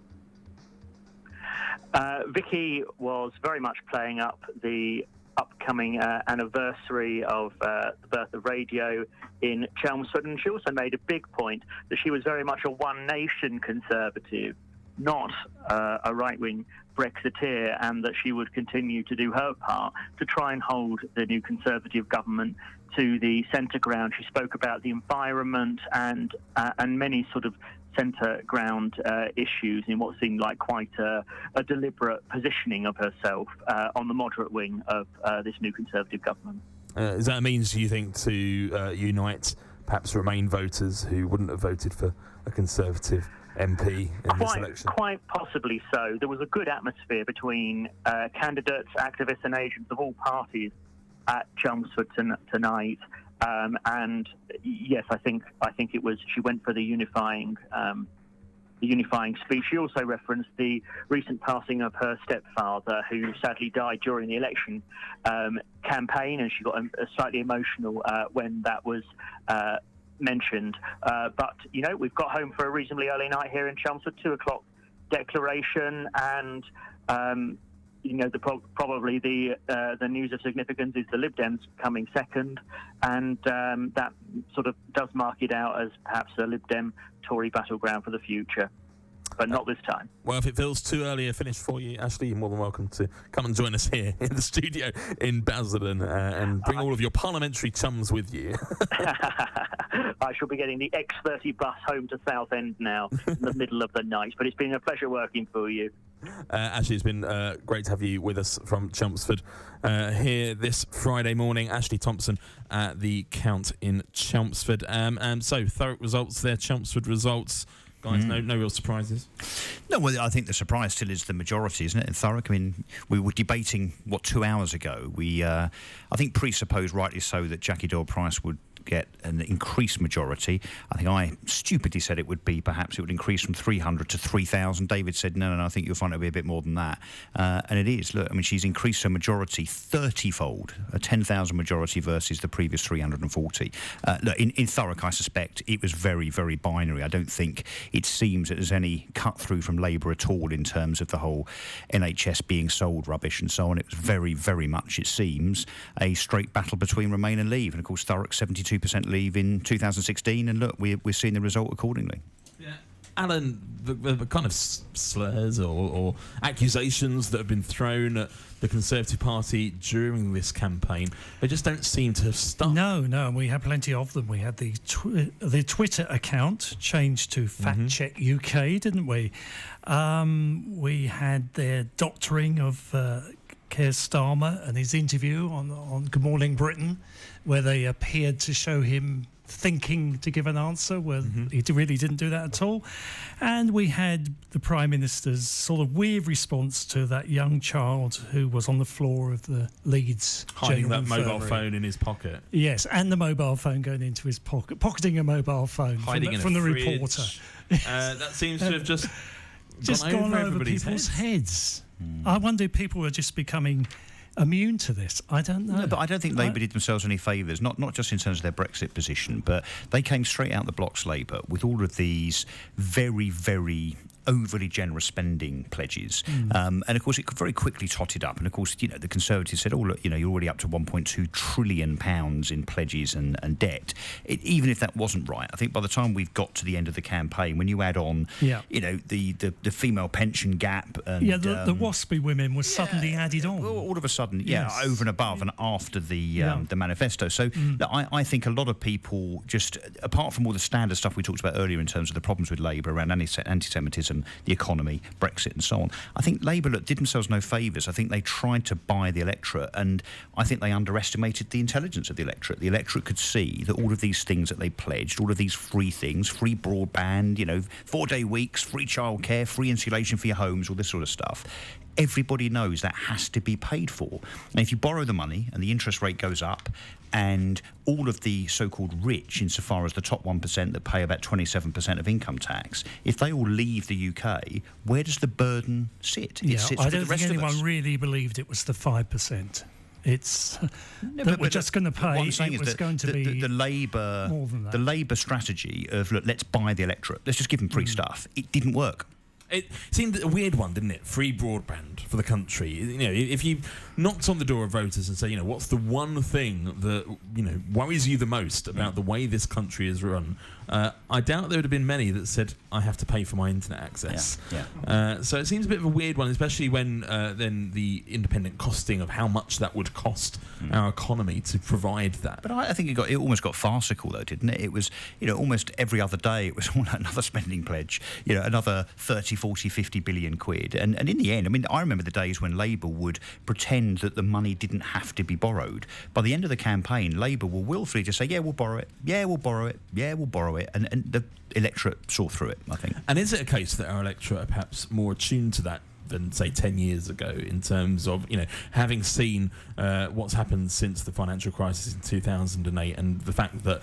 Vicky was very much playing up the upcoming anniversary of the birth of radio in Chelmsford, and she also made a big point that she was very much a One Nation Conservative, not a right-wing Brexiteer, and that she would continue to do her part to try and hold the new Conservative government to the centre ground. She spoke about the environment and many sort of centre ground issues in what seemed like quite a deliberate positioning of herself on the moderate wing of this new Conservative government. Is that a means, do you think, to unite perhaps Remain voters who wouldn't have voted for a Conservative MP in this election? Quite possibly so. There was a good atmosphere between candidates, activists and agents of all parties at Chelmsford tonight. And yes, I think it was. She went for the unifying speech. She also referenced the recent passing of her stepfather, who sadly died during the election campaign, and she got slightly emotional when that was mentioned. But you know, we've got home for a reasonably early night here in Chelmsford, 2:00 declaration, and you know, probably the news of significance is the Lib Dems coming second, and that sort of does mark it out as perhaps a Lib Dem Tory battleground for the future, but not this time. Well, if it feels too early a finish for you, Ashley, you're more than welcome to come and join us here in the studio in Basildon and bring all of your parliamentary chums with you. I shall be getting the X30 bus home to Southend now in the middle of the night, but it's been a pleasure working for you. Ashley, it's been great to have you with us from Chelmsford here this Friday morning. Ashley Thompson at the Count in Chelmsford. So, Thurrock results there, Chelmsford results. Guys, no real surprises? No, well, I think the surprise still is the majority, isn't it, in Thurrock? I mean, we were debating, 2 hours ago? I think presupposed, rightly so, that Jackie Doyle-Price would get an increased majority. I think I stupidly said it would be, perhaps it would increase from 300 to 3,000. David said, no, I think you'll find it'll be a bit more than that. And it is. Look, I mean, she's increased her majority 30-fold, a 10,000 majority versus the previous 340. Look, in Thurrock, I suspect it was very, very binary. I don't think it seems that there's any cut through from Labour at all in terms of the whole NHS being sold rubbish and so on. It was very, very much, it seems, a straight battle between Remain and Leave. And, of course, Thurrock 72% Leave in 2016, and look, we're seeing the result accordingly. Yeah. Alan, the kind of slurs or accusations that have been thrown at the Conservative Party during this campaign, they just don't seem to have stopped. No, we had plenty of them. We had the Twitter account changed to Fact Check UK, didn't we? We had their doctoring of Keir Starmer and his interview on Good Morning Britain, where they appeared to show him thinking to give an answer, where he really didn't do that at all. And we had the Prime Minister's sort of weird response to that young child who was on the floor of the Leeds hiding General that mobile Infirmary. phone in his pocket. Yes, and the mobile phone going into his pocket, pocketing a mobile phone Hiding from the fridge. reporter. That seems to have just gone over people's heads. I wonder if people are just becoming immune to this. I don't know. No, but I don't think Labour did themselves any favours, not just in terms of their Brexit position, but they came straight out the blocks, Labour, with all of these very, very overly generous spending pledges. And, of course, it very quickly totted up. And, of course, the Conservatives said, oh, look, you're already up to £1.2 trillion in pledges and debt. Even if that wasn't right, I think by the time we've got to the end of the campaign, when you add on, the female pension gap and... Yeah, the WASPy women was suddenly added on. All of a sudden, over and above and after the manifesto. So I think a lot of people just, apart from all the standard stuff we talked about earlier in terms of the problems with Labour around anti-Semitism, the economy, Brexit and so on, I think Labour did themselves no favours. I think they tried to buy the electorate, and I think they underestimated the intelligence of the electorate. The electorate could see that all of these things that they pledged, all of these free things, free broadband, 4-day weeks, free childcare, free insulation for your homes, all this sort of stuff, everybody knows that has to be paid for. And if you borrow the money and the interest rate goes up, and all of the so-called rich, insofar as the top 1% that pay about 27% of income tax, if they all leave the UK, where does the burden sit? It sits I with don't the rest think of us. anyone really believed it was the 5%. It's that we're just going to pay. What I'm saying it is was going to be the Labour, more than that. the Labour strategy of look, let's buy the electorate, let's just give them free stuff. It didn't work. It seemed a weird one, didn't it? Free broadband for the country. If you knocked on the door of voters and say, what's the one thing that worries you the most about the way this country is run, I doubt there would have been many that said, I have to pay for my internet access. So it seems a bit of a weird one, especially when then the independent costing of how much that would cost our economy to provide that. But I think it almost got farcical, though, didn't it? It was, almost every other day it was another spending pledge, another 30, 40, 50 billion quid. And in the end, I remember the days when Labour would pretend that the money didn't have to be borrowed. By the end of the campaign, Labour will willfully just say, yeah, we'll borrow it, yeah, we'll borrow it, yeah, we'll borrow it. And the electorate saw through it, I think. And is it a case that our electorate are perhaps more attuned to that than, say, 10 years ago, in terms of, having seen what's happened since the financial crisis in 2008, and the fact that,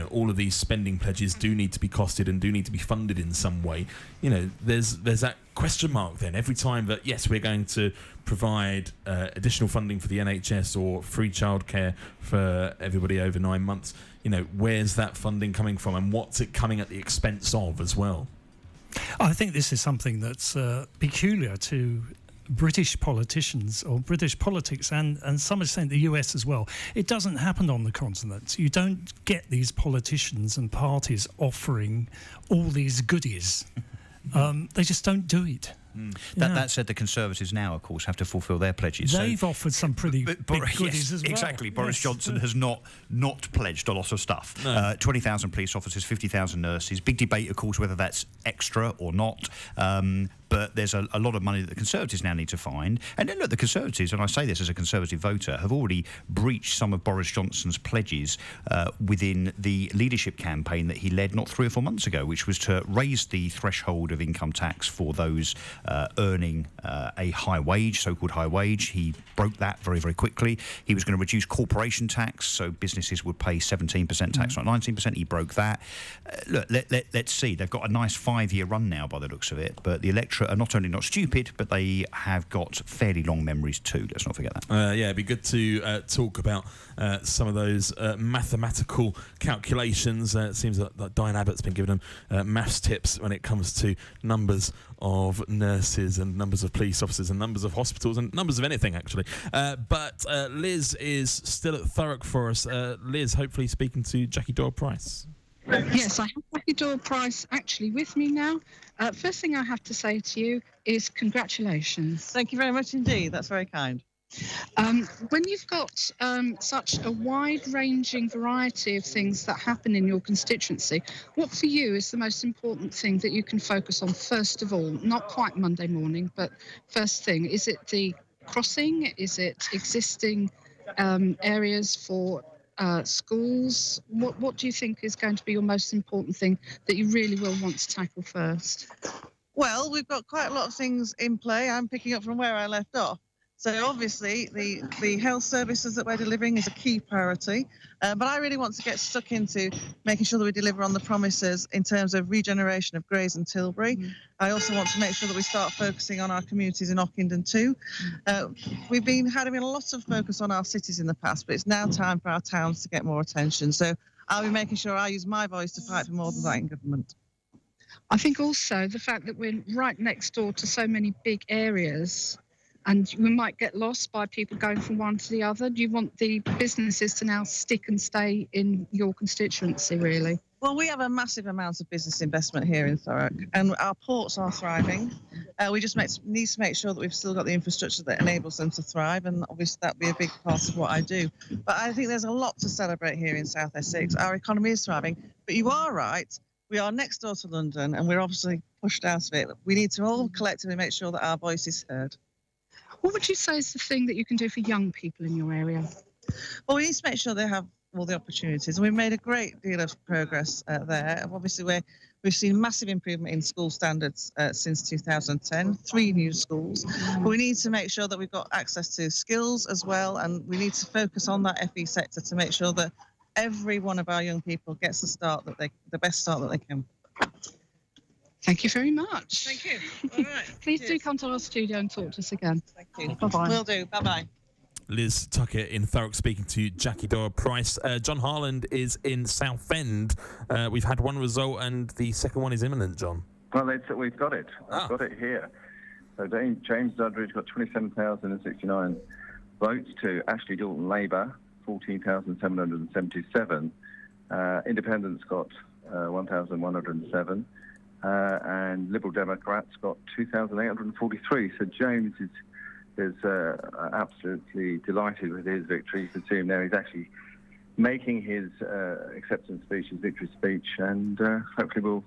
all of these spending pledges do need to be costed and do need to be funded in some way. There's that question mark then every time that, yes, we're going to provide additional funding for the NHS or free childcare for everybody over 9 months. Where's that funding coming from, and what's it coming at the expense of as well? I think this is something that's peculiar to British politicians or British politics, and some extent the US as well. It doesn't happen on the continent. You don't get these politicians and parties offering all these goodies. They just don't do it. That said, the Conservatives now, of course, have to fulfil their pledges. They've offered some pretty big goodies as well. Exactly. Boris Johnson has not pledged a lot of stuff. No. 20,000 police officers, 50,000 nurses. Big debate, of course, whether that's extra or not. but there's a lot of money that the Conservatives now need to find. And then, look, the Conservatives, and I say this as a Conservative voter, have already breached some of Boris Johnson's pledges within the leadership campaign that he led not 3 or 4 months ago, which was to raise the threshold of income tax for those earning a high wage, so-called high wage. He broke that very, very quickly. He was going to reduce corporation tax, so businesses would pay 17% tax, not 19%. He broke that. Look, let's see. They've got a nice 5-year run now by the looks of it, but the electorate are not only not stupid, but they have got fairly long memories too. Let's not forget that. Yeah, it'd be good to talk about some of those mathematical calculations. It seems that Diane Abbott's been giving them maths tips when it comes to numbers of nurses and numbers of police officers and numbers of hospitals and numbers of anything, actually. But Liz is still at Thurrock for us. Liz, hopefully speaking to Jackie Doyle-Price. Yes, I have Jackie Doyle-Price actually with me now. First thing I have to say to you is congratulations. Thank you very much indeed. That's very kind. When you've got such a wide-ranging variety of things that happen in your constituency, what for you is the most important thing that you can focus on first of all? Not quite Monday morning, but first thing. Is it the crossing? Is it existing areas for schools? What do you think is going to be your most important thing that you really will want to tackle first? Well, we've got quite a lot of things in play. I'm picking up from where I left off. So obviously the health services that we're delivering is a key priority, but I really want to get stuck into making sure that we deliver on the promises in terms of regeneration of Grays and Tilbury. I also want to make sure that we start focusing on our communities in Ockenden too. We've been having a lot of focus on our cities in the past, but it's now time for our towns to get more attention. So I'll be making sure I use my voice to fight for more than that in government. I think also the fact that we're right next door to so many big areas, and we might get lost by people going from one to the other. Do you want the businesses to now stick and stay in your constituency, really? Well, we have a massive amount of business investment here in Thurrock, and our ports are thriving. We just need to make sure that we've still got the infrastructure that enables them to thrive, and obviously that'll be a big part of what I do. But I think there's a lot to celebrate here in South Essex. Our economy is thriving, but you are right. We are next door to London, and we're obviously pushed out of it. We need to all collectively make sure that our voice is heard. What would you say is the thing that you can do for young people in your area? Well, we need to make sure they have all the opportunities. And we've made a great deal of progress there. Obviously, we've seen massive improvement in school standards since 2010, 3 new schools. But we need to make sure that we've got access to skills as well, and we need to focus on that FE sector to make sure that every one of our young people gets the best start that they can. Thank you very much. Thank you. All right. Please do come to our studio and talk to us again. Thank you. Bye-bye. Will do. Bye-bye. Liz Tuckett in Thurrock speaking to Jackie Doyle-Price. John Harland is in Southend. We've had one result and the second one is imminent, John. Well, we've got it. I've got it here. So James Dudridge got 27,069 votes to Ashley Dalton Labour, 14,777. Independents got 1,107. And Liberal Democrats got 2,843. So James is absolutely delighted with his victory. You can see him now. He's actually making his acceptance speech, his victory speech, and hopefully we'll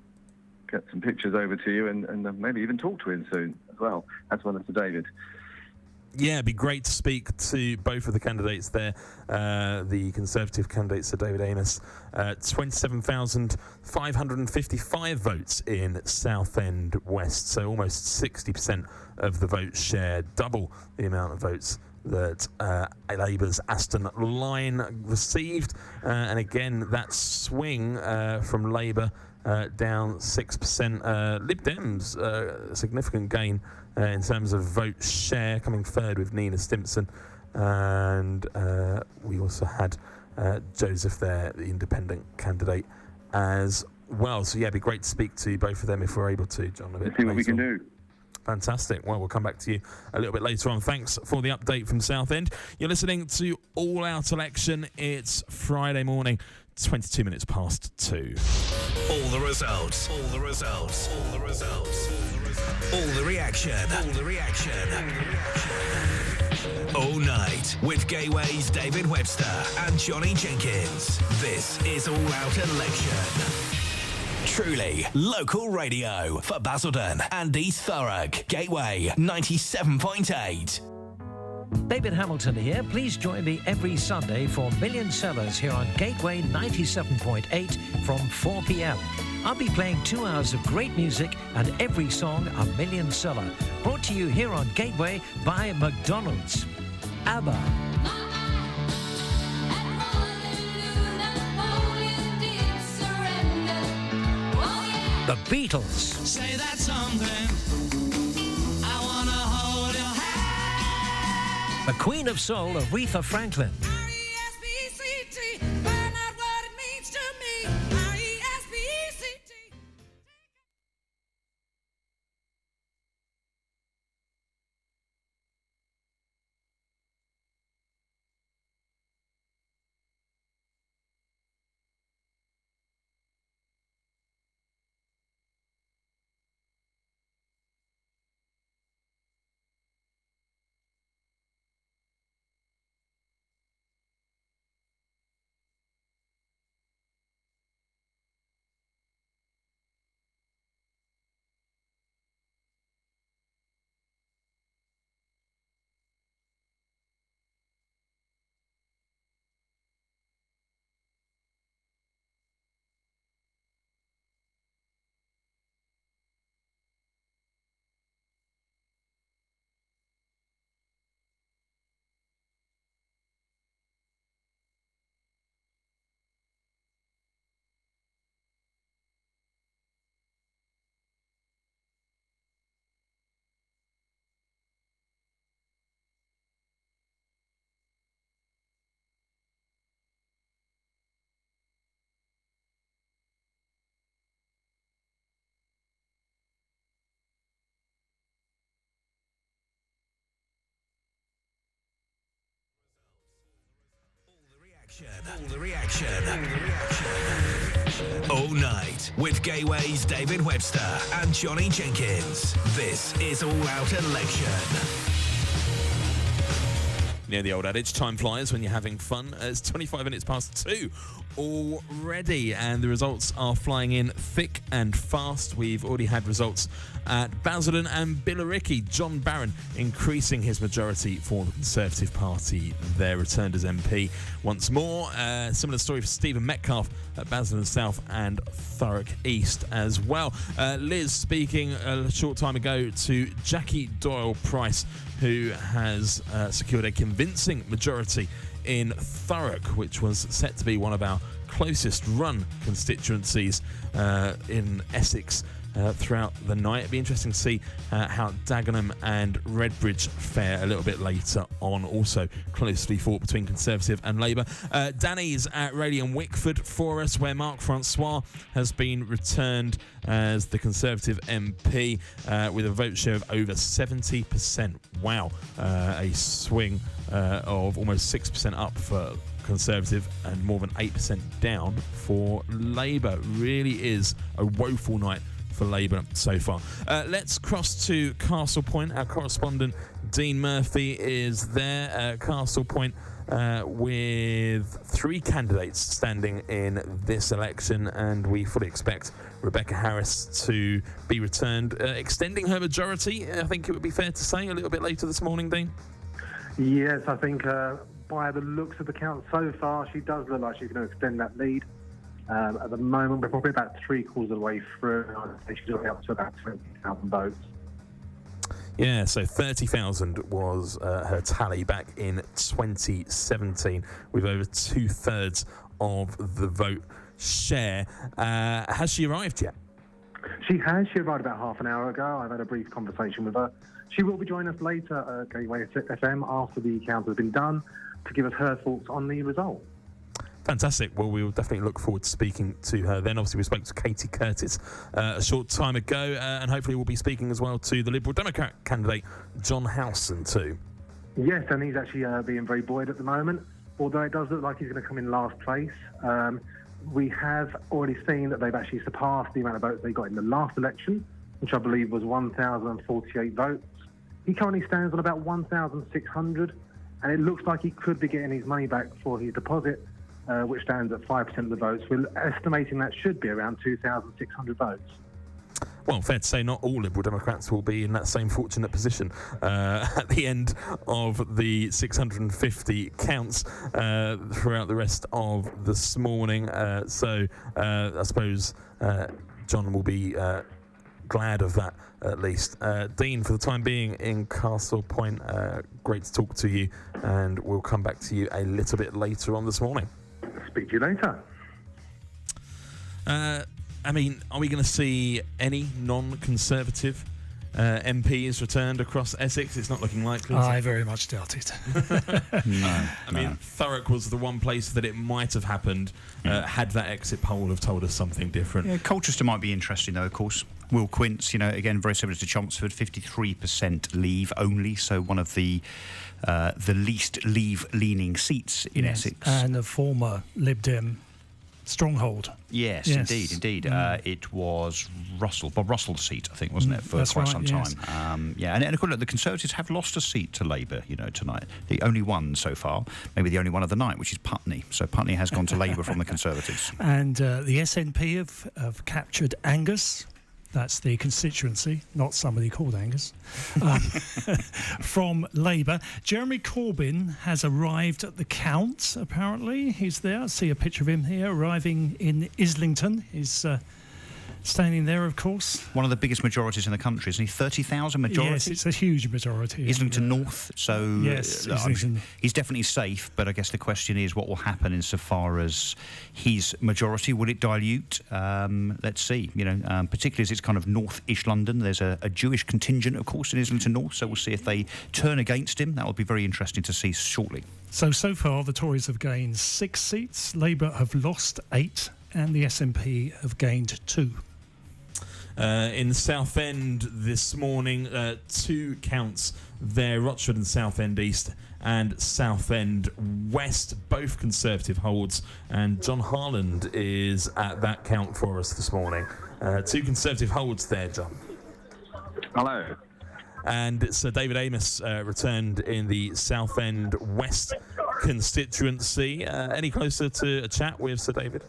get some pictures over to you and maybe even talk to him soon as well, as well as to David. Yeah, it'd be great to speak to both of the candidates there. The Conservative candidate, Sir David Amess, 27,555 votes in Southend West, so almost 60% of the votes shared, double the amount of votes that Labour's Aston Lyne received. And again, that swing from Labour down 6%. Lib Dems, a significant gain in terms of vote share, coming third with Nina Stimpson. And we also had Joseph there, the independent candidate, as well. So, yeah, it'd be great to speak to both of them if we're able to, John. Let's see what we can do. Fantastic. Well, we'll come back to you a little bit later on. Thanks for the update from Southend. You're listening to All Out Election. It's Friday morning, 22 minutes past 2. All the results. All the results. All the results. All the reaction. All the reaction. All night with Gateway's David Webster and Johnny Jenkins. This is All Out Election. truly local radio for Basildon and East Thurrock. Gateway 97.8. David Hamilton here. Please join me every Sunday for Million Sellers here on Gateway 97.8 from 4 p.m. I'll be playing 2 hours of great music and every song a million seller. Brought to you here on Gateway by McDonald's. ABBA. The Beatles. Say that something. I wanna hold your hand. The Queen of Soul, Aretha Franklin. R-E-S-P-E-C-T. Find out what it means to me. R-E-S-P-E-C-T. All the reaction. All night with Gateway's David Webster and Johnny Jenkins. This is All Out Election. You know the old adage, time flies when you're having fun. It's 25 minutes past 2 already, and the results are flying in thick and fast. We've already had results at Basildon and Billericay. John Barron increasing his majority for the Conservative Party there, returned as MP once more. Similar story for Stephen Metcalfe at Basildon South and Thurrock East as well. Liz speaking a short time ago to Jackie Doyle-Price, who has secured a convincing majority in Thurrock, which was set to be one of our closest run constituencies in Essex throughout the night. It'd be interesting to see how Dagenham and Redbridge fare a little bit later on, also closely fought between Conservative and Labour. Danny's at Rayleigh Wickford for us, where Mark Francois has been returned as the Conservative MP with a vote share of over 70%. Wow, a swing of almost 6% up for Conservative and more than 8% down for Labour. Really is a woeful night for Labour so far. Let's cross to Castle Point. Our correspondent Dean Murphy is there at Castle Point with 3 candidates standing in this election, and we fully expect Rebecca Harris to be returned, extending her majority. I think it would be fair to say a little bit later this morning, Dean. Yes, I think by the looks of the count so far, she does look like she's going to extend that lead. At the moment, we're probably about 3/4 of the way through. I think she's already up to about 20,000 votes. Yeah, so 30,000 was her tally back in 2017, with over 2/3 of the vote share. Has she arrived yet? She has. She arrived about half an hour ago. I've had a brief conversation with her. She will be joining us later at Gateway FM after the count has been done to give us her thoughts on the result. Fantastic. Well, we will definitely look forward to speaking to her then. Obviously, we spoke to Katie Curtis a short time ago, and hopefully we'll be speaking as well to the Liberal Democrat candidate, John Howson, too. Yes, and he's actually being very buoyed at the moment, although it does look like he's going to come in last place. We have already seen that they've actually surpassed the amount of votes they got in the last election, which I believe was 1,048 votes. He currently stands on about 1,600, and it looks like he could be getting his money back for his deposit which stands at 5% of the votes. We're estimating that should be around 2,600 votes. Well, fair to say not all Liberal Democrats will be in that same fortunate position at the end of the 650 counts throughout the rest of this morning. So I suppose John will be glad of that, at least. Dean, for the time being in Castle Point, great to talk to you, and we'll come back to you a little bit later on this morning. Speak to you later. I mean, are we going to see any non-Conservative MPs returned across Essex? It's not looking likely. I very much doubt it. I mean, Thurrock was the one place that it might have happened had that exit poll have told us something different. Yeah, Colchester might be interesting, though, of course. Will Quince, again, very similar to Chelmsford, 53% Leave only, so one of the least Leave-leaning seats in Essex. And a former Lib Dem stronghold. Yes, indeed. It was Bob Russell's seat, I think, wasn't it, for That's quite right, some yes. time. And of course, look, the Conservatives have lost a seat to Labour, tonight. The only one so far, maybe the only one of the night, which is Putney. So Putney has gone to Labour from the Conservatives. And the SNP have captured Angus. That's the constituency, not somebody called Angus, from Labour. Jeremy Corbyn has arrived at the count, apparently. He's there. I see a picture of him here, arriving in Islington. He's standing there, of course. One of the biggest majorities in the country, isn't he? 30,000 majority? Yes, it's a huge majority. Islington North, so yes, Islington. He's definitely safe, but I guess the question is what will happen insofar as his majority. Will it dilute? Let's see, particularly as it's kind of north-ish London. There's a Jewish contingent, of course, in Islington North, so we'll see if they turn against him. That will be very interesting to see shortly. So far, the Tories have gained 6 seats, Labour have lost 8, and the SNP have gained 2. In Southend this morning, 2 counts there, Rochford and Southend East and Southend West, both Conservative holds, and John Harland is at that count for us this morning. 2 Conservative holds there, John. Hello. And Sir David Amos returned in the Southend West constituency. Any closer to a chat with Sir David?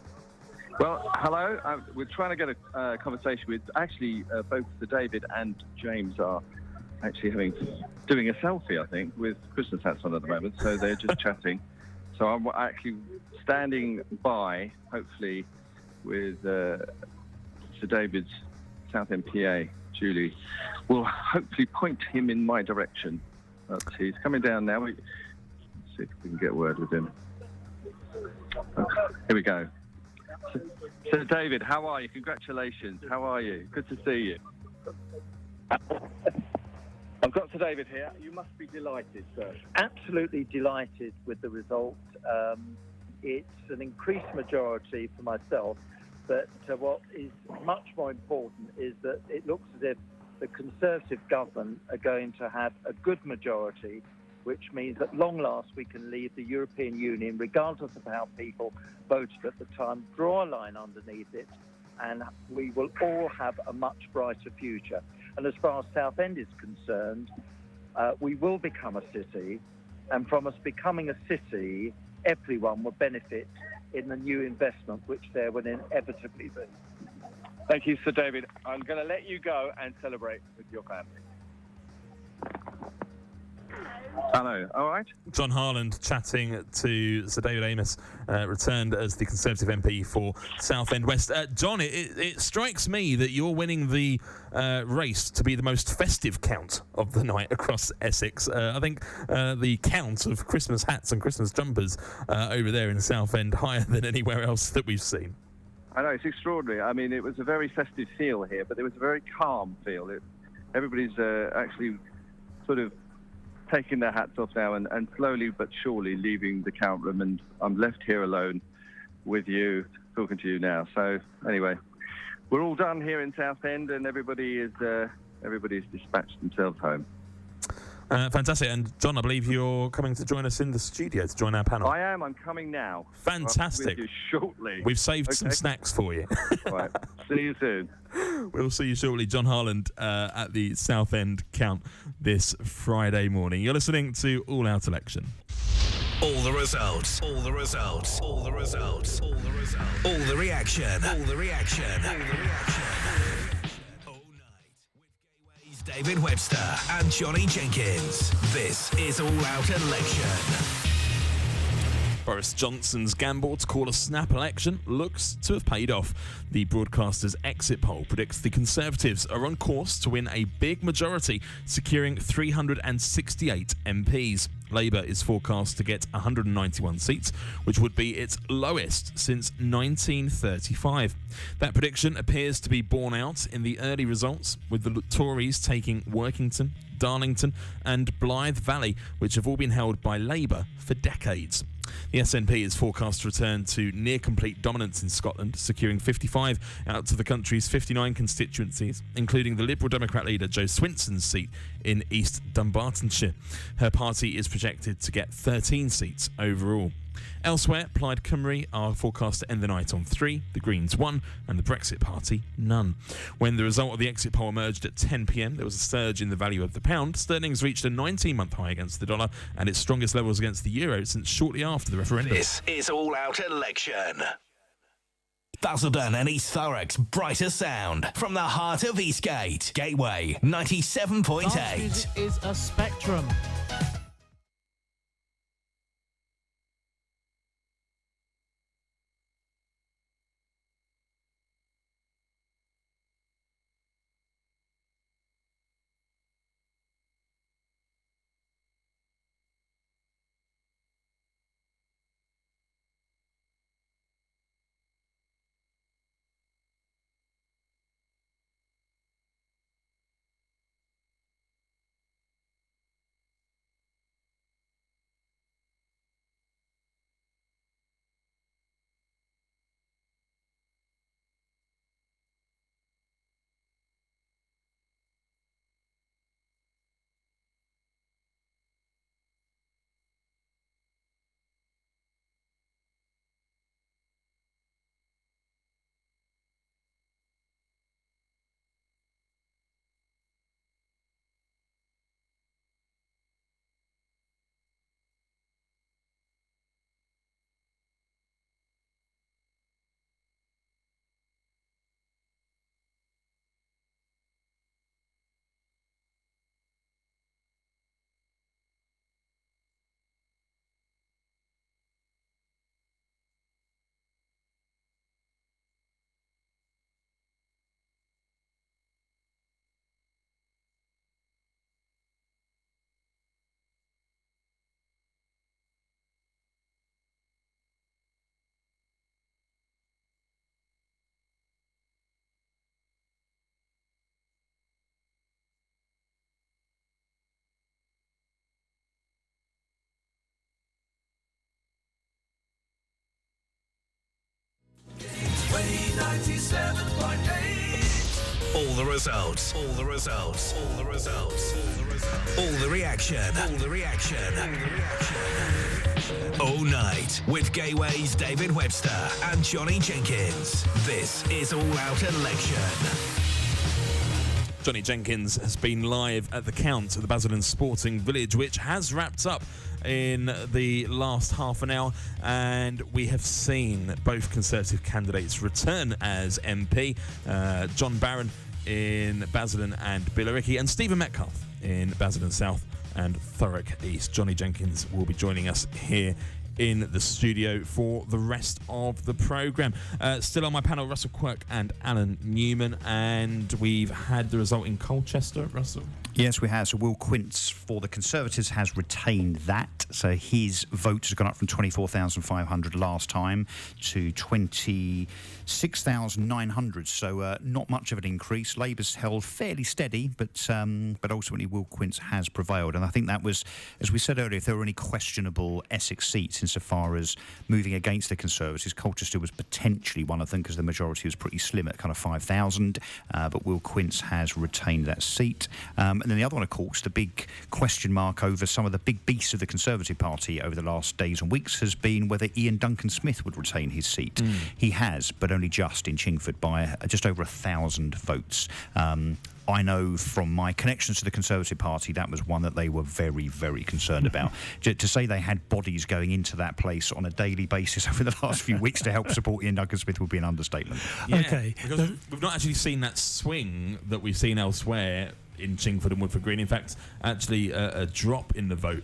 Well, hello. We're trying to get a conversation with actually both Sir David and James are actually doing a selfie, I think, with Christmas hats on at the moment. So they're just chatting. So I'm actually standing by, hopefully, with Sir David's Southend PA, Julie. Will hopefully point him in my direction. He's coming down now. Let's see if we can get a word with him. Okay, here we go. So, David, how are you? Congratulations. How are you? Good to see you. I've got Sir David here. You must be delighted, sir. Absolutely delighted with the result. It's an increased majority for myself, but what is much more important is that it looks as if the Conservative government are going to have a good majority, which means at long last we can leave the European Union, regardless of how people voted at the time, draw a line underneath it, and we will all have a much brighter future. And as far as Southend is concerned, we will become a city, and from us becoming a city, everyone will benefit in the new investment which there will inevitably be. Thank you, Sir David. I'm going to let you go and celebrate with your family. Hello, all right? John Harland chatting to Sir David Amos, returned as the Conservative MP for Southend West. John, it strikes me that you're winning the race to be the most festive count of the night across Essex. I think the count of Christmas hats and Christmas jumpers over there in Southend higher than anywhere else that we've seen. I know, it's extraordinary. I mean, it was a very festive feel here, but there was a very calm feel. Everybody's actually sort of taking their hats off now and slowly but surely leaving the count room, and I'm left here alone with you, talking to you now. So anyway, we're all done here in Southend, and everybody's dispatched themselves home. Fantastic. And John, I believe you're coming to join us in the studio to join our panel. I am. I'm coming now. Fantastic. I'll be with you shortly. We've saved some snacks for you. Right. See you soon. We'll see you shortly. John Harland at the Southend count this Friday morning. You're listening to All Out Election. All the results. All the results. All the results. All the results. All the reaction. All the reaction. All the reaction. All night with Gateway's David Webster and Johnny Jenkins. This is All Out Election. Boris Johnson's gamble to call a snap election looks to have paid off. The broadcaster's exit poll predicts the Conservatives are on course to win a big majority, securing 368 MPs. Labour is forecast to get 191 seats, which would be its lowest since 1935. That prediction appears to be borne out in the early results, with the Tories taking Workington, Darlington and Blythe Valley, which have all been held by Labour for decades. The SNP is forecast to return to near-complete dominance in Scotland, securing 55 out of the country's 59 constituencies, including the Liberal Democrat leader Jo Swinson's seat in East Dunbartonshire. Her party is projected to get 13 seats overall. Elsewhere, Plaid Cymru are forecast to end the night on 3, the Greens 1, and the Brexit Party none. When the result of the exit poll emerged at 10 p.m, there was a surge in the value of the pound. Sterling has reached a 19-month high against the dollar and its strongest levels against the euro since shortly after the referendum. This is All Out Election. Basildon and East Thurrock's brighter sound from the heart of Eastgate. Gateway 97.8. Dance music is a spectrum. All the results. All the results. All the results. All the results. All the reaction. All the reaction. All the reaction. All night with Gateway's David Webster and Johnny Jenkins. This is All Out Election. Johnny Jenkins has been live at the count at the Basildon Sporting Village, which has wrapped up in the last half an hour, and we have seen both Conservative candidates return as MP. John Barron in Basildon and Billericay, and Stephen Metcalfe in Basildon South and Thurrock East. Johnny Jenkins will be joining us here in the studio for the rest of the programme. Still on my panel, Russell Quirk and Alan Newman, and we've had the result in Colchester. Russell? Yes, we have. So Will Quince for the Conservatives has retained that. So his vote has gone up from 24,500 last time to 26,900. So not much of an increase. Labour's held fairly steady, but ultimately Will Quince has prevailed. And I think that was, as we said earlier, if there were any questionable Essex seats insofar as moving against the Conservatives, Colchester was potentially one of them because the majority was pretty slim at kind of 5,000. But Will Quince has retained that seat. And then the other one, of course, the big question mark over some of the big beasts of the Conservative Party over the last days and weeks has been whether Ian Duncan-Smith would retain his seat. He has, but only just in Chingford by just over 1,000 votes. I know from my connections to the Conservative Party, that was one that they were very, very concerned about. To say they had bodies going into that place on a daily basis over the last few weeks to help support Ian Duncan Smith would be an understatement. Yeah, Okay. because we've not actually seen that swing that we've seen elsewhere in Chingford and Woodford Green. In fact, actually a drop in the vote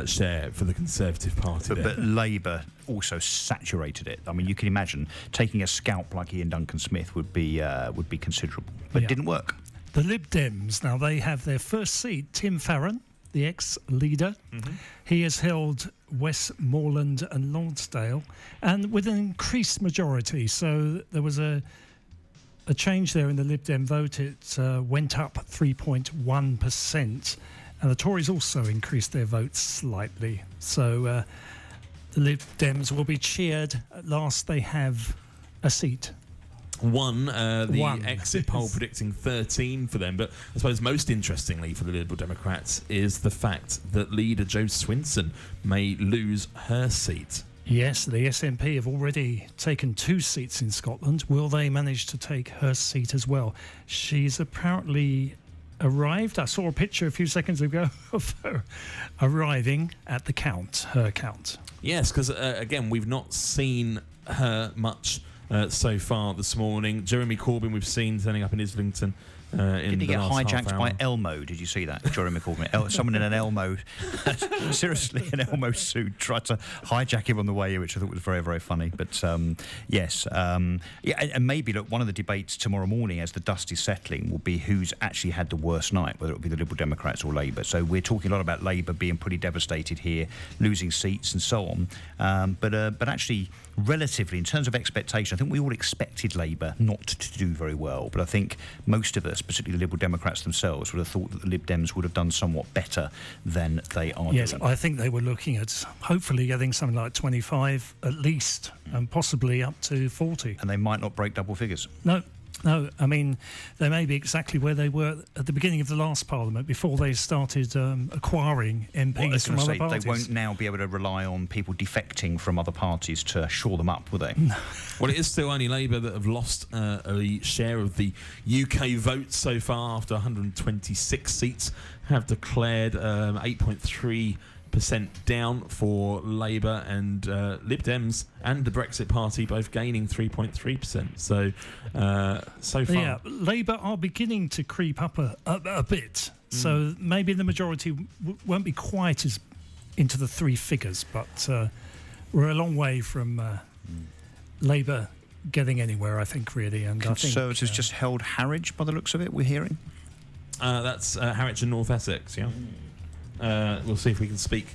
share for the Conservative Party. But Labour also saturated it. I mean, you can imagine taking a scalp like Ian Duncan Smith would be considerable, but it didn't work. The Lib Dems, now they have their first seat. Tim Farron, the ex-leader, he has held Westmoreland and Lonsdale, and with an increased majority. So there was a change there in the Lib Dem vote. It went up 3.1%, and the Tories also increased their votes slightly. So the Lib Dems will be cheered. At last, they have a seat. One exit poll predicting 13 for them, but I suppose most interestingly for the Liberal Democrats is the fact that leader Jo Swinson may lose her seat. Yes, the SNP have already taken 2 seats in Scotland. Will they manage to take her seat as well? She's apparently arrived. I saw a picture a few seconds ago of her arriving at the count, her count. Yes, because again, we've not seen her much so far this morning. Jeremy Corbyn we've seen turning up in Islington. Did he get hijacked by Elmo? Did you see that? Jeremy Corbyn. Someone in an Elmo, seriously, an Elmo suit tried to hijack him on the way here, which I thought was very, very funny. But yes, and maybe look, one of the debates tomorrow morning, as the dust is settling, will be who's actually had the worst night, whether it be the Liberal Democrats or Labour. So we're talking a lot about Labour being pretty devastated here, losing seats and so on. But actually, relatively, in terms of expectation, I think we all expected Labour not to do very well. But I think most of us, particularly the Liberal Democrats themselves, would have thought that the Lib Dems would have done somewhat better than they are Yes, doing. I think they were looking at hopefully getting something like 25 at least, and possibly up to 40. And they might not break double figures. No, I mean, they may be exactly where they were at the beginning of the last Parliament, before they started acquiring MPs from other parties. They won't now be able to rely on people defecting from other parties to shore them up, will they? No. Well, it is still only Labour that have lost a share of the UK vote so far after 126 seats have declared 8.3% down for Labour, and Lib Dems and the Brexit Party both gaining 3.3%. So far. Yeah, Labour are beginning to creep up a bit. So maybe the majority won't be quite as into the 3 figures, but we're a long way from Labour getting anywhere, I think, really. And Conservatives just held Harwich, by the looks of it, we're hearing. That's Harwich and North Essex, yeah. We'll see if we can speak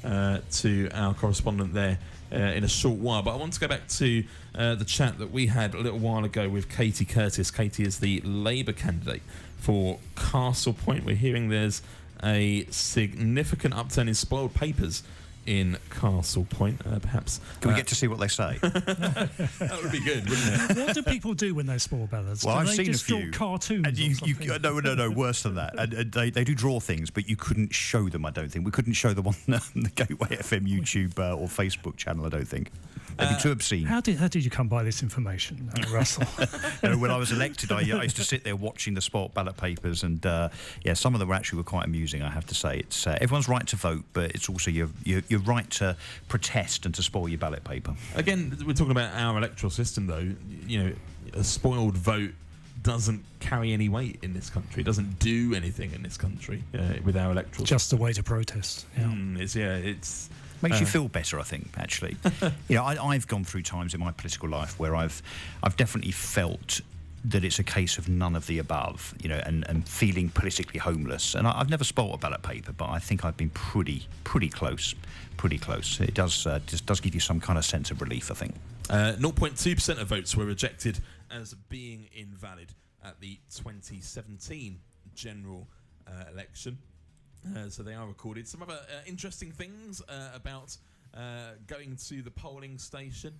to our correspondent there in a short while. But I want to go back to the chat that we had a little while ago with Katie Curtis. Katie is the Labour candidate for Castle Point. We're hearing there's a significant upturn in spoiled papers in Castle Point, perhaps. Can we get to see what they say? That would be good, wouldn't it? What do people do when they spoil ballots? Well, do I've they seen just a draw few cartoons. And no, worse than that. And they do draw things, but you couldn't show them, I don't think. We couldn't show them on the Gateway FM YouTube or Facebook channel, I don't think. They'd be too obscene. How did you come by this information, Russell? When I was elected, I used to sit there watching the spot ballot papers, and some of them were quite amusing, I have to say. It's everyone's right to vote, but it's also your right to protest and to spoil your ballot paper. Again, we're talking about our electoral system, though. You know, a spoiled vote doesn't carry any weight in this country. It doesn't do anything in this country with our electoral system. Just a way to protest. Yeah. It's makes you feel better, I think, actually. I've gone through times in my political life where I've definitely felt that it's a case of none of the above, and feeling politically homeless. And I've never spoilt a ballot paper, but I think I've been pretty close. It does give you some kind of sense of relief, I think. 0.2% of votes were rejected as being invalid at the 2017 general election. So they are recorded. Some other interesting things about going to the polling station.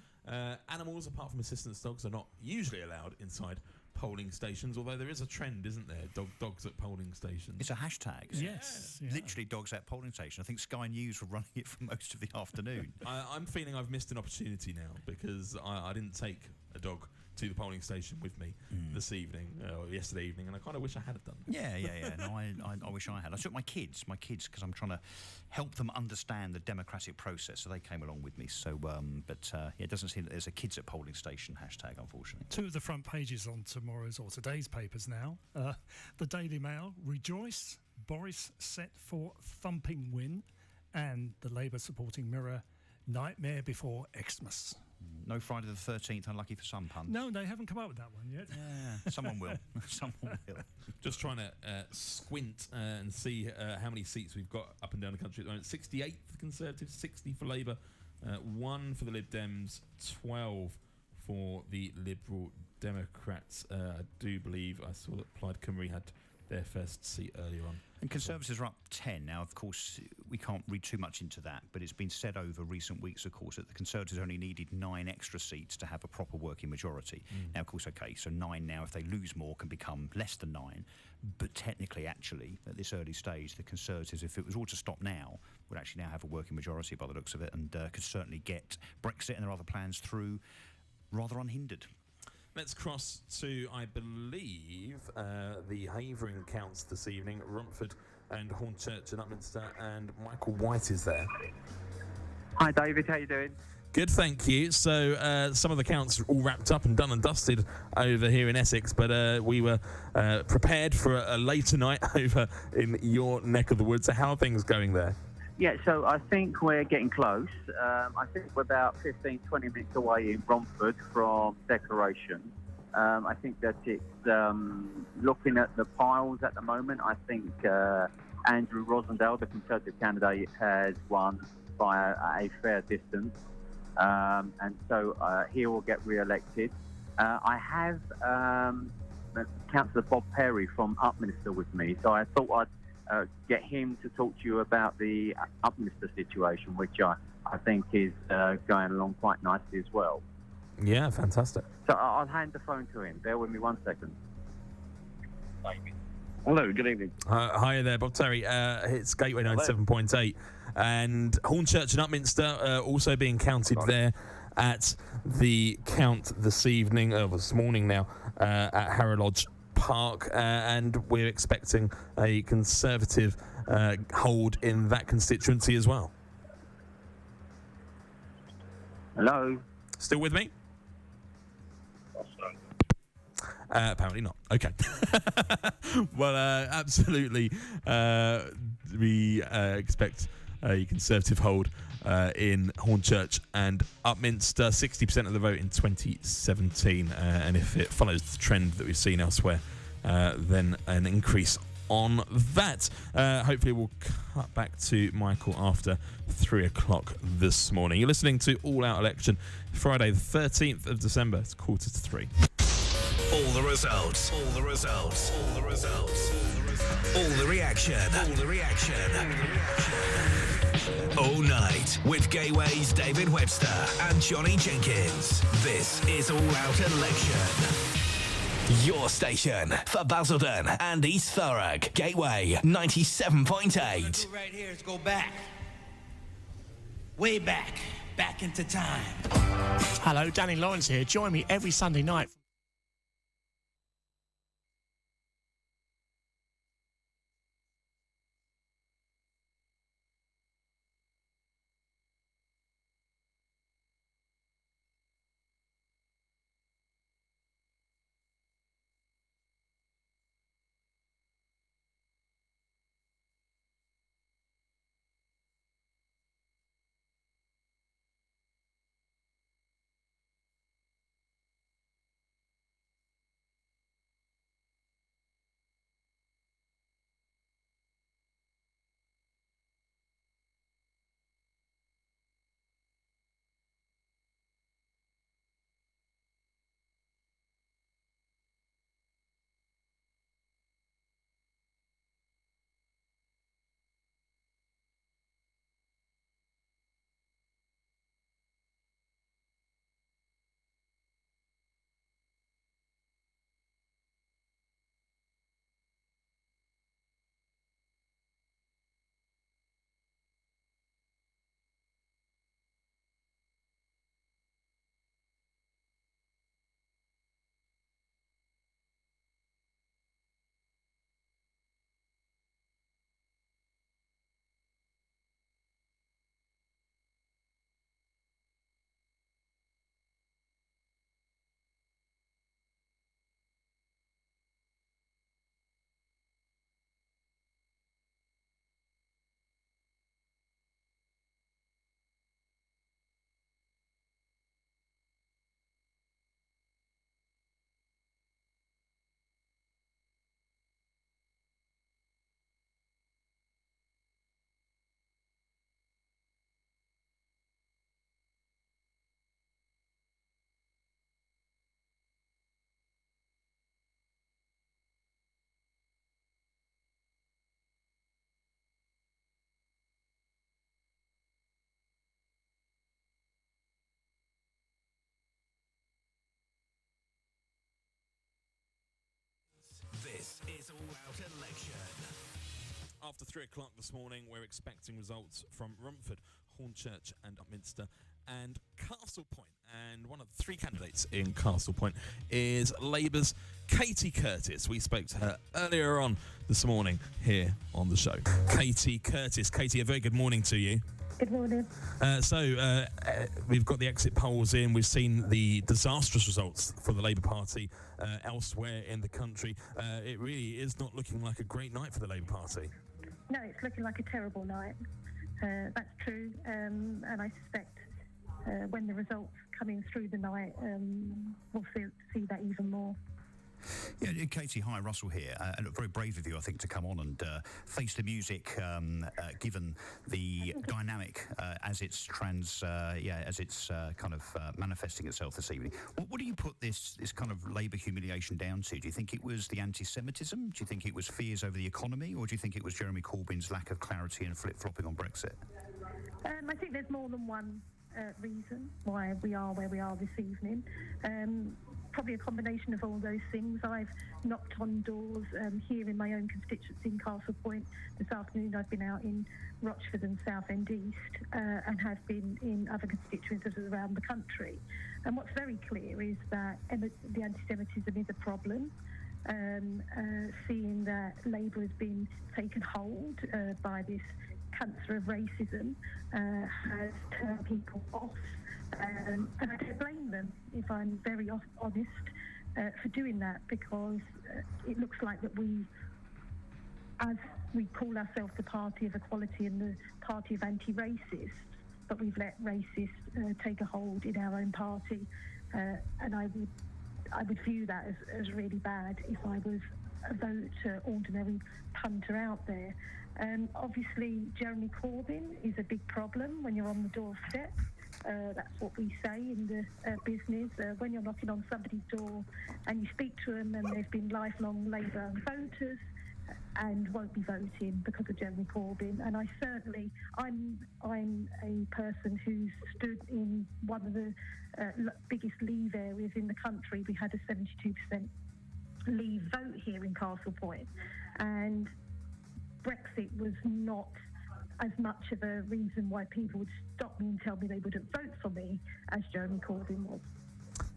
Animals, apart from assistance dogs, are not usually allowed inside polling stations, although there is a trend, isn't there? Dogs at polling stations. It's a hashtag. Yes. Yeah. Literally dogs at polling station. I think Sky News were running it for most of the afternoon. I'm feeling I've missed an opportunity now because I didn't take a dog to the polling station with me this evening, or yesterday evening, and I kind of wish I had done. Yeah. No, I wish I had. I took my kids, because I'm trying to help them understand the democratic process, so they came along with me. So, it doesn't seem that there's a kids at polling station hashtag, unfortunately. Two of the front pages on tomorrow's or today's papers now. The Daily Mail, rejoice, Boris set for thumping win, and the Labour supporting Mirror, nightmare before Xmas. No Friday the 13th, unlucky for some puns. No, they haven't come up with that one yet. Yeah, someone will. Someone will. Just trying to squint and see how many seats we've got up and down the country at the moment. 68 for the Conservatives, 60 for Labour, 1 for the Lib Dems, 12 for the Liberal Democrats. I do believe I saw that Plaid Cymru had their first seat earlier on. And Conservatives are up 10. Now, of course, we can't read too much into that, but it's been said over recent weeks, of course, that the Conservatives only needed 9 extra seats to have a proper working majority. Now, of course, OK, so 9 now, if they lose more, can become less than 9. But technically, actually, at this early stage, the Conservatives, if it was all to stop now, would actually now have a working majority by the looks of it, and could certainly get Brexit and their other plans through rather unhindered. Let's cross to, I believe, the Havering counts this evening. Rumford and Hornchurch and Upminster, and Michael White is there. Hi, David. How you doing? Good, thank you. So some of the counts are all wrapped up and done and dusted over here in Essex, but we were prepared for a later night over in your neck of the woods. So how are things going there? Yeah, so I think we're getting close. I think we're about 15, 20 minutes away in Romford from declaration. I think that it's looking at the piles at the moment. I think Andrew Rosendale, the Conservative candidate, has won by a fair distance. And so he will get re-elected. I have Councillor Bob Perry from Upminster with me, so I thought I'd get him to talk to you about the Upminster situation, which I think is going along quite nicely as well. Yeah, fantastic. So I'll hand the phone to him. Bear with me 1 second. Hello, good evening. Hi there, Bob Terry. It's Gateway 97.8. And Hornchurch and Upminster also being counted there at the count this evening, or this morning now, at Harrow Lodge Park, and we're expecting a Conservative hold in that constituency as well. Hello? Still with me? Apparently not. Okay. Well, absolutely. We expect a Conservative hold in Hornchurch and Upminster, 60% of the vote in 2017. And if it follows the trend that we've seen elsewhere, then an increase on that. Hopefully we'll cut back to Michael after 3 o'clock this morning. You're listening to All Out Election, Friday the 13th of December. It's 2:45. All the results. All the results. All the results. All the reaction. All the reaction. All night with Gateway's David Webster and Johnny Jenkins. This is All Out Election. Your station for Basildon and East Thurrock. Gateway 97.8. Right here is go back. Way back. Back into time. Hello, Danny Lawrence here. Join me every Sunday night. blowout election. After 3 o'clock this morning, we're expecting results from Romford, Hornchurch and Upminster and Castle Point. And one of the 3 candidates in Castle Point is Labour's Katie Curtis. We spoke to her earlier on this morning here on the show. Katie Curtis. Katie, a very good morning to you. Good morning. We've got the exit polls in. We've seen the disastrous results for the Labour Party elsewhere in the country. It really is not looking like a great night for the Labour Party. No, it's looking like a terrible night. That's true. And I suspect when the results come in through the night, we'll see that even more. Yeah, Katie, hi, Russell here. And very brave of you, I think, to come on and face the music, given the dynamic as it's kind of manifesting itself this evening. What do you put this kind of Labour humiliation down to? Do you think it was the anti-Semitism? Do you think it was fears over the economy? Or do you think it was Jeremy Corbyn's lack of clarity and flip-flopping on Brexit? I think there's more than one reason why we are where we are this evening. Probably a combination of all those things. I've knocked on doors here in my own constituency in Castle Point. This afternoon I've been out in Rochford and Southend East and have been in other constituencies around the country. And what's very clear is that the anti-Semitism is a problem. Seeing that Labour has been taken hold by this cancer of racism has turned people off, and I don't blame them, if I'm very honest, for doing that, because it looks like that as we call ourselves the party of equality and the party of anti-racists, but we've let racists take a hold in our own party, and I would view that as really bad if I was a vote ordinary punter out there. Obviously, Jeremy Corbyn is a big problem when you're on the doorstep. That's what we say in the business. When you're knocking on somebody's door and you speak to them and they've been lifelong Labour voters and won't be voting because of Jeremy Corbyn. And I'm a person who's stood in one of the biggest Leave areas in the country. We had a 72% Leave vote here in Castle Point, and Brexit was not as much of a reason why people would stop me and tell me they wouldn't vote for me as Jeremy Corbyn was.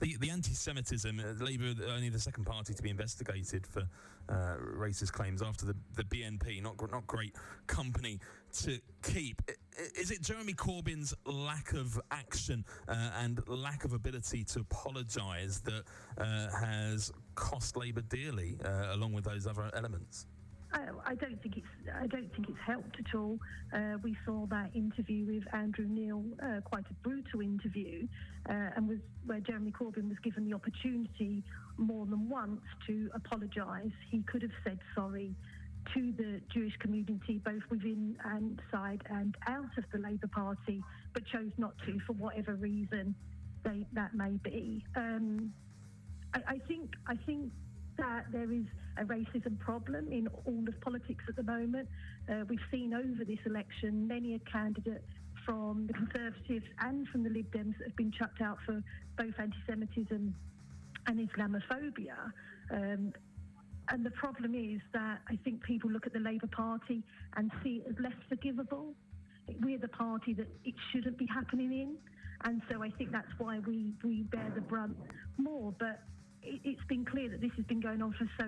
The anti-Semitism, Labour only the second party to be investigated for racist claims after the BNP, not great company to keep. Is it Jeremy Corbyn's lack of action and lack of ability to apologise that has cost Labour dearly, along with those other elements? I don't think it's helped at all. We saw that interview with Andrew Neil, quite a brutal interview, and where Jeremy Corbyn was given the opportunity more than once to apologise. He could have said sorry to the Jewish community, both within and side and out of the Labour Party, but chose not to for whatever reason that may be. I think that there is a racism problem in all of politics at the moment. We've seen over this election many a candidate from the Conservatives and from the Lib Dems that have been chucked out for both anti-Semitism and Islamophobia. And the problem is that I think people look at the Labour Party and see it as less forgivable. We're the party that it shouldn't be happening in. And so I think that's why we bear the brunt more. But it's been clear that this has been going on for so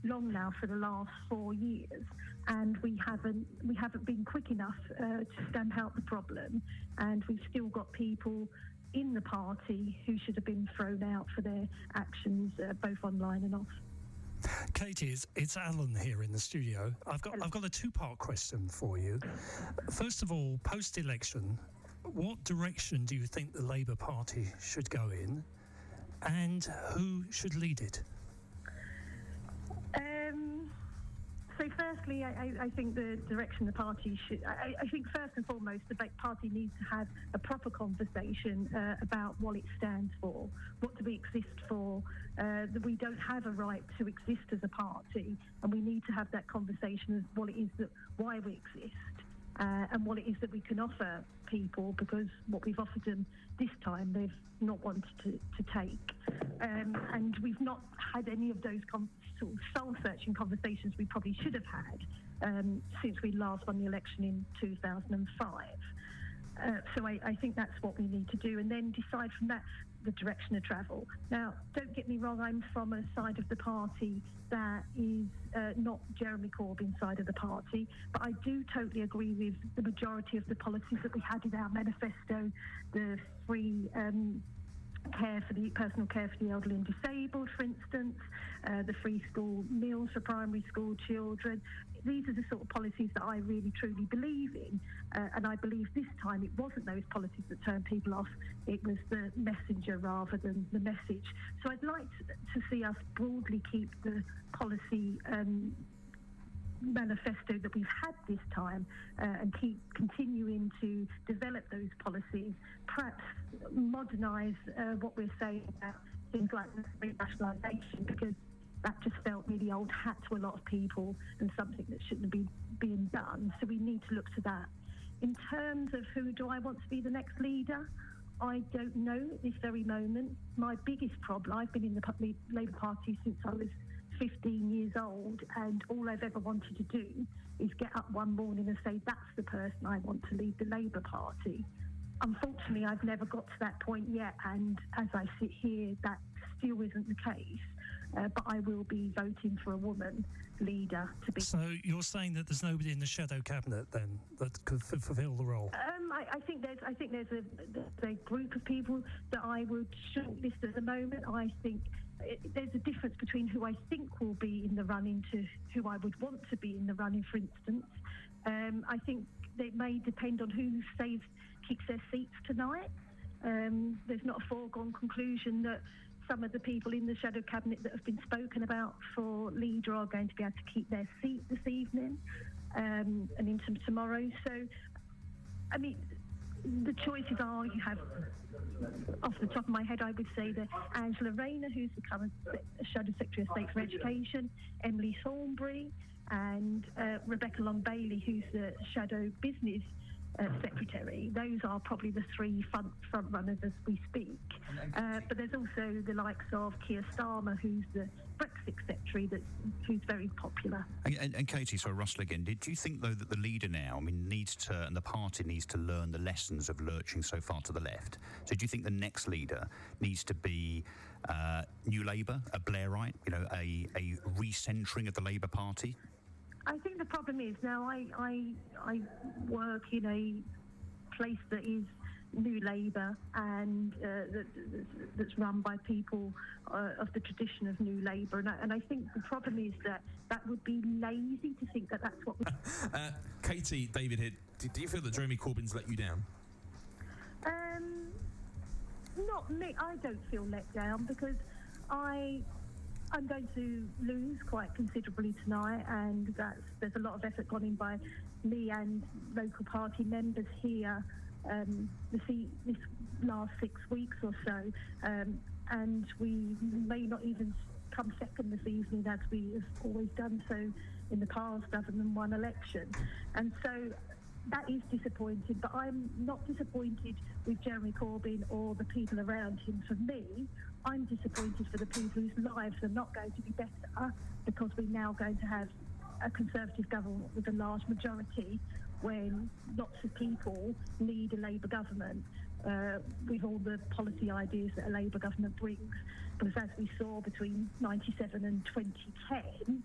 long now, for the last 4 years, and we haven't been quick enough to stamp out the problem, and we've still got people in the party who should have been thrown out for their actions, both online and off. Katie, it's Alan here in the studio. I've got a two-part question for you. First of all, post-election, what direction do you think the Labour Party should go in? And who should lead it? So firstly, I think the direction the party should... I think first and foremost, the party needs to have a proper conversation about what it stands for. What do we exist for? That we don't have a right to exist as a party, and we need to have that conversation of what it is why we exist. And what it is that we can offer people, because what we've offered them this time they've not wanted to take. And we've not had any of those sort of soul-searching conversations we probably should have had since we last won the election in 2005. So I think that's what we need to do, and then decide from that the direction of travel. Now, don't get me wrong, I'm from a side of the party that is not Jeremy Corbyn's side of the party, but I do totally agree with the majority of the policies that we had in our manifesto, the free personal care for the elderly and disabled, for instance, the free school meals for primary school children. These are the sort of policies that I really truly believe in, and I believe this time it wasn't those policies that turned people off, it was the messenger rather than the message. So I'd like to see us broadly keep the policy manifesto that we've had this time and keep continuing to develop those policies, perhaps modernise what we're saying about things like nationalisation, because that just felt really old hat to a lot of people and something that shouldn't be being done. So we need to look to that. In terms of who do I want to be the next leader, I don't know at this very moment. My biggest problem, I've been in the Labour Party since I was 15 years old, and all I've ever wanted to do is get up one morning and say, that's the person I want to lead the Labour Party. Unfortunately, I've never got to that point yet, and as I sit here, that still isn't the case. But I will be voting for a woman leader to be. So you're saying that there's nobody in the shadow cabinet then that could fulfil the role? I think there's a group of people that I would shortlist at the moment. I think there's a difference between who I think will be in the running to who I would want to be in the running, for instance. I think it may depend on who kicks their seats tonight. There's not a foregone conclusion that some of the people in the shadow cabinet that have been spoken about for leader are going to be able to keep their seat this evening and into tomorrow. So, I mean, the choices are, you have, off the top of my head, I would say that Angela Rayner, who's the current Shadow Secretary of State for Education, Emily Thornberry, and Rebecca Long-Bailey, who's the Shadow Business Secretary. Those are probably the three front runners as we speak. But there's also the likes of Keir Starmer, who's the Brexit Secretary, who's very popular. And Katie, sorry, Russell again. Do you think, though, that the leader now, needs to, and the party needs to learn the lessons of lurching so far to the left? So do you think the next leader needs to be New Labour, a Blairite, a recentering of the Labour Party? I think the problem is now I work in a place that is New Labour and that's run by people of the tradition of New Labour, and I think the problem is that would be lazy to think that that's what. Katie, David here. Do you feel that Jeremy Corbyn's let you down? Not me. I don't feel let down because I'm going to lose quite considerably tonight, and there's a lot of effort gone in by me and local party members here this last 6 weeks or so, and we may not even come second this evening as we have always done so in the past other than one election. And so that is disappointing, but I'm not disappointed with Jeremy Corbyn or the people around him. For me, I'm disappointed for the people whose lives are not going to be better because we're now going to have a Conservative government with a large majority when lots of people need a Labour government with all the policy ideas that a Labour government brings. Because as we saw between 97 and 2010,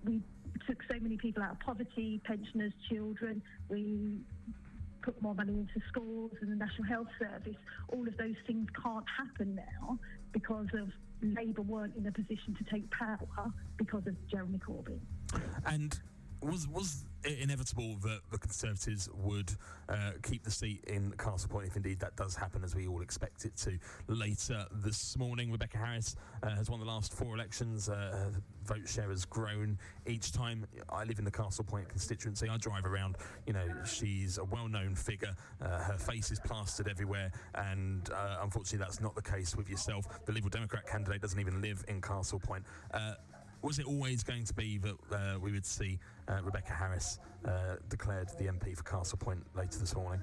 we took so many people out of poverty, pensioners, children. We put more money into schools and the National Health Service. All of those things can't happen now because of Labour weren't in a position to take power because of Jeremy Corbyn. And was it inevitable that the Conservatives would keep the seat in Castle Point if indeed that does happen, as we all expect it to later this morning? Rebecca Harris has won the last 4 elections. Her vote share has grown each time. I live in the Castle Point constituency. I drive around. She's a well-known figure. Her face is plastered everywhere, and unfortunately that's not the case with yourself. The Liberal Democrat candidate doesn't even live in Castle Point. Was it always going to be that we would see Rebecca Harris declared the MP for Castle Point later this morning?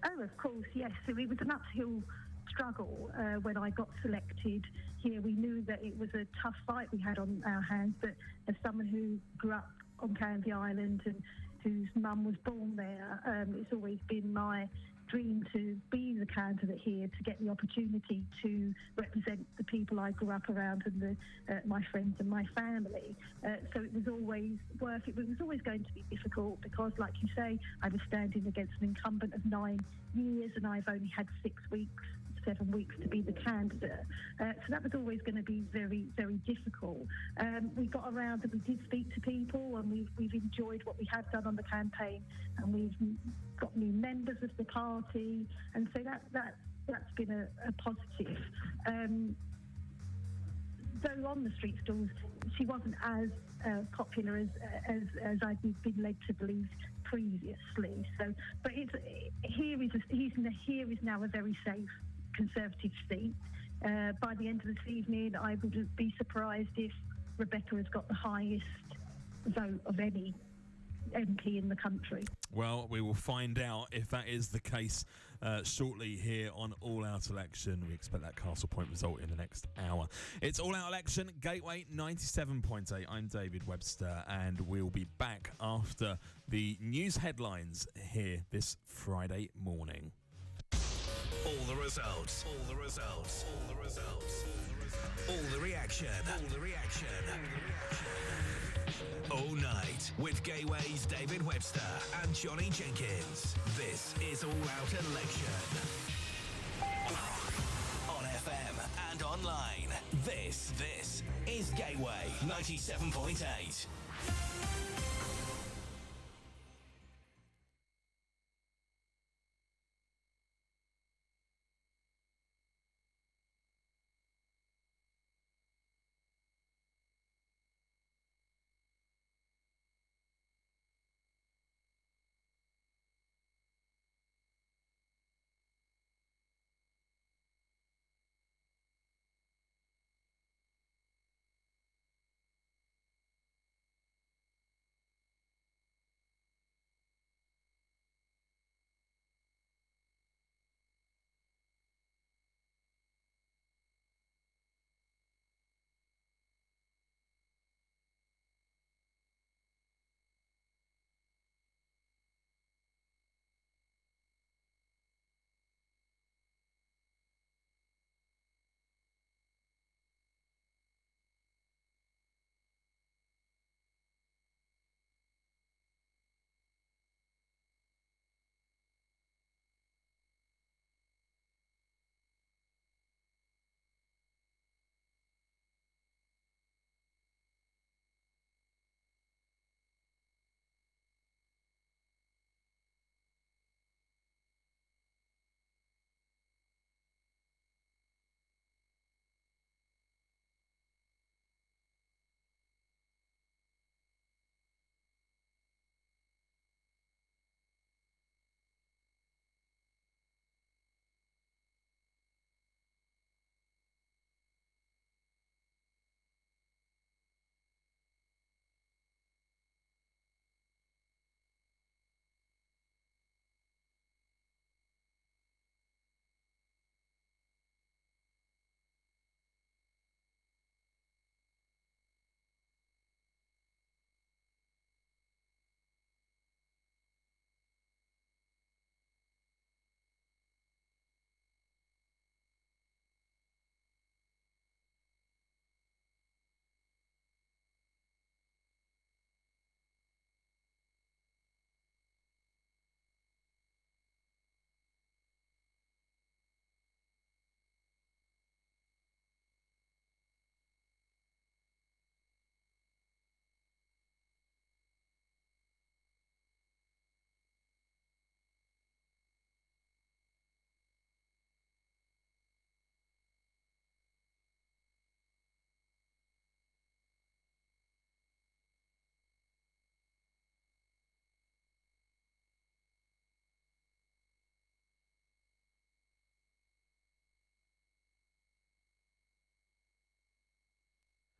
Oh, of course, yes. So it was an uphill struggle when I got selected here. We knew that it was a tough fight we had on our hands, but as someone who grew up on Canvey Island and whose mum was born there, it's always been my dream to be the candidate here, to get the opportunity to represent the people I grew up around and my friends and my family. So it was always work. It was always going to be difficult because, like you say, I was standing against an incumbent of 9 years and I've only had 7 weeks to be the candidate. So that was always going to be very, very difficult. We got around and we did speak to people, and we've enjoyed what we have done on the campaign, and we've got new members of the party, and so that's been a positive. Though on the street stalls, she wasn't as popular as I've been led to believe previously. So, but here is now a very safe Conservative seat. By the end of this evening, I would be surprised if Rebecca has got the highest vote of any MP in the country. Well, we will find out if that is the case shortly here on All Out Election. We expect that Castle Point result in the next hour. It's All Out Election, Gateway 97.8. I'm David Webster, and we'll be back after the news headlines here this Friday morning. All the results. All the results. All the results. All the reaction. All the reaction. All night with Gateway's David Webster and Johnny Jenkins. This is All Out Election. On FM and online. This is Gateway 97.8.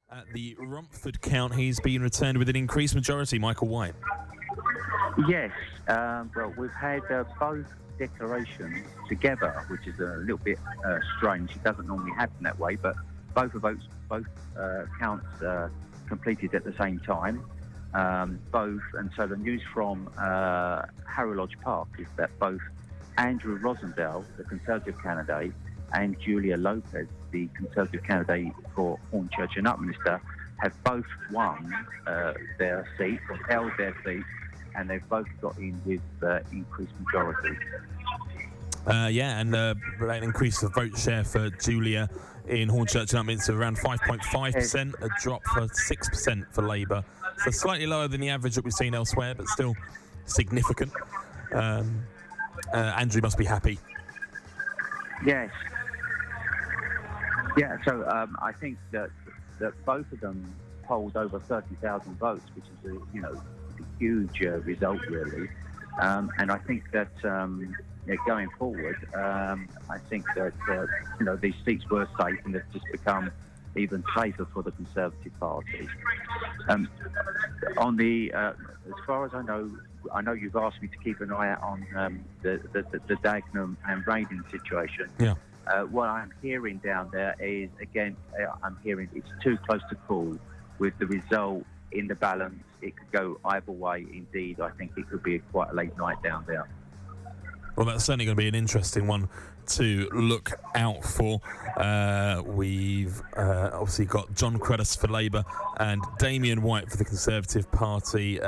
At the Romford count, he's been returned with an increased majority. Michael White. Yes. Well, we've had both declarations together, which is a little bit strange. It doesn't normally happen that way, but both counts completed at the same time. And so the news from Harrow Lodge Park is that both Andrew Rosendale, the Conservative candidate, and Julia Lopez, the Conservative candidate for Hornchurch and Upminster, have both won their seat, or held their seat, and they've both got in with increased majority. And an increase of vote share for Julia in Hornchurch and Upminster around 5.5%, a drop for 6% for Labour. So slightly lower than the average that we've seen elsewhere, but still significant. Andrew must be happy. Yes. Yeah, so I think that both of them polled over 30,000 votes, which is a huge result, really. And I think that going forward, I think that these seats were safe, and they've just become even safer for the Conservative Party. As far as I know you've asked me to keep an eye out on the Dagenham and Reading situation. Yeah. What I'm hearing down there is, again, I'm hearing it's too close to call with the result in the balance. It could go either way. Indeed, I think it could be quite a late night down there. Well, that's certainly going to be an interesting one to look out for. We've obviously got John Cruddas for Labour and Damien White for the Conservative Party,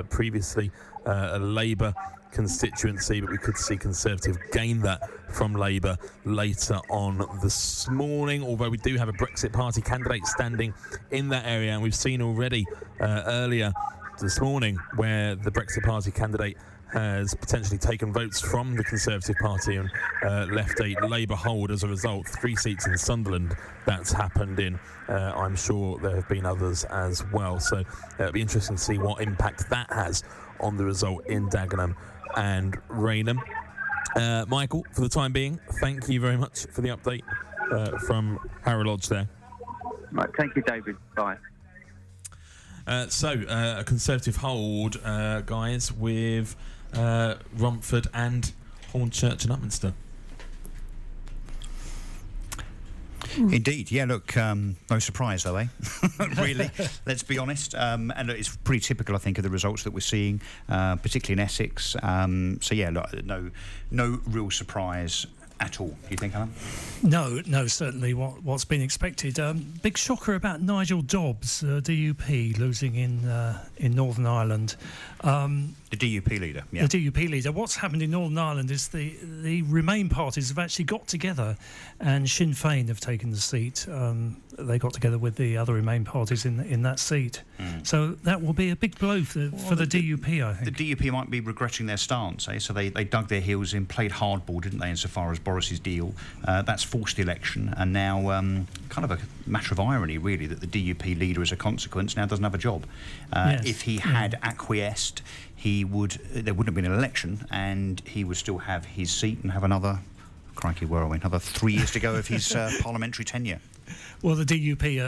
previously a Labour constituency, but we could see Conservative gain that from Labour later on this morning, although we do have a Brexit Party candidate standing in that area, and we've seen already earlier this morning where the Brexit Party candidate has potentially taken votes from the Conservative Party and left a Labour hold as a result. 3 seats in Sunderland that's happened in. I'm sure there have been others as well. So it'll be interesting to see what impact that has on the result in Dagenham and Raynham. Michael, for the time being, thank you very much for the update from Harrow Lodge there. Right, thank you, David. Bye. A Conservative hold, guys, with Romford and Hornchurch and Upminster. Indeed, yeah. Look, no surprise though, eh? Really, let's be honest. And look, it's pretty typical, I think, of the results that we're seeing, particularly in Essex. So yeah, look, no real surprise at all. Do you think, Alan? No, certainly what's been expected. Big shocker about Nigel Dobbs, DUP, losing in Northern Ireland. The DUP leader, yeah. The DUP leader. What's happened in Northern Ireland is the Remain parties have actually got together, and Sinn Féin have taken the seat. They got together with the other Remain parties in that seat. So that will be a big blow for the DUP, I think. The DUP might be regretting their stance, eh? So they dug their heels in, played hardball, didn't they, insofar as Boris's deal. That's forced the election, and now kind of a matter of irony, really, that the DUP leader, as a consequence, now doesn't have a job. Yes. If he had acquiesced, there wouldn't have been an election, and he would still have his seat and have another 3 years to go of his parliamentary tenure. Well, the DUP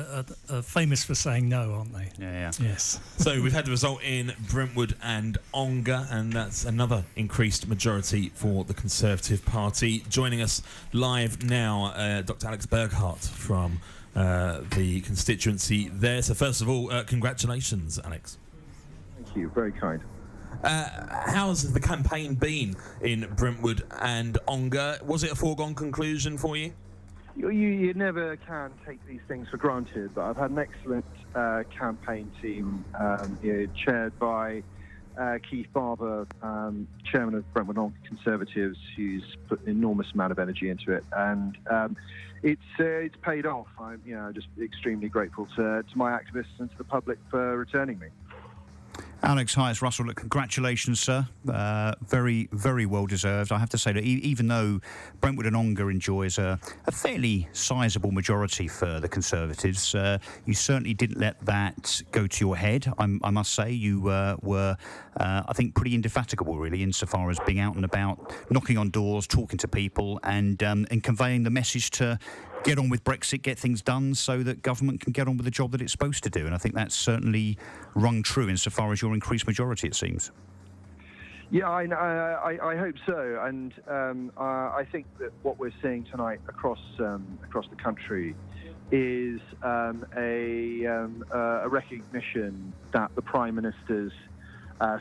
are famous for saying no, aren't they? Yeah. Yes. So we've had the result in Brentwood and Ongar, and that's another increased majority for the Conservative Party. Joining us live now, Dr. Alex Burghardt from the constituency there. So first of all, congratulations, Alex. Thank you, very kind. How's the campaign been in Brentwood and Ongar? Was it a foregone conclusion for you? You never can take these things for granted, but I've had an excellent campaign team chaired by Keith Barber, chairman of Brentwood Ongar Conservatives, who's put an enormous amount of energy into it, and it's paid off. I'm just extremely grateful to my activists and to the public for returning me. Alex, hi, it's Russell. Look, congratulations, sir. Very, very well deserved. I have to say that even though Brentwood and Ongar enjoys a fairly sizable majority for the Conservatives, you certainly didn't let that go to your head. I must say you were, I think, pretty indefatigable, really, insofar as being out and about, knocking on doors, talking to people, and conveying the message to get on with Brexit, get things done so that government can get on with the job that it's supposed to do. And I think that's certainly rung true insofar as your increased majority, it seems. Yeah, I hope so, and I think that what we're seeing tonight across the country is a recognition that the Prime Minister's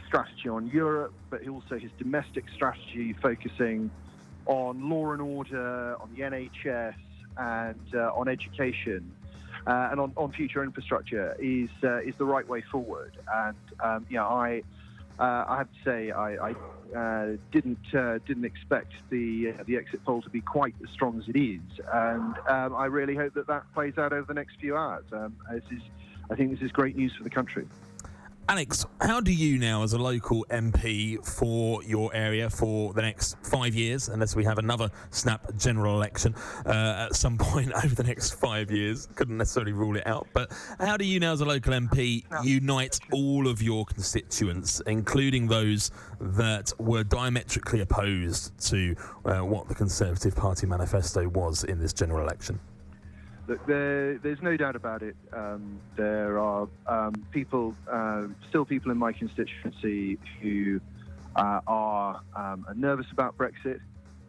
strategy on Europe, but also his domestic strategy focusing on law and order, on the NHS, and on education, and on future infrastructure is the right way forward. And I have to say I didn't expect the exit poll to be quite as strong as it is, and I really hope that plays out over the next few hours. I think this is great news for the country. Alex, how do you now, as a local MP for your area for the next 5 years, unless we have another snap general election at some point over the next 5 years, couldn't necessarily rule it out, but how do you now, as a local MP, unite all of your constituents, including those that were diametrically opposed to what the Conservative Party manifesto was in this general election? Look, there's no doubt about it. There are still people in my constituency who are nervous about Brexit.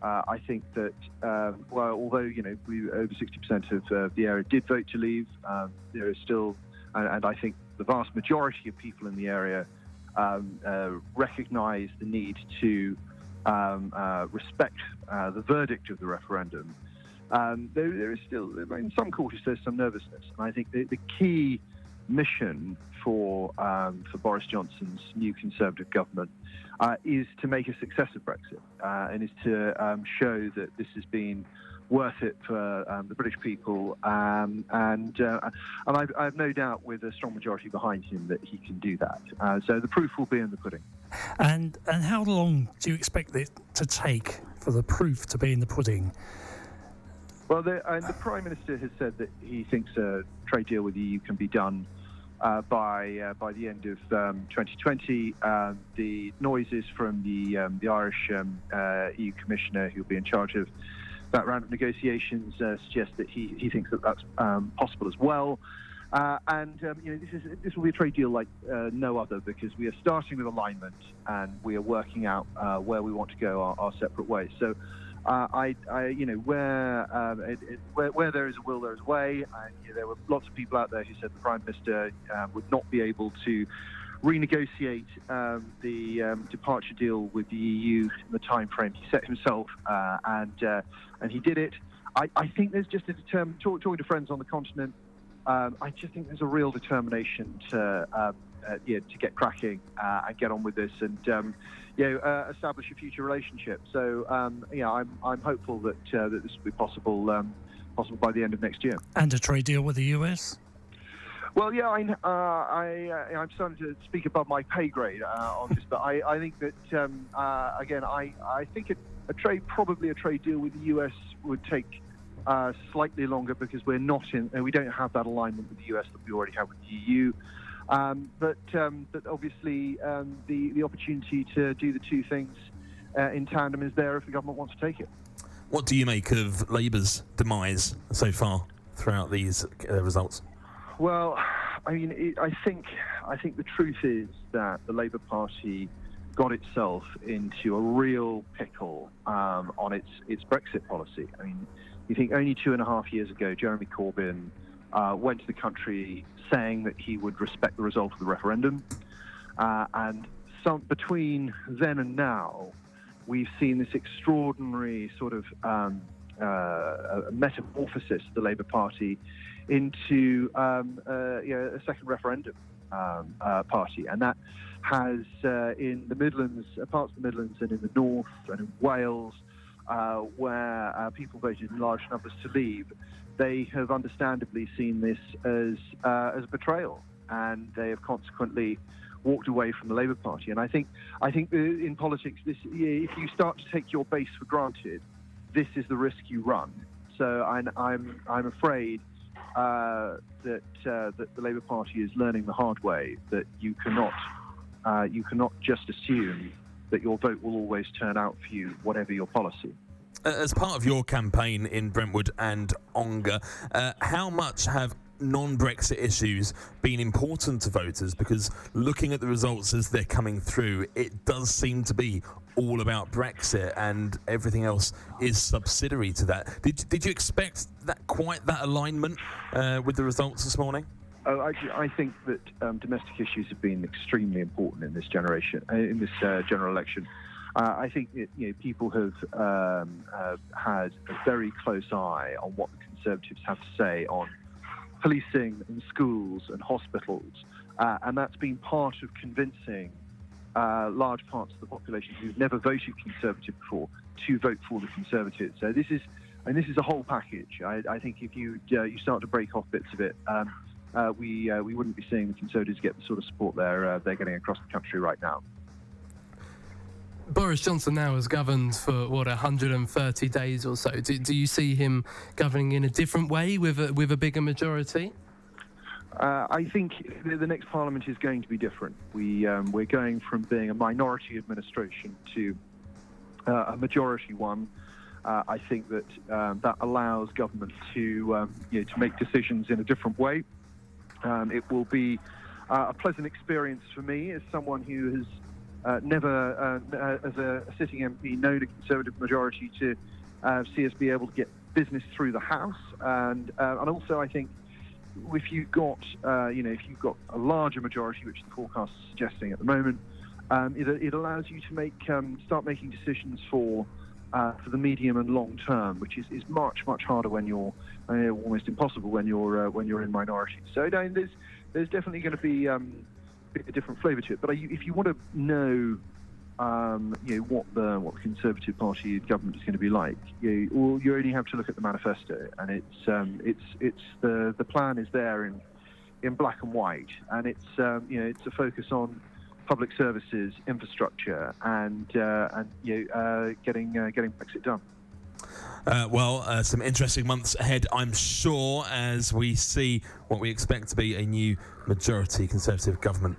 I think that, although over 60% of the area did vote to leave, there is still, and I think the vast majority of people in the area recognise the need to respect the verdict of the referendum. There is still, in some quarters, there's some nervousness, and I think the key mission for Boris Johnson's new Conservative government is to make a success of Brexit, and is to show that this has been worth it for the British people, and I have no doubt, with a strong majority behind him, that he can do that. So the proof will be in the pudding. And how long do you expect it to take for the proof to be in the pudding? Well, the Prime Minister has said that he thinks a trade deal with the EU can be done by the end of 2020. The noises from the Irish EU Commissioner, who will be in charge of that round of negotiations, suggest that he thinks that that's possible as well. This will be a trade deal like no other, because we are starting with alignment and we are working out where we want to go our separate ways. So. Where there is a will, there is a way. And there were lots of people out there who said the Prime Minister would not be able to renegotiate the departure deal with the EU in the time frame he set himself, and he did it. I think there's just talking to friends on the continent. I just think there's a real determination to get cracking and get on with this, and establish a future relationship. So I'm hopeful that this will be possible by the end of next year. And a trade deal with the US? Well, yeah, I'm starting to speak above my pay grade on this, but I think that again, I think a trade deal with the US would take slightly longer, because we don't have that alignment with the US that we already have with the EU. But obviously the opportunity to do the two things in tandem is there if the government wants to take it. What do you make of Labour's demise so far throughout these results? Well, I mean, I think the truth is that the Labour Party got itself into a real pickle on its Brexit policy. I mean, you think only 2.5 years ago, Jeremy Corbyn went to the country saying that he would respect the result of the referendum, and between then and now, we've seen this extraordinary sort of metamorphosis of the Labour Party into a second referendum party, and that has in the Midlands, parts of the Midlands, and in the North and in Wales, where people voted in large numbers to leave. They have understandably seen this as a betrayal, and they have consequently walked away from the Labour Party. And I think in politics, if you start to take your base for granted, this is the risk you run. So I'm afraid that the Labour Party is learning the hard way that you cannot just assume that your vote will always turn out for you, whatever your policy. As part of your campaign in Brentwood and Ongar, how much have non-Brexit issues been important to voters? Because looking at the results as they're coming through, it does seem to be all about Brexit, and everything else is subsidiary to that. Did you expect that alignment with the results this morning? Oh, I think that domestic issues have been extremely important in this general election. I think that, people have had a very close eye on what the Conservatives have to say on policing and schools and hospitals, and that's been part of convincing large parts of the population who've never voted Conservative before to vote for the Conservatives. So this is a whole package. I think if you start to break off bits of it, we wouldn't be seeing the Conservatives get the sort of support they're getting across the country right now. Boris Johnson now has governed for 130 days or so. Do you see him governing in a different way with a bigger majority? I think the next Parliament is going to be different. We're going from being a minority administration to a majority one. I think that that allows government to make decisions in a different way. It will be a pleasant experience for me as someone who has never, as a sitting MP, known a Conservative majority to see us be able to get business through the House, and also I think if you've got a larger majority, which the forecast is suggesting at the moment, it allows you to start making decisions for the medium and long term, which is much harder when you're almost impossible when you're in minority. So there's definitely going to be a different flavour to it. But if you want to know what the Conservative Party government is going to be like, you only have to look at the manifesto, and it's the plan is there in black and white, and it's a focus on public services, infrastructure, and getting Brexit done. Some interesting months ahead, I'm sure, as we see what we expect to be a new majority Conservative government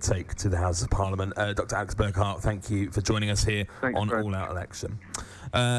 take to the House of Parliament. Dr. Alex Burkhart, thank you for joining us here on All Out Election.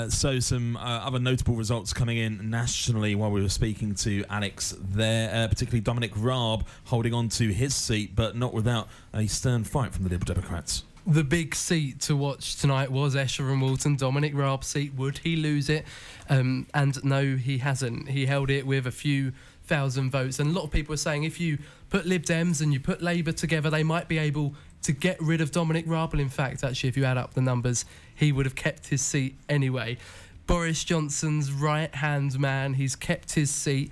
So some other notable results coming in nationally while we were speaking to Alex there, particularly Dominic Raab holding on to his seat, but not without a stern fight from the Liberal Democrats. The big seat to watch tonight was Esher and Walton. Dominic Raab's seat, would he lose it? And no, he hasn't. He held it with a few thousand votes. And a lot of people are saying if you put Lib Dems and you put Labour together, they might be able to get rid of Dominic Raab. Well, in fact, actually, if you add up the numbers, he would have kept his seat anyway. Boris Johnson's right-hand man, he's kept his seat.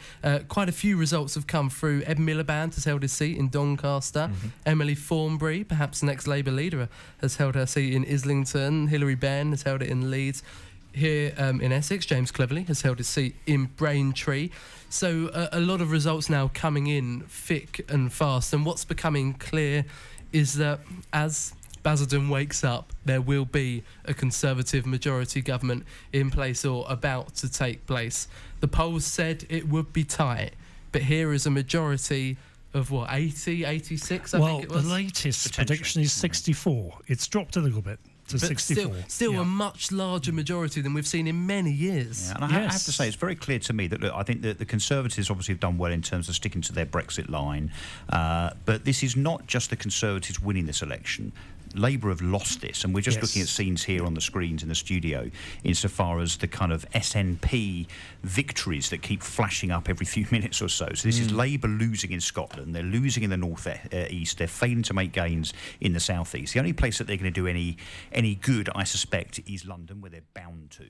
Quite a few results have come through. Ed Miliband has held his seat in Doncaster. Mm-hmm. Emily Thornberry, perhaps the next Labour leader, has held her seat in Islington. Hilary Benn has held it in Leeds. Here in Essex, James Cleverly has held his seat in Braintree. So a lot of results now coming in thick and fast. And what's becoming clear is that as Basildon wakes up, there will be a Conservative majority government in place or about to take place. The polls said it would be tight, but here is a majority of 80, 86, I think it was? Well, the latest prediction is 64. It's dropped a little bit to 64. Still a much larger majority than we've seen in many years. Yeah, and I have to say, it's very clear to me that, look, I think that the Conservatives obviously have done well in terms of sticking to their Brexit line, but this is not just the Conservatives winning this election. Labour have lost this, and we're just looking at scenes here on the screens in the studio insofar as the kind of SNP victories that keep flashing up every few minutes or so. So this is Labour losing in Scotland, they're losing in the north east, they're failing to make gains in the south east. The only place that they're going to do any good, I suspect, is London, where they're bound to.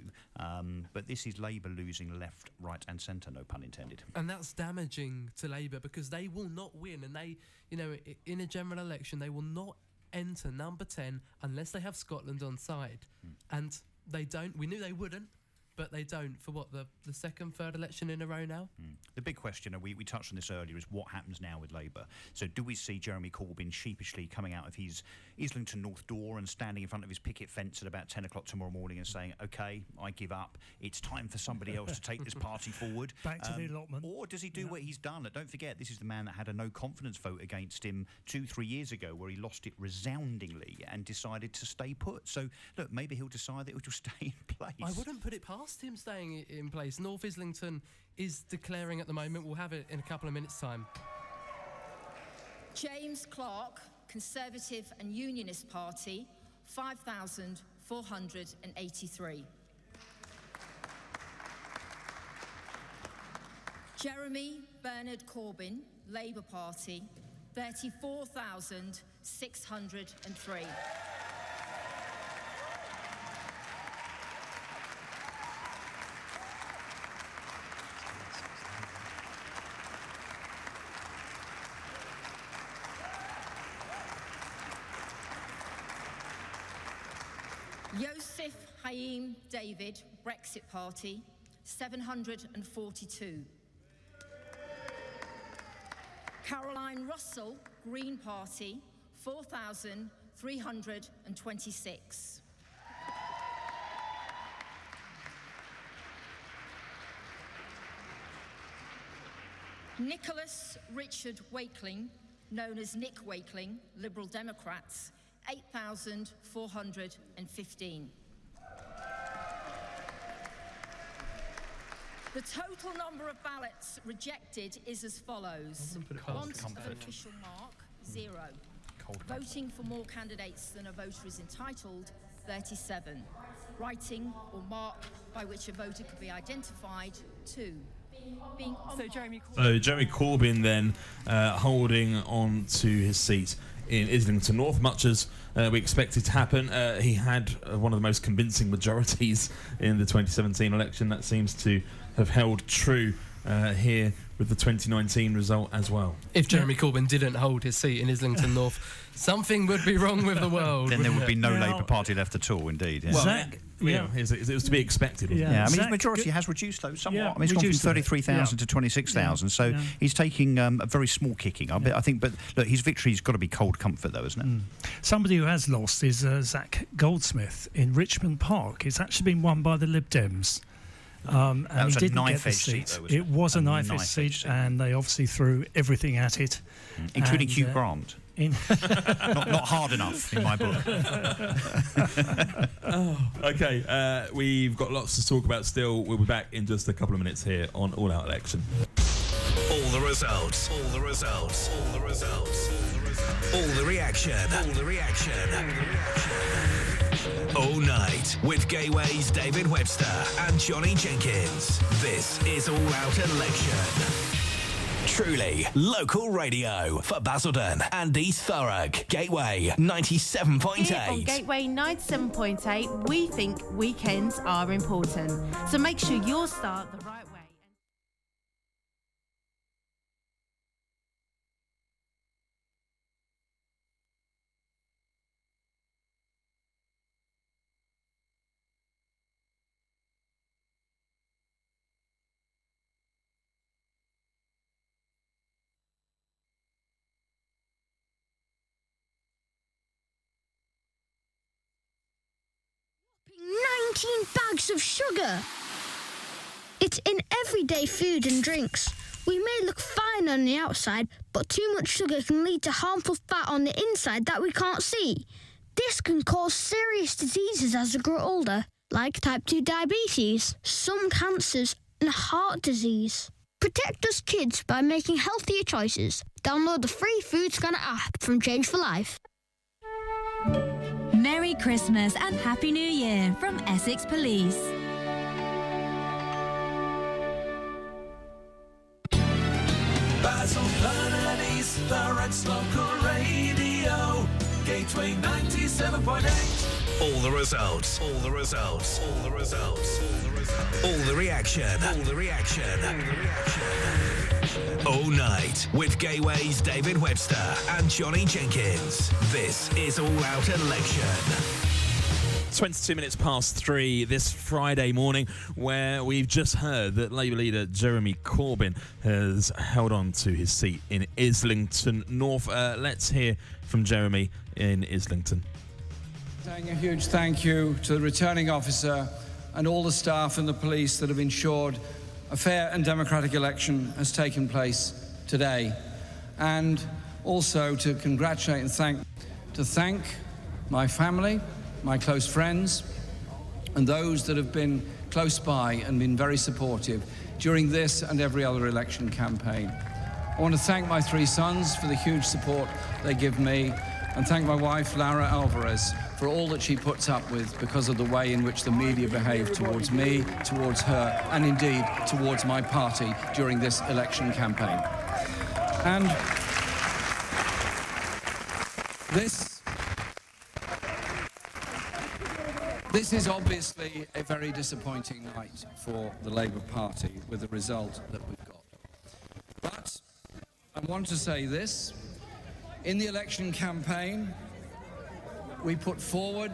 But this is Labour losing left, right and centre, no pun intended. And that's damaging to Labour because they will not win, and they, in a general election, they will not enter number 10 unless they have Scotland on side. And they don't. We knew they wouldn't, but they don't for the second, third election in a row now. The big question, we touched on this earlier, is what happens now with Labour. So do we see Jeremy Corbyn sheepishly coming out of his Islington North door and standing in front of his picket fence at about 10 o'clock tomorrow morning and saying, OK, I give up, it's time for somebody else to take this party forward? Back to the allotment. Or does he do what he's done? Don't forget, this is the man that had a no-confidence vote against him 2-3 years ago, where he lost it resoundingly and decided to stay put. So, look, maybe he'll decide that he'll just stay in place. I wouldn't put it past past him staying in place. North Islington is declaring at the moment. We'll have it in a couple of minutes' time. James Clark, Conservative and Unionist Party, 5,483. Jeremy Bernard Corbyn, Labour Party, 34,603. Joseph Haim David, Brexit Party, 742. Caroline Russell, Green Party, 4,326. Nicholas Richard Wakeling, known as Nick Wakeling, Liberal Democrats, 8,415. The total number of ballots rejected is as follows. Want of official mark, 0. Voting for more candidates than a voter is entitled, 37. Writing or mark by which a voter could be identified, 2. So Jeremy Corbyn then holding on to his seat in Islington North, much as we expected to happen. He had one of the most convincing majorities in the 2017 election. That seems to have held true here with the 2019 result as well. If Jeremy Corbyn didn't hold his seat in Islington North, something would be wrong with the world. Then there would be no Labour Party left at all, indeed. Yeah. Well, Zach, it was to be expected, wasn't it? Yeah, I mean, his majority has reduced, though, somewhat. I mean, it's gone from 33,000 to 26,000, so he's taking a very small kicking. I think, but look, his victory's got to be cold comfort, though, isn't it? Somebody who has lost is Zach Goldsmith in Richmond Park. It's actually been won by the Lib Dems. And that was he a didn't get the knife-edged seat. seat, though, wasn't it was a knife-edged seat, and they obviously threw everything at it. Including Hugh Grant. not hard enough, in my book. Okay, we've got lots to talk about still. We'll be back in just a couple of minutes here on All Out Election. All the results. All the results. All the results. All the reaction. All the reaction. All night with Gateway's David Webster and Johnny Jenkins. This is All Out Election. Truly local radio for Basildon and East Thurrock. Gateway 97.8. Here on Gateway 97.8, we think weekends are important. So make sure you'll start the right way. Bags of sugar. It's in everyday food and drinks. We may look fine on the outside, but too much sugar can lead to harmful fat on the inside that we can't see. This can cause serious diseases as we grow older, like type 2 diabetes, some cancers, and heart disease. Protect us kids by making healthier choices. Download the free Food Scanner app from Change for Life. Merry Christmas and Happy New Year from Essex Police. Basildon and East Thurrock's local radio. Gateway 97.8. All the results. All the results. All the results. All the results. All the reaction. All the reaction. All the reaction. All night with Gateway's David Webster and Johnny Jenkins. This is All Out Election. 22 minutes past 3 this Friday morning, where we've just heard that Labour leader Jeremy Corbyn has held on to his seat in Islington North. Let's hear from Jeremy in Islington. Saying a huge thank you to the returning officer and all the staff and the police that have ensured a fair and democratic election has taken place today, and also to congratulate and thank my family, my close friends, and those that have been close by and been very supportive during this and every other election campaign. I want to thank my 3 sons for the huge support they give me, and thank my wife, Lara Alvarez, for all that she puts up with because of the way in which the media behave towards me, towards her, and indeed towards my party during this election campaign. And This is obviously a very disappointing night for the Labour Party with the result that we've got. But I want to say this. In the election campaign, we put forward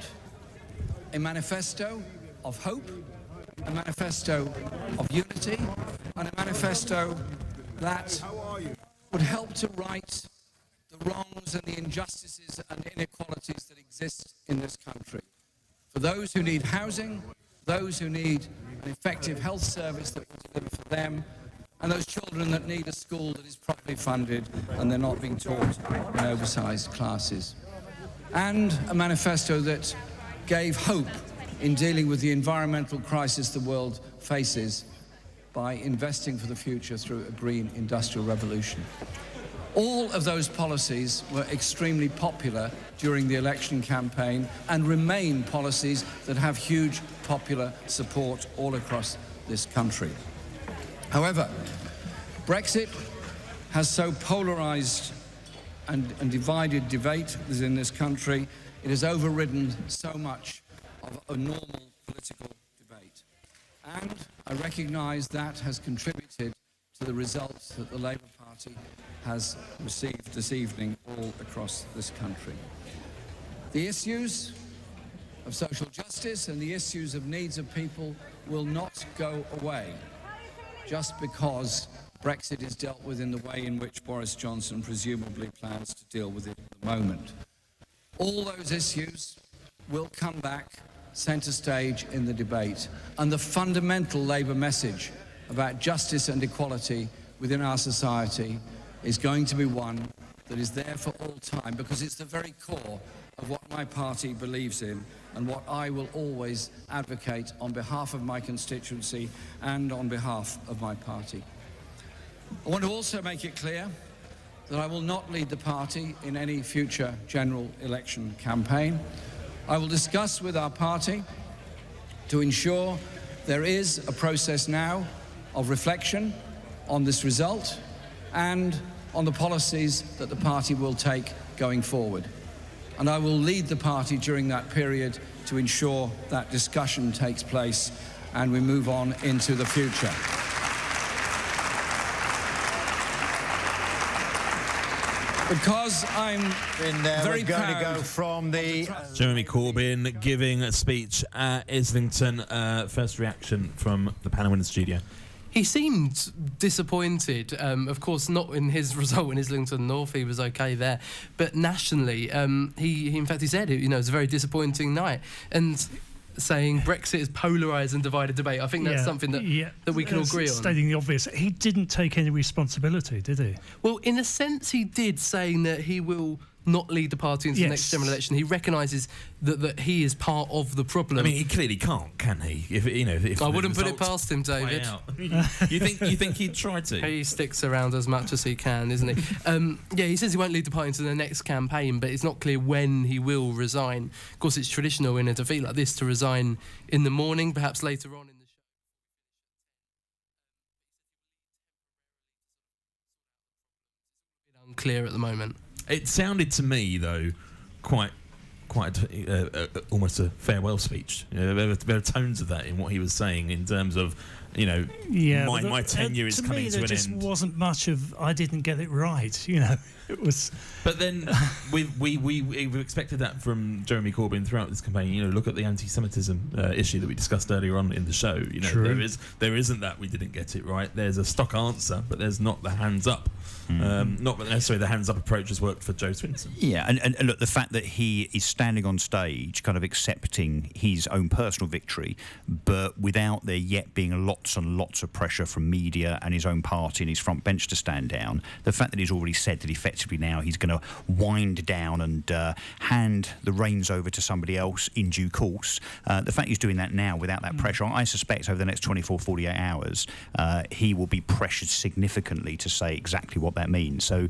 a manifesto of hope, a manifesto of unity, and a manifesto that would help to right the wrongs and the injustices and inequalities that exist in this country. For those who need housing, those who need an effective health service that will deliver for them, and those children that need a school that is properly funded and they're not being taught in oversized classes. And a manifesto that gave hope in dealing with the environmental crisis the world faces by investing for the future through a green industrial revolution. All of those policies were extremely popular during the election campaign and remain policies that have huge popular support all across this country. However, Brexit has so polarised and divided debate within this country. It has overridden so much of a normal political debate. And I recognise that has contributed to the results that the Labour Party has received this evening all across this country. The issues of social justice and the issues of needs of people will not go away just because Brexit is dealt with in the way in which Boris Johnson presumably plans to deal with it at the moment. All those issues will come back centre stage in the debate, and the fundamental Labour message about justice and equality within our society is going to be one that is there for all time, because it's the very core of what my party believes in and what I will always advocate on behalf of my constituency and on behalf of my party. I want to also make it clear that I will not lead the party in any future general election campaign. I will discuss with our party to ensure there is a process now of reflection on this result and on the policies that the party will take going forward. And I will lead the party during that period to ensure that discussion takes place and we move on into the future. Because I'm very we're going proud to go from the Jeremy Corbyn giving a speech at Islington. First reaction from the panel in the studio. He seemed disappointed. Of course, not in his result in Islington North. He was okay there, but nationally, he in fact he said it. It's a very disappointing night, and saying Brexit is polarised and divided debate. I think that's something that we can all agree on. Stating the obvious, he didn't take any responsibility, did he? Well, in a sense, he did, saying that he will not lead the party into the next general election. He recognises that he is part of the problem. I mean, he clearly can't, can he? If I wouldn't put it past him, David. You think he'd try to? He sticks around as much as he can, isn't he? He says he won't lead the party into the next campaign, but it's not clear when he will resign. Of course, it's traditional in a defeat like this to resign in the morning, perhaps later on in the show. Unclear at the moment. It sounded to me, though, quite almost a farewell speech. There are tones of that in what he was saying in terms of, my tenure is coming to an end. To me, there just wasn't much of, I didn't get it right, It was. But then we've expected that from Jeremy Corbyn throughout this campaign. Look at the anti-Semitism issue that we discussed earlier on in the show. True. There isn't that we didn't get it right. There's a stock answer, but there's not the hands up. Not that necessarily the hands-up approach has worked for Joe Swinson. Yeah, and look, the fact that he is standing on stage kind of accepting his own personal victory, but without there yet being lots and lots of pressure from media and his own party and his front bench to stand down, the fact that he's already said that effectively now he's going to wind down and hand the reins over to somebody else in due course, the fact he's doing that now without that pressure, I suspect over the next 24, 48 hours, he will be pressured significantly to say exactly what that means. So,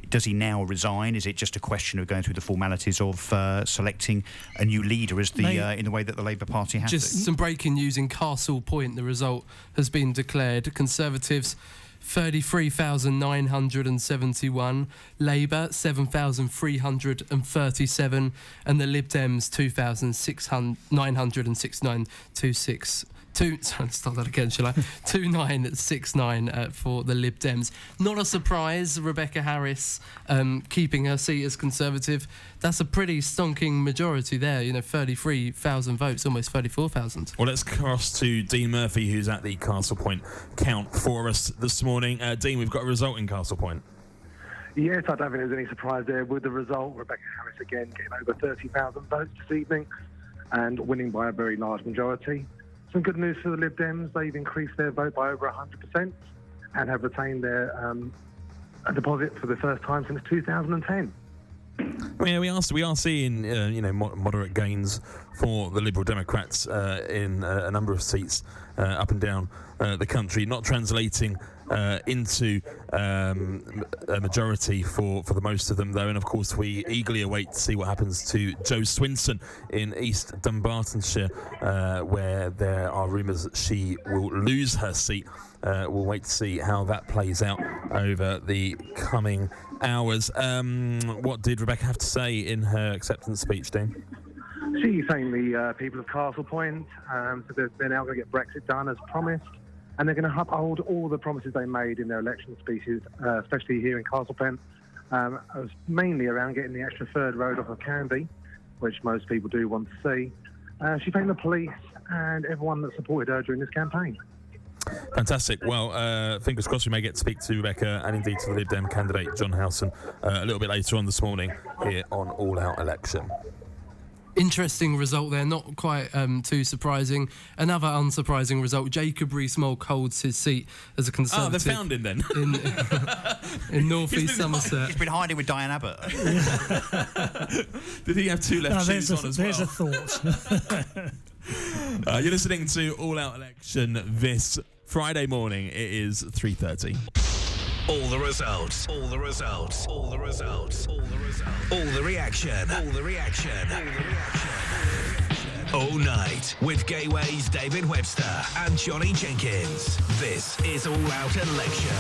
does he now resign? Is it just a question of going through the formalities of selecting a new leader as in the way that the Labour Party has Just some breaking news in Castle Point. The result has been declared. Conservatives 33,971, Labour 7,337, and the Lib Dems 2,969. 2969 for the Lib Dems. Not a surprise, Rebecca Harris keeping her seat as Conservative. That's a pretty stonking majority there, 33,000 votes, almost 34,000. Well, let's cross to Dean Murphy, who's at the Castle Point count for us this morning. Dean, we've got a result in Castle Point. Yes, I don't think there's any surprise there with the result. Rebecca Harris again getting over 30,000 votes this evening and winning by a very large majority. Some good news for the Lib Dems. They've increased their vote by over 100% and have retained their deposit for the first time since 2010. Well, yeah, we are seeing moderate gains for the Liberal Democrats in a number of seats up and down the country, not translating into a majority for the most of them, though. And of course, we eagerly await to see what happens to Jo Swinson in East Dunbartonshire, where there are rumours that she will lose her seat. We'll wait to see how that plays out over the coming hours. What did Rebecca have to say in her acceptance speech, Dean? She thanked the people of Castle Point, so they're now going to get Brexit done as promised, and they're going to uphold all the promises they made in their election speeches, especially here in Castle Point. It was mainly around getting the extra third road off of Canby, which most people do want to see. She thanked the police and everyone that supported her during this campaign. Fantastic. Well, fingers crossed we may get to speak to Rebecca and indeed to the Lib Dem candidate John Howson a little bit later on this morning here on All Out Election. Interesting result there, not quite too surprising. Another unsurprising result, Jacob Rees-Mogg holds his seat as a Conservative. Oh, they found him then. in North East Somerset. He's been hiding with Diane Abbott. Did he have two left shoes on as well? There's a thought. You're listening to All Out Election this Friday morning. It is 3:30. All the results, all the results, all the results, all the results, all the reaction, all the reaction, all the reaction. All night with Gateway's David Webster and Johnny Jenkins. This is All Out Election.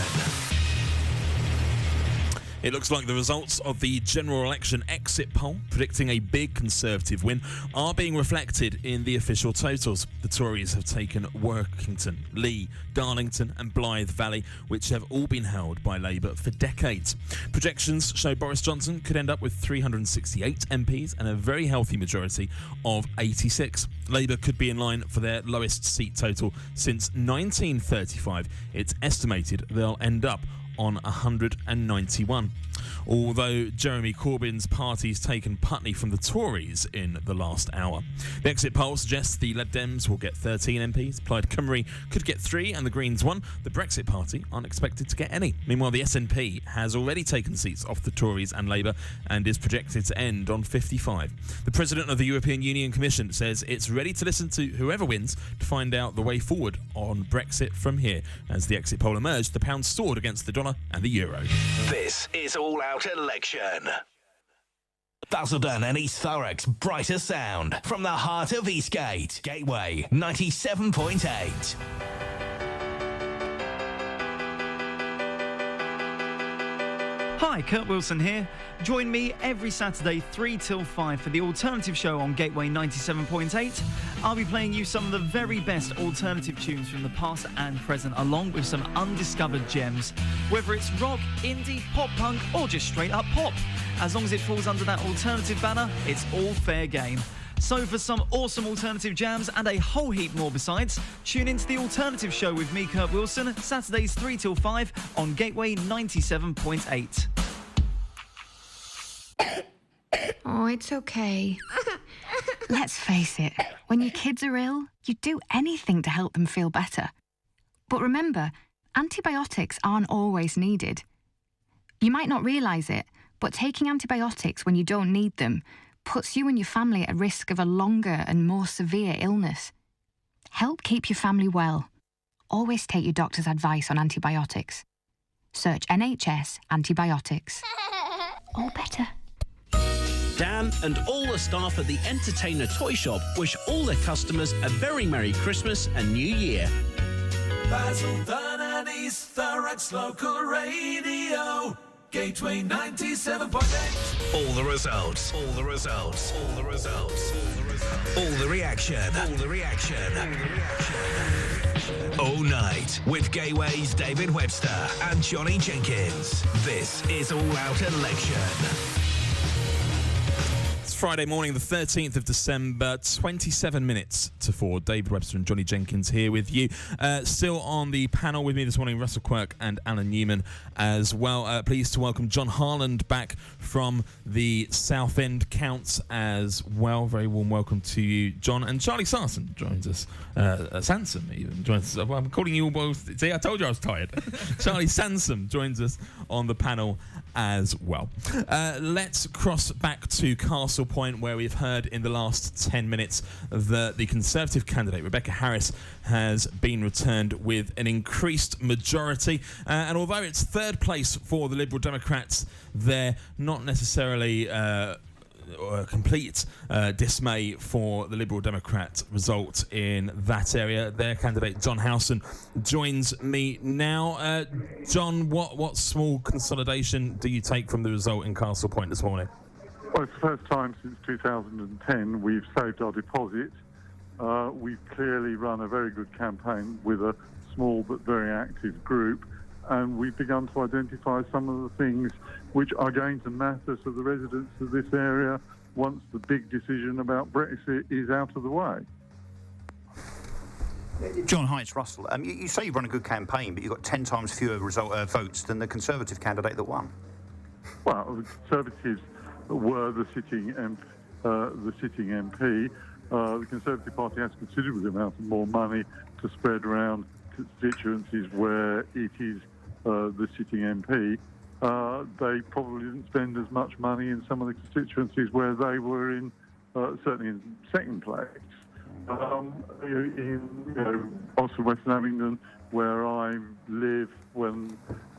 It looks like the results of the general election exit poll predicting a big Conservative win are being reflected in the official totals. The Tories have taken Workington, Lee, Darlington and Blythe Valley, which have all been held by Labour for decades. Projections show Boris Johnson could end up with 368 MPs and a very healthy majority of 86. Labour could be in line for their lowest seat total since 1935. It's estimated they'll end up on 191. Although Jeremy Corbyn's party's taken Putney from the Tories in the last hour. The exit poll suggests the Lib Dems will get 13 MPs, Plaid Cymru could get 3 and the Greens 1. The Brexit Party aren't expected to get any. Meanwhile, the SNP has already taken seats off the Tories and Labour and is projected to end on 55. The President of the European Union Commission says it's ready to listen to whoever wins to find out the way forward on Brexit from here. As the exit poll emerged, the pound soared against the dollar and the euro. This is All Out Election. Basildon and East Thurrock's brightest sound from the heart of Eastgate. Gateway 97.8. Hi, Kurt Wilson here. Join me every Saturday 3 till 5 for the Alternative Show on Gateway 97.8. I'll be playing you some of the very best alternative tunes from the past and present, along with some undiscovered gems. Whether it's rock, indie, pop punk, or just straight up pop. As long as it falls under that alternative banner, it's all fair game. So for some awesome alternative jams and a whole heap more besides, tune into The Alternative Show with me, Kurt Wilson, Saturdays 3 till 5 on Gateway 97.8. Oh, it's okay. Let's face it, when your kids are ill, you'd do anything to help them feel better. But remember, antibiotics aren't always needed. You might not realise it, but taking antibiotics when you don't need them puts you and your family at risk of a longer and more severe illness. Help keep your family well. Always take your doctor's advice on antibiotics. Search NHS antibiotics. All better. Dan and all the staff at the Entertainer Toy Shop wish all their customers a very Merry Christmas and New Year. Basildon and East Thurrock's local radio. Gateway 97.8. All the results. All the results. All the results. All the reaction. All the reaction. All the reaction. All night with Gateway's David Webster and Johnny Jenkins. This is All Out Election. Friday morning, the 13th of December, 27 minutes to 4. David Webster and Johnny Jenkins here with you. Still on the panel with me this morning, Russell Quirk and Alan Newman as well. Pleased to welcome John Harland back from the Southend Counts as well. Very warm welcome to you, John. And Charlie Sarson joins us. Sansom even joins us. Well, I'm calling you all both. See, I told you I was tired. Charlie Sansom joins us on the panel as well. Let's cross back to Castle Point, where we've heard in the last 10 minutes that the Conservative candidate Rebecca Harris has been returned with an increased majority, and although it's third place for the Liberal Democrats, they're not necessarily complete dismay for the Liberal Democrat result in that area. Their candidate John Howson joins me now. John, what small consolidation do you take from the result in Castle Point this morning? Well, it's the first time since 2010 we've saved our deposit. We've clearly run a very good campaign with a small but very active group, and we've begun to identify some of the things which are going to matter to the residents of this area once the big decision about Brexit is out of the way. John, hi, it's Russell. You say you've run a good campaign, but you've got 10 times fewer votes than the Conservative candidate that won. Well, the Conservatives were the sitting MP. The Conservative Party has considerable amount of more money to spread around constituencies where it is the sitting MP. They probably didn't spend as much money in some of the constituencies where they were in, certainly in second place. In Oxford, Western Abingdon, where I live when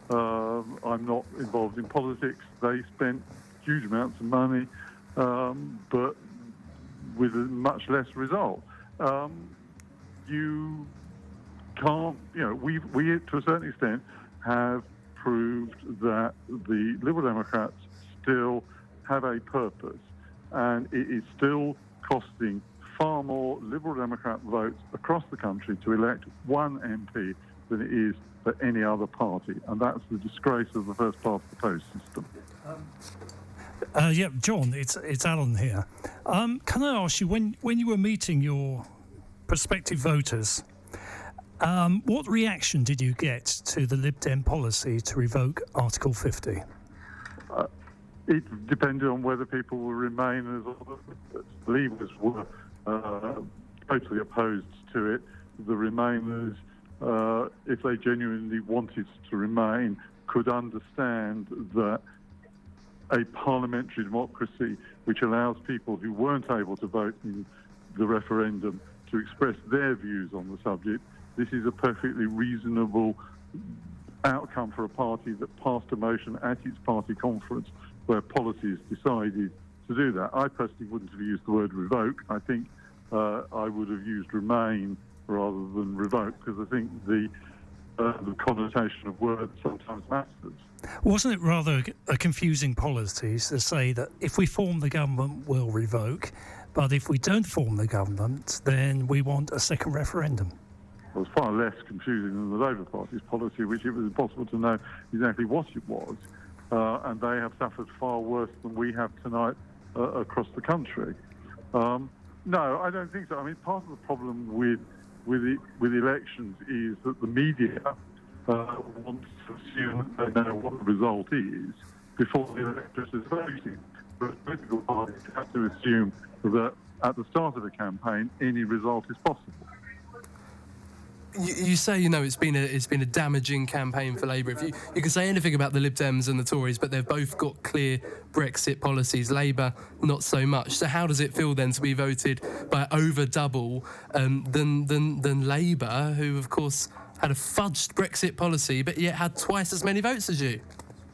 I'm not involved in politics, they spent huge amounts of money, but with a much less result. You can't, we to a certain extent have proved that the Liberal Democrats still have a purpose, and it is still costing far more Liberal Democrat votes across the country to elect one MP than it is for any other party, and that's the disgrace of the first past the post system. Yeah, John, it's Alan here. Can I ask you, when you were meeting your prospective voters, what reaction did you get to the Lib Dem policy to revoke Article 50? It depended on whether people will remain as Leavers were totally opposed to it. The Remainers, if they genuinely wanted to remain, could understand that a parliamentary democracy which allows people who weren't able to vote in the referendum to express their views on the subject, this is a perfectly reasonable outcome for a party that passed a motion at its party conference where policy is decided to do that. I personally wouldn't have used the word revoke. I think I would have used remain rather than revoke, because I think the connotation of words sometimes matters. Wasn't it rather a confusing policy to say that if we form the government, we'll revoke, but if we don't form the government, then we want a second referendum? It was far less confusing than the Labour Party's policy, which it was impossible to know exactly what it was, and they have suffered far worse than we have tonight across the country. No, I don't think so. I mean, part of the problem with elections is that the media wants to assume that they know what the result is before the electorate is voting. But political parties have to assume that at the start of the campaign, any result is possible. You say, it's been a damaging campaign for Labour. If you can say anything about the Lib Dems and the Tories, but they've both got clear Brexit policies. Labour, not so much. So how does it feel then to be voted by over double than Labour, who of course had a fudged Brexit policy, but yet had twice as many votes as you?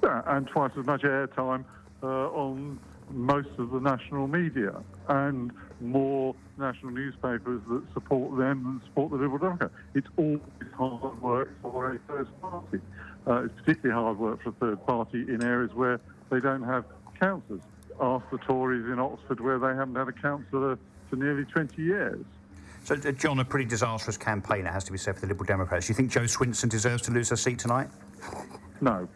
Yeah, and twice as much airtime on most of the national media, and more national newspapers that support them than support the Liberal Democrats. It's always hard work for a third party. It's particularly hard work for a third party in areas where they don't have councillors. Ask the Tories in Oxford, where they haven't had a councillor for nearly 20 years. So, John, a pretty disastrous campaign, it has to be said, for the Liberal Democrats. Do you think Jo Swinson deserves to lose her seat tonight? No.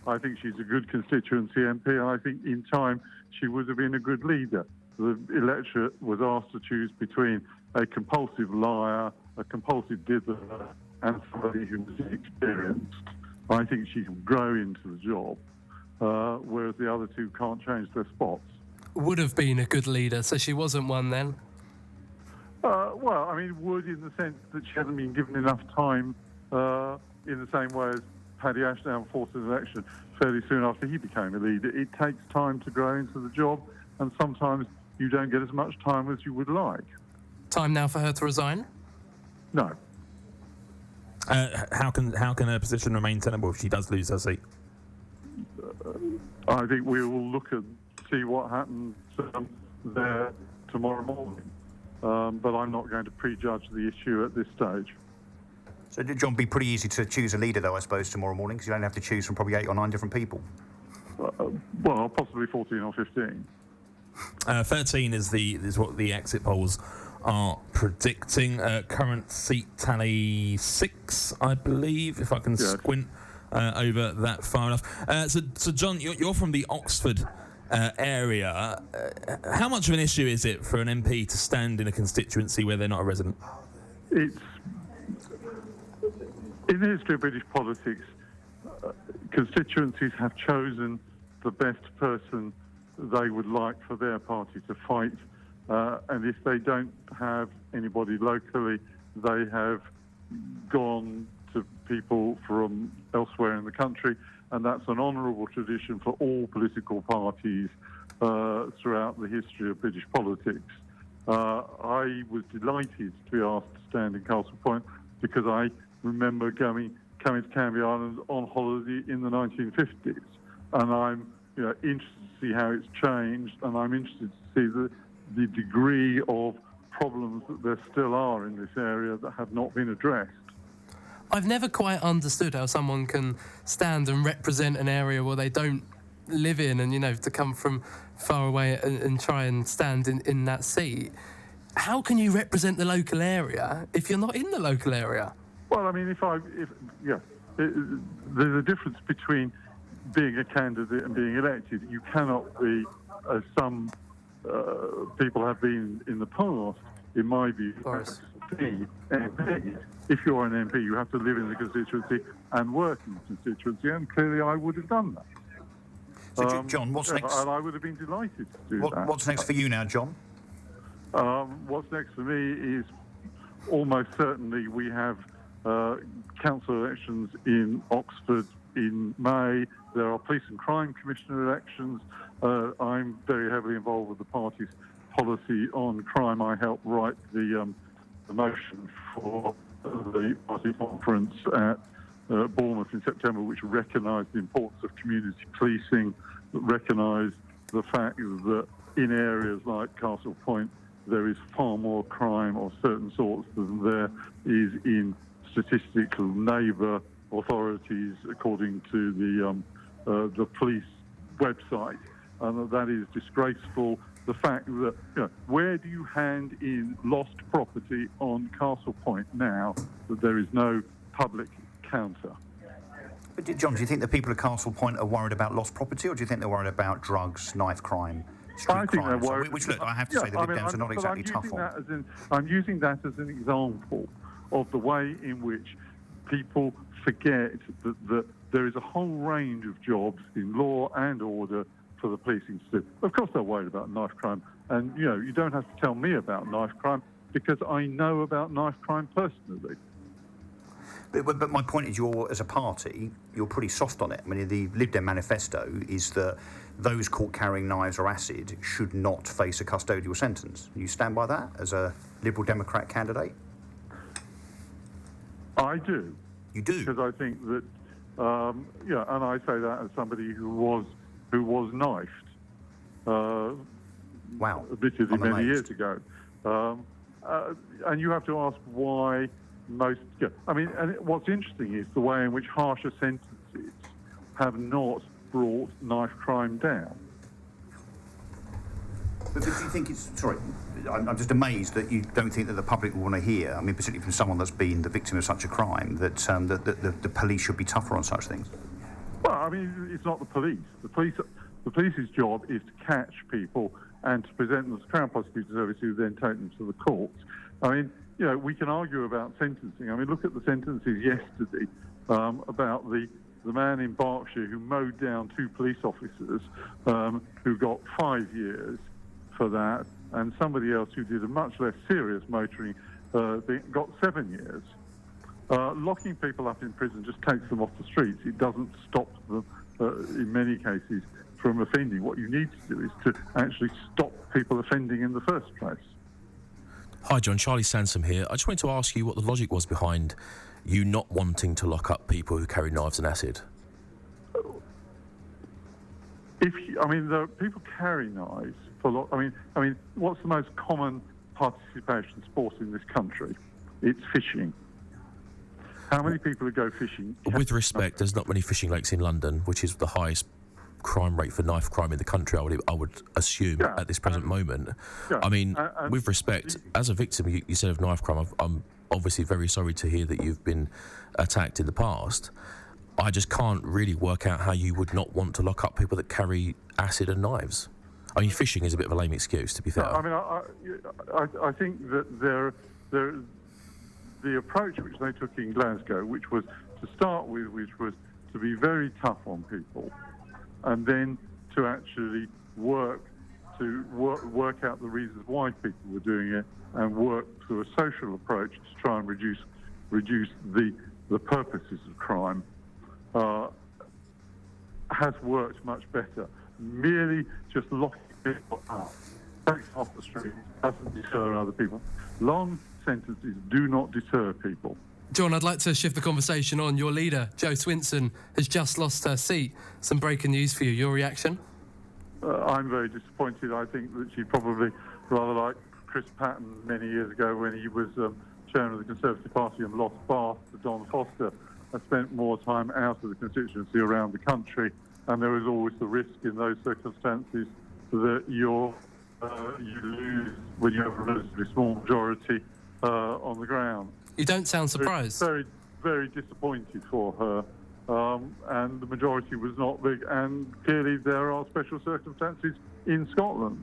I think she's a good constituency MP, and I think in time she would have been a good leader. The electorate was asked to choose between a compulsive liar, a compulsive diddler, and somebody who was inexperienced. I think she can grow into the job, whereas the other two can't change their spots. Would have been a good leader, so she wasn't one then? Well, I mean, would in the sense that she hasn't been given enough time in the same way as Paddy Ashdown forced an election fairly soon after he became a leader. It takes time to grow into the job, and sometimes you don't get as much time as you would like. Time now for her to resign? No. How can her position remain tenable if she does lose her seat? I think we will look at see what happens there tomorrow morning. But I'm not going to prejudge the issue at this stage. So, John, be pretty easy to choose a leader, though, I suppose, tomorrow morning, because you don't have to choose from probably 8 or 9 different people. Well, possibly 14 or 15. 13 is what the exit polls are predicting. Current seat tally 6, I believe, if I can squint over that far enough. So John, you're from the Oxford area. How much of an issue is it for an MP to stand in a constituency where they're not a resident? It's in the history of British politics, constituencies have chosen the best person they would like for their party to fight, and if they don't have anybody locally, they have gone to people from elsewhere in the country, and that's an honourable tradition for all political parties throughout the history of British politics. I was delighted to be asked to stand in Castle Point because I remember coming to Canvey Island on holiday in the 1950s, and I'm interested to see how it's changed, and I'm interested to see the degree of problems that there still are in this area that have not been addressed. I've never quite understood how someone can stand and represent an area where they don't live in, and to come from far away and try and stand in that seat. How can you represent the local area if you're not in the local area? Well, I mean, there's a difference between being a candidate and being elected. You cannot be, as some people have been in the past, in my view, be MP. If you're an MP, you have to live in the constituency and work in the constituency, and clearly I would have done that. So, John, what's next? And I would have been delighted to do that. What's next for you now, John? What's next for me is almost certainly we have council elections in Oxford in May. There are police and crime commissioner elections. I'm very heavily involved with the party's policy on crime. I helped write the motion for the party conference at Bournemouth in September, which recognised the importance of community policing, that recognised the fact that in areas like Castle Point there is far more crime of certain sorts than there is in statistical neighbour authorities, according to the police website, and that is disgraceful. The fact that, where do you hand in lost property on Castle Point now that there is no public counter? But John, do you think the people at Castle Point are worried about lost property, or do you think they're worried about drugs, knife crime, street think they're crime. worried. Which, look, I have to say, the Lib Dems are not exactly tough on. I'm using that as an example of the way in which people forget that there is a whole range of jobs in law and order for the policing to do. Of course they're worried about knife crime, and you don't have to tell me about knife crime because I know about knife crime personally. But my point is, as a party, you're pretty soft on it. I mean, the Lib Dem manifesto is that those caught carrying knives or acid should not face a custodial sentence. You stand by that as a Liberal Democrat candidate? I do. You do? Because I think that, and I say that as somebody who was knifed. Wow. Admittedly many years ago. And you have to ask why most... and what's interesting is the way in which harsher sentences have not brought knife crime down. But do you think it's... Sorry, I'm just amazed that you don't think that the public will want to hear, I mean, particularly from someone that's been the victim of such a crime, that the police should be tougher on such things. Well, I mean, it's not the police. The police's job is to catch people and to present them to the Crown Prosecution Service, who then take them to the courts. I mean, we can argue about sentencing. I mean, look at the sentences yesterday about the man in Berkshire who mowed down 2 police officers who got 5 years for that, and somebody else who did a much less serious motoring got 7 years. Locking people up in prison just takes them off the streets. It doesn't stop them, in many cases, from offending. What you need to do is to actually stop people offending in the first place. Hi, John. Charlie Sansom here. I just wanted to ask you what the logic was behind you not wanting to lock up people who carry knives and acid. The people carry knives for I mean, what's the most common participation sport in this country? It's fishing. How many people who go fishing? With respect, there's not many fishing lakes in London, which is the highest crime rate for knife crime in the country, I would assume, at this present moment. Yeah, I mean, with respect, as a victim, you said of knife crime, I'm obviously very sorry to hear that you've been attacked in the past. I just can't really work out how you would not want to lock up people that carry acid and knives. I mean, fishing is a bit of a lame excuse, to be fair. I think that the approach which they took in Glasgow, which was to start with, which was to be very tough on people, and then to actually work out the reasons why people were doing it, and work through a social approach to try and reduce the purposes of crime, has worked much better. Merely just locking people up, takes off the street, doesn't deter other people. Long sentences do not deter people. John, I'd like to shift the conversation on. Your leader, Jo Swinson, has just lost her seat. Some breaking news for you. Your reaction? I'm very disappointed. I think that she probably, rather like Chris Patten many years ago when he was chairman of the Conservative Party and lost Bath to Don Foster, has spent more time out of the constituency around the country, and there is always the risk in those circumstances that you lose when you have a relatively small majority on the ground. You don't sound surprised. Very, very disappointed for her. And the majority was not big. And clearly there are special circumstances in Scotland,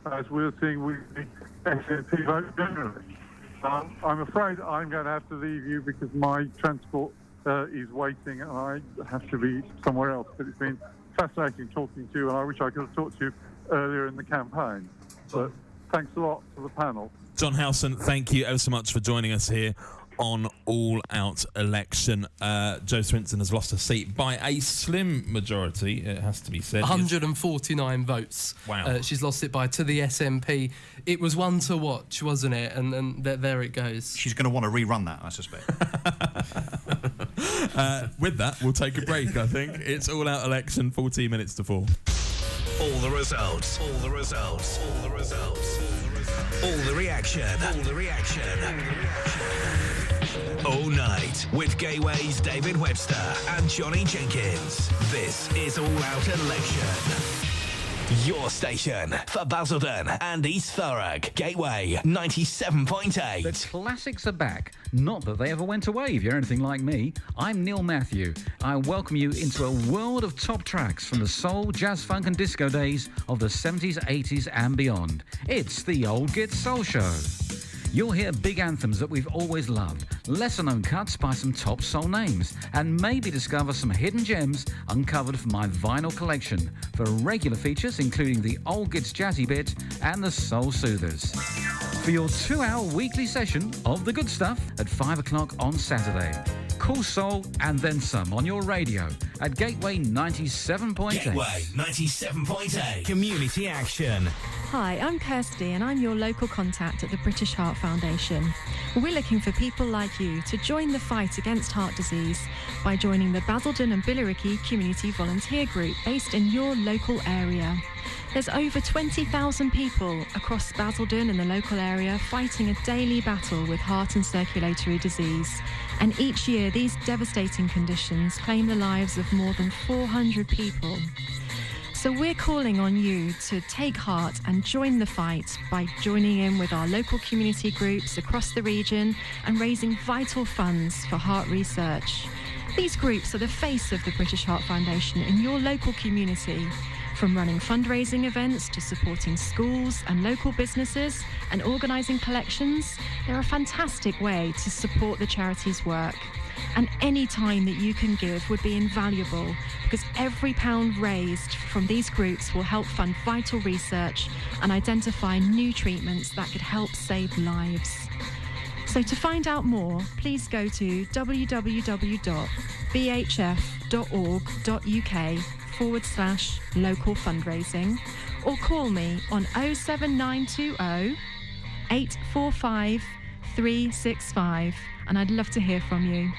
as we're seeing with the SNP vote generally. I'm afraid I'm going to have to leave you because my transport is waiting and I have to be somewhere else. But it's been fascinating talking to you, and I wish I could have talked to you earlier in the campaign. But thanks a lot to the panel. John Howson, thank you ever so much for joining us here on All Out Election. Jo Swinson has lost her seat by a slim majority, it has to be said. 149 votes. Wow. She's lost it by to the SNP. It was one to watch, wasn't it? And there it goes. She's going to want to rerun that, I suspect. With that, we'll take a break, I think. It's All Out Election, 14 minutes to 4. All the results. All the results. All the results. All the reaction. All the reaction. All night with Gateway's David Webster and Johnny Jenkins. This is All Out Election. Your station for Basildon and East Thurrock. Gateway 97.8. The classics are back. Not that they ever went away, if you're anything like me. I'm Neil Matthew, I welcome you into a world of top tracks from the soul, jazz, funk and disco days of the 70s, 80s and beyond. It's the Old Git Soul Show. You'll hear big anthems that we've always loved, lesser-known cuts by some top soul names, and maybe discover some hidden gems uncovered from my vinyl collection for regular features including the Old Gits Jazzy Bit and the Soul Soothers. For your 2-hour weekly session of the good stuff at 5 o'clock on Saturday. Cool soul and then some on your radio at Gateway 97.8. Gateway 97.8. Community action. Hi, I'm Kirsty and I'm your local contact at the British Heart Foundation. We're looking for people like you to join the fight against heart disease by joining the Basildon and Billericay Community Volunteer Group based in your local area. There's over 20,000 people across Basildon and the local area fighting a daily battle with heart and circulatory disease. And each year, these devastating conditions claim the lives of more than 400 people. So we're calling on you to take heart and join the fight by joining in with our local community groups across the region and raising vital funds for heart research. These groups are the face of the British Heart Foundation in your local community. From running fundraising events to supporting schools and local businesses and organising collections, they're a fantastic way to support the charity's work. And any time that you can give would be invaluable because every pound raised from these groups will help fund vital research and identify new treatments that could help save lives. So to find out more, please go to www.bhf.org.uk/local fundraising or call me on 07920 845 365 and I'd love to hear from you.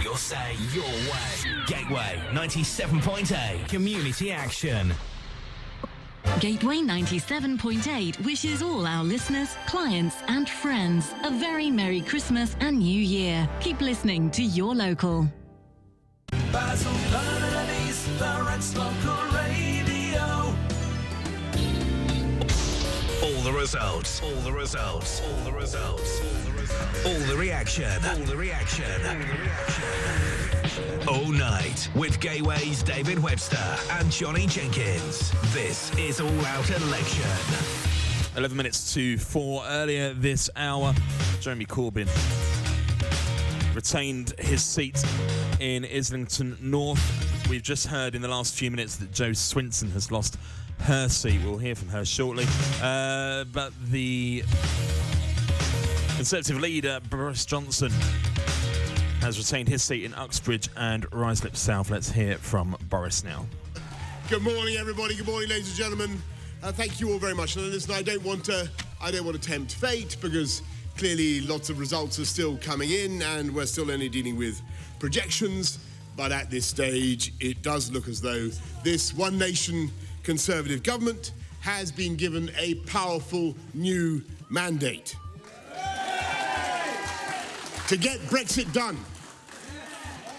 You'll say your way. Gateway 97.8. Community action. Gateway 97.8 wishes all our listeners, clients and friends a very Merry Christmas and New Year. Keep listening to your local. Basildon and East Lawrence local radio. All the results. All the results. All the results. All the reaction. All the reaction. All the reaction. All night with Gateway's David Webster and Johnny Jenkins. This is All Out Election. 11 minutes to 4 earlier this hour. Jeremy Corbyn retained his seat in Islington North. We've just heard in the last few minutes that Jo Swinson has lost her seat. We'll hear from her shortly. But the Conservative leader, Boris Johnson, has retained his seat in Uxbridge and Ruislip South. Let's hear from Boris now. Good morning, everybody. Good morning, ladies and gentlemen. Thank you all very much. And listen, I don't want to tempt fate because clearly lots of results are still coming in and we're still only dealing with projections. But at this stage, it does look as though this One Nation Conservative government has been given a powerful new mandate to get Brexit done.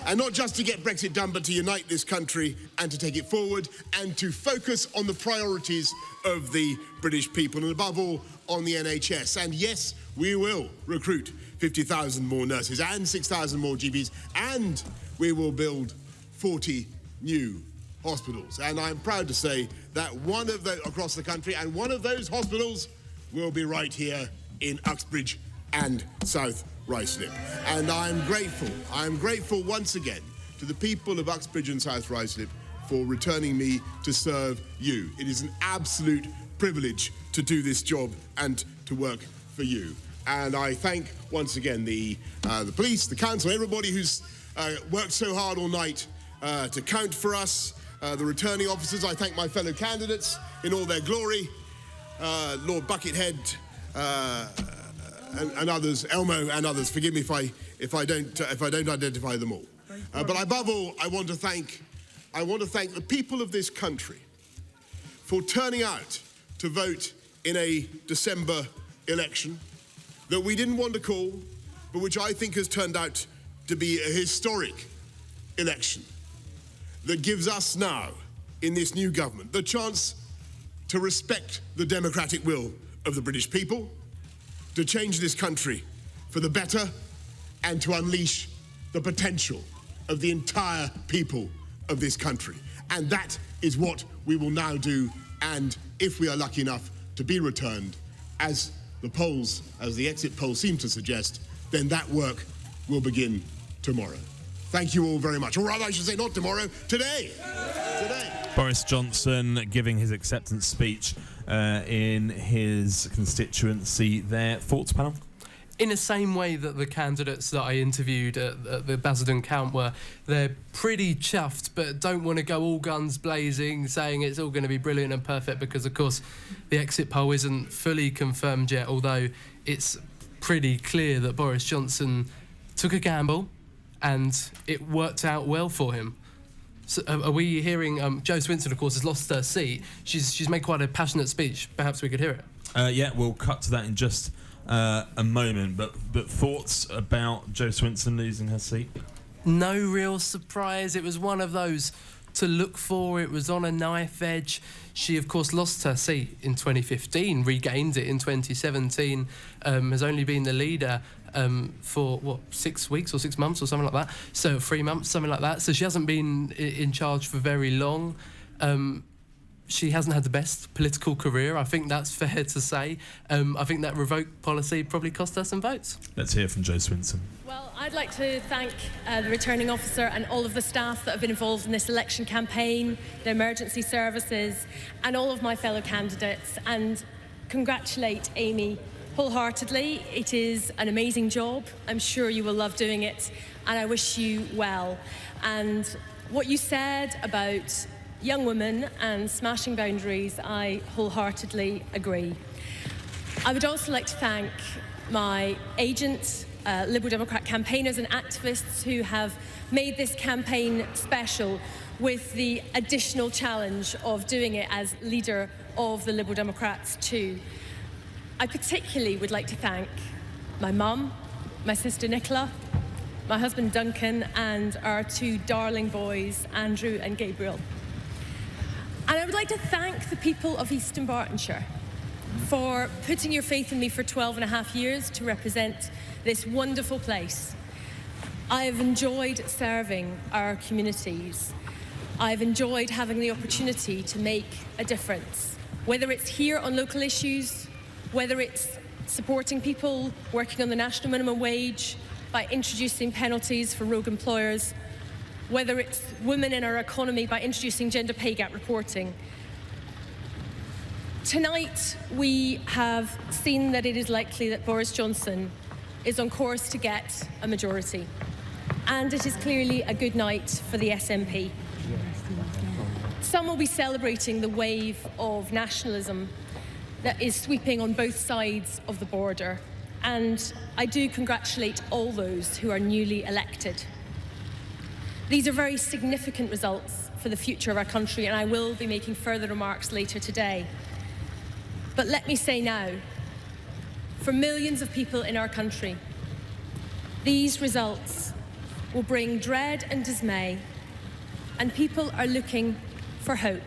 And not just to get Brexit done, but to unite this country and to take it forward and to focus on the priorities of the British people and above all on the NHS. And yes, we will recruit 50,000 more nurses and 6,000 more GPs and we will build 40 new hospitals. And I'm proud to say that one of those across the country and one of those hospitals will be right here in Uxbridge and South Ruislip. And I'm grateful once again to the people of Uxbridge and South Ruislip for returning me to serve you. It is an absolute privilege to do this job and to work for you. And I thank once again the police, the council, everybody who's worked so hard all night to count for us, the returning officers. I thank my fellow candidates in all their glory, Lord Buckethead, and others, Elmo and others. Forgive me if I don't identify them all. But above all, I want to thank the people of this country for turning out to vote in a December election that we didn't want to call, but which I think has turned out to be a historic election that gives us now, in this new government, the chance to respect the democratic will of the British people, to change this country for the better and to unleash the potential of the entire people of this country. And that is what we will now do. And if we are lucky enough to be returned, as the exit polls seem to suggest, then that work will begin tomorrow. Thank you all very much. Or rather, I should say not tomorrow, today. Boris Johnson giving his acceptance speech in his constituency there. Thoughts, panel? In the same way that the candidates that I interviewed at the Basildon count were, they're pretty chuffed, but don't want to go all guns blazing, saying it's all going to be brilliant and perfect, because, of course, the exit poll isn't fully confirmed yet, although it's pretty clear that Boris Johnson took a gamble and it worked out well for him. So, are we hearing... Jo Swinson, of course, has lost her seat. She's made quite a passionate speech. Perhaps we could hear it. Yeah, we'll cut to that in just a moment. But thoughts about Jo Swinson losing her seat? No real surprise. It was one of those to look for. It was on a knife edge. She, of course, lost her seat in 2015, regained it in 2017, has only been the leader for 6 weeks or 6 months or something like that. So 3 months, something like that. So she hasn't been in charge for very long. She hasn't had the best political career. I think that's fair to say. I think that revoke policy probably cost her some votes. Let's hear from Jo Swinson. Well, I'd like to thank the returning officer and all of the staff that have been involved in this election campaign, the emergency services, and all of my fellow candidates, and congratulate Amy wholeheartedly. It is an amazing job. I'm sure you will love doing it, and I wish you well. And what you said about young women and smashing boundaries, I wholeheartedly agree. I would also like to thank my agents, Liberal Democrat campaigners and activists who have made this campaign special with the additional challenge of doing it as leader of the Liberal Democrats too. I particularly would like to thank my mum, my sister Nicola, my husband Duncan, and our 2 darling boys, Andrew and Gabriel. And I would like to thank the people of Eastern Bartonshire for putting your faith in me for 12.5 years to represent this wonderful place. I have enjoyed serving our communities. I've enjoyed having the opportunity to make a difference, whether it's here on local issues, whether it's supporting people working on the national minimum wage by introducing penalties for rogue employers, whether it's women in our economy by introducing gender pay gap reporting. Tonight, we have seen that it is likely that Boris Johnson is on course to get a majority. And it is clearly a good night for the SNP. Some will be celebrating the wave of nationalism that is sweeping on both sides of the border. And I do congratulate all those who are newly elected. These are very significant results for the future of our country, and I will be making further remarks later today. But let me say now, for millions of people in our country, these results will bring dread and dismay, and people are looking for hope.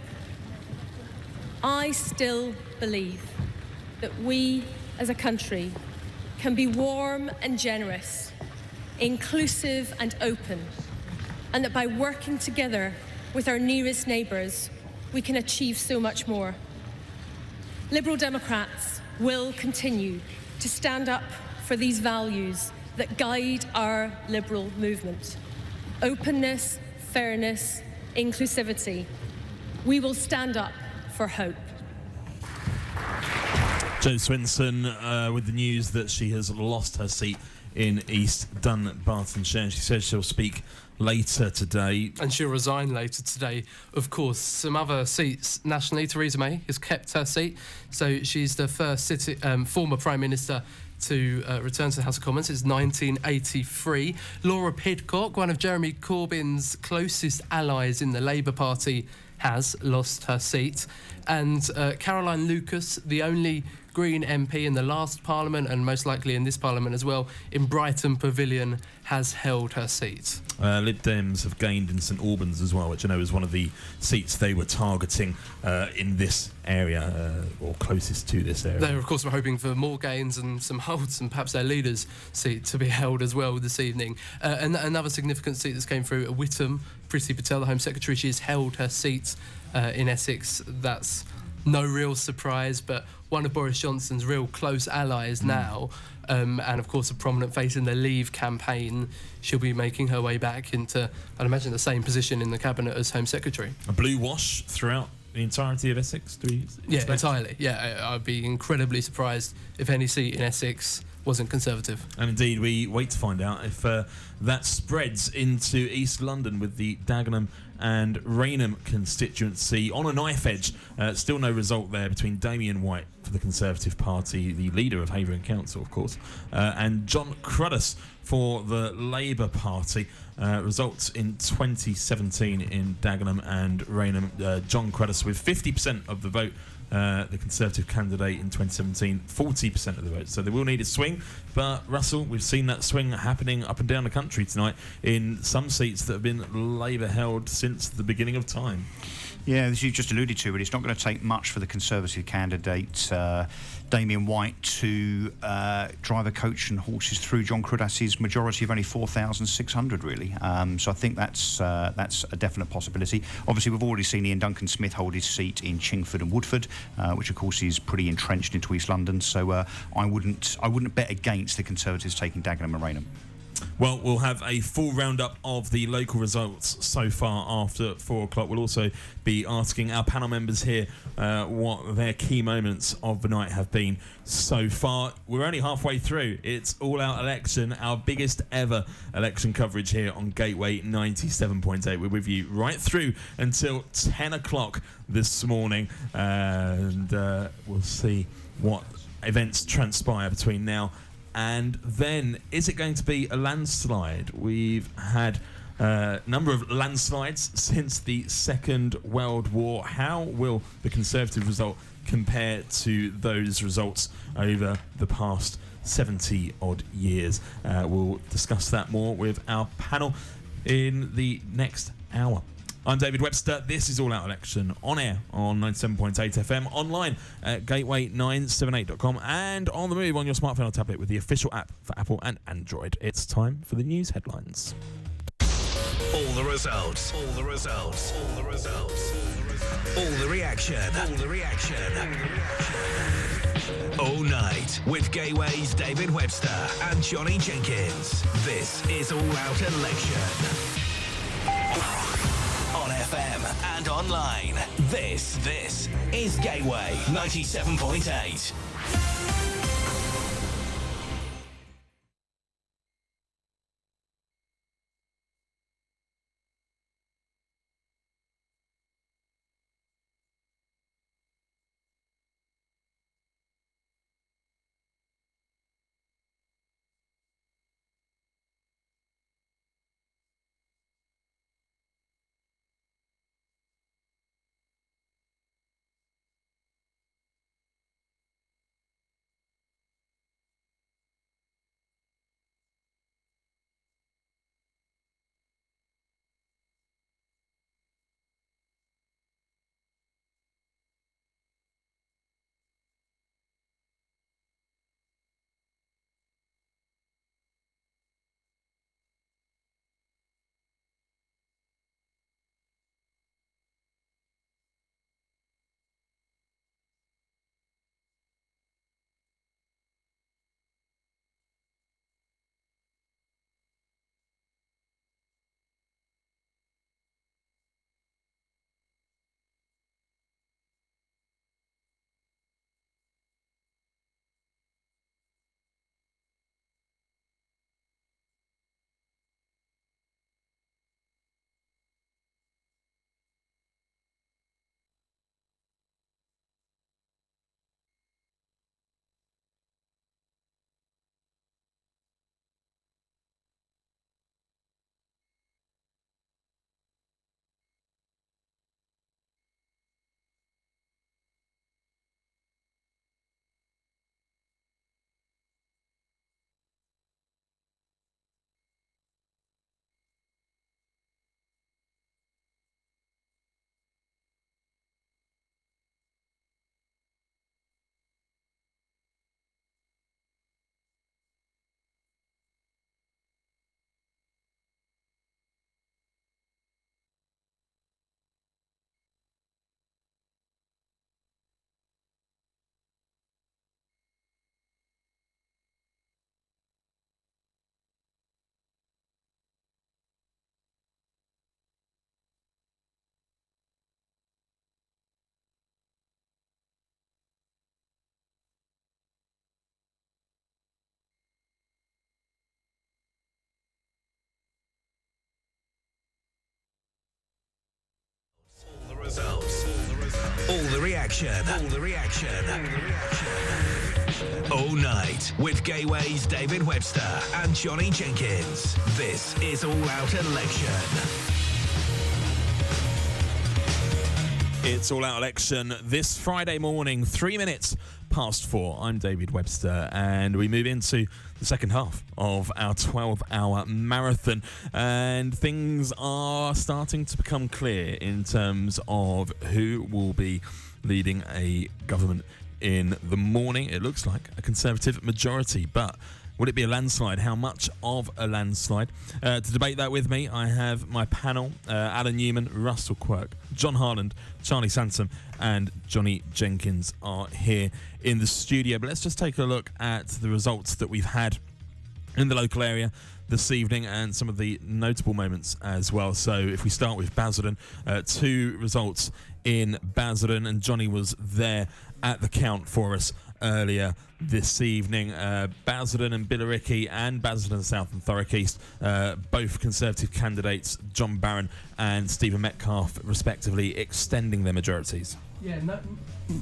I still believe that we as a country can be warm and generous, inclusive and open, and that by working together with our nearest neighbours, we can achieve so much more. Liberal Democrats will continue to stand up for these values that guide our Liberal movement: openness, fairness, inclusivity. We will stand up for hope. Jo Swinson with the news that she has lost her seat in East Dunbartonshire. She says she'll speak later today. And she'll resign later today. Of course, some other seats nationally. Theresa May has kept her seat, so she's the first former Prime Minister to return to the House of Commons since 1983. Laura Pidcock, one of Jeremy Corbyn's closest allies in the Labour Party, has lost her seat. And Caroline Lucas, the only Green MP in the last Parliament, and most likely in this Parliament as well, in Brighton Pavilion, has held her seat. Lib Dems have gained in St Albans as well, which I know is one of the seats they were targeting in this area, or closest to this area. They, of course, were hoping for more gains and some holds, and perhaps their leader's seat to be held as well this evening. And another significant seat that's came through, Whittam, Priti Patel, the Home Secretary, she's held her seat in Essex. That's no real surprise, but one of Boris Johnson's real close allies now, and of course a prominent face in the Leave campaign. She'll be making her way back into, I'd imagine, the same position in the cabinet as Home Secretary. A blue wash throughout the entirety of Essex, do you expect? Yeah, entirely. Yeah, I'd be incredibly surprised if any seat in Essex wasn't Conservative. And indeed, we wait to find out if that spreads into East London with the Dagenham and Rainham constituency on a knife edge. Still no result there between Damien White for the Conservative Party, the leader of Havering Council, of course, and John Cruddas for the Labour Party. Results in 2017 in Dagenham and Rainham. John Cruddas with 50% of the vote. The Conservative candidate in 2017, 40% of the vote. So they will need a swing. But, Russell, we've seen that swing happening up and down the country tonight in some seats that have been Labour held since the beginning of time. Yeah, as you just alluded to, but it's not going to take much for the Conservative candidate, Damien White, to drive a coach and horses through John Cruddas's majority of only 4,600, really. So I think that's a definite possibility. Obviously, we've already seen Ian Duncan Smith hold his seat in Chingford and Woodford, which, of course, is pretty entrenched into East London. So I wouldn't bet against the Conservatives taking Dagenham and Rainham. Well, we'll have a full roundup of the local results so far after 4 o'clock. We'll also be asking our panel members here what their key moments of the night have been so far. We're only halfway through. It's all-out election, our biggest ever election coverage here on Gateway 97.8. We're with you right through until 10 o'clock this morning, and we'll see what events transpire between now and then. Is it going to be a landslide? We've had a number of landslides since the Second World War. How will the Conservative result compare to those results over the past 70 odd years? We'll discuss that more with our panel in the next hour. I'm David Webster. This is All Out Election, on air on 97.8 FM, online at gateway978.com, and on the move on your smartphone or tablet with the official app for Apple and Android. It's time for the news headlines. All the results. All the results. All the results. All the reaction. All the reaction. All night with Gateway's David Webster and Johnny Jenkins. This is All Out Election. On FM and online. This is Gateway 97.8. reaction. All the reaction. All night with Gateway's David Webster and Johnny Jenkins. This is All Out Election. It's All Out Election this Friday morning, 3 minutes past 4. I'm David Webster, and we move into the second half of our 12-hour marathon, and things are starting to become clear in terms of who will be leading a government in the morning. It looks like a Conservative majority, but will it be a landslide? How much of a landslide? To debate that with me, I have my panel, Alan Newman, Russell Quirk, John Harland, Charlie Sansom and Johnny Jenkins are here in the studio. But let's just take a look at the results that we've had in the local area this evening and some of the notable moments as well. So if we start with Basildon, 2 results in Basildon, and Johnny was there at the count for us earlier this evening. Basildon and Billericay and Basildon South and Thurrock East, both Conservative candidates, John Barron and Stephen Metcalfe, respectively, extending their majorities. Yeah,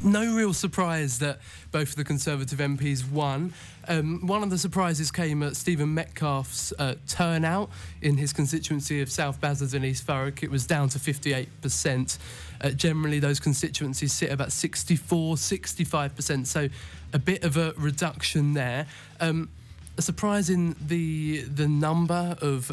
no real surprise that both of the Conservative MPs won. One of the surprises came at Stephen Metcalfe's turnout in his constituency of South Basildon, East Thurrock. It was down to 58%. Generally, those constituencies sit about 64-65%, so a bit of a reduction there. A surprise in the number of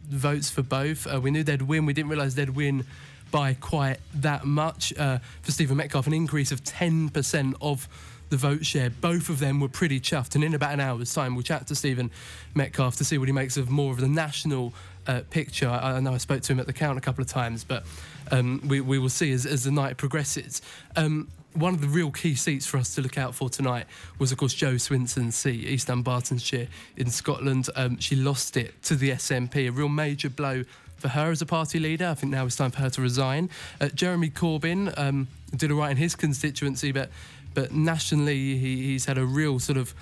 votes for both. We knew they'd win. We didn't realise they'd win by quite that much. For Stephen Metcalfe, an increase of 10% of the vote share. Both of them were pretty chuffed, and in about an hour's time we'll chat to Stephen Metcalfe to see what he makes of more of the national picture. I know I spoke to him at the count a couple of times, but we will see as the night progresses. One of the real key seats for us to look out for tonight was, of course, Jo Swinson's seat, East Dunbartonshire in Scotland. She lost it to the SNP, a real major blow for her as a party leader. I think now it's time for her to resign. Jeremy Corbyn did all right in his constituency, but nationally he's had a real sort of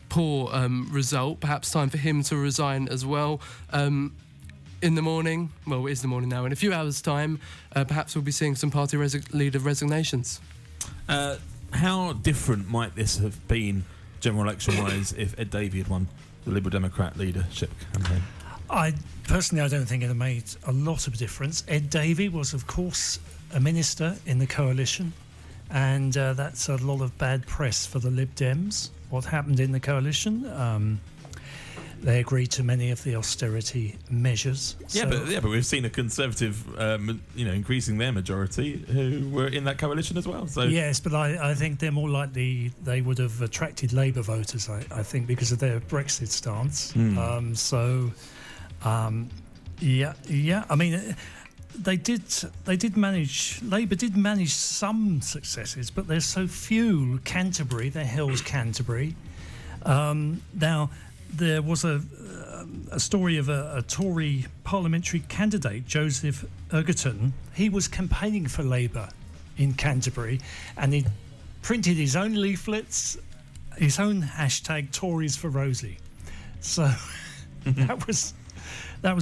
poor result. Perhaps time for him to resign as well. In the morning, well, it is the morning now, in a few hours' time, perhaps we'll be seeing some party leader resignations. How different might this have been, general election-wise, if Ed Davey had won the Liberal Democrat leadership campaign? I don't think it made a lot of difference. Ed Davey was, of course, a minister in the coalition, and that's a lot of bad press for the Lib Dems. What happened in the coalition? They agreed to many of the austerity measures. But we've seen a Conservative, increasing their majority, who were in that coalition as well. So yes, but I think they're more likely they would have attracted Labour voters. I think because of their Brexit stance. I mean, they did manage. Labour did manage some successes, but there's so few. Canterbury, they held Canterbury. Now, there was a story of a Tory parliamentary candidate, Joseph Egerton. He was campaigning for Labour in Canterbury, and he printed his own leaflets, his own hashtag Tories for Rosie. So that was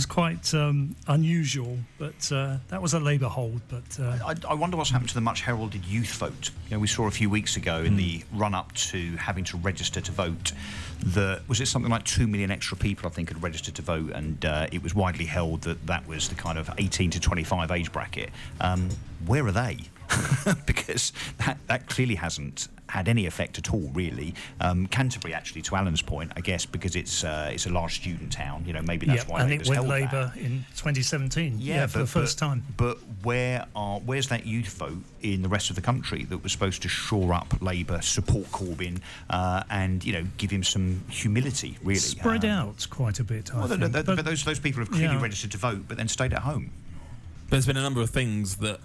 quite unusual, but that was a Labour hold. But I wonder what's happened to the much heralded youth vote. We saw a few weeks ago in the run-up to having to register to vote, was it something like 2 million extra people, I think, had registered to vote, and it was widely held that was the kind of 18 to 25 age bracket. Where are they? Because that clearly hasn't had any effect at all, really. Canterbury, actually, to Alan's point, I guess, because it's a large student town. Maybe that's why Labour's held that. And it went Labour in 2017. For the first time. But where's that youth vote in the rest of the country that was supposed to shore up Labour, support Corbyn, and give him some humility, really? Spread out quite a bit. But those people have clearly registered to vote, but then stayed at home. There's been a number of things that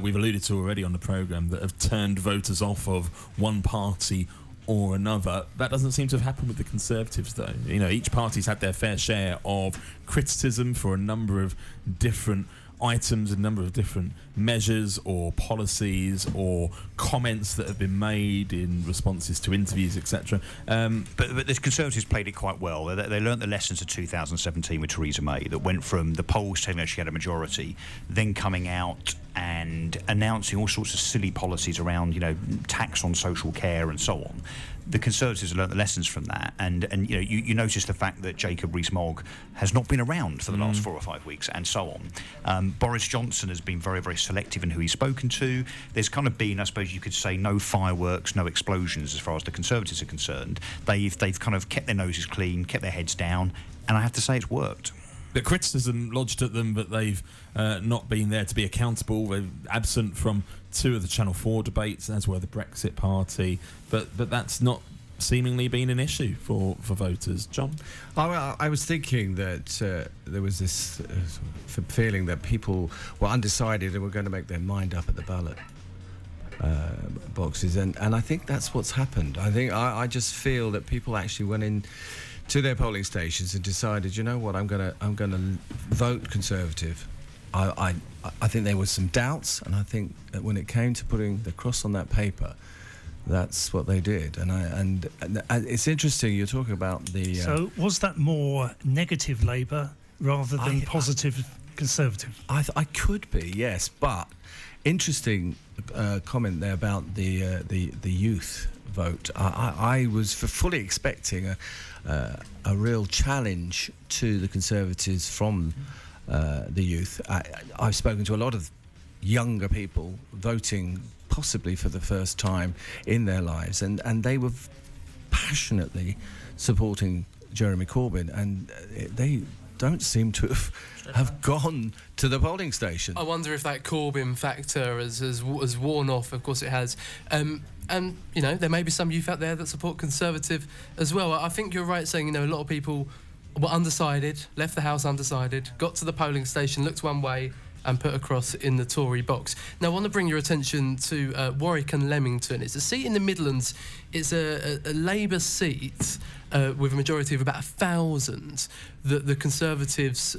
we've alluded to already on the programme that have turned voters off of one party or another. That doesn't seem to have happened with the Conservatives, though. Each party's had their fair share of criticism for a number of different items, a number of different measures or policies or comments that have been made in responses to interviews, etc. But the Conservatives played it quite well. They learnt the lessons of 2017 with Theresa May, that went from the polls telling her she had a majority, then coming out and announcing all sorts of silly policies around, tax on social care and so on. The Conservatives have learnt the lessons from that, and you notice the fact that Jacob Rees-Mogg has not been around for the last 4 or 5 weeks, and so on. Boris Johnson has been very, very selective in who he's spoken to. There's kind of been, I suppose you could say, no fireworks, no explosions as far as the Conservatives are concerned. They've kind of kept their noses clean, kept their heads down, and I have to say it's worked. The criticism lodged at them that they've not been there to be accountable. They're absent from 2 of the Channel 4 debates, as were the Brexit Party. But that's not seemingly been an issue for voters. John? I was thinking that there was this feeling that people were undecided and were going to make their mind up at the ballot boxes. And I think that's what's happened. I just feel that people actually went in to their polling stations and decided, you know what, I'm gonna vote Conservative. I think there was some doubts, and I think that when it came to putting the cross on that paper, that's what they did. And it's interesting you're talking about the. So was that more negative Labour rather than positive Conservative? I could be, yes, but interesting comment there about the youth vote. I was fully expecting a real challenge to the Conservatives from the youth. I've spoken to a lot of younger people voting possibly for the first time in their lives, and they were passionately supporting Jeremy Corbyn, and they don't seem to have gone to the polling station. I wonder if that Corbyn factor has worn off. Of course it has. And there may be some youth out there that support Conservative as well. I think you're right saying, a lot of people were undecided, left the house undecided, got to the polling station, looked one way and put a cross in the Tory box. Now, I want to bring your attention to Warwick and Leamington. It's a seat in the Midlands. It's a Labour seat with a majority of about 1,000 that the Conservatives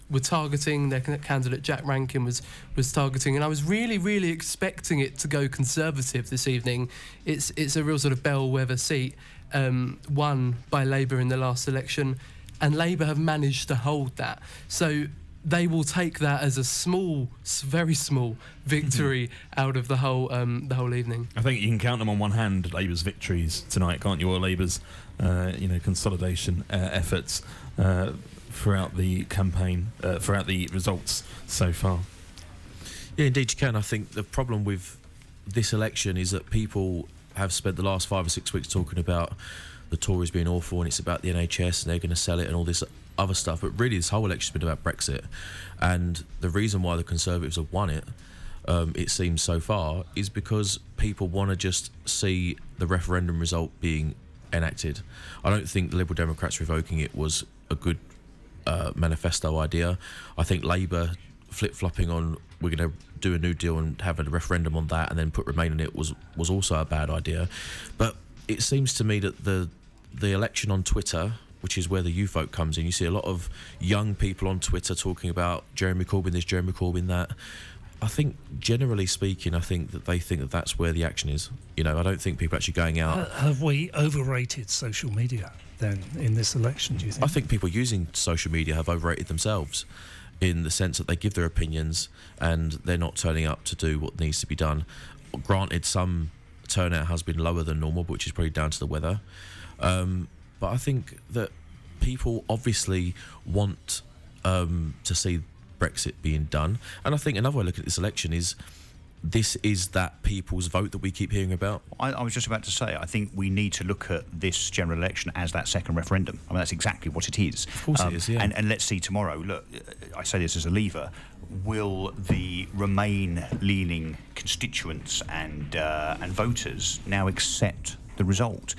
were targeting. Their candidate, Jack Rankin, was targeting. And I was really, really expecting it to go Conservative this evening. It's a real sort of bellwether seat, won by Labour in the last election. And Labour have managed to hold that. So they will take that as a small, very small victory out of the whole evening. I think you can count them on one hand, Labour's victories tonight, can't you? Or Labour's, consolidation efforts throughout the campaign, throughout the results so far. Yeah, indeed you can. I think the problem with this election is that people have spent the last 5 or 6 weeks talking about the Tories being awful and it's about the NHS and they're going to sell it and all this other stuff, but really this whole election's been about Brexit, and the reason why the Conservatives have won it, it seems so far, is because people want to just see the referendum result being enacted. I don't think the Liberal Democrats revoking it was a good manifesto idea. I think Labour flip-flopping on we're going to do a new deal and have a referendum on that and then put Remain in it was also a bad idea. But it seems to me that the election on Twitter, which is where the youth vote comes in, you see a lot of young people on Twitter talking about Jeremy Corbyn this, Jeremy Corbyn that. I think, generally speaking, I think that they think that that's where the action is. I don't think people are actually going out. Have we overrated social media then in this election, do you think? I think people using social media have overrated themselves in the sense that they give their opinions and they're not turning up to do what needs to be done. Granted, some turnout has been lower than normal, which is probably down to the weather. But I think that people obviously want to see Brexit being done. And I think another way to look at this election is this is that people's vote that we keep hearing about. I was just about to say, I think we need to look at this general election as that second referendum. I mean, that's exactly what it is. Of course it is, yeah. And let's see tomorrow. Look, I say this as a leaver. Will the Remain-leaning constituents and voters now accept the result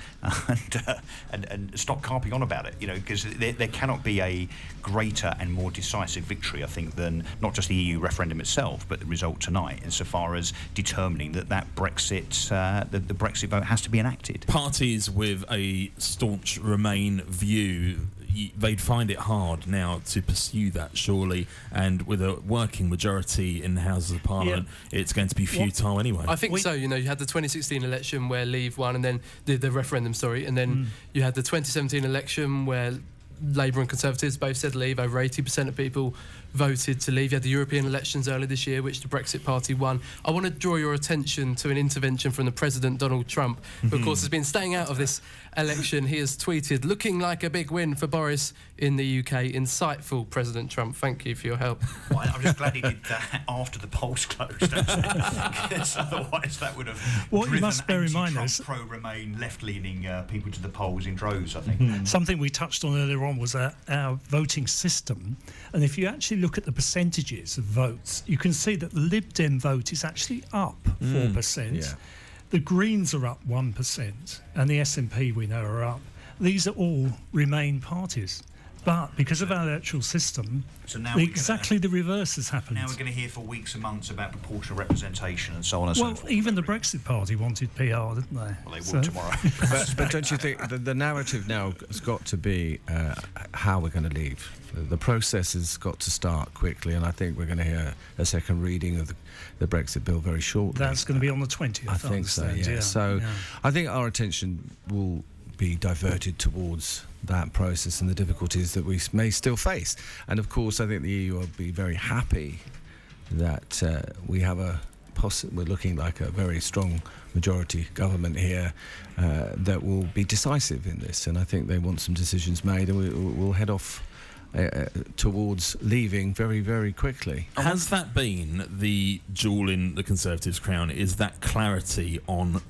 and stop carping on about it, because there cannot be a greater and more decisive victory, I think, than not just the EU referendum itself, but the result tonight, insofar as determining that Brexit, the Brexit vote has to be enacted. Parties with a staunch Remain view, they'd find it hard now to pursue that, surely, and with a working majority in the Houses of Parliament, it's going to be futile anyway. I think so. You had the 2016 election where Leave won, and then the referendum, and then you had the 2017 election where Labour and Conservatives both said Leave. Over 80% of people voted to leave. You had the European elections earlier this year, which the Brexit Party won. I want to draw your attention to an intervention from the President, Donald Trump, who, of course, has been staying out of this election. He has tweeted, "Looking like a big win for Boris in the UK. Insightful, President Trump. Thank you for your help." Well, I'm just glad he did that after the polls closed, because otherwise that would have What you must bear in mind is pro-Remain, left-leaning people to the polls in droves, I think. something we touched on earlier on was our voting system. And if you actually look at the percentages of votes, you can see that the Lib Dem vote is actually up 4%. Yeah. The Greens are up 1%, and the SNP we know are up. These are all Remain parties. But because of our electoral system, So now exactly the reverse has happened. Now we're going to hear for weeks and months about proportional representation and so on and so forth. Well, even the Brexit Party wanted PR, didn't they? Well, they will tomorrow. But don't you think the narrative now has got to be how we're going to leave? The process has got to start quickly, and I think we're going to hear a second reading of the Brexit bill very shortly. That's going to be on the 20th, I think so, understand, yeah. So yeah. I think our attention will be diverted towards that process and the difficulties that we may still face. And of course, I think the EU will be very happy that we have we're looking like a very strong majority government here that will be decisive in this. And I think they want some decisions made, and we'll head off towards leaving very, very quickly. Has that been the jewel in the Conservatives' crown? Is that clarity on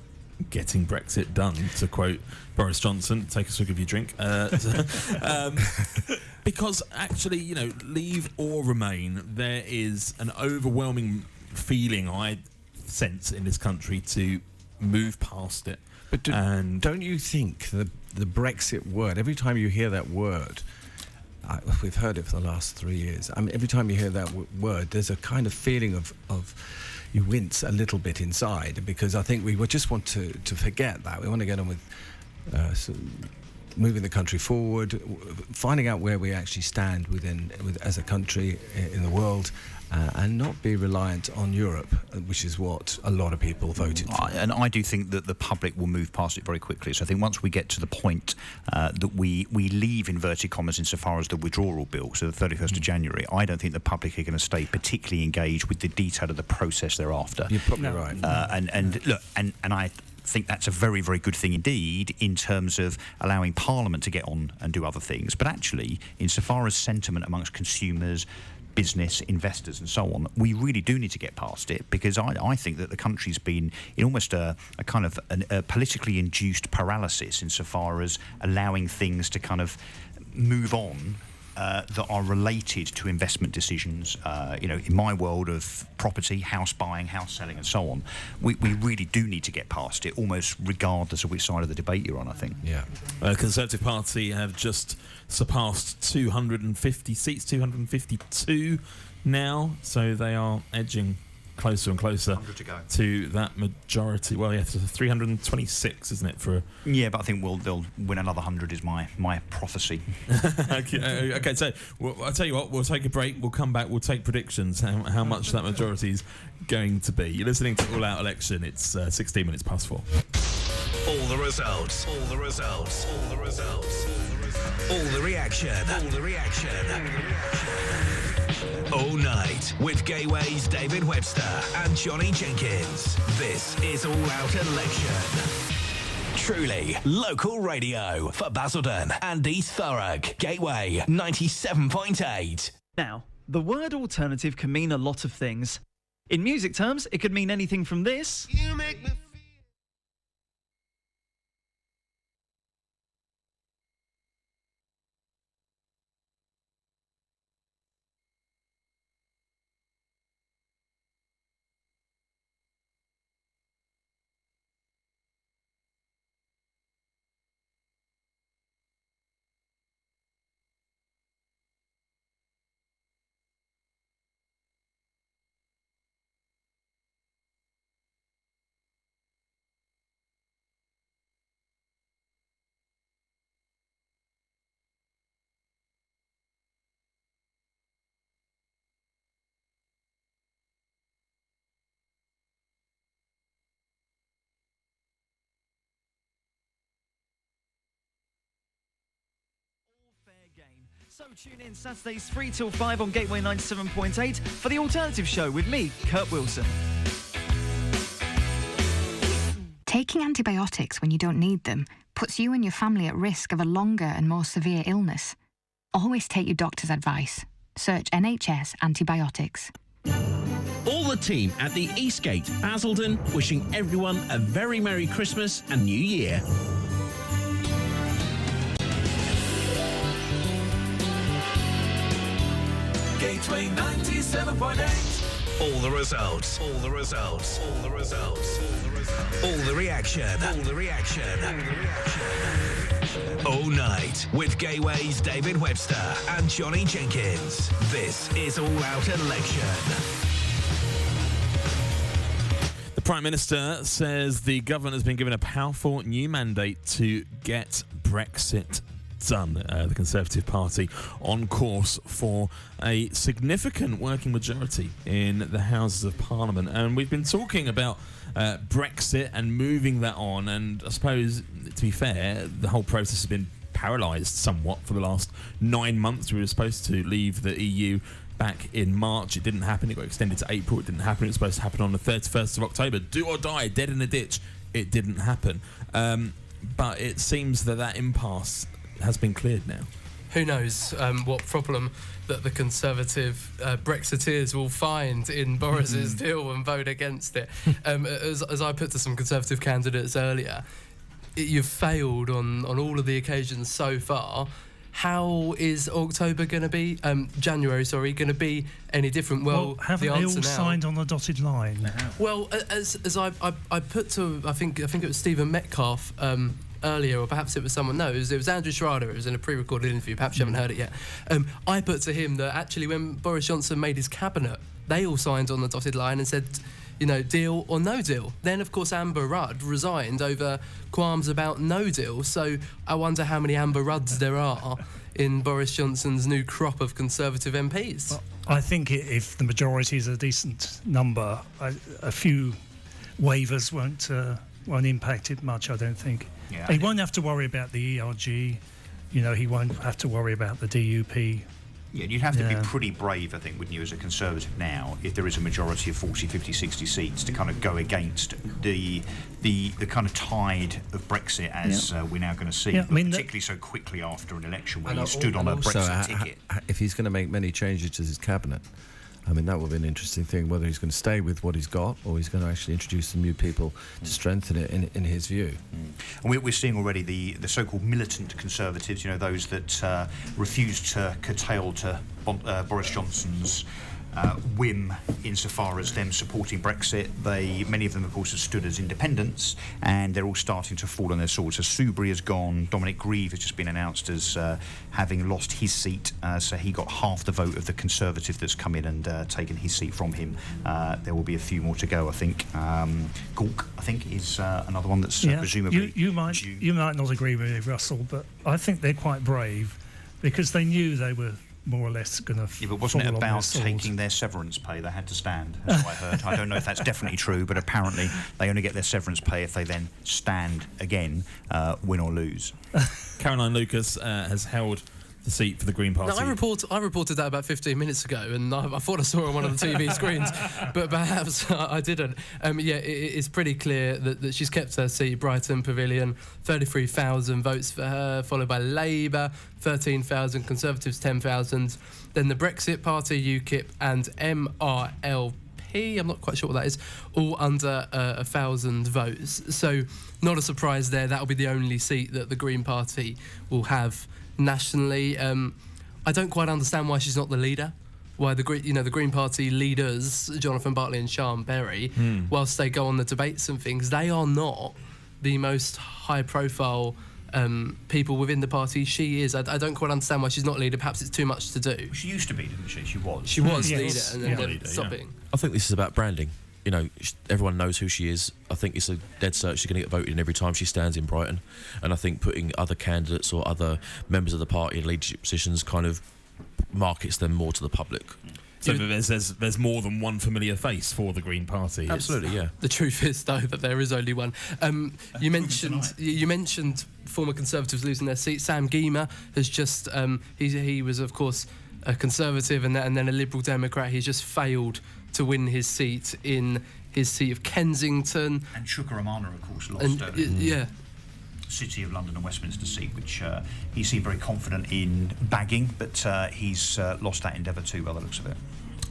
getting Brexit done, to quote Boris Johnson? Take a swig of your drink. Because actually, leave or remain, there is an overwhelming feeling I sense in this country to move past it. But don't you think the Brexit word, every time you hear that word, we've heard it for the last 3 years, I mean, every time you hear that word, there's a kind of feeling of you wince a little bit inside, because I think we would just want to forget that. We want to get on with moving the country forward, finding out where we actually stand as a country in the world, and not be reliant on Europe, which is what a lot of people voted for. And I do think that the public will move past it very quickly. So I think once we get to the point that we leave inverted commas insofar as the withdrawal bill, so the 31st of January, I don't think the public are going to stay particularly engaged with the detail of the process thereafter. You're probably right. And look, and I think that's a very, very good thing indeed in terms of allowing Parliament to get on and do other things. But actually, insofar as sentiment amongst consumers, business, investors and so on, we really do need to get past it, because I think that the country's been in almost a kind of a politically induced paralysis insofar as allowing things to kind of move on that are related to investment decisions, in my world of property, house buying, house selling and so on. We really do need to get past it, almost regardless of which side of the debate you're on, I think. Yeah. Conservative Party have just surpassed 250 seats, 252 now, so they are edging closer and closer to that majority. Well, yeah, 326, isn't it? Yeah, but I think they'll win another 100 is my prophecy. Okay, so I'll tell you what, we'll take a break, we'll come back, we'll take predictions, how much that majority is going to be. You're listening to All Out Election, it's 16 minutes past 4. All the results, all the results, all the results, all the reaction, all the reaction. All night with Gateway's David Webster and Johnny Jenkins. This is All Out Election. Truly local radio for Basildon and East Thurrock. Gateway 97.8. Now, the word alternative can mean a lot of things. In music terms, it could mean anything from this You make me So tune in Saturdays 3 till 5 on Gateway 97.8 for the Alternative Show with me, Kurt Wilson. Taking antibiotics when you don't need them puts you and your family at risk of a longer and more severe illness. Always take your doctor's advice. Search NHS antibiotics. All the team at the Eastgate, Basildon, wishing everyone a very Merry Christmas and New Year. Gateway 97.8. All the results. All the results. All the results. All the reaction. All the reaction. All night with Gateway's David Webster and Johnny Jenkins. This is All Out Election. The Prime Minister says the government has been given a powerful new mandate to get Brexit done. The Conservative Party on course for a significant working majority in the Houses of Parliament. And we've been talking about Brexit and moving that on. And I suppose, to be fair, the whole process has been paralysed somewhat for the last 9 months. We were supposed to leave the EU back in March. It didn't happen. It got extended to April. It didn't happen. It was supposed to happen on the 31st of October. Do or die, dead in a ditch. It didn't happen. But it seems that impasse has been cleared now. Who knows what problem that the Conservative Brexiteers will find in Boris's deal and vote against it. As I put to some Conservative candidates earlier, you've failed on all of the occasions so far. How is October going to be? January, sorry, going to be any different? Well, haven't the they answer all now, signed on the dotted line? Well, as I put to, I think it was Stephen Metcalfe earlier, or perhaps it was someone knows. It was Andrew Schrader. It was in a pre-recorded interview. Perhaps you haven't heard it yet. I put to him that actually when Boris Johnson made his cabinet, they all signed on the dotted line and said, you know, deal or no deal. Then, of course, Amber Rudd resigned over qualms about no deal. So I wonder how many Amber Rudds there are in Boris Johnson's new crop of Conservative MPs. Well, I think if the majority is a decent number, a few waivers won't impact it much, I don't think. Yeah. He won't have to worry about the ERG. You know, he won't have to worry about the DUP. Yeah, you'd have to be pretty brave, I think, wouldn't you, as a Conservative now, if there is a majority of 40, 50, 60 seats to kind of go against the kind of tide of Brexit as we're now going to see, particularly so quickly after an election where you stood on a Brexit ticket. If he's going to make many changes to his cabinet, I mean, that will be an interesting thing, whether he's going to stay with what he's got or he's going to actually introduce some new people to strengthen it, in his view. And we're seeing already the so-called militant Conservatives, you know, those that refuse to curtail to Boris Johnson's whim insofar as them supporting Brexit. Many of them, of course, have stood as independents, and they're all starting to fall on their swords. So Soubry has gone. Dominic Grieve has just been announced as having lost his seat, so he got half the vote of the Conservative that's come in and taken his seat from him. There will be a few more to go, I think. Gawk, I think, is another one that's presumably you might not agree with me, Russell, but I think they're quite brave because they knew they were more or less going to. Yeah, but wasn't it about taking their severance pay? They had to stand, as I heard. I don't know if that's definitely true, but apparently they only get their severance pay if they then stand again, win or lose. Caroline Lucas has held the seat for the Green Party. No, I reported that about 15 minutes ago, and I thought I saw it on one of the TV screens, but perhaps I didn't. It's pretty clear that she's kept her seat. Brighton Pavilion, 33,000 votes for her, followed by Labour, 13,000, Conservatives 10,000, then the Brexit Party, UKIP and MRLP, I'm not quite sure what that is, all under 1,000 votes. So not a surprise there. That'll be the only seat that the Green Party will have nationally. I don't quite understand why she's not the leader. Why the Green Party leaders, Jonathan Bartley and Sian Berry, whilst they go on the debates and things, they are not the most high-profile people within the party. She is. I don't quite understand why she's not leader. Perhaps it's too much to do. She used to be, didn't she? She was. She was leader, and then stopped being. I think this is about branding. You know, everyone knows who she is. I think it's a dead cert. She's going to get voted in every time she stands in Brighton. And I think putting other candidates or other members of the party in leadership positions kind of markets them more to the public. So there's more than one familiar face for the Green Party. Absolutely, yeah. The truth is, though, that there is only one. You mentioned former Conservatives losing their seat. Sam Gyimah has just he was, of course, a Conservative and then a Liberal Democrat. He's just failed to win his seat in his seat of Kensington. And Chuka Umunna, of course, lost. Yeah. City of London and Westminster seat, which he seemed very confident in bagging, but he's lost that endeavour too, by the looks of it.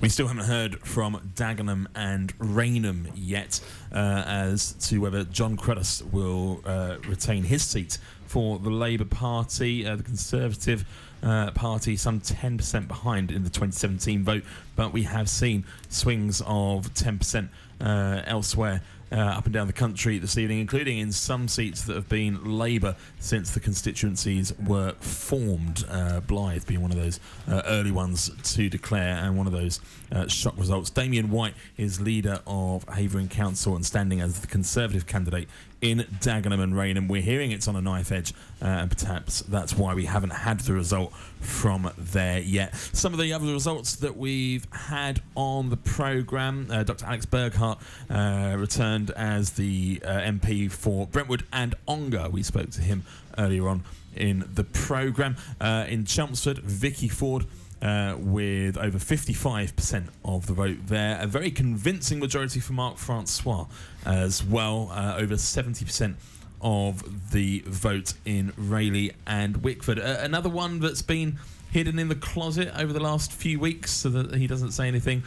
We still haven't heard from Dagenham and Rainham yet as to whether John Cruddas will retain his seat for the Labour Party. The Conservative Party some 10% behind in the 2017 vote, but we have seen swings of 10% elsewhere up and down the country this evening, including in some seats that have been Labour since the constituencies were formed. Blythe being one of those early ones to declare, and one of those shock results. Damien White is leader of Havering Council and standing as the Conservative candidate in Dagenham and Rainham. We're hearing it's on a knife edge, and perhaps that's why we haven't had the result from there yet. Some of the other results that we've had on the programme: Dr. Alex Burghardt returned as the MP for Brentwood and Ongar. We spoke to him earlier on in the programme. In Chelmsford, Vicky Ford with over 55% of the vote there. A very convincing majority for Mark Francois as well, over 70% of the vote in Rayleigh and Wickford. Another one that's been hidden in the closet over the last few weeks so that he doesn't say anything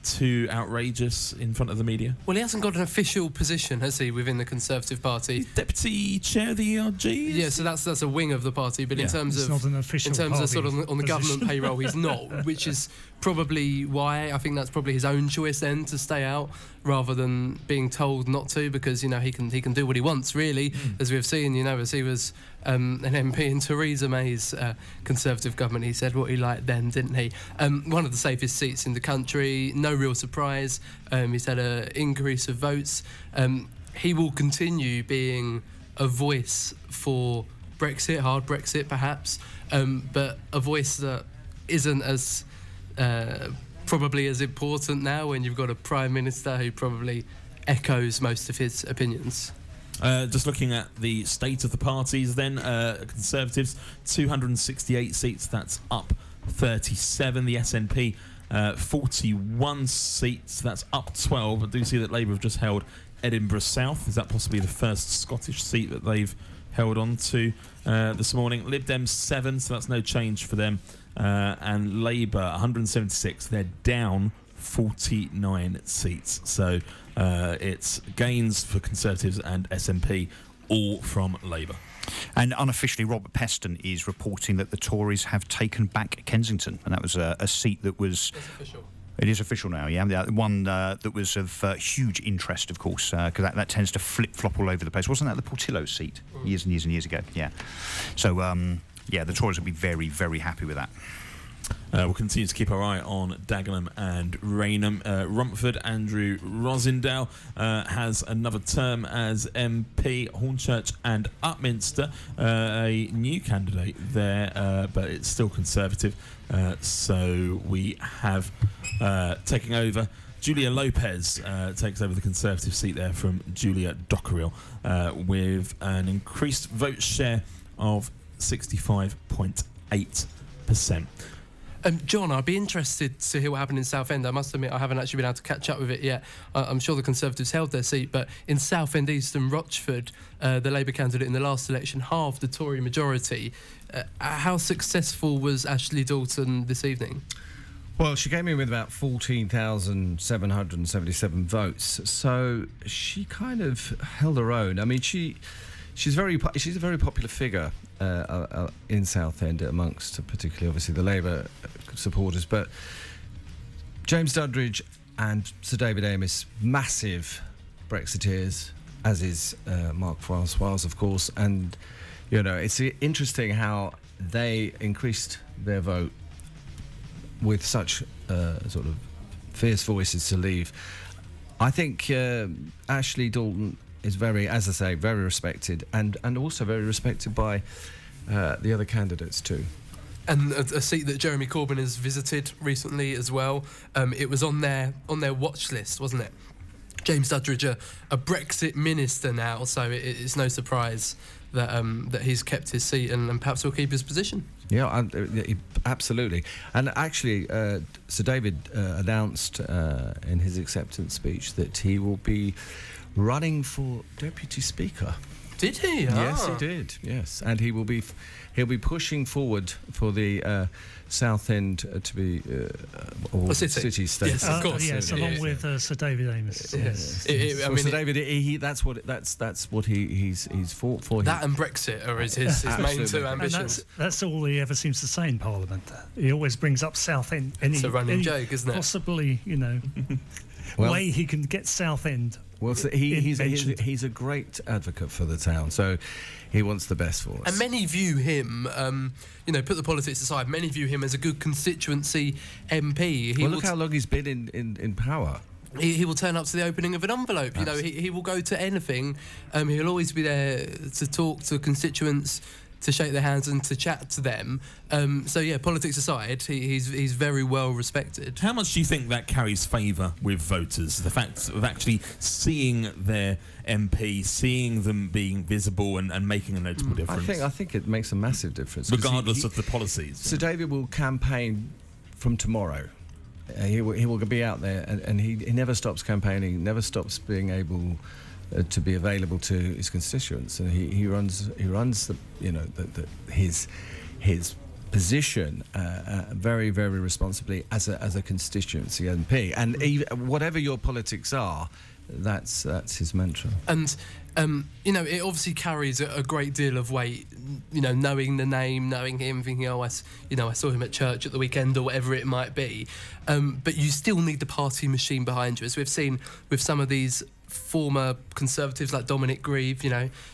too outrageous in front of the media. Well, he hasn't got an official position, has he, within the Conservative Party? Deputy chair of the ERG? Yeah, so that's a wing of the party, but in terms It's of not an official sort of on the government position. payroll, he's not, which is probably why I think that's probably his own choice then to stay out rather than being told not to, because he can do what he wants really, as we've seen. As he was an MP in Theresa May's Conservative government, he said what he liked then, didn't he? One of the safest seats in the country. No real surprise. He's had an increase of votes. He will continue being a voice for Brexit, hard Brexit perhaps, but a voice that isn't as probably as important now when you've got a Prime Minister who probably echoes most of his opinions. Just looking at the state of the parties then, Conservatives 268 seats, that's up 37. The SNP 41 seats, that's up 12. I do see that Labour have just held Edinburgh South. Is that possibly the first Scottish seat that they've held on to this morning? Lib Dems 7, so that's no change for them. And Labour 176, they're down 49 seats. So it's gains for Conservatives and SNP, all from Labour. And unofficially, Robert Peston is reporting that the Tories have taken back Kensington, and that was a seat that was... That's official. It is official now, yeah. The one that was of huge interest, of course, because that tends to flip-flop all over the place. Wasn't that the Portillo seat years and years and years ago? Yeah. So, the Tories will be very, very happy with that. We'll continue to keep our eye on Dagenham and Rainham. Rumford, Andrew Rosindale has another term as MP. Hornchurch and Upminster, a new candidate there, but it's still Conservative. So we have taking over. Julia Lopez takes over the Conservative seat there from Julia Dockerill with an increased vote share of 65.8%. John, I'd be interested to hear what happened in Southend. I must admit I haven't actually been able to catch up with it yet. I'm sure the Conservatives held their seat, but in Southend, East and Rochford, the Labour candidate in the last election halved the Tory majority. How successful was Ashley Dalton this evening? Well, she came in with about 14,777 votes, so she kind of held her own. I mean, she's a very popular figure in Southend amongst particularly obviously the Labour supporters, but James Duddridge and Sir David Amess, massive Brexiteers, as is Mark Francois, of course, and it's interesting how they increased their vote with such sort of fierce voices to leave. I think Ashley Dalton is very, as I say, very respected, and also very respected by the other candidates too. And a seat that Jeremy Corbyn has visited recently as well. It was on their watch list, wasn't it? James Duddridge, a Brexit minister now, so it's no surprise that he's kept his seat and perhaps will keep his position. Yeah, absolutely. And actually, Sir David announced in his acceptance speech that he will be running for Deputy Speaker. Did he? Yes, he did. Yes, and he'll be pushing forward for the Southend to be or city state. Yes, of course. Yes, along with Sir David Amos. Yes. Sir David, that's what he's fought for. That and Brexit are his main two ambitions. And that's all he ever seems to say in Parliament. He always brings up Southend. It's a running joke, isn't it? Possibly, way he can get Southend. Well, so he's a great advocate for the town, so he wants the best for us. And many view him, put the politics aside, many view him as a good constituency MP. Look how long he's been in power. He will turn up to the opening of an envelope. He will go to anything. He'll always be there to talk to constituents, to shake their hands and to chat to them. Politics aside, he's very well respected. How much do you think that carries favour with voters? The fact of actually seeing their MP, seeing them being visible and making a notable difference? I think it makes a massive difference. Regardless of the policies. Sir David will campaign from tomorrow. He will be out there, and he never stops campaigning, never stops being able to be available to his constituents, and he runs his position very, very responsibly as a constituency MP, and whatever your politics are, that's his mantra. And it obviously carries a great deal of weight, knowing the name, knowing him, thinking, I saw him at church at the weekend or whatever it might be. But you still need the party machine behind you, as we've seen with some of these former Conservatives like Dominic Grieve,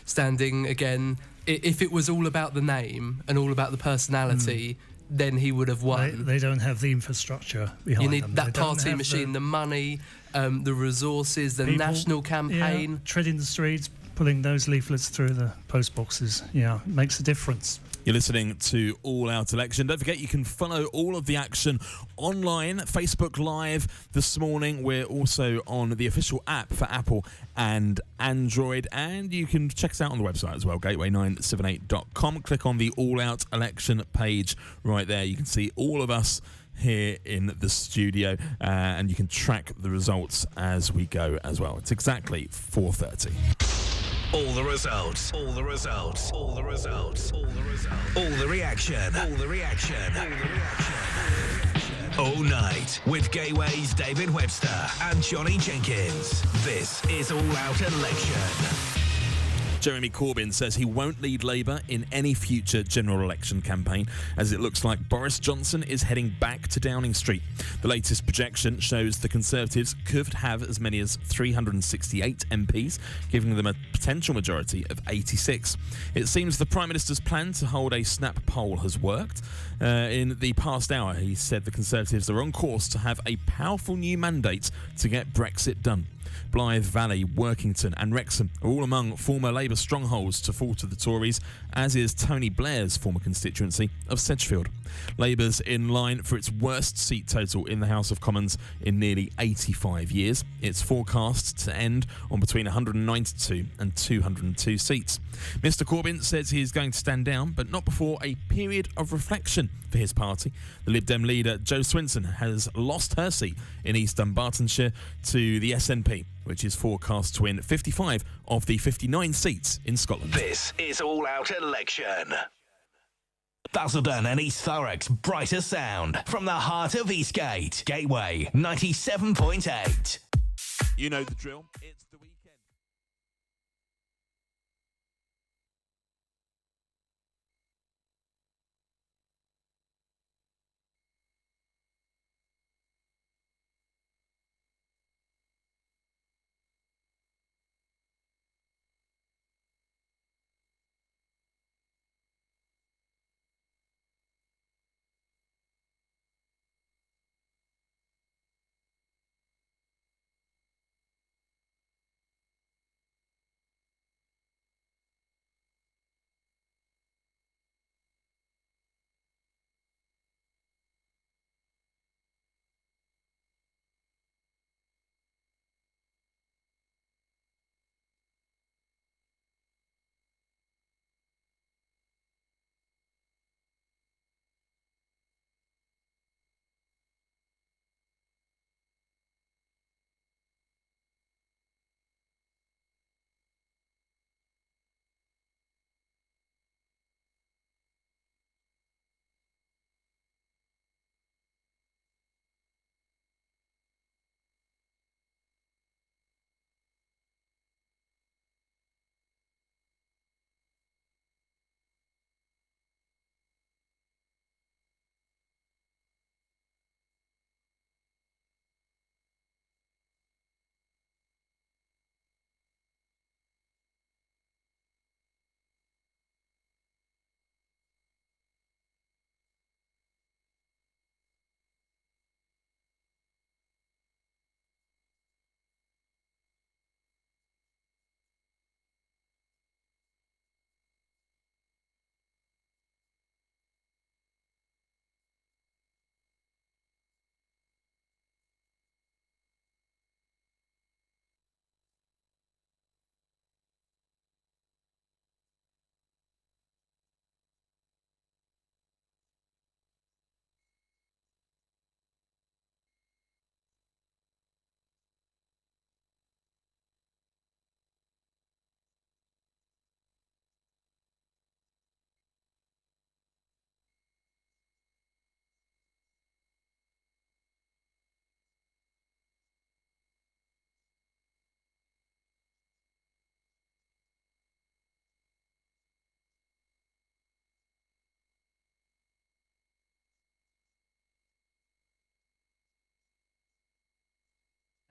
standing again. If it was all about the name and all about the personality, then he would have won. They don't have the infrastructure behind them. You need that party machine, the money, the resources, the national campaign. Yeah, treading the streets, pulling those leaflets through the post boxes. Yeah, makes a difference. You're listening to All Out Election. Don't forget you can follow all of the action online, Facebook Live this morning. We're also on the official app for Apple and Android, and you can check us out on the website as well, gateway978.com. Click on the All Out Election page right there. You can see all of us here in the studio, and you can track the results as we go as well. It's exactly 4:30. All the results, all the results, all the results, all the results, all the reaction, all the reaction, all the reaction. All night with Gateway's David Webster and Johnny Jenkins. This is All Out Election. Jeremy Corbyn says he won't lead Labour in any future general election campaign, as it looks like Boris Johnson is heading back to Downing Street. The latest projection shows the Conservatives could have as many as 368 MPs, giving them a potential majority of 86. It seems the Prime Minister's plan to hold a snap poll has worked. In the past hour, he said the Conservatives are on course to have a powerful new mandate to get Brexit done. Blythe Valley, Workington and Wrexham are all among former Labour strongholds to fall to the Tories, as is Tony Blair's former constituency of Sedgefield. Labour's in line for its worst seat total in the House of Commons in nearly 85 years. It's forecast to end on between 192 and 202 seats. Mr Corbyn says he is going to stand down, but not before a period of reflection for his party. The Lib Dem leader, Jo Swinson, has lost her seat in East Dunbartonshire to the SNP, which is forecast to win 55 of the 59 seats in Scotland. This is All Out Election. Basildon and East Thurrock's brighter sound from the heart of Eastgate. Gateway 97.8. You know the drill. It's the weekend.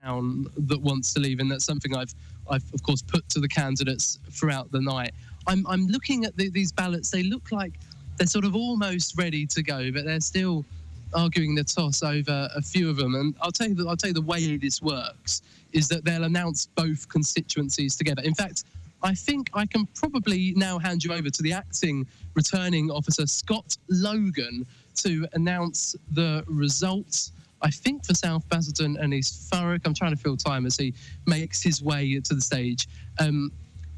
that wants to leave, and that's something I've of course put to the candidates throughout the night. I'm looking at these ballots. They look like they're sort of almost ready to go, but they're still arguing the toss over a few of them. And I'll tell you the way this works is that they'll announce both constituencies together. In fact, I think I can probably now hand you over to the acting returning officer, Scott Logan, to announce the results. I think for South Basildon and East Thurrock. I'm trying to fill time as he makes his way to the stage.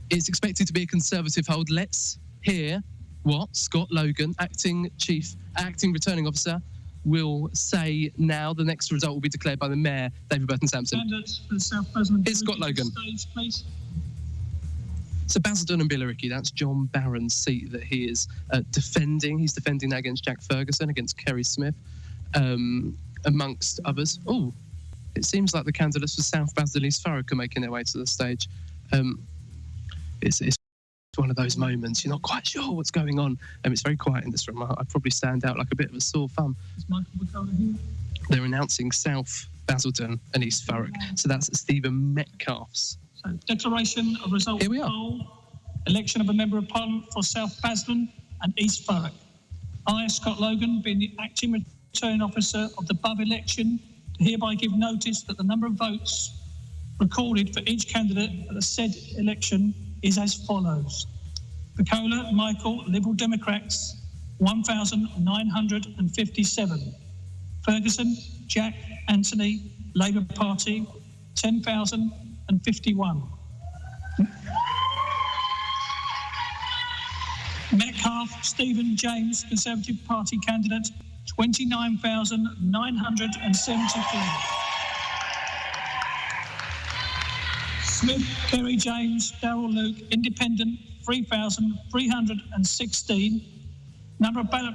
It's expected to be a Conservative hold. Let's hear what Scott Logan, acting returning officer, will say now. The next result will be declared by the Mayor, David Burton-Sampson. Candidates for South Basildon. Here's Scott Logan. Stage, please. So Basildon and Billericay, that's John Barron's seat that he is defending. He's defending that against Jack Ferguson, against Kerry Smith, amongst others. Oh, it seems like the candidates for South Basildon East Thurrock are making their way to the stage. It's one of those moments you're not quite sure what's going on. It's very quiet in this room. I'd probably stand out like a bit of a sore thumb. Is Michael Buchanan here? They're announcing South Basildon and East Thurrock. So that's Stephen Metcalfe's. So, declaration of result. Here we are. Poll. Election of a Member of Parliament for South Basildon and East Thurrock. I, Scott Logan, being the acting returning officer of the above election, hereby give notice that the number of votes recorded for each candidate at the said election is as follows. Buchanan Michael, Liberal Democrats, 1,957. Ferguson Jack Anthony, Labour Party, 10,051. Metcalfe Stephen James, Conservative Party candidate, 29,973. Smith Kerry James Darrell Luke, Independent, 3,316. Number of ballot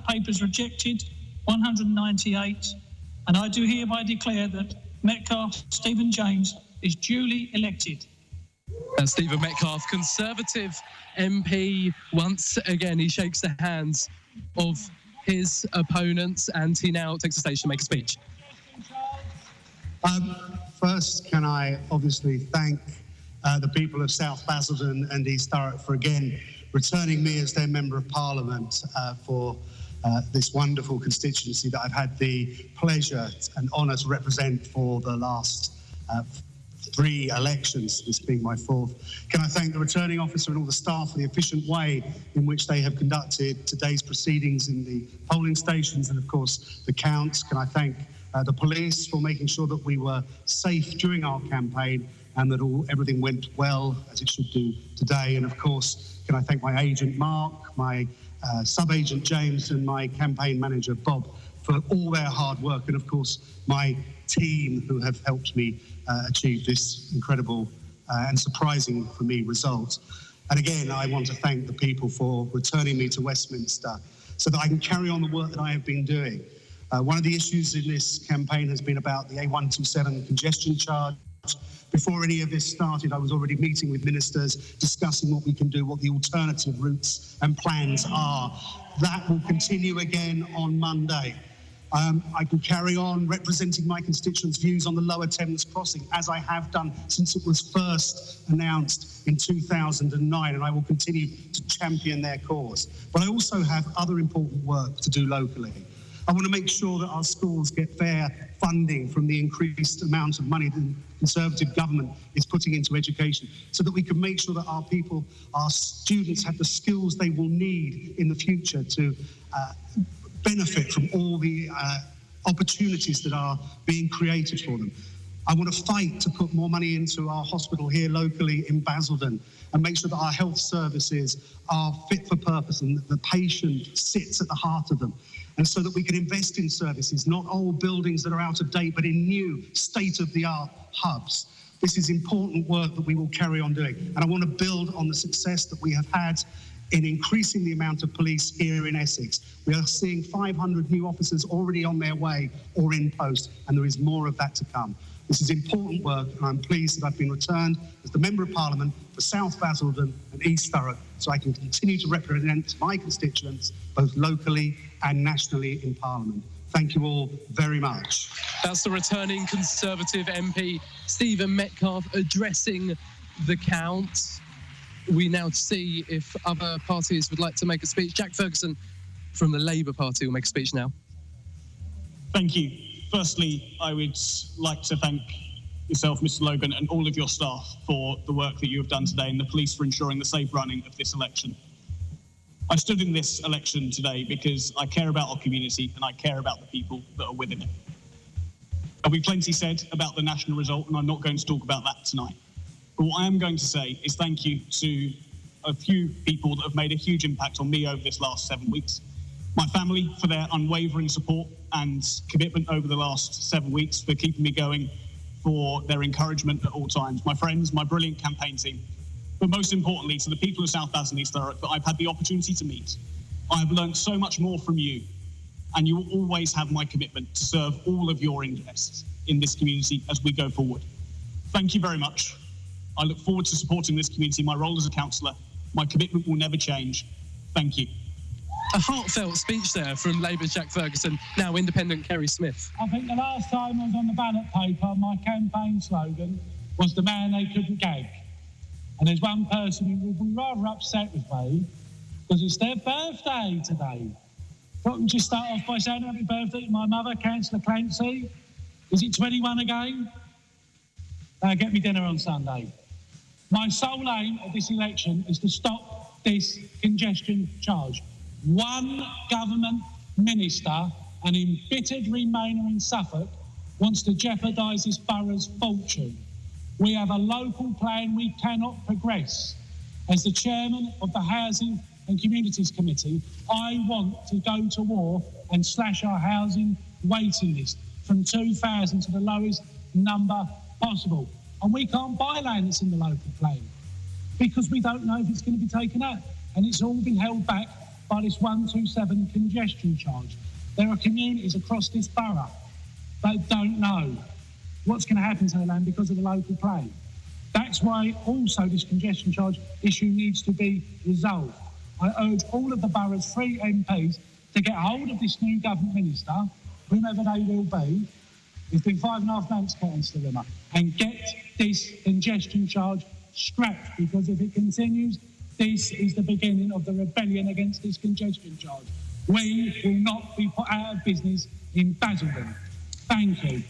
papers rejected, 198. And I do hereby declare that Metcalfe Stephen James is duly elected. That's Stephen Metcalfe, Conservative MP. Once again, he shakes the hands of his opponents, and he now takes the stage to make a speech. First, can I obviously thank the people of South Basildon and East Thurrock for again returning me as their Member of Parliament for this wonderful constituency that I've had the pleasure and honour to represent for the last 3 elections, this being my 4th. Can I thank the returning officer and all the staff for the efficient way in which they have conducted today's proceedings in the polling stations and, of course, the counts. Can I thank the police for making sure that we were safe during our campaign and that everything went well, as it should do today. And, of course, can I thank my agent, Mark, my sub-agent, James, and my campaign manager, Bob, for all their hard work, and, of course, my team who have helped me achieve this incredible and surprising for me result. And again, I want to thank the people for returning me to Westminster so that I can carry on the work that I have been doing. One of the issues in this campaign has been about the A127 congestion charge. Before any of this started, I was already meeting with ministers, discussing what we can do, what the alternative routes and plans are. That will continue again on Monday. I can carry on representing my constituents' views on the Lower Thames crossing, as I have done since it was first announced in 2009, and I will continue to champion their cause. But I also have other important work to do locally. I want to make sure that our schools get fair funding from the increased amount of money the Conservative government is putting into education, so that we can make sure that our people, our students, have the skills they will need in the future to benefit from all the opportunities that are being created for them. I want to fight to put more money into our hospital here locally in Basildon and make sure that our health services are fit for purpose and that the patient sits at the heart of them. And so that we can invest in services, not old buildings that are out of date, but in new state-of-the-art hubs. This is important work that we will carry on doing. And I want to build on the success that we have had in increasing the amount of police here in Essex. We are seeing 500 new officers already on their way or in post, and there is more of that to come. This is important work, and I'm pleased that I've been returned as the Member of Parliament for South Basildon and East Thurrock, so I can continue to represent my constituents both locally and nationally in Parliament. Thank you all very much. That's the returning Conservative MP, Stephen Metcalfe, addressing the count. We now see if other parties would like to make a speech. Jack Ferguson from the Labour Party will make a speech now. Thank you. Firstly, I would like to thank yourself, Mr. Logan, and all of your staff for the work that you have done today, and the police for ensuring the safe running of this election. I stood in this election today because I care about our community and I care about the people that are within it. There'll be plenty said about the national result, and I'm not going to talk about that tonight. But what I am going to say is thank you to a few people that have made a huge impact on me over this last 7 weeks. My family for their unwavering support and commitment over the last 7 weeks, for keeping me going, for their encouragement at all times. My friends, my brilliant campaign team, but most importantly to the people of South Basel and East Thurrock that I've had the opportunity to meet. I have learned so much more from you, and you will always have my commitment to serve all of your interests in this community as we go forward. Thank you very much. I look forward to supporting this community. My role as a councillor, my commitment will never change. Thank you. A heartfelt speech there from Labour's Jack Ferguson, now independent Kerry Smith. I think the last time I was on the ballot paper, my campaign slogan was "the man they couldn't gag." And there's one person who will be rather upset with me because it's their birthday today. What would you start off by saying happy birthday to my mother, Councillor Clancy? Is it 21 again? Get me dinner on Sunday. My sole aim of this election is to stop this congestion charge. One government minister, an embittered Remainer in Suffolk, wants to jeopardise this borough's fortune. We have a local plan we cannot progress. As the chairman of the Housing and Communities Committee, I want to go to war and slash our housing waiting list from 2,000 to the lowest number possible. And we can't buy land that's in the local plan because we don't know if it's going to be taken up. And it's all been held back by this 127 congestion charge. There are communities across this borough that don't know what's going to happen to the land because of the local plan. That's why also this congestion charge issue needs to be resolved. I urge all of the borough's 3 MPs to get hold of this new government minister, whomever they will be. It's been 5.5 months, Councillor Rimmer, and get this congestion charge scrapped, because if it continues, this is the beginning of the rebellion against this congestion charge. We will not be put out of business in Basildon. Thank you.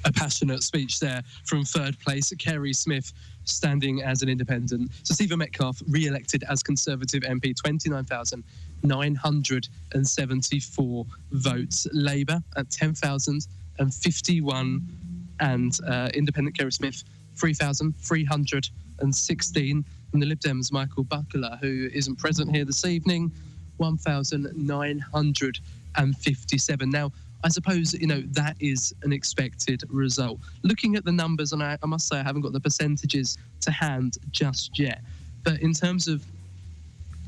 A passionate speech there from third place, Kerry Smith, standing as an independent. So Stephen Metcalfe re-elected as Conservative MP, 29,974 votes. Labour at 10,051, and independent Kerry Smith 3,316. And the Lib Dems, Michael Buckler, who isn't present here this evening, 1,957. Now, I suppose, that is an expected result. Looking at the numbers, and I must say I haven't got the percentages to hand just yet, but in terms of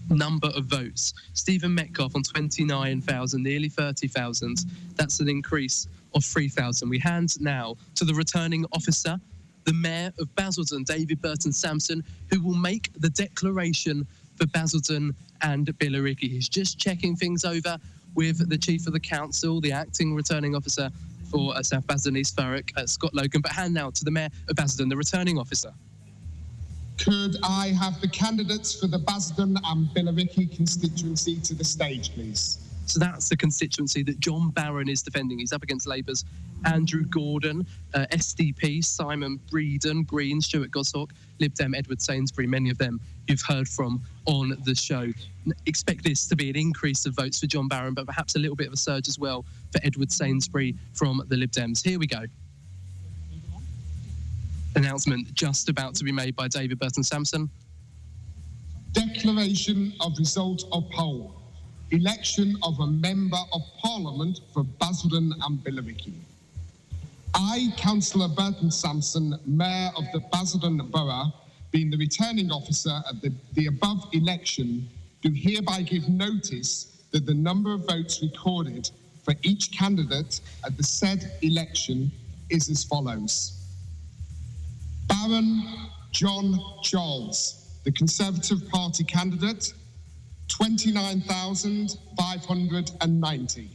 number of votes, Stephen Metcalfe on 29,000, nearly 30,000, that's an increase of 3,000. We hand now to the returning officer, the Mayor of Basildon, David Burton Sampson, who will make the declaration for Basildon and Billericay. He's just checking things over with the Chief of the Council, the acting returning officer for South Basildon East Thurrock, Scott Logan. But hand now to the Mayor of Basildon, the returning officer. Could I have the candidates for the Basildon and Billericay constituency to the stage, please? So that's the constituency that John Barron is defending. He's up against Labour's Andrew Gordon, SDP, Simon Breeden, Green, Stuart Goshawk, Lib Dem Edward Sainsbury, many of them you've heard from on the show. Expect this to be an increase of votes for John Barron, but perhaps a little bit of a surge as well for Edward Sainsbury from the Lib Dems. Here we go. Announcement just about to be made by David Burton Sampson. Declaration of result of poll. Election of a Member of Parliament for Basildon and Billericay. I, Councillor Burton Sampson, Mayor of the Basildon Borough, being the returning officer at the above election, do hereby give notice that the number of votes recorded for each candidate at the said election is as follows. Baron John Charles, the Conservative Party candidate, 29,590.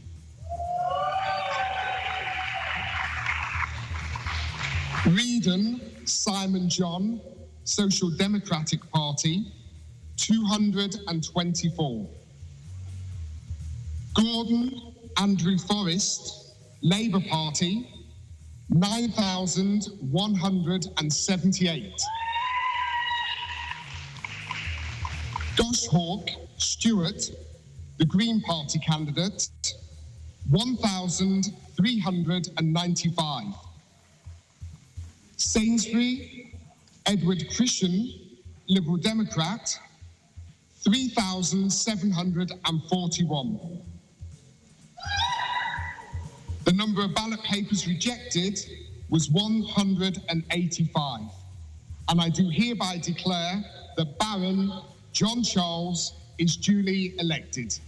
Reedon Simon John, Social Democratic Party, 224. Gordon Andrew Forrest, Labour Party, 9,178. Goshawk Stewart, the Green Party candidate, 1,395. Sainsbury Edward Christian, Liberal Democrat, 3,741. The number of ballot papers rejected was 185. And I do hereby declare that Baron John Charles is duly elected.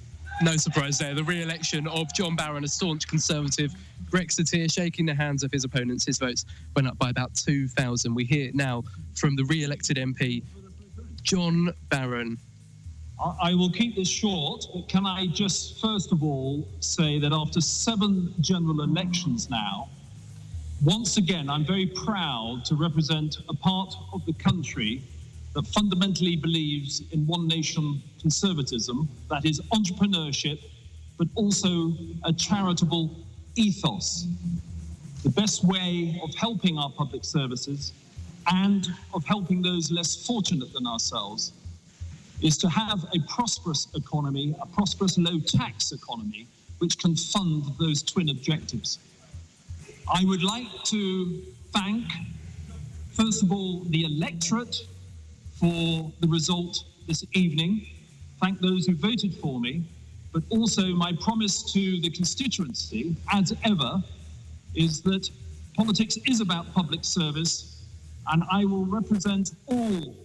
No surprise there. The re-election of John Barron, a staunch Conservative Brexiteer, shaking the hands of his opponents. His votes went up by about 2,000. We hear now from the re-elected MP, John Barron. I will keep this short, but can I just first of all say that after 7 general elections now, once again, I'm very proud to represent a part of the country that fundamentally believes in one nation conservatism, that is entrepreneurship, but also a charitable ethos. The best way of helping our public services and of helping those less fortunate than ourselves is to have a prosperous economy, a prosperous low-tax economy, which can fund those twin objectives. I would like to thank, first of all, the electorate for the result this evening, thank those who voted for me, but also my promise to the constituency, as ever, is that politics is about public service, and I will represent all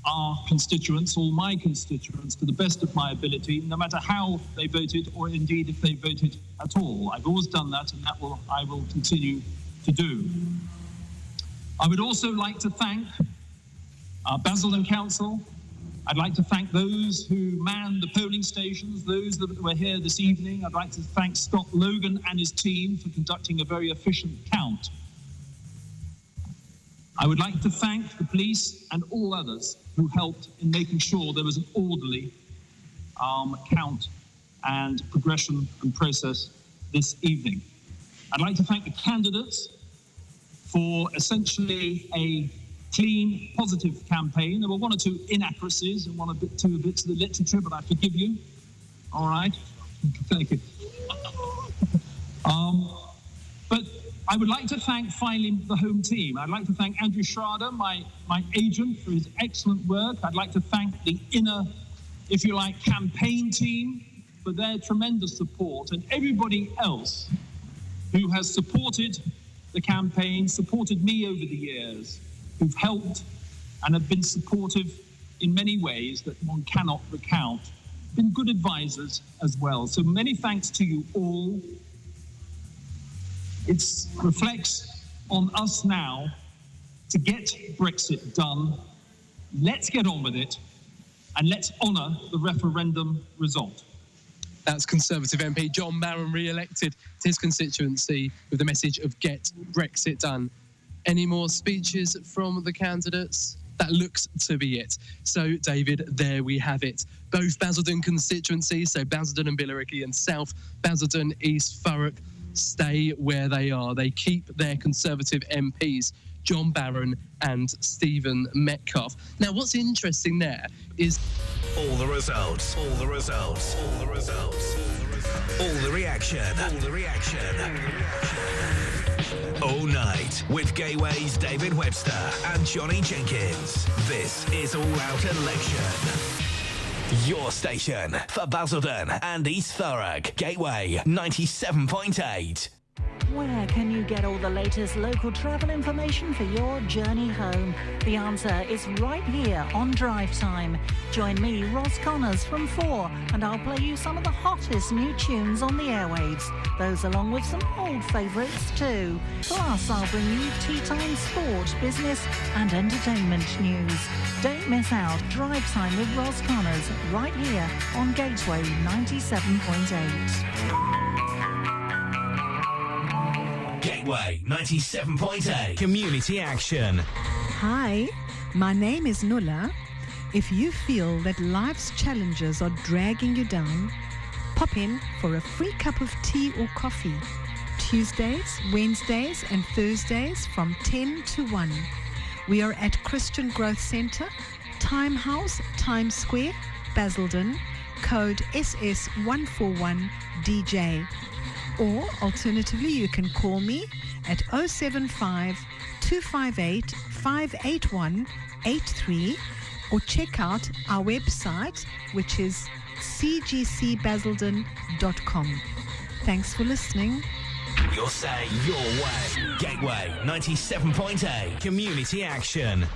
our constituents, all my constituents, to the best of my ability, no matter how they voted or indeed if they voted at all. I've always done that, and I will continue to do. I would also like to thank our Basildon Council. I'd like to thank those who manned the polling stations, those that were here this evening. I'd like to thank Scott Logan and his team for conducting a very efficient count. I would like to thank the police and all others who helped in making sure there was an orderly count and progression and process this evening. I'd like to thank the candidates for essentially a clean, positive campaign. There were 1 or 2 inaccuracies and 1 or 2 bits of the literature, but I forgive you. All right? Thank you. But I would like to thank, finally, the home team. I'd like to thank Andrew Schrader, my agent, for his excellent work. I'd like to thank the inner, if you like, campaign team for their tremendous support, and everybody else who has supported the campaign, supported me over the years, who've helped and have been supportive in many ways that one cannot recount, been good advisors as well. So many thanks to you all. It reflects on us now to get Brexit done. Let's get on with it, and let's honour the referendum result. That's Conservative MP John Barron, re-elected to his constituency with the message of get Brexit done. Any more speeches from the candidates? That looks to be it. So, David, there we have it. Both Basildon constituencies, so Basildon and Billericay, and South Basildon, East Thurrock, stay where they are. They keep their Conservative MPs, John Barron and Stephen Metcalfe. Now, what's interesting there is all the results, all the results, all the results, all the reaction, all the reaction. All night with Gateway's David Webster and Johnny Jenkins. This is All Out Election. Your station for Basildon and East Thurrock. Gateway 97.8. Where can you get all the latest local travel information for your journey home? The answer is right here on Drive Time. Join me, Ross Connors, from 4, and I'll play you some of the hottest new tunes on the airwaves. Those along with some old favourites too. Plus, I'll bring you tea time sport, business and entertainment news. Don't miss out Drive Time with Ross Connors right here on Gateway 97.8. Gateway 97.8 Community Action. Hi, my name is Nulla. If you feel that life's challenges are dragging you down, pop in for a free cup of tea or coffee. Tuesdays, Wednesdays and Thursdays from 10 to 1. We are at Christian Growth Centre, Time House, Times Square, Basildon, code SS141DJ. Or alternatively, you can call me at 075 258 581 83 or check out our website, which is cgcbasildon.com. Thanks for listening. Your say, your way. Gateway 97.8 Community Action.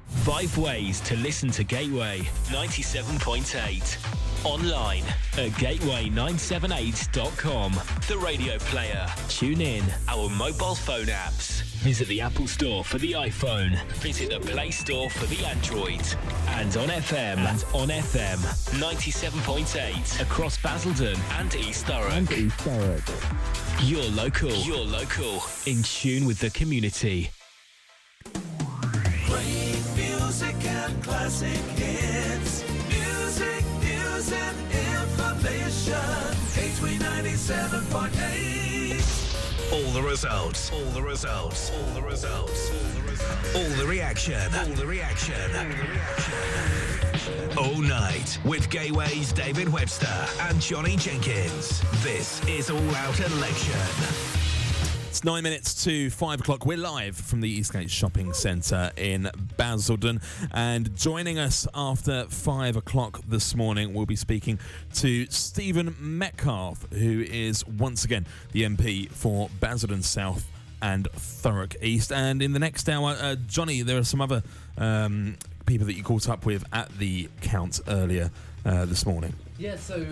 5 ways to listen to Gateway 97.8. Online at gateway978.com. The radio player. Tune in. Our mobile phone apps. Visit the Apple Store for the iPhone. Visit the Play Store for the Android. And on FM. 97.8 across Basildon and East Thurrock. You're local. You're local. In tune with the community. Great music and classic hits. Music, news and information. Gateway 97.8. All the results. All the results. All the results. All the reaction. All the reaction. All night with Gateway's David Webster and Johnny Jenkins. This is All Out Election. It's 9 minutes to 5 o'clock. We're live from the Eastgate Shopping Centre in Basildon, and joining us after 5 o'clock this morning, we'll be speaking to Stephen Metcalfe, who is once again the MP for Basildon South and Thurrock East. And in the next hour, Johnny, there are some other people that you caught up with at the count earlier this morning. Yeah, so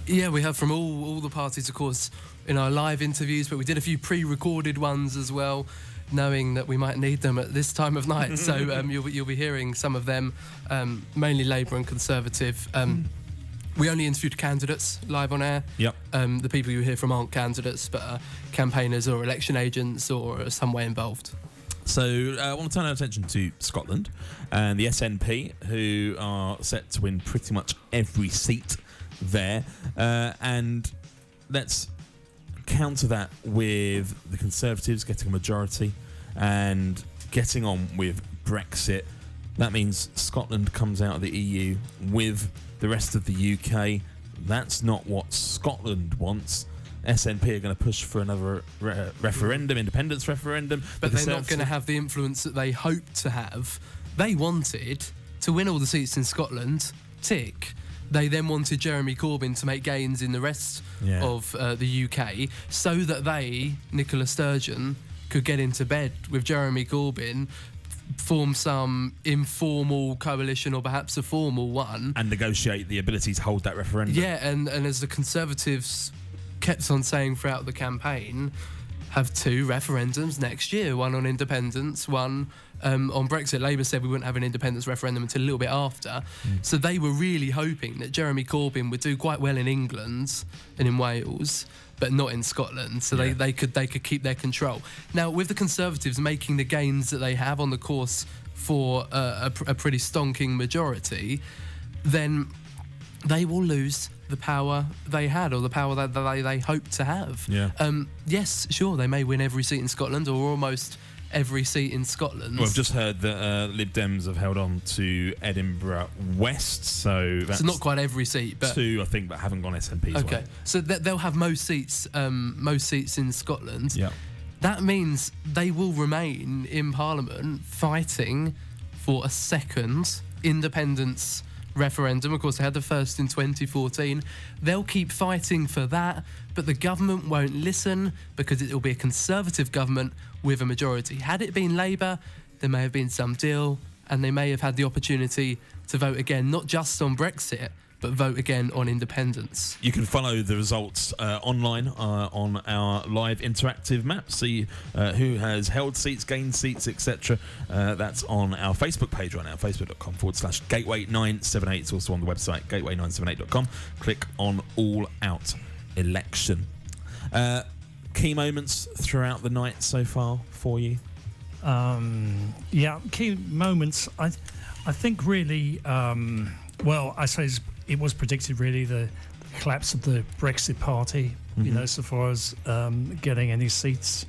we have from all the parties, of course, in our live interviews, but we did a few pre-recorded ones as well, knowing that we might need them at this time of night. So you'll be hearing some of them, mainly Labour and Conservative. We only interviewed candidates live on air. Yep. The people you hear from aren't candidates, but are campaigners or election agents or some way involved. So I want to turn our attention to Scotland and the SNP, who are set to win pretty much every seat there. And let's counter that with the Conservatives getting a majority and getting on with Brexit. That means Scotland comes out of the EU with the rest of the UK. That's not what Scotland wants. SNP are going to push for another referendum, independence referendum. But they're not going to have the influence that they hoped to have. They wanted to win all the seats in Scotland, tick. They then wanted Jeremy Corbyn to make gains in the rest of the UK so that they, Nicola Sturgeon, could get into bed with Jeremy Corbyn, form some informal coalition or perhaps a formal one. And negotiate the ability to hold that referendum. Yeah, and as the Conservatives kept on saying throughout the campaign, have 2 referendums next year, one on independence, one on Brexit. Labour said we wouldn't have an independence referendum until a little bit after. So they were really hoping that Jeremy Corbyn would do quite well in England and in Wales, but not in Scotland, so they could keep their control. Now, with the Conservatives making the gains that they have on the course for a pretty stonking majority, then they will lose the power they had, or the power that they hoped to have. Yes, sure, they may win every seat in Scotland, or almost every seat in Scotland. Well, I've just heard that Lib Dems have held on to Edinburgh West, so that's not quite every seat, but 2, I think, but haven't gone SNP's way. Okay, so they'll have most seats in Scotland. Yeah. That means they will remain in Parliament fighting for a second independence referendum. Of course, they had the first in 2014. They'll keep fighting for that, but the government won't listen because it will be a Conservative government with a majority. Had it been Labour, there may have been some deal, and they may have had the opportunity to vote again, not just on Brexit, but vote again on independence. You can follow the results online on our live interactive map, see who has held seats, gained seats, etc. That's on our Facebook page right now, facebook.com/gateway978. It's also on the website, gateway978.com. Click on All Out Election. key moments throughout the night so far for you? Key moments. I think really. Well, I suppose it was predicted really the collapse of the Brexit Party. You know, so far as getting any seats.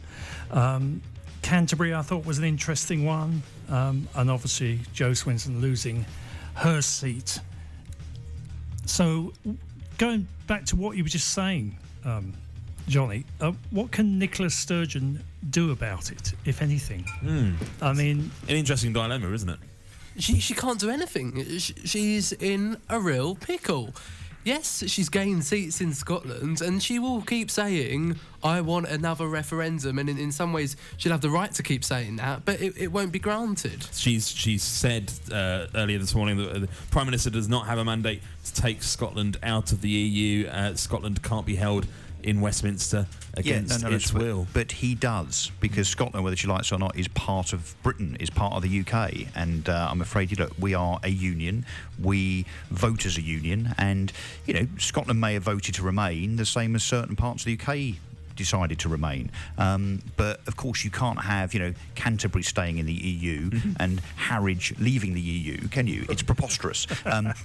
Canterbury, I thought, was an interesting one, and obviously Jo Swinson losing her seat. So, going back to what you were just saying, Johnny, what can Nicola Sturgeon do about it, if anything? I mean, an interesting dilemma, isn't it? She can't do anything. She's in a real pickle. Yes, she's gained seats in Scotland, and she will keep saying, I want another referendum, and in some ways she'll have the right to keep saying that, but it won't be granted. She's said earlier this morning that the Prime Minister does not have a mandate to take Scotland out of the EU. Scotland can't be held in Westminster against its will. But he does, because Scotland, whether she likes it or not, is part of Britain, is part of the UK. And I'm afraid, look, we are a union. We vote as a union. And, you know, Scotland may have voted to remain the same as certain parts of the UK decided to remain. But, of course, you can't have, you know, Canterbury staying in the EU and Harwich leaving the EU, can you? It's preposterous.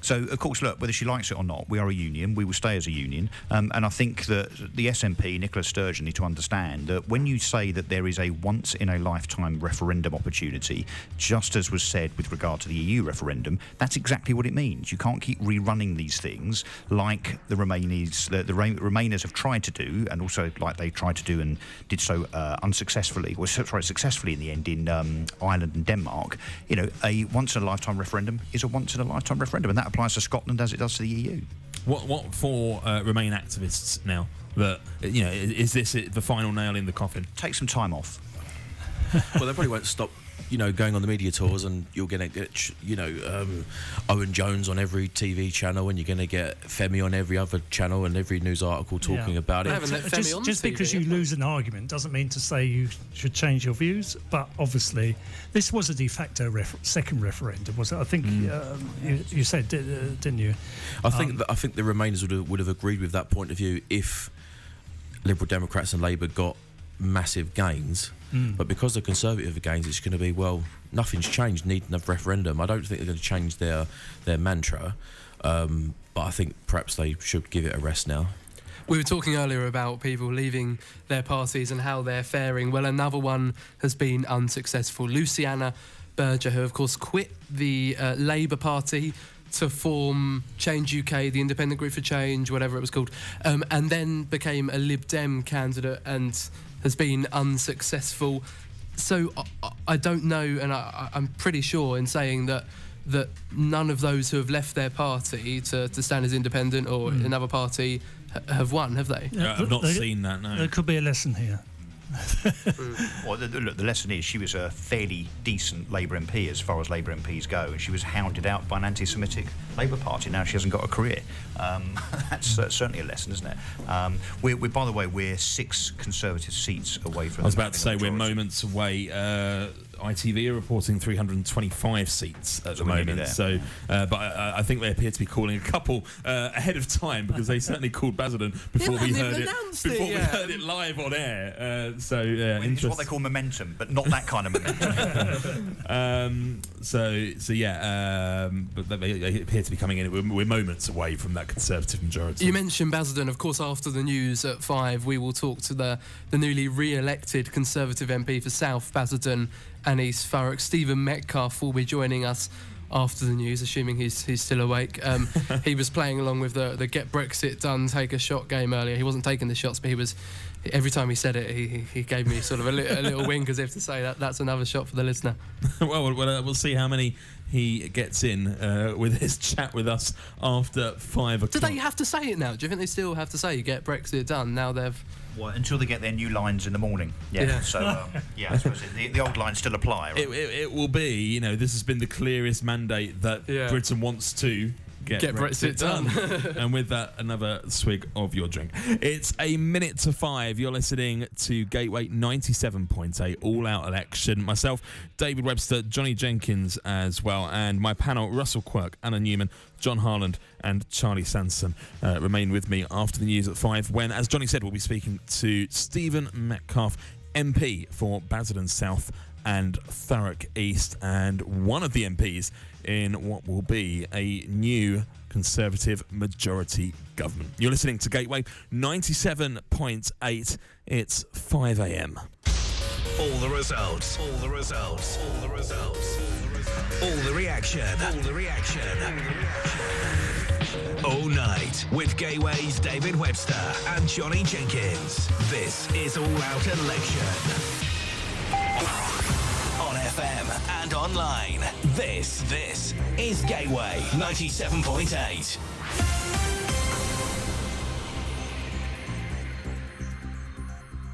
So, of course, look, whether she likes it or not, we are a union. We will stay as a union. And I think that the SNP, Nicola Sturgeon, need to understand that when you say that there is a once-in-a-lifetime referendum opportunity, just as was said with regard to the EU referendum, that's exactly what it means. You can't keep rerunning these things like the Remainers have tried to do, and also like they tried to do and did so successfully in the end in Ireland and Denmark. You know, a once-in-a-lifetime referendum is a once-in-a-lifetime referendum, and that applies to Scotland as it does to the EU. What for Remain activists now? That, you know, is this the final nail in the coffin? Take some time off. Well, they probably won't stop, you know, going on the media tours, and you're going to get, you know, Owen Jones on every TV channel, and you're going to get Femi on every other channel and every news article talking about it. Just because you lose an argument doesn't mean to say you should change your views. But obviously, this was a de facto second referendum, was it? I think you said, didn't you? I think the Remainers would have agreed with that point of view if Liberal Democrats and Labour got massive gains. But because the Conservative gains, it's going to be, well, nothing's changed, need another referendum. I don't think they're going to change their mantra, but I think perhaps they should give it a rest now. We were talking earlier about people leaving their parties and how they're faring. Well, another one has been unsuccessful. Luciana Berger, who of course quit the Labour Party to form Change UK, the Independent Group for Change, whatever it was called, and then became a Lib Dem candidate and has been unsuccessful. So I don't know, and I'm pretty sure in saying that none of those who have left their party to stand as independent or another party have won, have they? I've not seen that, no. There could be a lesson here. Well, the lesson is she was a fairly decent Labour MP as far as Labour MPs go, and she was hounded out by an anti-Semitic Labour Party. Now she hasn't got a career. That's certainly a lesson, isn't it? By the way, we're 6 Conservative seats away from. I was about to say we're moments away. ITV are reporting 325 seats at the moment. So, but I think they appear to be calling a couple ahead of time, because they certainly called Basildon before we heard it live on air. It's what they call momentum, but not that kind of momentum. But they appear to be coming in. We're moments away from that Conservative majority. You mentioned Basildon. Of course, after the news at 5, we will talk to the newly re-elected Conservative MP for South Basildon and East Thurrock. Stephen Metcalfe will be joining us after the news, assuming he's still awake. He was playing along with the Get Brexit Done, Take a Shot game earlier. He wasn't taking the shots, but he was. Every time he said it, he gave me sort of a little wink as if to say that's another shot for the listener. Well, we'll see how many he gets in with his chat with us after 5 o'clock. Do they have to say it now? Do you think they still have to say Get Brexit Done now they've... Well, until they get their new lines in the morning. Yeah. So, I suppose the old lines still apply. Right? It will be, you know, this has been the clearest mandate that Britain wants to Get Brexit done. And with that, another swig of your drink. It's 5:01. You're listening to Gateway 97.8 All Out Election. Myself, David Webster, Johnny Jenkins as well, and my panel, Russell Quirk, Anna Newman, John Harland and Charlie Sanson remain with me after the news at 5 when, as Johnny said, we'll be speaking to Stephen Metcalfe, MP for Basildon South and Thurrock East, and one of the MPs in what will be a new Conservative majority government. You're listening to Gateway 97.8. It's 5 a.m. All the results. All the results. All the results. All the reaction. All the reaction. All night with Gateway's David Webster and Johnny Jenkins. This is All Out Election. On FM and online. This is Gateway 97.8.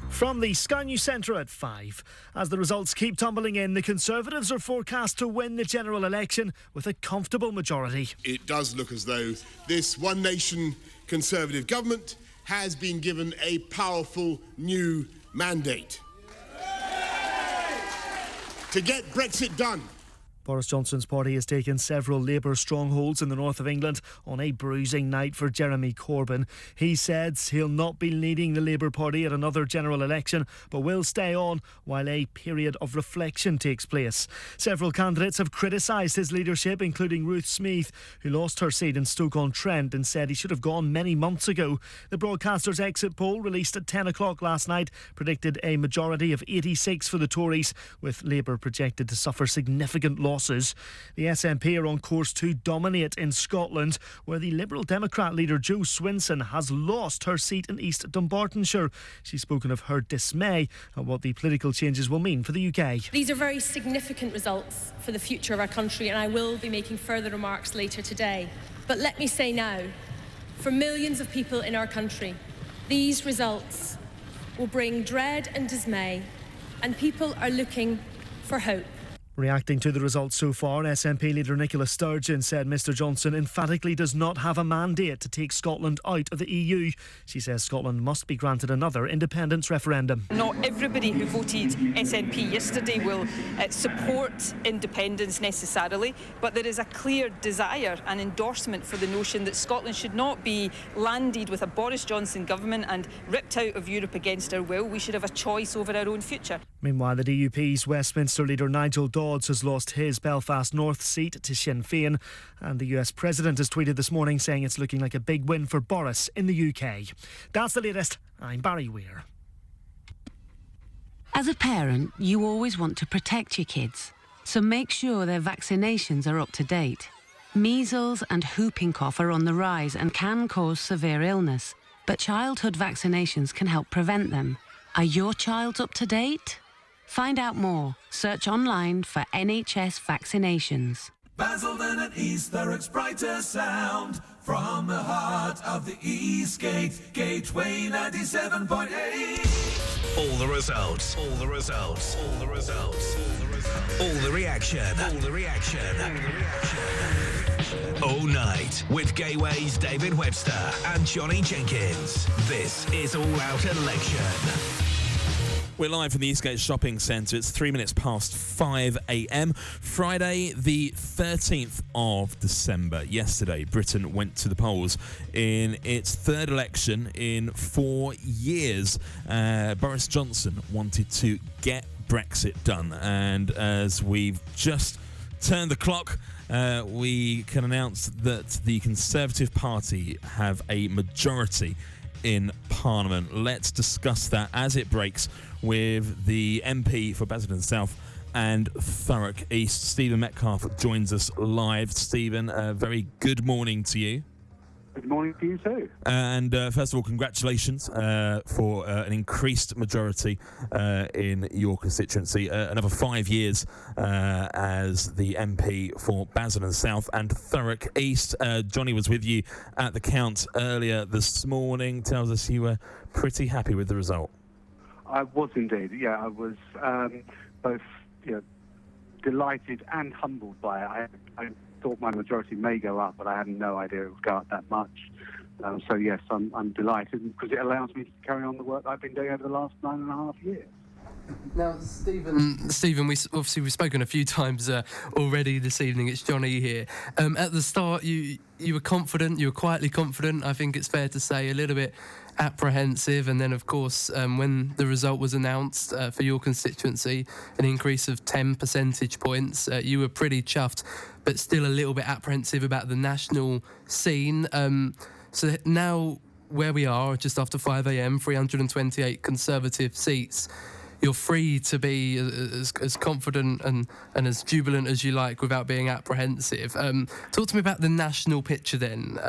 From the Sky News Centre at 5. As the results keep tumbling in, the Conservatives are forecast to win the general election with a comfortable majority. It does look as though this One Nation Conservative government has been given a powerful new mandate to get Brexit done. Boris Johnson's party has taken several Labour strongholds in the north of England on a bruising night for Jeremy Corbyn. He said he'll not be leading the Labour Party at another general election, but will stay on while a period of reflection takes place. Several candidates have criticised his leadership, including Ruth Smeeth, who lost her seat in Stoke-on-Trent and said he should have gone many months ago. The broadcaster's exit poll, released at 10 o'clock last night, predicted a majority of 86 for the Tories, with Labour projected to suffer significant losses. The SNP are on course to dominate in Scotland, where the Liberal Democrat leader Jo Swinson has lost her seat in East Dunbartonshire. She's spoken of her dismay at what the political changes will mean for the UK. These are very significant results for the future of our country, and I will be making further remarks later today. But let me say now, for millions of people in our country, these results will bring dread and dismay, and people are looking for hope. Reacting to the results so far, SNP leader Nicola Sturgeon said Mr Johnson emphatically does not have a mandate to take Scotland out of the EU. She says Scotland must be granted another independence referendum. Not everybody who voted SNP yesterday will support independence necessarily, but there is a clear desire and endorsement for the notion that Scotland should not be landed with a Boris Johnson government and ripped out of Europe against our will. We should have a choice over our own future. Meanwhile, the DUP's Westminster leader Nigel Dodds has lost his Belfast North seat to Sinn Féin, and the US President has tweeted this morning saying it's looking like a big win for Boris in the UK. That's the latest. I'm Barry Weir. As a parent, you always want to protect your kids, so make sure their vaccinations are up to date. Measles and whooping cough are on the rise and can cause severe illness, but childhood vaccinations can help prevent them. Are your child's up to date? Find out more. Search online for NHS vaccinations. Basildon and East Thurrock's brighter sound from the heart of the East Gate, Gateway 97.8. All the results. All the results. All the results. All the reaction. All the reaction. All night with Gateway's David Webster and Johnny Jenkins. This is All Out Election. We're live from the Eastgate Shopping Centre. It's 3 minutes past 5 a.m. Friday, the 13th of December. Yesterday, Britain went to the polls in its third election in 4 years. Boris Johnson wanted to get Brexit done. And as we've just turned the clock, we can announce that the Conservative Party have a majority in Parliament. Let's discuss that as it breaks with the MP for Basildon South and Thurrock East. Stephen Metcalfe joins us live. Stephen, a very good morning to you. Good morning to you too. And first of all, congratulations for an increased majority in your constituency. Another 5 years as the MP for Basildon South and Thurrock East. Johnny was with you at the count earlier this morning. Tells us you were pretty happy with the result. I was indeed. Yeah, I was both delighted and humbled by it. I thought my majority may go up, but I had no idea it would go up that much. So yes, I'm delighted because it allows me to carry on the work I've been doing over the last 9.5 years. Now, Stephen, we've spoken a few times already this evening. It's Johnny here. At the start, you were confident. You were quietly confident. I think it's fair to say a little bit apprehensive. And then, of course, when the result was announced for your constituency, an increase of 10 percentage points, you were pretty chuffed, but still a little bit apprehensive about the national scene. So now, where we are, just after 5 a.m., 328 Conservative seats. You're free to be as confident and as jubilant as you like without being apprehensive. Talk to me about the national picture then.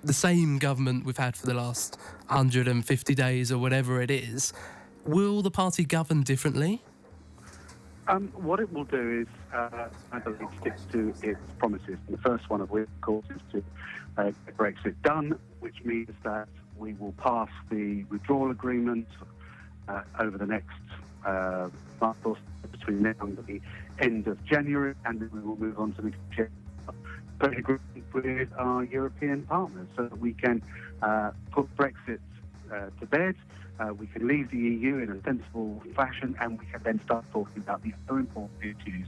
The same government we've had for the last 150 days or whatever it is. Will the party govern differently? What it will do is, I believe, stick to its promises. And the first one of which, of course, is to get Brexit done, which means that we will pass the withdrawal agreement over the next month or so, between now and the end of January, and then we will move on to negotiate an agreement with our European partners so that we can put Brexit to bed, we can leave the EU in a sensible fashion, and we can then start talking about the other important issues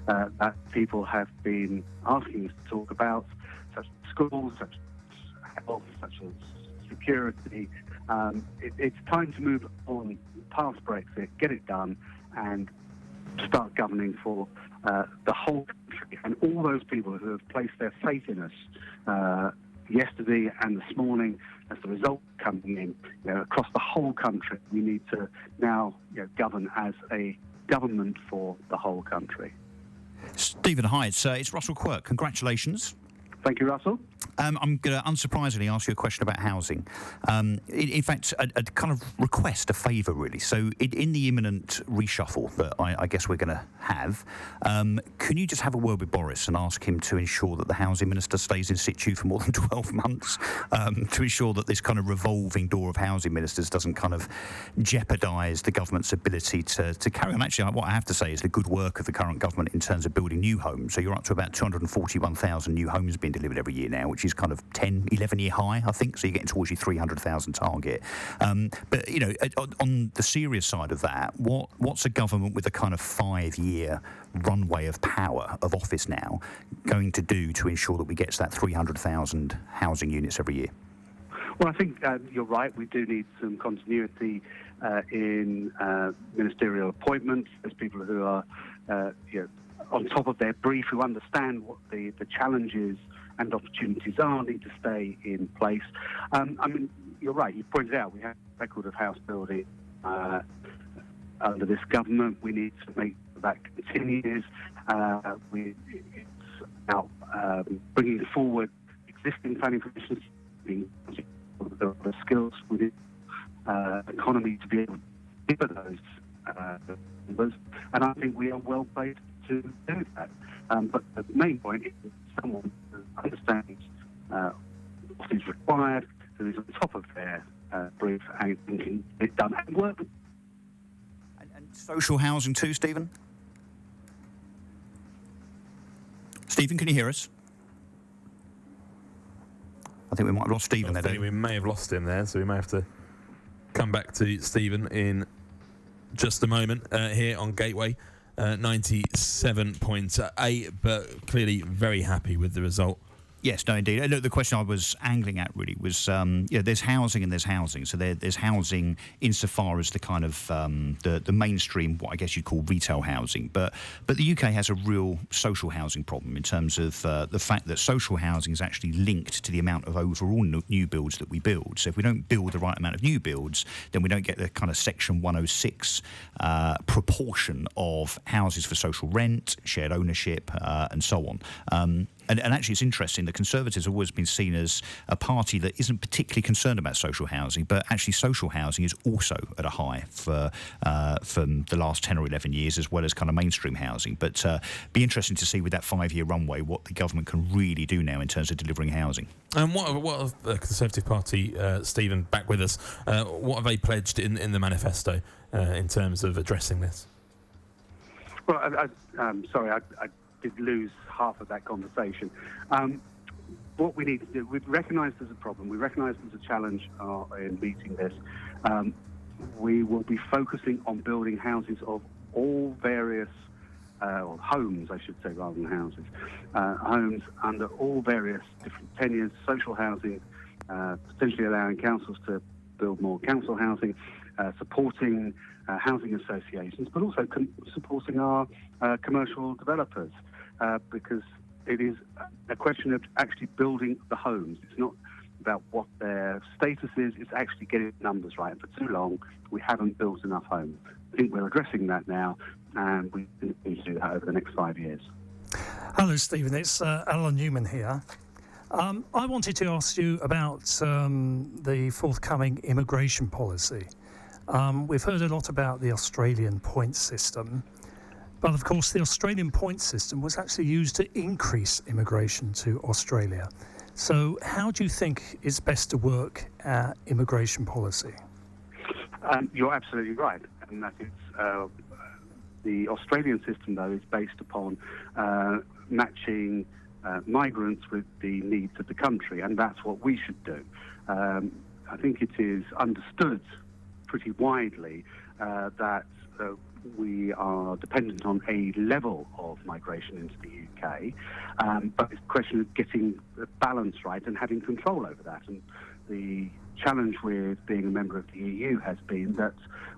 that people have been asking us to talk about, such as schools, such as health, such as security. It's time to move on past Brexit, get it done, and start governing for the whole country. And all those people who have placed their faith in us yesterday and this morning, as the result coming in, across the whole country, we need to now govern as a government for the whole country. Stephen, hi, it's Russell Quirk. Congratulations. Thank you, Russell. I'm going to unsurprisingly ask you a question about housing. In fact, a kind of request, a favour, really. So, in the imminent reshuffle that I guess we're going to have, can you just have a word with Boris and ask him to ensure that the housing minister stays in situ for more than 12 months, to ensure that this kind of revolving door of housing ministers doesn't kind of jeopardise the government's ability to carry on. Actually, what I have to say is the good work of the current government in terms of building new homes. So, you're up to about 241,000 new homes being delivered every year now, which is kind of 10, 11-year high, I think. So you're getting towards your 300,000 target. But, on the serious side of that, what's a government with a kind of 5-year runway of power, of office now, going to do to ensure that we get to that 300,000 housing units every year? Well, I think you're right. We do need some continuity in ministerial appointments. There's people who are on top of their brief, who understand what the challenges and opportunities are, need to stay in place. You're right. You pointed out we have a record of house building under this government. We need to make that continues. It's now bringing forward existing planning permissions, the skills within economy to be able to deliver those numbers. And I think we are well placed to do that. But the main point is someone who understands what is required, who is on top of their brief and can get it done and work. And social housing too, Stephen? Stephen, can you hear us? I think we might have lost Stephen there. We may have lost him there, so we may have to come back to Stephen in just a moment here on Gateway. 97.8, but clearly very happy with the result. Yes, no, indeed. Look, the question I was angling at really was, there's housing and there's housing. So there's housing insofar as the kind of the mainstream, what I guess you'd call retail housing. But the UK has a real social housing problem in terms of the fact that social housing is actually linked to the amount of overall new builds that we build. So if we don't build the right amount of new builds, then we don't get the kind of Section 106 proportion of houses for social rent, shared ownership, and so on. And actually, it's interesting. The Conservatives have always been seen as a party that isn't particularly concerned about social housing, but actually social housing is also at a high for the last 10 or 11 years, as well as kind of mainstream housing. But be interesting to see with that 5-year runway what the government can really do now in terms of delivering housing. And what have the Conservative Party, Stephen, back with us, what have they pledged in the manifesto in terms of addressing this? Well, I'm sorry, I did lose half of that conversation. What we need to do, we've recognised there's a problem, we recognise there's a challenge in meeting this. We will be focusing on building houses of all various, or homes, I should say, rather than houses, homes under all various different tenures, social housing, potentially allowing councils to build more council housing, supporting housing associations, but also supporting our commercial developers, because it is a question of actually building the homes. It's not about what their status is, it's actually getting the numbers right. For too long, we haven't built enough homes. I think we're addressing that now, and we need to do that over the next 5 years. Hello, Stephen. It's Alan Newman here. I wanted to ask you about the forthcoming immigration policy. We've heard a lot about the Australian point system, but of course the Australian point system was actually used to increase immigration to Australia. So how do you think it's best to work at immigration policy? You're absolutely right, and that is the Australian system, though, is based upon matching migrants with the needs of the country, and that's what we should do. I think it is understood pretty widely that we are dependent on a level of migration into the UK, but it's a question of getting the balance right and having control over that. And the challenge with being a member of the EU has been that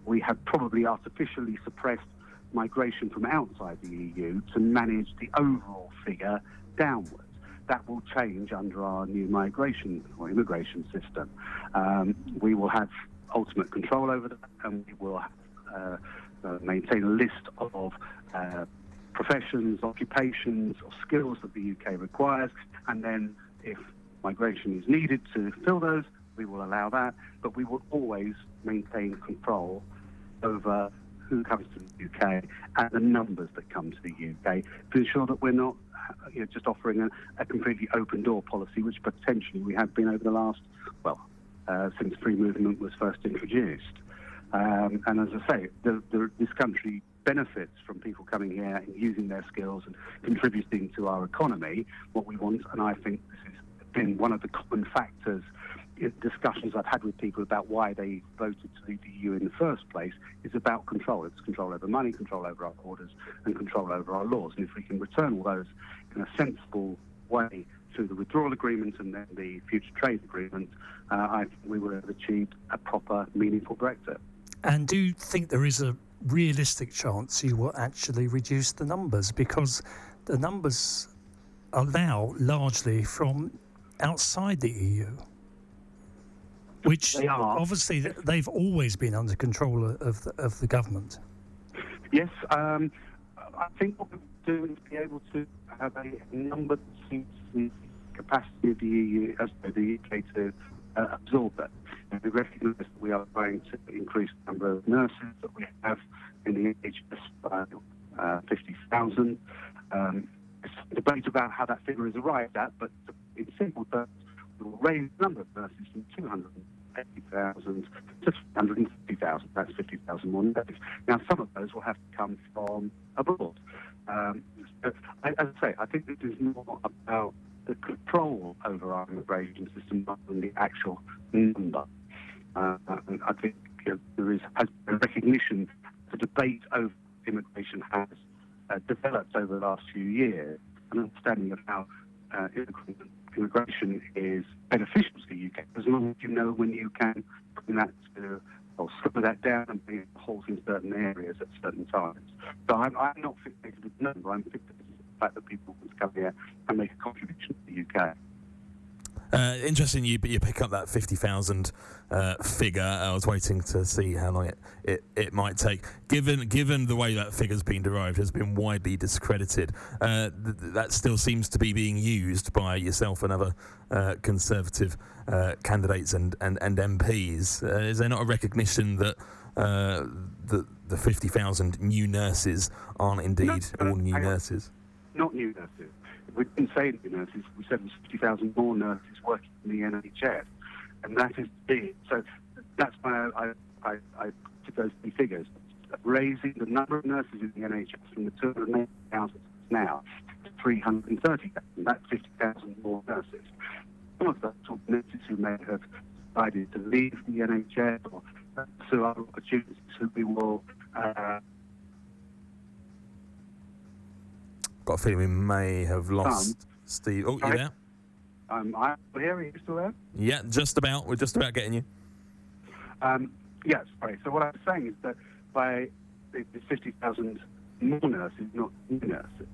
we have probably artificially suppressed migration from outside the EU to manage the overall figure downwards. That will change under our new migration or immigration system. We will have ultimate control over that, and we will maintain a list of professions, occupations, or skills that the UK requires, and then if migration is needed to fill those, we will allow that, but we will always maintain control over who comes to the UK and the numbers that come to the UK to ensure that we're not just offering a completely open door policy, which potentially we have been over the last, since free movement was first introduced. And as I say, this country benefits from people coming here and using their skills and contributing to our economy. What we want, and I think this has been one of the common factors in discussions I've had with people about why they voted to leave the EU in the first place, is about control. It's control over money, control over our borders, and control over our laws. And if we can return all those in a sensible way through the withdrawal agreement and then the future trade agreement, I think we will have achieved a proper, meaningful Brexit. And do you think there is a realistic chance you will actually reduce the numbers? Because the numbers are now largely from outside the EU, which obviously they've always been under control of the government. Yes, I think what we're doing is be able to have a number that suits the capacity of the EU, as the UK, to absorb that. And we recognise that we are going to increase the number of nurses that we have in the NHS by 50,000. There's a debate about how that figure is arrived at, but in simple terms, we will raise the number of nurses from 280,000 to 350,000. That's 50,000 more nurses. Now, some of those will have to come from abroad. As I say, I think this is more about the control over our immigration system rather than the actual number. I think there has been a recognition, the debate over immigration has developed over the last few years, an understanding of how immigration is beneficial to the UK, as long as you know when you can bring that to, or slow that down and bring holes in certain areas at certain times. So I'm not fixated with the number, I'm fixated with the fact that people want to come here and make a contribution to the UK. Interesting you pick up that 50,000 figure. I was waiting to see how long it might take. Given the way that figure's been derived, has been widely discredited, that still seems to be being used by yourself and other Conservative candidates and MPs. Is there not a recognition that the 50,000 new nurses aren't indeed all new nurses? Not new nurses. We didn't say new nurses, we said there's 50,000 more nurses working in the NHS, and that is big. So that's why I took those three figures. Raising the number of nurses in the NHS from the 280,000 now 330,000. That's 50,000 more nurses. Some of those nurses who may have decided to leave the NHS or pursue other opportunities who we will... Got a feeling we may have lost Steve. Oh, you there? I'm here. Are you still there? Yeah, just about. We're just about getting you. Yes, sorry. So what I was saying is that by the 50,000 more nurses, not new nurses,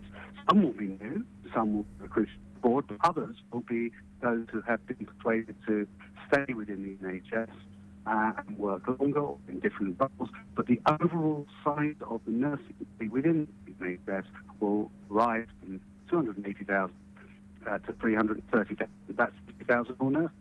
some will be new, some will be recruited aboard, but others will be those who have been persuaded to stay within the NHS and work longer or in different roles. But the overall size of the nursing within the NHS will rise from 280,000 to 330,000. That's 50,000 more nurses.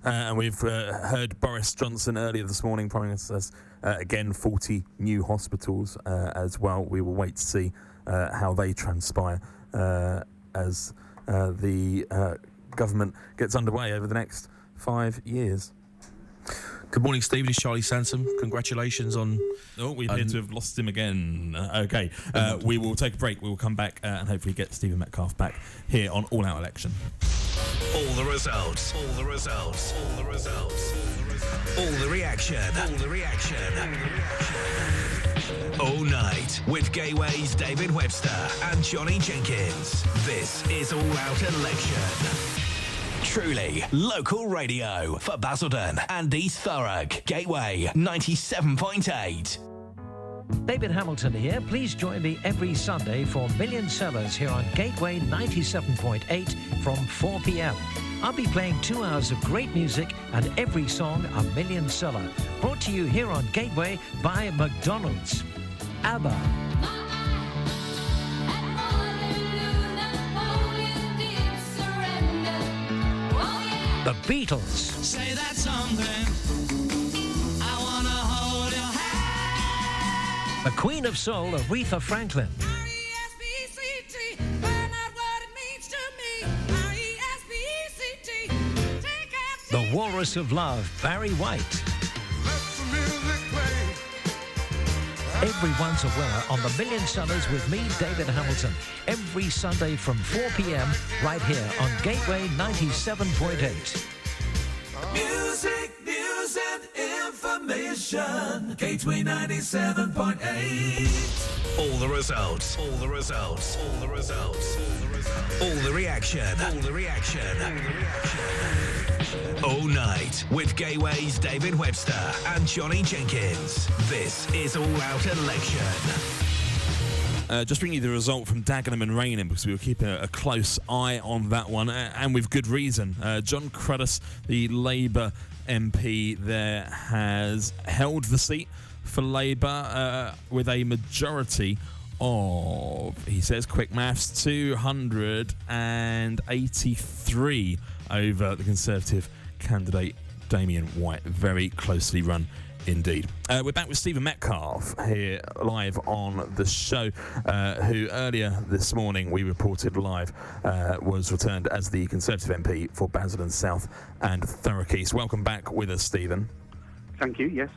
And we've heard Boris Johnson earlier this morning promising us, again, 40 new hospitals as well. We will wait to see how they transpire as the government gets underway over the next 5 years. Good morning, Stephen. It's Charlie Sansom. Congratulations on... Oh, we appear to have lost him again. Okay, we will take a break. We will come back and hopefully get Stephen Metcalfe back here on All Out Election. All the results. All the results. All the results. All the reaction. All the reaction. All night with Gateway's David Webster and Johnny Jenkins. This is All Out Election. Truly local radio for Basildon and East Thurrock. Gateway 97.8. David Hamilton here. Please join me every Sunday for Million Sellers here on Gateway 97.8 from 4 p.m. I'll be playing 2 hours of great music and every song a million seller. Brought to you here on Gateway by McDonald's. ABBA. The Beatles. Say that something. I wanna hold your hand. The Queen of Soul, Aretha Franklin. R-E-S-P-E-C-T. Find out what it means to me. R-E-S-P-E-C-T. Take out The Walrus of Love, Barry White. Everyone's a winner on the Million Sellers with me, David Hamilton, every Sunday from 4 p.m. right here on Gateway 97.8. Music, news and information. Gateway 97.8. All the results. All the results. All the results. All the reaction. All the reaction. All the reaction. All night with Gateway's David Webster and Johnny Jenkins. This is All Out Election. Just bringing you the result from Dagenham and Rainham because we were keeping a close eye on that one, and with good reason. John Cruddas, the Labour MP there, has held the seat for Labour with a majority of, he says, quick maths, 283 over the Conservative candidate Damien White. Very closely run indeed. We're back with Stephen Metcalfe here live on the show, who earlier this morning we reported live was returned as the Conservative MP for Basildon South and Thurrock East. Welcome back with us, Stephen. Thank you, yes.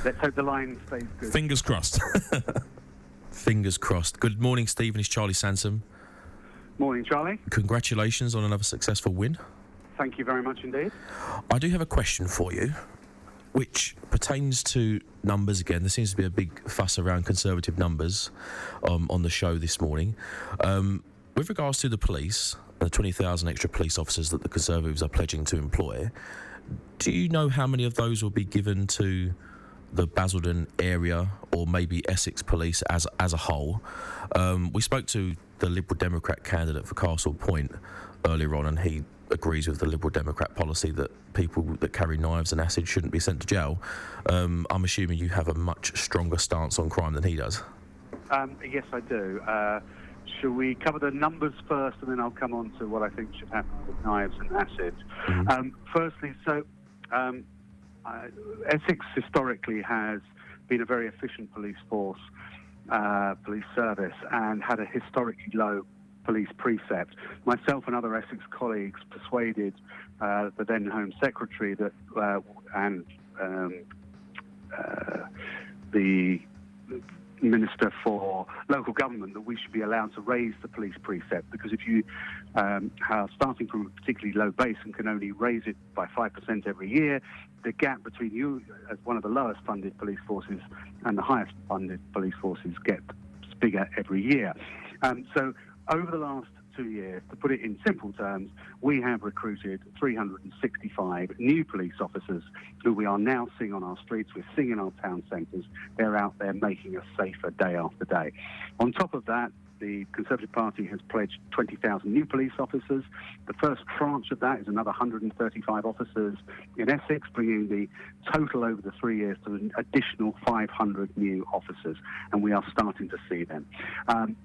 Let's hope the line stays good. Fingers crossed. Fingers crossed. Good morning, Stephen. It's Charlie Sansom. Morning, Charlie. Congratulations on another successful win. Thank you very much indeed. I do have a question for you, which pertains to numbers again. There seems to be a big fuss around Conservative numbers on the show this morning. With regards to the police, the 20,000 extra police officers that the Conservatives are pledging to employ, do you know how many of those will be given to the Basildon area or maybe Essex Police as a whole? We spoke to the Liberal Democrat candidate for Castle Point earlier on, and he agrees with the Liberal Democrat policy that people that carry knives and acid shouldn't be sent to jail. I'm assuming you have a much stronger stance on crime than he does. Yes, I do. Shall we cover the numbers first, and then I'll come on to what I think should happen with knives and acid? Mm-hmm. Firstly, Essex historically has been a very efficient police force, police service, and had a historically low police precept. Myself and other Essex colleagues persuaded the then Home Secretary that and the Minister for Local Government that we should be allowed to raise the police precept, because if you are starting from a particularly low base and can only raise it by 5% every year, the gap between you as one of the lowest funded police forces and the highest funded police forces gets bigger every year. So over the last 2 years, to put it in simple terms, we have recruited 365 new police officers who we are now seeing on our streets. We're seeing in our town centres. They're out there making us safer day after day. On top of that, the Conservative Party has pledged 20,000 new police officers. The first tranche of that is another 135 officers in Essex, bringing the total over the 3 years to an additional 500 new officers, and we are starting to see them.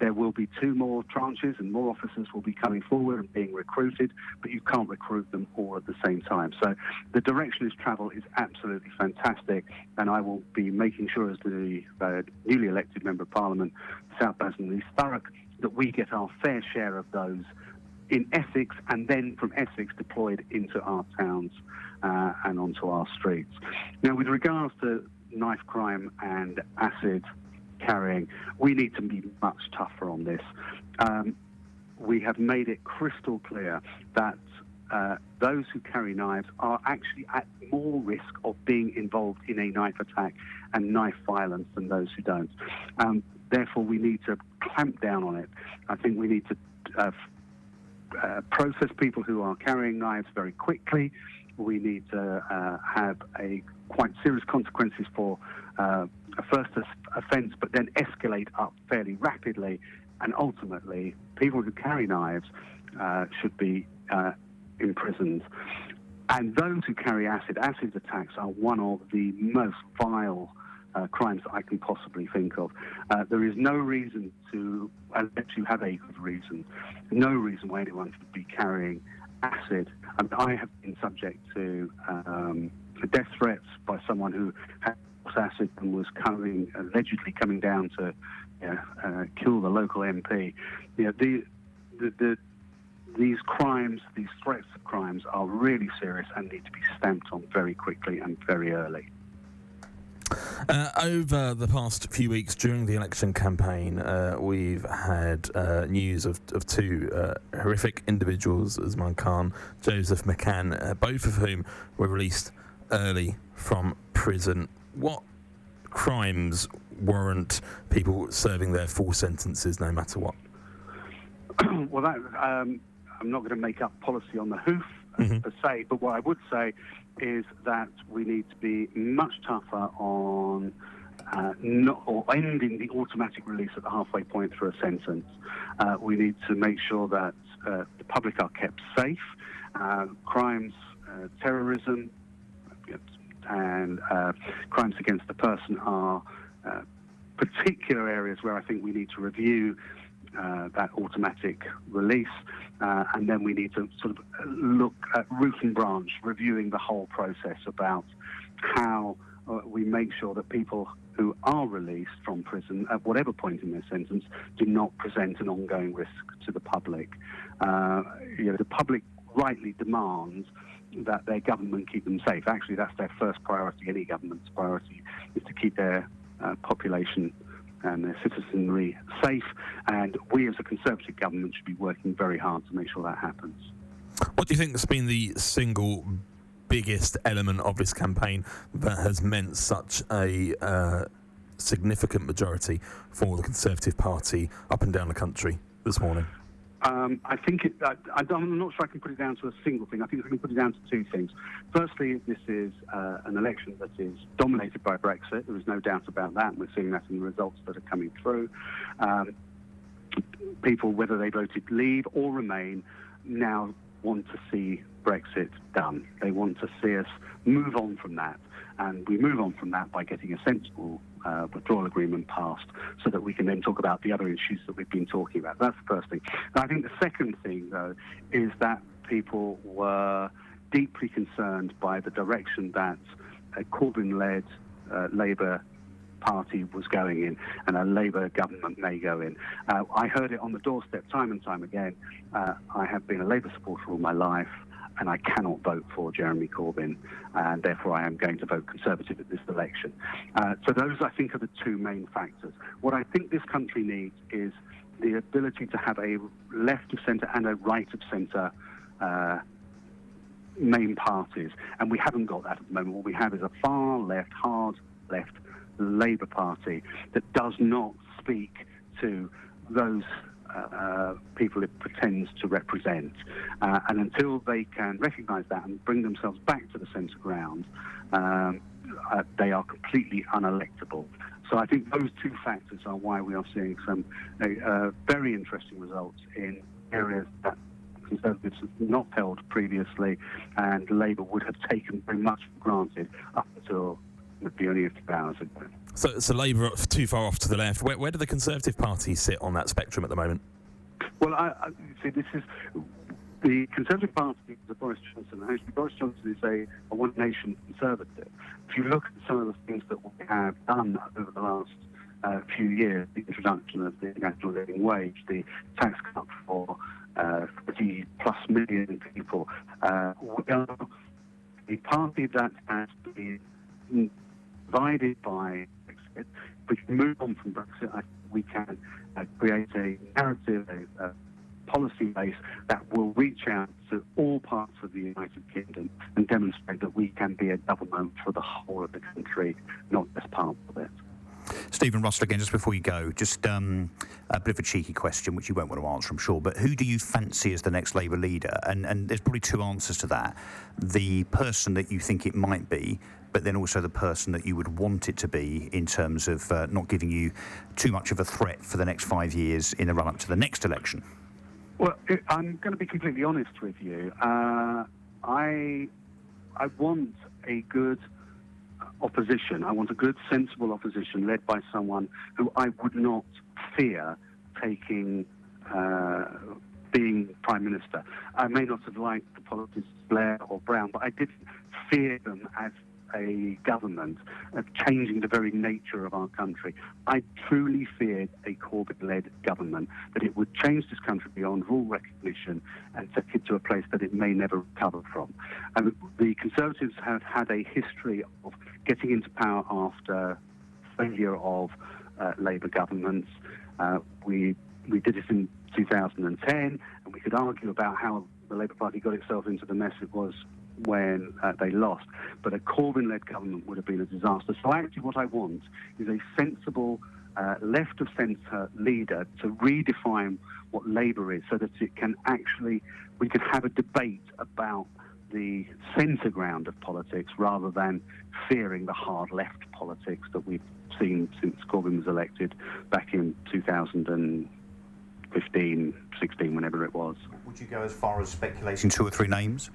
There will be 2 more tranches, and more officers will be coming forward and being recruited, but you can't recruit them all at the same time. So the direction of travel is absolutely fantastic, and I will be making sure, as the newly elected Member of Parliament, South Basildon and East Thurrock, that we get our fair share of those in Essex, and then from Essex deployed into our towns and onto our streets. Now, with regards to knife crime and acid carrying, we need to be much tougher on this. We have made it crystal clear that those who carry knives are actually at more risk of being involved in a knife attack and knife violence than those who don't. Therefore, we need to clamp down on it. I think we need to process people who are carrying knives very quickly. We need to have quite serious consequences for a first offence, but then escalate up fairly rapidly. And ultimately, people who carry knives should be imprisoned. And those who carry acid attacks are one of the most vile crimes that I can possibly think of. There is no reason to, unless you have a good reason, no reason why anyone should be carrying acid. I have been subject to death threats by someone who had acid and was allegedly coming down to kill the local MP. These crimes, these threats of crimes, are really serious and need to be stamped on very quickly and very early. Over the past few weeks during the election campaign, we've had news of 2 horrific individuals, Usman Khan, Joseph McCann, both of whom were released early from prison. What crimes warrant people serving their full sentences no matter what? Well, I'm not going to make up policy on the hoof per se, but what I would say is that we need to be much tougher on ending the automatic release at the halfway point through a sentence. We need to make sure that the public are kept safe. Crimes, terrorism, and crimes against the person are particular areas where I think we need to review that automatic release, and then we need to sort of look at root and branch, reviewing the whole process about how we make sure that people who are released from prison at whatever point in their sentence do not present an ongoing risk to the public. The public rightly demands that their government keep them safe. Actually, that's their first priority. Any government's priority is to keep their population and their citizenry safe, and we as a Conservative government should be working very hard to make sure that happens. What do you think has been the single biggest element of this campaign that has meant such a significant majority for the Conservative Party up and down the country this morning? I think I'm not sure I can put it down to a single thing. I think I can put it down to 2 things. Firstly, this is an election that is dominated by Brexit. There is no doubt about that, and we're seeing that in the results that are coming through. People, whether they voted Leave or Remain, now want to see Brexit done. They want to see us move on from that, and we move on from that by getting a sensible withdrawal agreement passed so that we can then talk about the other issues that we've been talking about. That's the first thing. And I think the second thing, though, is that people were deeply concerned by the direction that a Corbyn-led Labour Party was going in, and a Labour government may go in. I heard it on the doorstep time and time again. I have been a Labour supporter all my life. and I cannot vote for Jeremy Corbyn, and therefore I am going to vote Conservative at this election. So those, I think, are the two main factors. What I think this country needs is the ability to have a left of centre and a right of centre main parties, and we haven't got that at the moment. What we have is a far left, hard left Labour Party that does not speak to those people it pretends to represent. And until they can recognise that and bring themselves back to the centre ground, they are completely unelectable. So I think those two factors are why we are seeing some very interesting results in areas that Conservatives have not held previously, and Labour would have taken very much for granted up until maybe only a few hours ago. So Labour too far off to the left. Where do the Conservative Party sit on that spectrum at the moment? Well, I see, this is the Conservative Party of Boris Johnson. Actually, Boris Johnson is a one-nation Conservative. If you look at some of the things that we have done over the last few years, the introduction of the national living wage, the tax cut for 30+ million people, we are a party that has been divided by Brexit. If we can move on from Brexit, I think we can create a narrative, a policy base that will reach out to all parts of the United Kingdom and demonstrate that we can be a government for the whole of the country, not just part of it. Stephen Russell, again, just before you go, just a bit of a cheeky question, which you won't want to answer, I'm sure, but who do you fancy as the next Labour leader? And there's probably two answers to that. The person that you think it might be, but then also the person that you would want it to be in terms of not giving you too much of a threat for the next 5 years in the run-up to the next election. Well, I'm going to be completely honest with you. I want a good opposition. I want a good, sensible opposition led by someone who I would not fear taking, being Prime Minister. I may not have liked the politics of Blair or Brown, but I didn't fear them as a government of changing the very nature of our country. I truly feared a Corbyn-led government, that it would change this country beyond all recognition and take it to a place that it may never recover from. And the Conservatives have had a history of getting into power after failure of Labour governments. We did it in 2010, and we could argue about how the Labour Party got itself into the mess it was when they lost. But a Corbyn-led government would have been a disaster. So actually what I want is a sensible left-of-centre leader to redefine what Labour is, so that it can actually, we can have a debate about the centre ground of politics rather than fearing the hard left politics that we've seen since Corbyn was elected back in 2015, 16, whenever it was. Would you go as far as speculating 2 or 3 names?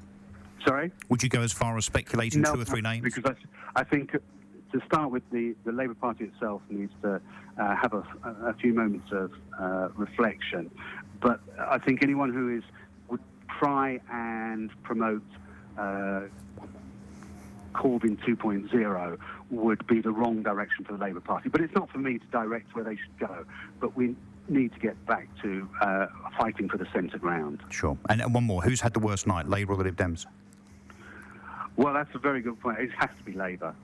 Sorry? Would you go as far as speculating 2 or 3 names? Because I think to start with, the Labour Party itself needs to have a few moments of reflection. But I think anyone who would try and promote Corbyn 2.0 would be the wrong direction for the Labour Party. But it's not for me to direct where they should go. But we need to get back to fighting for the centre ground. Sure. And one more. Who's had the worst night, Labour or the Lib Dems? Well, that's a very good point. It has to be Labour,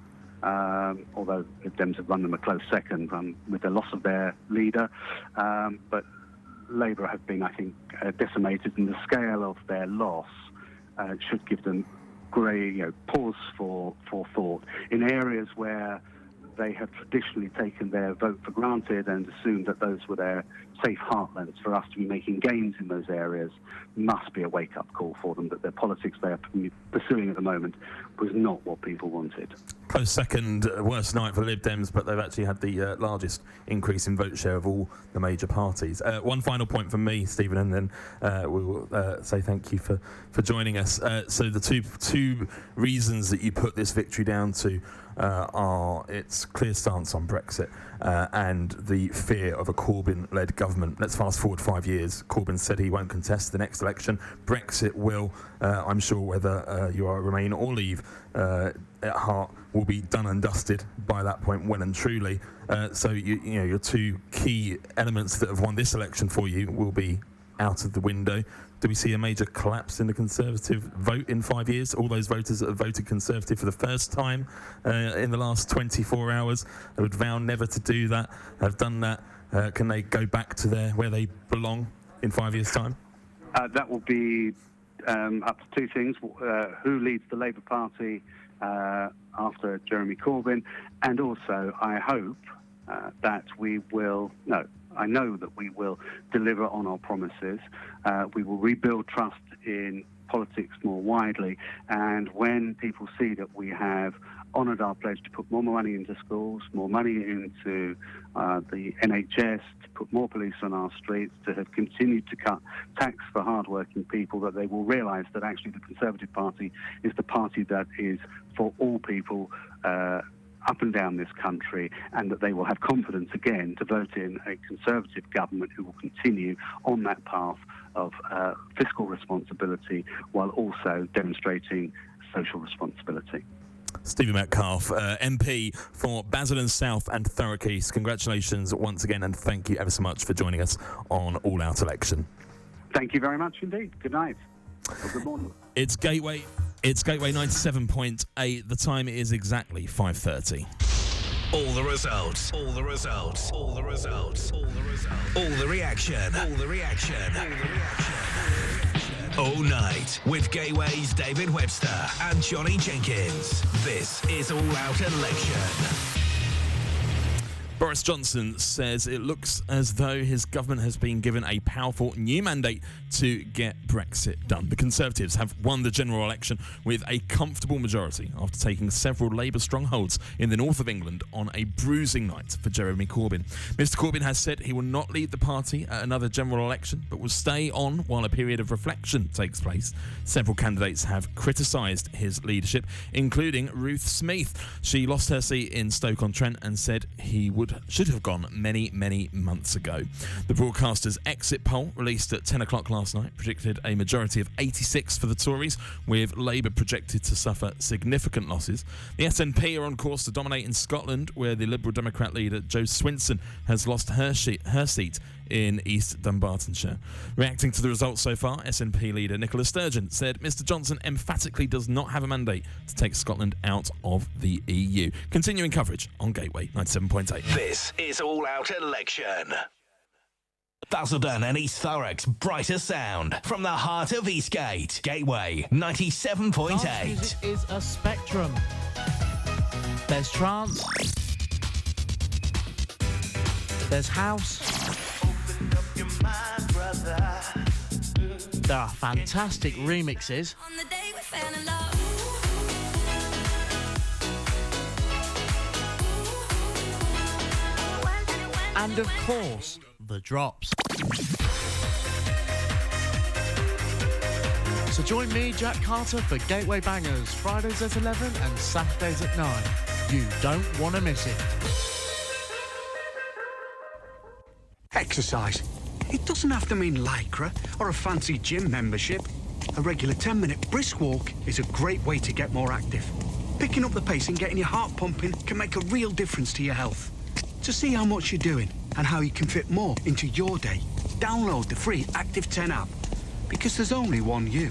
although the Dems have run them a close second with the loss of their leader. But Labour have been, I think, decimated, and the scale of their loss should give them pause for thought in areas where they have traditionally taken their vote for granted and assumed that those were their safe heartlands. For us to be making gains in those areas must be a wake-up call for them, that the politics they are pursuing at the moment was not what people wanted. Close second, worst night for the Lib Dems, but they've actually had the largest increase in vote share of all the major parties. One final point from me, Stephen, and then we will say thank you for joining us. So the two reasons that you put this victory down to are its clear stance on Brexit and the fear of a Corbyn-led government. Let's fast forward 5 years. Corbyn said he won't contest the next election. Brexit will, I'm sure, whether you are Remain or Leave at heart, will be done and dusted by that point, well and truly. So you know your two key elements that have won this election for you will be out of the window. Do we see a major collapse in the Conservative vote in 5 years? All those voters that have voted Conservative for the first time in the last 24 hours would vow never to do that, have done that. Can they go back to where they belong in 5 years' time? That will be up to two things. Who leads the Labour Party after Jeremy Corbyn, and also I hope that we will, I know that we will deliver on our promises. We will rebuild trust in politics more widely, and when people see that we have honoured our pledge to put more money into schools, more money into the NHS, to put more police on our streets, to have continued to cut tax for hard-working people, that they will realise that actually the Conservative Party is the party that is for all people up and down this country, and that they will have confidence again to vote in a Conservative government who will continue on that path of fiscal responsibility while also demonstrating social responsibility. Stephen Metcalfe, MP for Basildon South and Thurrock East. Congratulations once again, and thank you ever so much for joining us on All Out Election. Thank you very much indeed. Good night. Or good morning. It's Gateway 97.8. The time is exactly 5:30. All the results, all the results, all the results, all the results, all the reaction, all the reaction, all the reaction. All night with Gateway's David Webster and Johnny Jenkins. This is All Out Election. Boris Johnson says it looks as though his government has been given a powerful new mandate to get Brexit done. The Conservatives have won the general election with a comfortable majority after taking several Labour strongholds in the north of England on a bruising night for Jeremy Corbyn. Mr Corbyn has said he will not lead the party at another general election, but will stay on while a period of reflection takes place. Several candidates have criticised his leadership, including Ruth Smeeth. She lost her seat in Stoke-on-Trent and said he should have gone many months ago. The broadcaster's exit poll, released at 10 o'clock last night, predicted a majority of 86 for the Tories, with Labour projected to suffer significant losses. The SNP are on course to dominate in Scotland, where the Liberal Democrat leader Jo Swinson has lost her seat in East Dunbartonshire. Reacting to the results so far, SNP leader Nicola Sturgeon said Mr Johnson emphatically does not have a mandate to take Scotland out of the EU. Continuing coverage on Gateway 97.8. This is All Out Election. Basildon and East Thurrock's brighter sound from the heart of Eastgate. Gateway 97.8. Music is a spectrum. There's trance. There's house. There are fantastic remixes. And of course, the drops. So join me, Jack Carter, for Gateway Bangers, Fridays at 11 and Saturdays at 9. You don't want to miss it. Exercise. It doesn't have to mean Lycra or a fancy gym membership. A regular 10-minute brisk walk is a great way to get more active. Picking up the pace and getting your heart pumping can make a real difference to your health. To see how much you're doing and how you can fit more into your day, download the free Active 10 app, because there's only one you.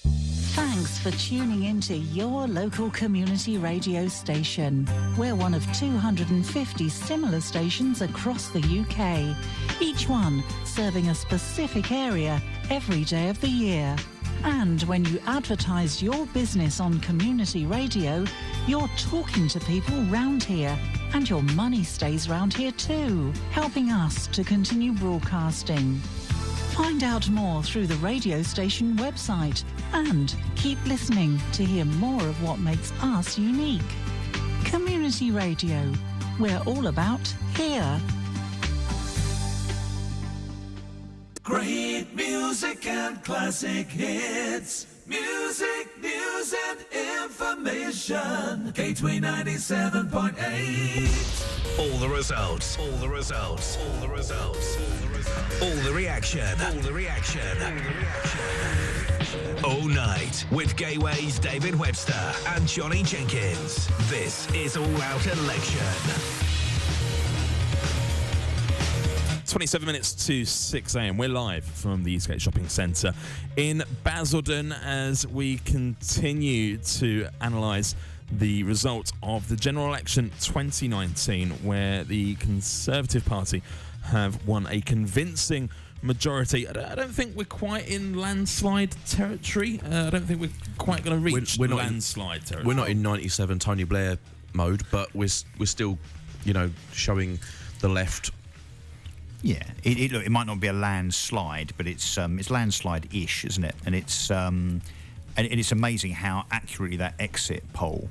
Thanks for tuning into your local community radio station. We're one of 250 similar stations across the UK, each one serving a specific area every day of the year. And when you advertise your business on community radio, you're talking to people round here, and your money stays round here too, helping us to continue broadcasting. Find out more through the radio station website and keep listening to hear more of what makes us unique. Community Radio. We're all about here. Great music and classic hits. Music, news and information. Gateway 97.8. All the results, all the results, all the results, all the results, all the reaction, all the reaction, all the reaction. All night with Gateway's David Webster and Johnny Jenkins. This is All Out Election. 27 minutes to 6 a.m. We're live from the Eastgate Shopping Centre in Basildon as we continue to analyse the result of the general election 2019, where the Conservative Party have won a convincing majority. I don't think we're quite in landslide territory. I don't think we're quite going to reach landslide territory. We're not in 97 Tony Blair mode, but we're still, showing the left. Yeah, it might not be a landslide, but it's landslide-ish, isn't it? And it's amazing how accurately that exit poll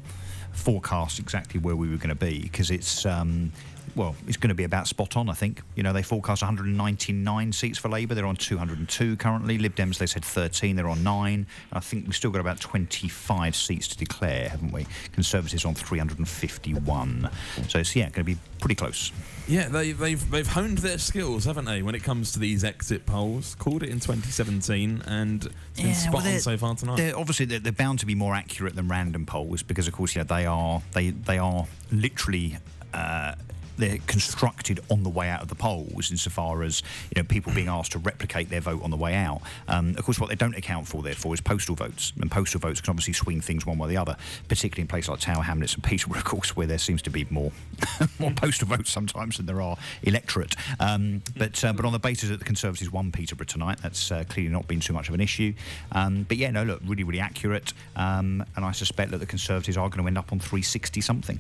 forecasts exactly where we were going to be, because it's going to be about spot on, I think. They forecast 199 seats for Labour. They're on 202 currently. Lib Dems, they said 13. They're on 9. I think we've still got about 25 seats to declare, haven't we? Conservatives on 351. So it's, going to be pretty close. Yeah, they've honed their skills, haven't they, when it comes to these exit polls? Called it in 2017, and it's been spot on so far tonight. They're bound to be more accurate than random polls, because of course, they are literally. They're constructed on the way out of the polls, insofar as people being asked to replicate their vote on the way out. Of course, what they don't account for, therefore, is postal votes, and postal votes can obviously swing things one way or the other, particularly in places like Tower Hamlets and Peterborough, of course, where there seems to be more postal votes sometimes than there are electorate. But on the basis that the Conservatives won Peterborough tonight, that's clearly not been too much of an issue. Look, really, really accurate, and I suspect that the Conservatives are going to end up on 360 something.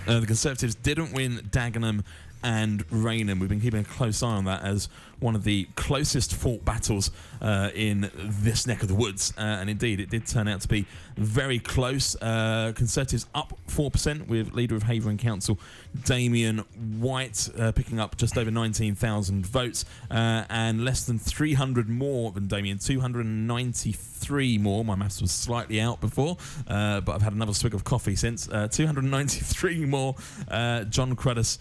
The Conservatives didn't win Dagenham and Rainham. We've been keeping a close eye on that as one of the closest fought battles in this neck of the woods, and indeed it did turn out to be very close. Conservatives up 4%, with leader of Havering Council Damien White picking up just over 19,000 votes, and less than 300 more than Damien, 293 more. My maths was slightly out before, but I've had another swig of coffee since. 293 more. John Cruddas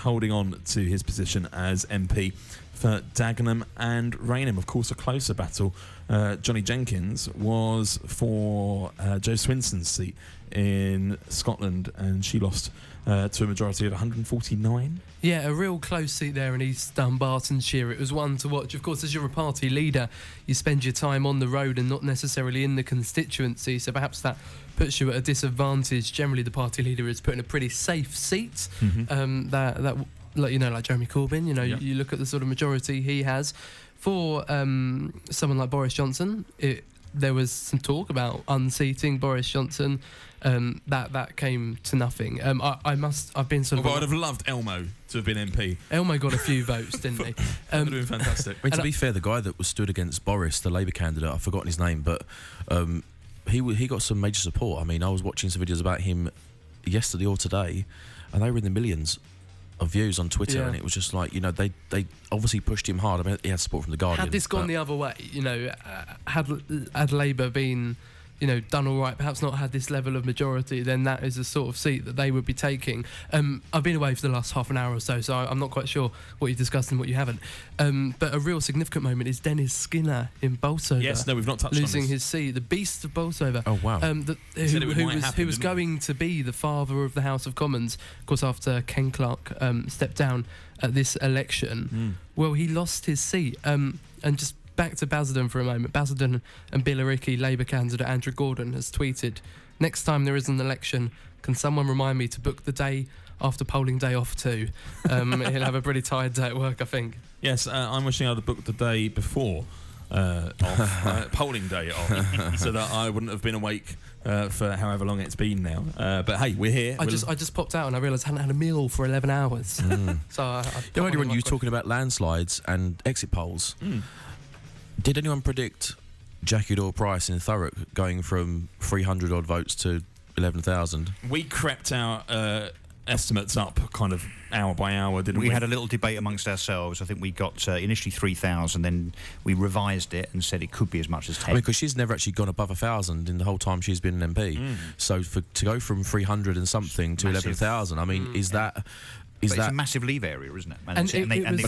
holding on to his position as MP for Dagenham and Rainham. Of course, a closer battle. Johnny Jenkins was for Jo Swinson's seat in Scotland, and she lost to a majority of 149. Yeah, a real close seat there in East Dunbartonshire. It was one to watch. Of course, as you're a party leader, you spend your time on the road and not necessarily in the constituency, so perhaps that puts you at a disadvantage. Generally, the party leader is put in a pretty safe seat. Like Jeremy Corbyn, you look at the sort of majority he has. For someone like Boris Johnson, there was some talk about unseating Boris Johnson. That came to nothing. I've been sort of. Although I'd have loved Elmo to have been MP. Elmo got a few votes, didn't he? That would have been fantastic. To be fair, the guy that was stood against Boris, the Labour candidate, I've forgotten his name, but he got some major support. I mean, I was watching some videos about him yesterday or today, and they were in the millions of views on Twitter, and it was just like, they obviously pushed him hard. I mean, he had support from the Guardian. Had this gone the other way, had Labour been done all right, perhaps not had this level of majority, then that is the sort of seat that they would be taking. I've been away for the last half an hour or so I'm not quite sure what you've discussed and what you haven't. But a real significant moment is Dennis Skinner in Bolsover. Yes, no, we've not touched on losing this. his seat, the Beast of Bolsover. Oh wow! Who was going to be the father of the House of Commons, of course, after Ken Clarke stepped down at this election. Well, he lost his seat, and just. Back to Basildon for a moment. Basildon and Billericay Labour candidate Andrew Gordon has tweeted, "Next time there is an election, can someone remind me to book the day after polling day off too?" He'll have a pretty tired day at work, I think. Yes, I'm wishing I'd have booked the day before off, polling day off, so that I wouldn't have been awake for however long it's been now. But hey, we're here. I just popped out and I realised I hadn't had a meal for 11 hours. So earlier when you were talking about landslides and exit polls, did anyone predict Jackie Dore Price in Thurrock going from 300 odd votes to 11,000? We crept our estimates up kind of hour by hour, didn't we? We had a little debate amongst ourselves. I think we got initially 3,000, then we revised it and said it could be as much as 10. I mean, because she's never actually gone above 1,000 in the whole time she's been an MP. So to go from 300 and something to 11,000, I mean, is that... It's a massive Leave area, isn't it? But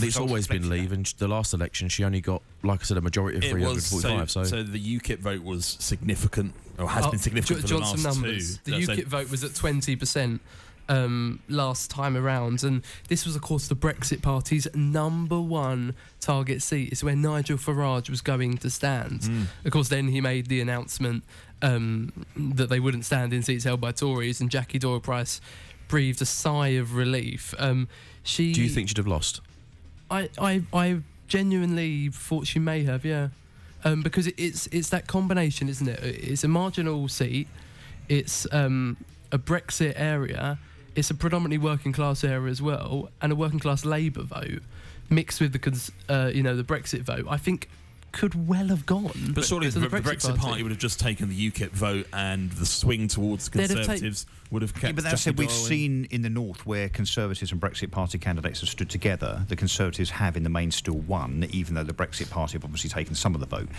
it's always been Leave, and the last election she only got, like I said, a majority of 345. So the UKIP vote was significant, or has been significant for the last numbers. two. The UKIP vote was at 20%. last time around, and this was of course the Brexit Party's #1 target seat. It's where Nigel Farage was going to stand. Of course, then he made the announcement that they wouldn't stand in seats held by Tories, and Jackie Doyle-Price breathed a sigh of relief. Do you think she'd have lost? I genuinely thought she may have, yeah. Because it's that combination, isn't it? It's a marginal seat, it's a Brexit area, it's a predominantly working class area as well, and a working class Labour vote mixed with the Brexit vote. I think could well have gone. But surely to the Brexit Party would have just taken the UKIP vote, and the swing towards the Conservatives would have kept. Yeah, but that said, we've seen in the North where Conservatives and Brexit Party candidates have stood together. The Conservatives have, in the main, still won, even though the Brexit Party have obviously taken some of the vote.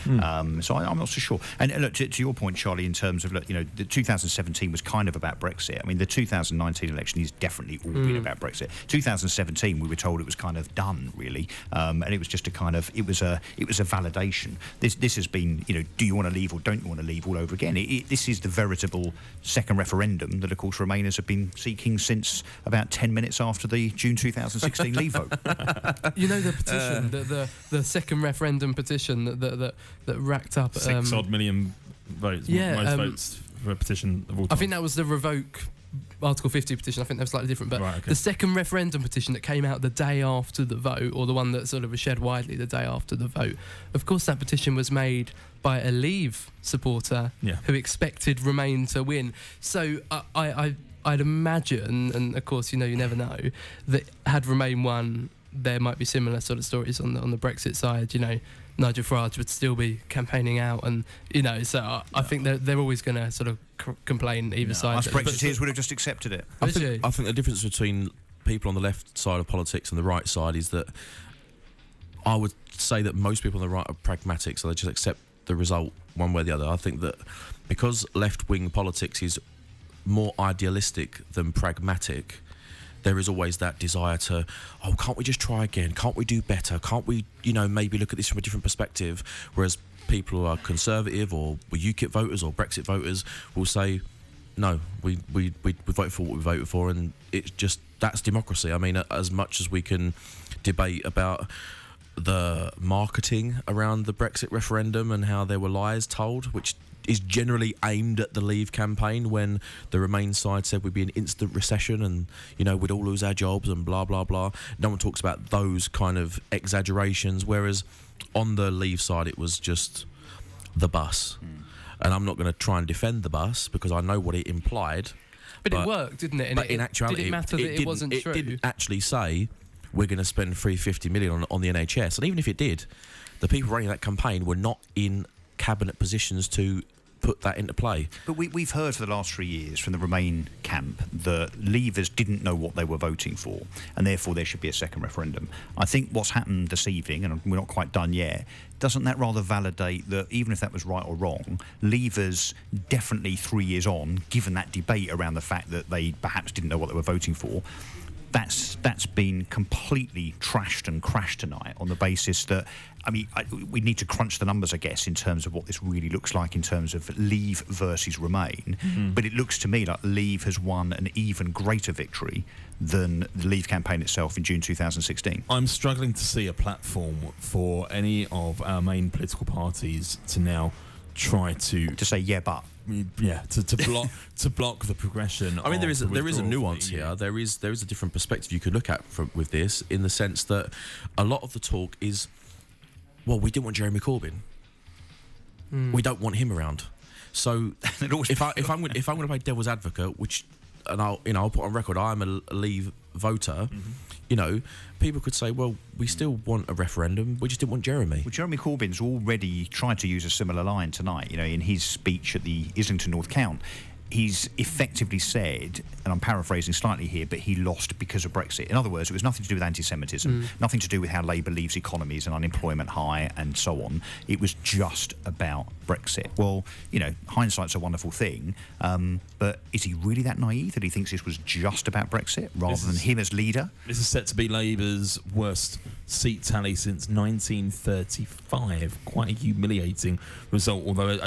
So I'm not so sure. And look, to your point, Charlie, in terms of the 2017 was kind of about Brexit. I mean, the 2019 election is definitely all been about Brexit. 2017, we were told it was kind of done, really, and it was just a kind of it was a validation. This has been, do you want to leave or don't you want to leave all over again? This is the veritable second referendum that, of course, Remainers have been seeking since about 10 minutes after the June 2016 Leave vote. The petition, the second referendum petition that racked up 6 odd million votes. Yeah, most votes for a petition of all time. I think that was the revoke Article 50 petition. I think that was slightly different, but right, okay. The second referendum petition that came out the day after the vote, or the one that sort of was shared widely the day after the vote, of course that petition was made by a Leave supporter who expected Remain to win. So I'd imagine, and of course you never know, that had Remain won, there might be similar sort of stories on the Brexit side. Nigel Farage would still be campaigning out, and so I think they're always going to sort of complain either side. Us Brexiteers would have just accepted it. I think the difference between people on the left side of politics and the right side is that I would say that most people on the right are pragmatic, so they just accept the result one way or the other. I think that because left-wing politics is more idealistic than pragmatic, there is always that desire to, can't we just try again? Can't we do better? Can't we, maybe look at this from a different perspective? Whereas people who are conservative or UKIP voters or Brexit voters will say, no, we vote for what we voted for, and it's just, that's democracy. I mean, as much as we can debate about the marketing around the Brexit referendum and how there were lies told, which is generally aimed at the Leave campaign, when the Remain side said we'd be in instant recession and we'd all lose our jobs and blah blah blah. No one talks about those kind of exaggerations, whereas on the Leave side it was just the bus. And I'm not going to try and defend the bus because I know what it implied, but it worked, didn't it? But in actuality, did it matter that it wasn't true? It didn't actually say we're going to spend $350 million on the NHS, and even if it did, the people running that campaign were not in cabinet positions to put that into play. But we've heard for the last 3 years from the Remain camp that Leavers didn't know what they were voting for, and therefore there should be a second referendum. I think what's happened this evening, and we're not quite done yet, doesn't that rather validate that even if that was right or wrong, Leavers definitely 3 years on, given that debate around the fact that they perhaps didn't know what they were voting for, that's been completely trashed and crashed tonight on the basis that, we need to crunch the numbers, I guess, in terms of what this really looks like in terms of Leave versus Remain. But it looks to me like Leave has won an even greater victory than the Leave campaign itself in June 2016. I'm struggling to see a platform for any of our main political parties to now try to say but to block the progression. I mean, there is a nuance here. There is a different perspective you could look at with this, in the sense that a lot of the talk is, well, we didn't want Jeremy Corbyn. We don't want him around. So if I'm going to play devil's advocate, and I'll put on record, I'm a Leave voter. People could say, well, we still want a referendum, we just didn't want Jeremy. Well, Jeremy Corbyn's already tried to use a similar line tonight, in his speech at the Islington North Count. He's effectively said, and I'm paraphrasing slightly here, but he lost because of Brexit. In other words, it was nothing to do with anti-Semitism, nothing to do with how Labour leaves economies and unemployment high and so on. It was just about Brexit. Well, hindsight's a wonderful thing, but is he really that naive that he thinks this was just about Brexit rather than him as leader? This is set to be Labour's worst seat tally since 1935. Quite a humiliating result, although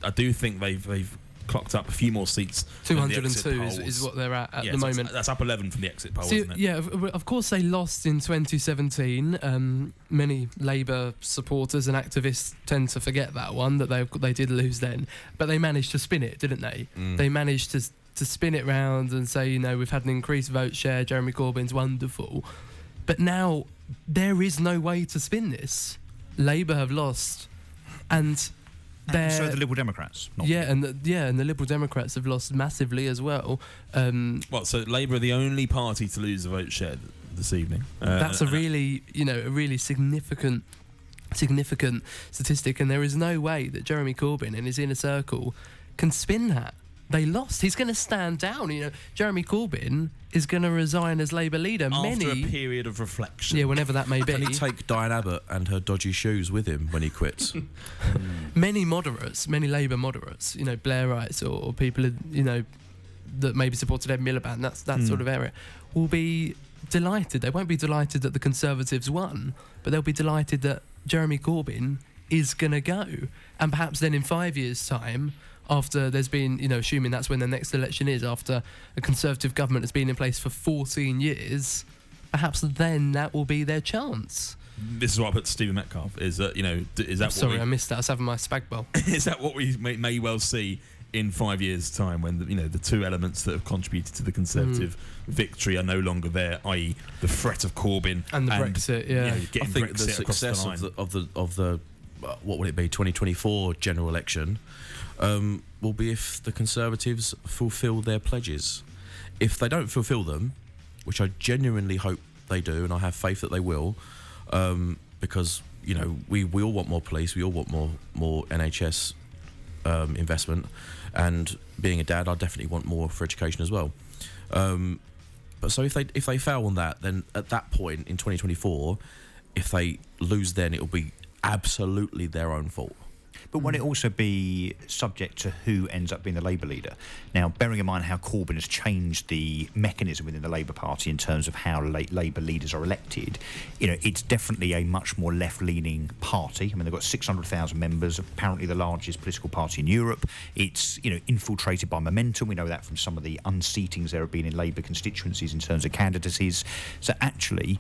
I do think they've clocked up a few more seats. than the exit 202 polls. is what they're at Yeah, the so moment. That's up 11 from the exit poll, So, isn't it? yeah, of course they lost in 2017. Many Labour supporters and activists tend to forget that one, that they did lose then. But they managed to spin it, didn't they? They managed to spin it round and say, we've had an increased vote share, Jeremy Corbyn's wonderful. But now there is no way to spin this. Labour have lost, and so the Liberal Democrats. And the Liberal Democrats have lost massively as well. So Labour are the only party to lose the vote share this evening. That's a really significant statistic, and there is no way that Jeremy Corbyn and his inner circle can spin that. They lost. He's going to stand down. Jeremy Corbyn is going to resign as Labour leader. After a period of reflection. Yeah, whenever that may be. Can he take Diane Abbott and her dodgy shoes with him when he quits? Many Labour moderates, Blairites or people, that maybe supported Ed Miliband, that sort of area, will be delighted. They won't be delighted that the Conservatives won, but they'll be delighted that Jeremy Corbyn is going to go. And perhaps then in 5 years' time, after there's been, assuming that's when the next election is, after a Conservative government has been in place for 14 years, perhaps then that will be their chance. This is what I put to Stephen Metcalfe, is that, is that Sorry, I missed that. I was having my spag bowl. Is that what we may well see in 5 years' time, when the two elements that have contributed to the Conservative victory are no longer there, i.e. the threat of Corbyn and the Brexit, getting I think Brexit the across success the line. of the what would it be, 2024 general election, will be if the Conservatives fulfil their pledges. If they don't fulfil them, which I genuinely hope they do, and I have faith that they will, because we all want more police, we all want more NHS investment, and being a dad, I definitely want more for education as well. But so if they fail on that, then at that point in 2024, if they lose, then it'll be absolutely their own fault. But won't it also be subject to who ends up being the Labour leader? Now, bearing in mind how Corbyn has changed the mechanism within the Labour Party in terms of how Labour leaders are elected, it's definitely a much more left-leaning party. I mean, they've got 600,000 members, apparently the largest political party in Europe. It's, infiltrated by momentum. We know that from some of the unseatings there have been in Labour constituencies in terms of candidacies. So actually,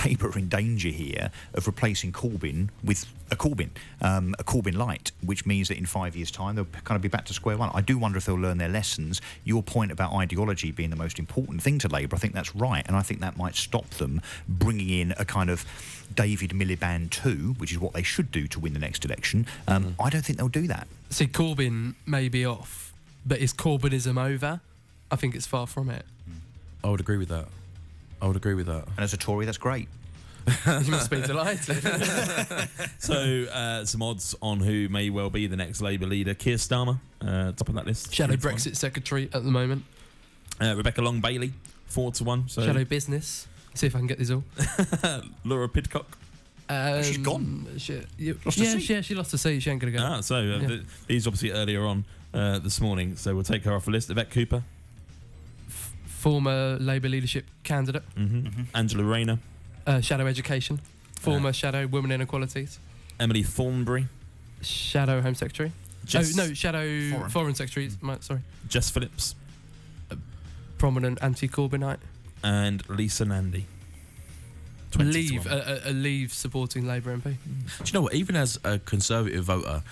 Labour are in danger here of replacing Corbyn with a Corbyn light, which means that in 5 years' time they'll kind of be back to square one. I do wonder if they'll learn their lessons. Your point about ideology being the most important thing to Labour, I think that's right, and I think that might stop them bringing in a kind of David Miliband 2, which is what they should do to win the next election. I don't think they'll do that. See, Corbyn may be off, but is Corbynism over? I think it's far from it. I would agree with that. And as a Tory, that's great. You must be delighted. So, some odds on who may well be the next Labour leader. Keir Starmer, top of that list. Shadow Brexit secretary at the moment. Rebecca Long-Bailey, 4-1. So. Shadow business. See if I can get these all. Laura Pidcock. She's gone. She lost her seat. She ain't going to go. These obviously earlier on this morning, so we'll take her off the list. Yvette Cooper. Former Labour leadership candidate. Angela Rayner. Shadow Education. Former Shadow Women Inequalities. Emily Thornberry. Shadow Home Secretary. Shadow Foreign Secretary. Sorry. Jess Phillips. Prominent anti-Corbynite. And Lisa Nandy. A Leave supporting Labour MP. Do you know what? Even as a Conservative voter,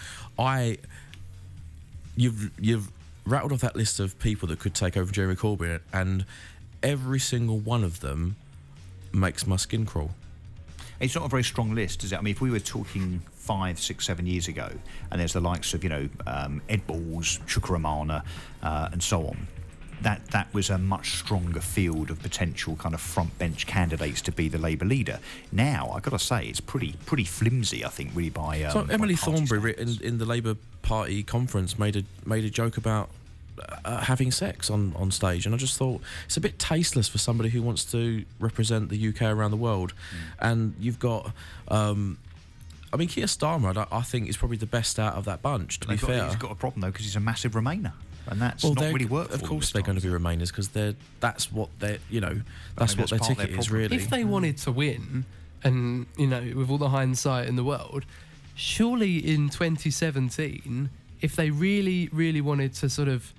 you've rattled off that list of people that could take over Jeremy Corbyn, and every single one of them makes my skin crawl. It's not a very strong list, is it? I mean, if we were talking 5, 6, 7 years ago, and there's the likes of, Ed Balls, Chukwuemeka, and so on, that was a much stronger field of potential kind of front bench candidates to be the Labour leader. Now, I've got to say, it's pretty flimsy, I think, really by. So Emily Thornberry in the Labour Party conference made a joke about having sex on stage, and I just thought it's a bit tasteless for somebody who wants to represent the UK around the world. And you've got Keir Starmer, I think, is probably the best out of that bunch, to be fair. He's got a problem though, because he's a massive Remainer, and that's not really worked for them. Of course they're going to be Remainers, because that's what their ticket is, really. If they wanted to win, and with all the hindsight in the world, surely in 2017 if they really, really wanted to sort of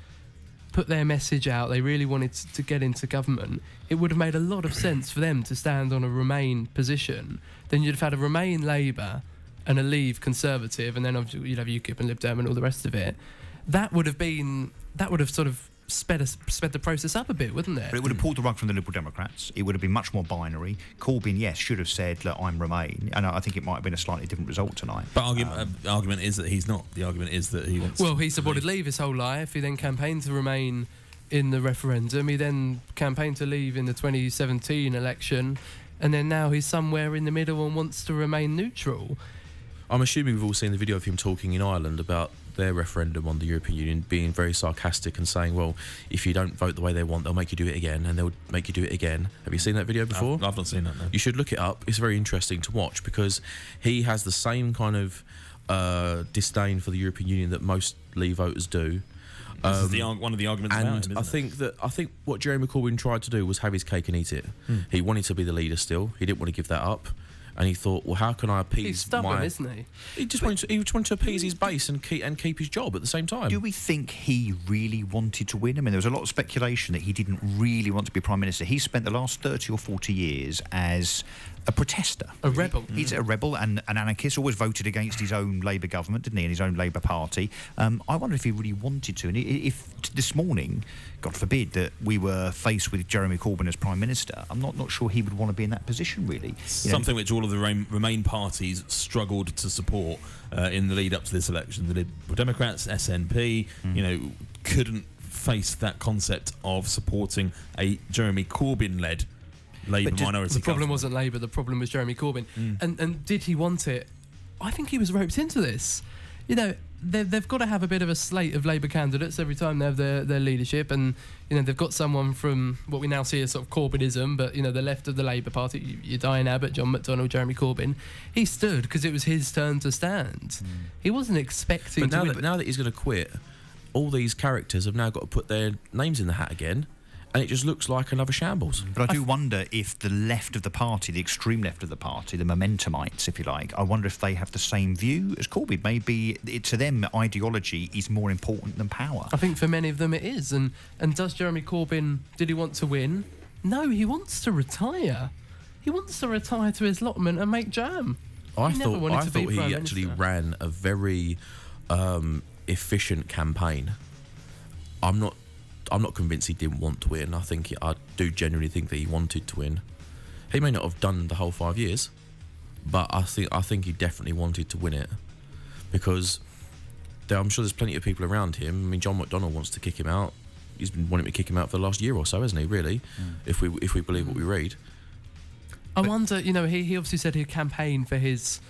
put their message out, they really wanted to get into government, it would have made a lot of sense for them to stand on a Remain position. Then you'd have had a Remain Labour and a Leave Conservative, and then obviously you'd have UKIP and Lib Dem and all the rest of it. That would have sort of sped the process up a bit, wouldn't it? But it would have pulled the rug from the Liberal Democrats. It would have been much more binary. Corbyn, yes, should have said, look, I'm Remain, and I think it might have been a slightly different result tonight. But argument is that he's not. The argument is that he wants. Well, he supported Leave his whole life. He then campaigned to Remain in the referendum. He then campaigned to Leave in the 2017 election, and then now he's somewhere in the middle and wants to remain neutral. I'm assuming we've all seen the video of him talking in Ireland about their referendum on the European Union, being very sarcastic and saying, well, if you don't vote the way they want, they'll make you do it again, and they'll make you do it again. Have you seen that video before? I've not seen that, no. You should look it up. It's very interesting to watch, because he has the same kind of disdain for the European Union that most Leave voters do. This is one of the arguments about him, isn't it? I think what Jeremy Corbyn tried to do was have his cake and eat it. He wanted to be the leader still. He didn't want to give that up. And he thought, well, how can I appease He's stubborn, isn't he? He just wanted to appease his base and keep his job at the same time. Do we think he really wanted to win? I mean, there was a lot of speculation that he didn't really want to be Prime Minister. He spent the last 30 or 40 years as a protester. A rebel. He's a rebel and an anarchist, always voted against his own Labour government, didn't he, and his own Labour Party. I wonder if he really wanted to. And if this morning, God forbid, that we were faced with Jeremy Corbyn as Prime Minister, I'm not sure he would want to be in that position, really. Something which all of the Remain parties struggled to support in the lead up to this election. The Liberal Democrats, SNP, couldn't face that concept of supporting a Jeremy Corbyn-led Labour minority. The problem wasn't Labour, the problem was Jeremy Corbyn. And did he want it? I think he was roped into this. They've got to have a bit of a slate of Labour candidates every time they have their leadership, and they've got someone from what we now see as sort of Corbynism, but the left of the Labour Party, your Diane Abbott, John McDonnell, Jeremy Corbyn. He stood because it was his turn to stand. He wasn't expecting to win. Now that he's going to quit, all these characters have now got to put their names in the hat again, and it just looks like another shambles. But I do wonder if the left of the party, the extreme left of the party, the momentumites, if you like, I wonder if they have the same view as Corbyn. Maybe to them, ideology is more important than power. I think for many of them it is. And does Jeremy Corbyn, did he want to win? No, he wants to retire. He wants to retire to his allotment and make jam. I thought he actually ran a very efficient campaign. I'm not convinced he didn't want to win. I do genuinely think that he wanted to win. He may not have done the whole 5 years, but I think he definitely wanted to win it, because I'm sure there's plenty of people around him. I mean, John McDonnell wants to kick him out. He's been wanting to kick him out for the last year or so, hasn't he? Really, if we believe what we read. I wonder. He obviously said he'd campaign for his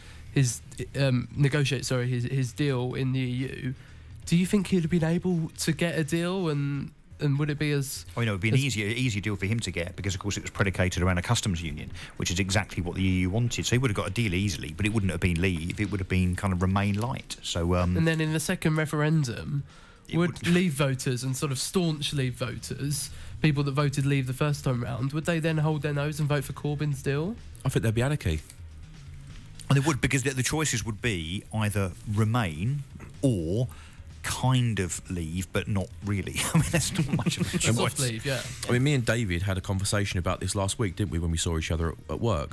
deal in the EU. Do you think he'd have been able to get a deal, and would it be as... it would be an easier deal for him to get, because, of course, it was predicated around a customs union, which is exactly what the EU wanted. So he would have got a deal easily, but it wouldn't have been Leave. It would have been kind of Remain light. So, and then in the second referendum, would Leave voters and sort of staunch Leave voters, people that voted Leave the first time round, would they then hold their nose and vote for Corbyn's deal? I think there'd be anarchy. And they would, because the choices would be either Remain or kind of Leave, but not really. I mean, that's not much of a choice. Soft Leave, yeah. I mean, me and David had a conversation about this last week, didn't we, when we saw each other at work?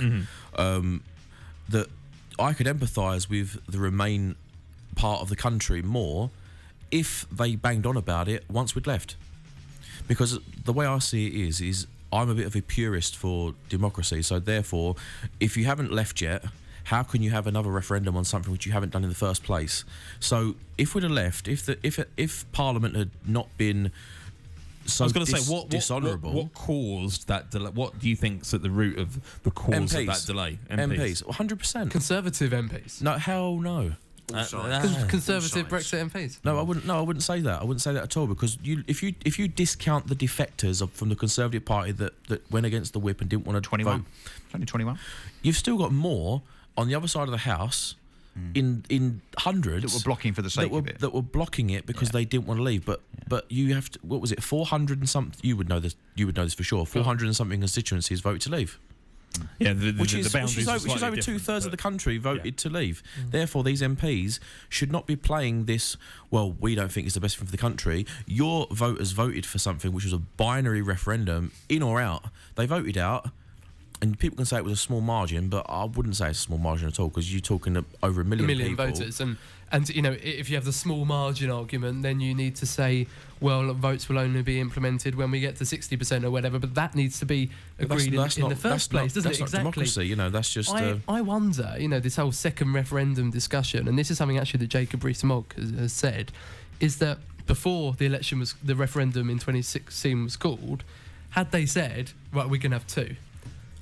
That I could empathise with the Remain part of the country more if they banged on about it once we'd left. Because the way I see it is I'm a bit of a purist for democracy, so therefore, if you haven't left yet, how can you have another referendum on something which you haven't done in the first place? So if we'd have left, if Parliament had not been so dishonourable... What caused that delay? What do you think's at the root of the cause of that delay? MPs. 100%. Conservative MPs? No, hell no. Conservative Brexit MPs? No, I wouldn't say that. I wouldn't say that at all, because if you discount the defectors from the Conservative Party that went against the whip and didn't want to 21. vote, It's only 21. You've still got more on the other side of the house in hundreds that were blocking for the sake of it. That were blocking it because they didn't want to leave. But you have to. What was it? 400 and something. You would know this. You would know this for sure. 400 and something constituencies voted to leave. Yeah, which is boundaries are over slightly different, 2/3 of the country voted to leave. Therefore, these MPs should not be playing this. Well, we don't think it's the best thing for the country. Your voters voted for something which was a binary referendum, in or out. They voted out. And people can say it was a small margin, but I wouldn't say it's a small margin at all, because you're talking over a million people. Voters, and you know, if you have the small margin argument, then you need to say, well, votes will only be implemented when we get to 60% or whatever. But that needs to be agreed in the first place, doesn't it? That's not democracy. You know, that's just. I wonder, you know, this whole second referendum discussion, and this is something actually that Jacob Rees-Mogg has said, is that before the referendum in 2016 was called, had they said, right, we're going to have two.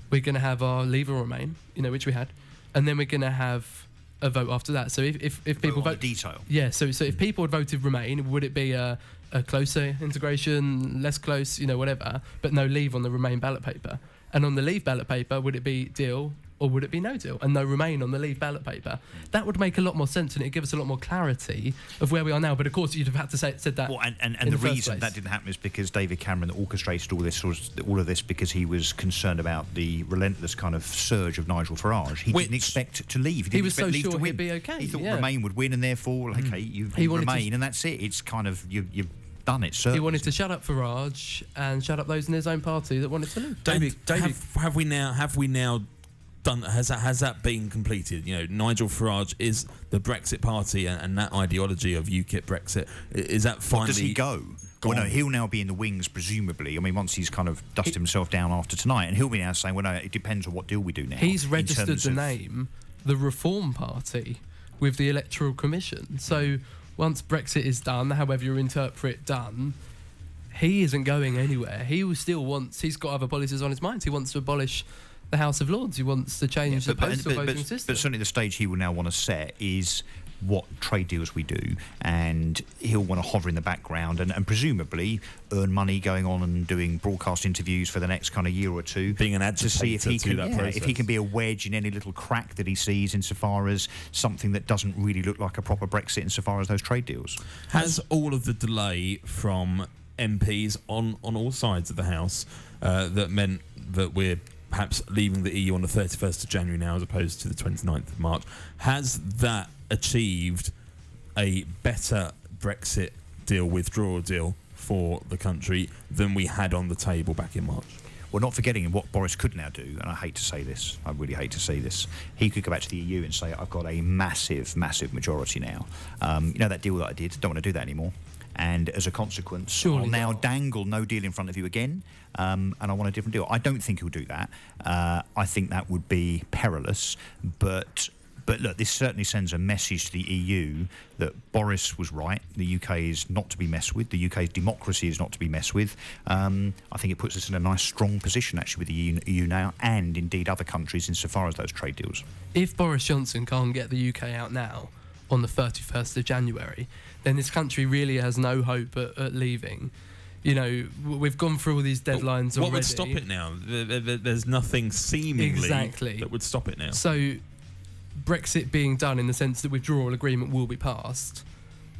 We're going to have our Leave or Remain, you know, which we had, and then we're going to have a vote after that. So if people vote detail, so if people had voted Remain, would it be a closer integration, less close, you know, whatever, but no Leave on the Remain ballot paper? And on the Leave ballot paper, would it be deal or would it be no deal? And no Remain on the Leave ballot paper. That would make a lot more sense, and it'd give us a lot more clarity of where we are now. But of course, you'd have had to said that. Well, and the reason that didn't happen is because David Cameron orchestrated all of this because he was concerned about the relentless kind of surge of Nigel Farage. He didn't expect to leave. He was so Leave sure to win. he'd be okay. He thought yeah. Remain would win, and therefore, okay, you Remain, and that's it. It's kind of you've done it. He wanted to shut up Farage and shut up those in his own party that wanted to leave. David, have we now done? Has that been completed? You know, Nigel Farage is the Brexit party, and that ideology of UKIP Brexit, is that finally? Does he go? Well, no, he'll now be in the wings, presumably. I mean, once he's kind of dusted himself down after tonight, and he'll be now saying, well, no, it depends on what deal we do now. He's registered the name, the Reform Party, with the Electoral Commission. So once Brexit is done, however you interpret done, he isn't going anywhere. He still wants, he's got other policies on his mind. He wants to abolish the House of Lords. He wants to change the postal voting system. But certainly the stage he will now want to set is what trade deals we do, and he'll want to hover in the background and presumably earn money going on and doing broadcast interviews for the next kind of year or two, being an agitator to see if he can, that process. if he can be a wedge in any little crack that he sees insofar as something that doesn't really look like a proper Brexit insofar as those trade deals. Has all of the delay from MPs on all sides of the House that meant that we're perhaps leaving the EU on the 31st of January now as opposed to the 29th of March, has that achieved a better Brexit deal, withdrawal deal for the country than we had on the table back in March? Well, not forgetting what Boris could now do, and I hate to say this, I really hate to say this, he could go back to the EU and say, I've got a massive, massive majority now. You know that deal that I did? Don't want to do that anymore. And as a consequence, I'll now dangle no deal in front of you again, and I want a different deal. I don't think he'll do that. I think that would be perilous, but look, this certainly sends a message to the EU that Boris was right. The UK is not to be messed with. The UK's democracy is not to be messed with. I think it puts us in a nice, strong position, actually, with the EU now, and indeed other countries insofar as those trade deals. If Boris Johnson can't get the UK out now, on the 31st of January, then this country really has no hope at leaving. You know, we've gone through all these deadlines already. What would stop it now? There's nothing seemingly that would stop it now. So Brexit being done in the sense that withdrawal agreement will be passed,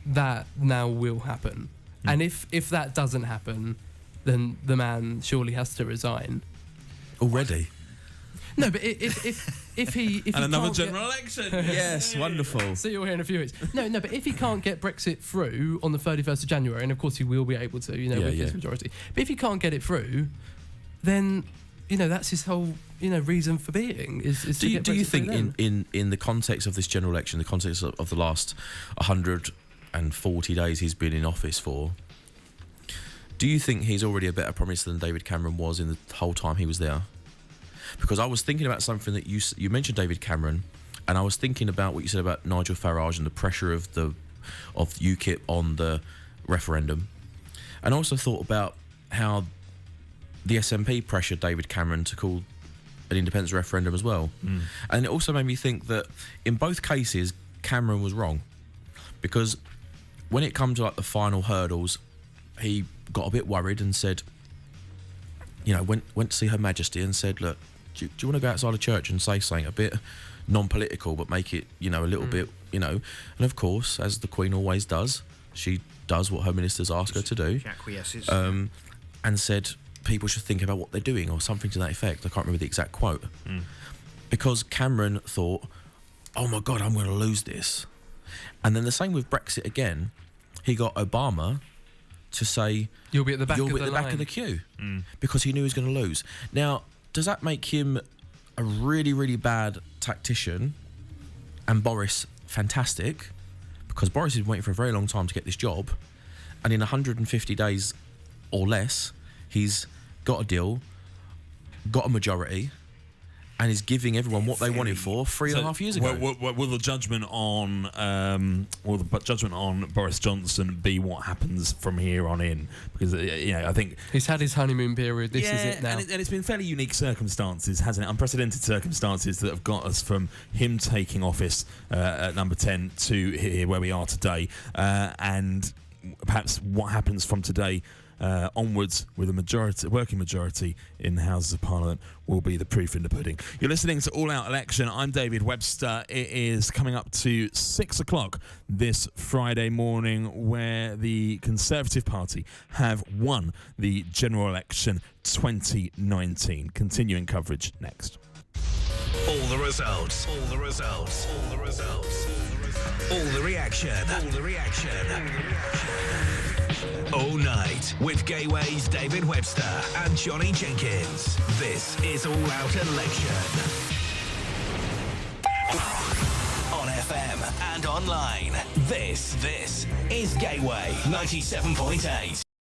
that now will happen. And if that doesn't happen, then the man surely has to resign. Already? No, but if he and another general election. Yes, wonderful. See you all here in a few weeks. No, but if he can't get Brexit through on the 31st of January, and of course he will be able to, with his majority. But if he can't get it through, then that's his whole reason for being. Do you think in the context of this general election, the context of the last 140 days he's been in office for, do you think he's already a better Prime Minister than David Cameron was in the whole time he was there? Because I was thinking about something that you mentioned, David Cameron, and I was thinking about what you said about Nigel Farage and the pressure of UKIP on the referendum, and I also thought about how the SNP pressured David Cameron to call an independence referendum as well. And it also made me think that in both cases Cameron was wrong, because when it comes to the final hurdles, he got a bit worried and said, went to see Her Majesty and said, look, do you want to go outside of church and say something a bit non-political but make it, a little bit, and of course, as the Queen always does, she does what her ministers ask her to do. She acquiesces. And said, people should think about what they're doing, or something to that effect. I can't remember the exact quote. Because Cameron thought, oh my God, I'm going to lose this. And then the same with Brexit again. He got Obama to say, you'll be at the back, of the queue, because he knew he was going to lose. Now, does that make him a really, really bad tactician and Boris fantastic? Because Boris has been waiting for a very long time to get this job, and in 150 days or less, he's got a deal, got a majority, and is giving everyone what they wanted for 3.5 years ago. Will the judgment on Boris Johnson be what happens from here on in? Because I think he's had his honeymoon period. This is it now, and it's been fairly unique circumstances, hasn't it? Unprecedented circumstances that have got us from him taking office at number 10 to here where we are today, and perhaps what happens from today onwards with a working majority in the Houses of Parliament will be the proof in the pudding. You're listening to All Out Election. I'm David Webster. It is coming up to 6 o'clock this Friday morning, where the Conservative Party have won the general election 2019. Continuing coverage next. All the results. All the results. All the results. All the reaction. All the reaction. All night with Gateway's David Webster and Johnny Jenkins. This is All Out Election. On FM and online. This is Gateway 97.8.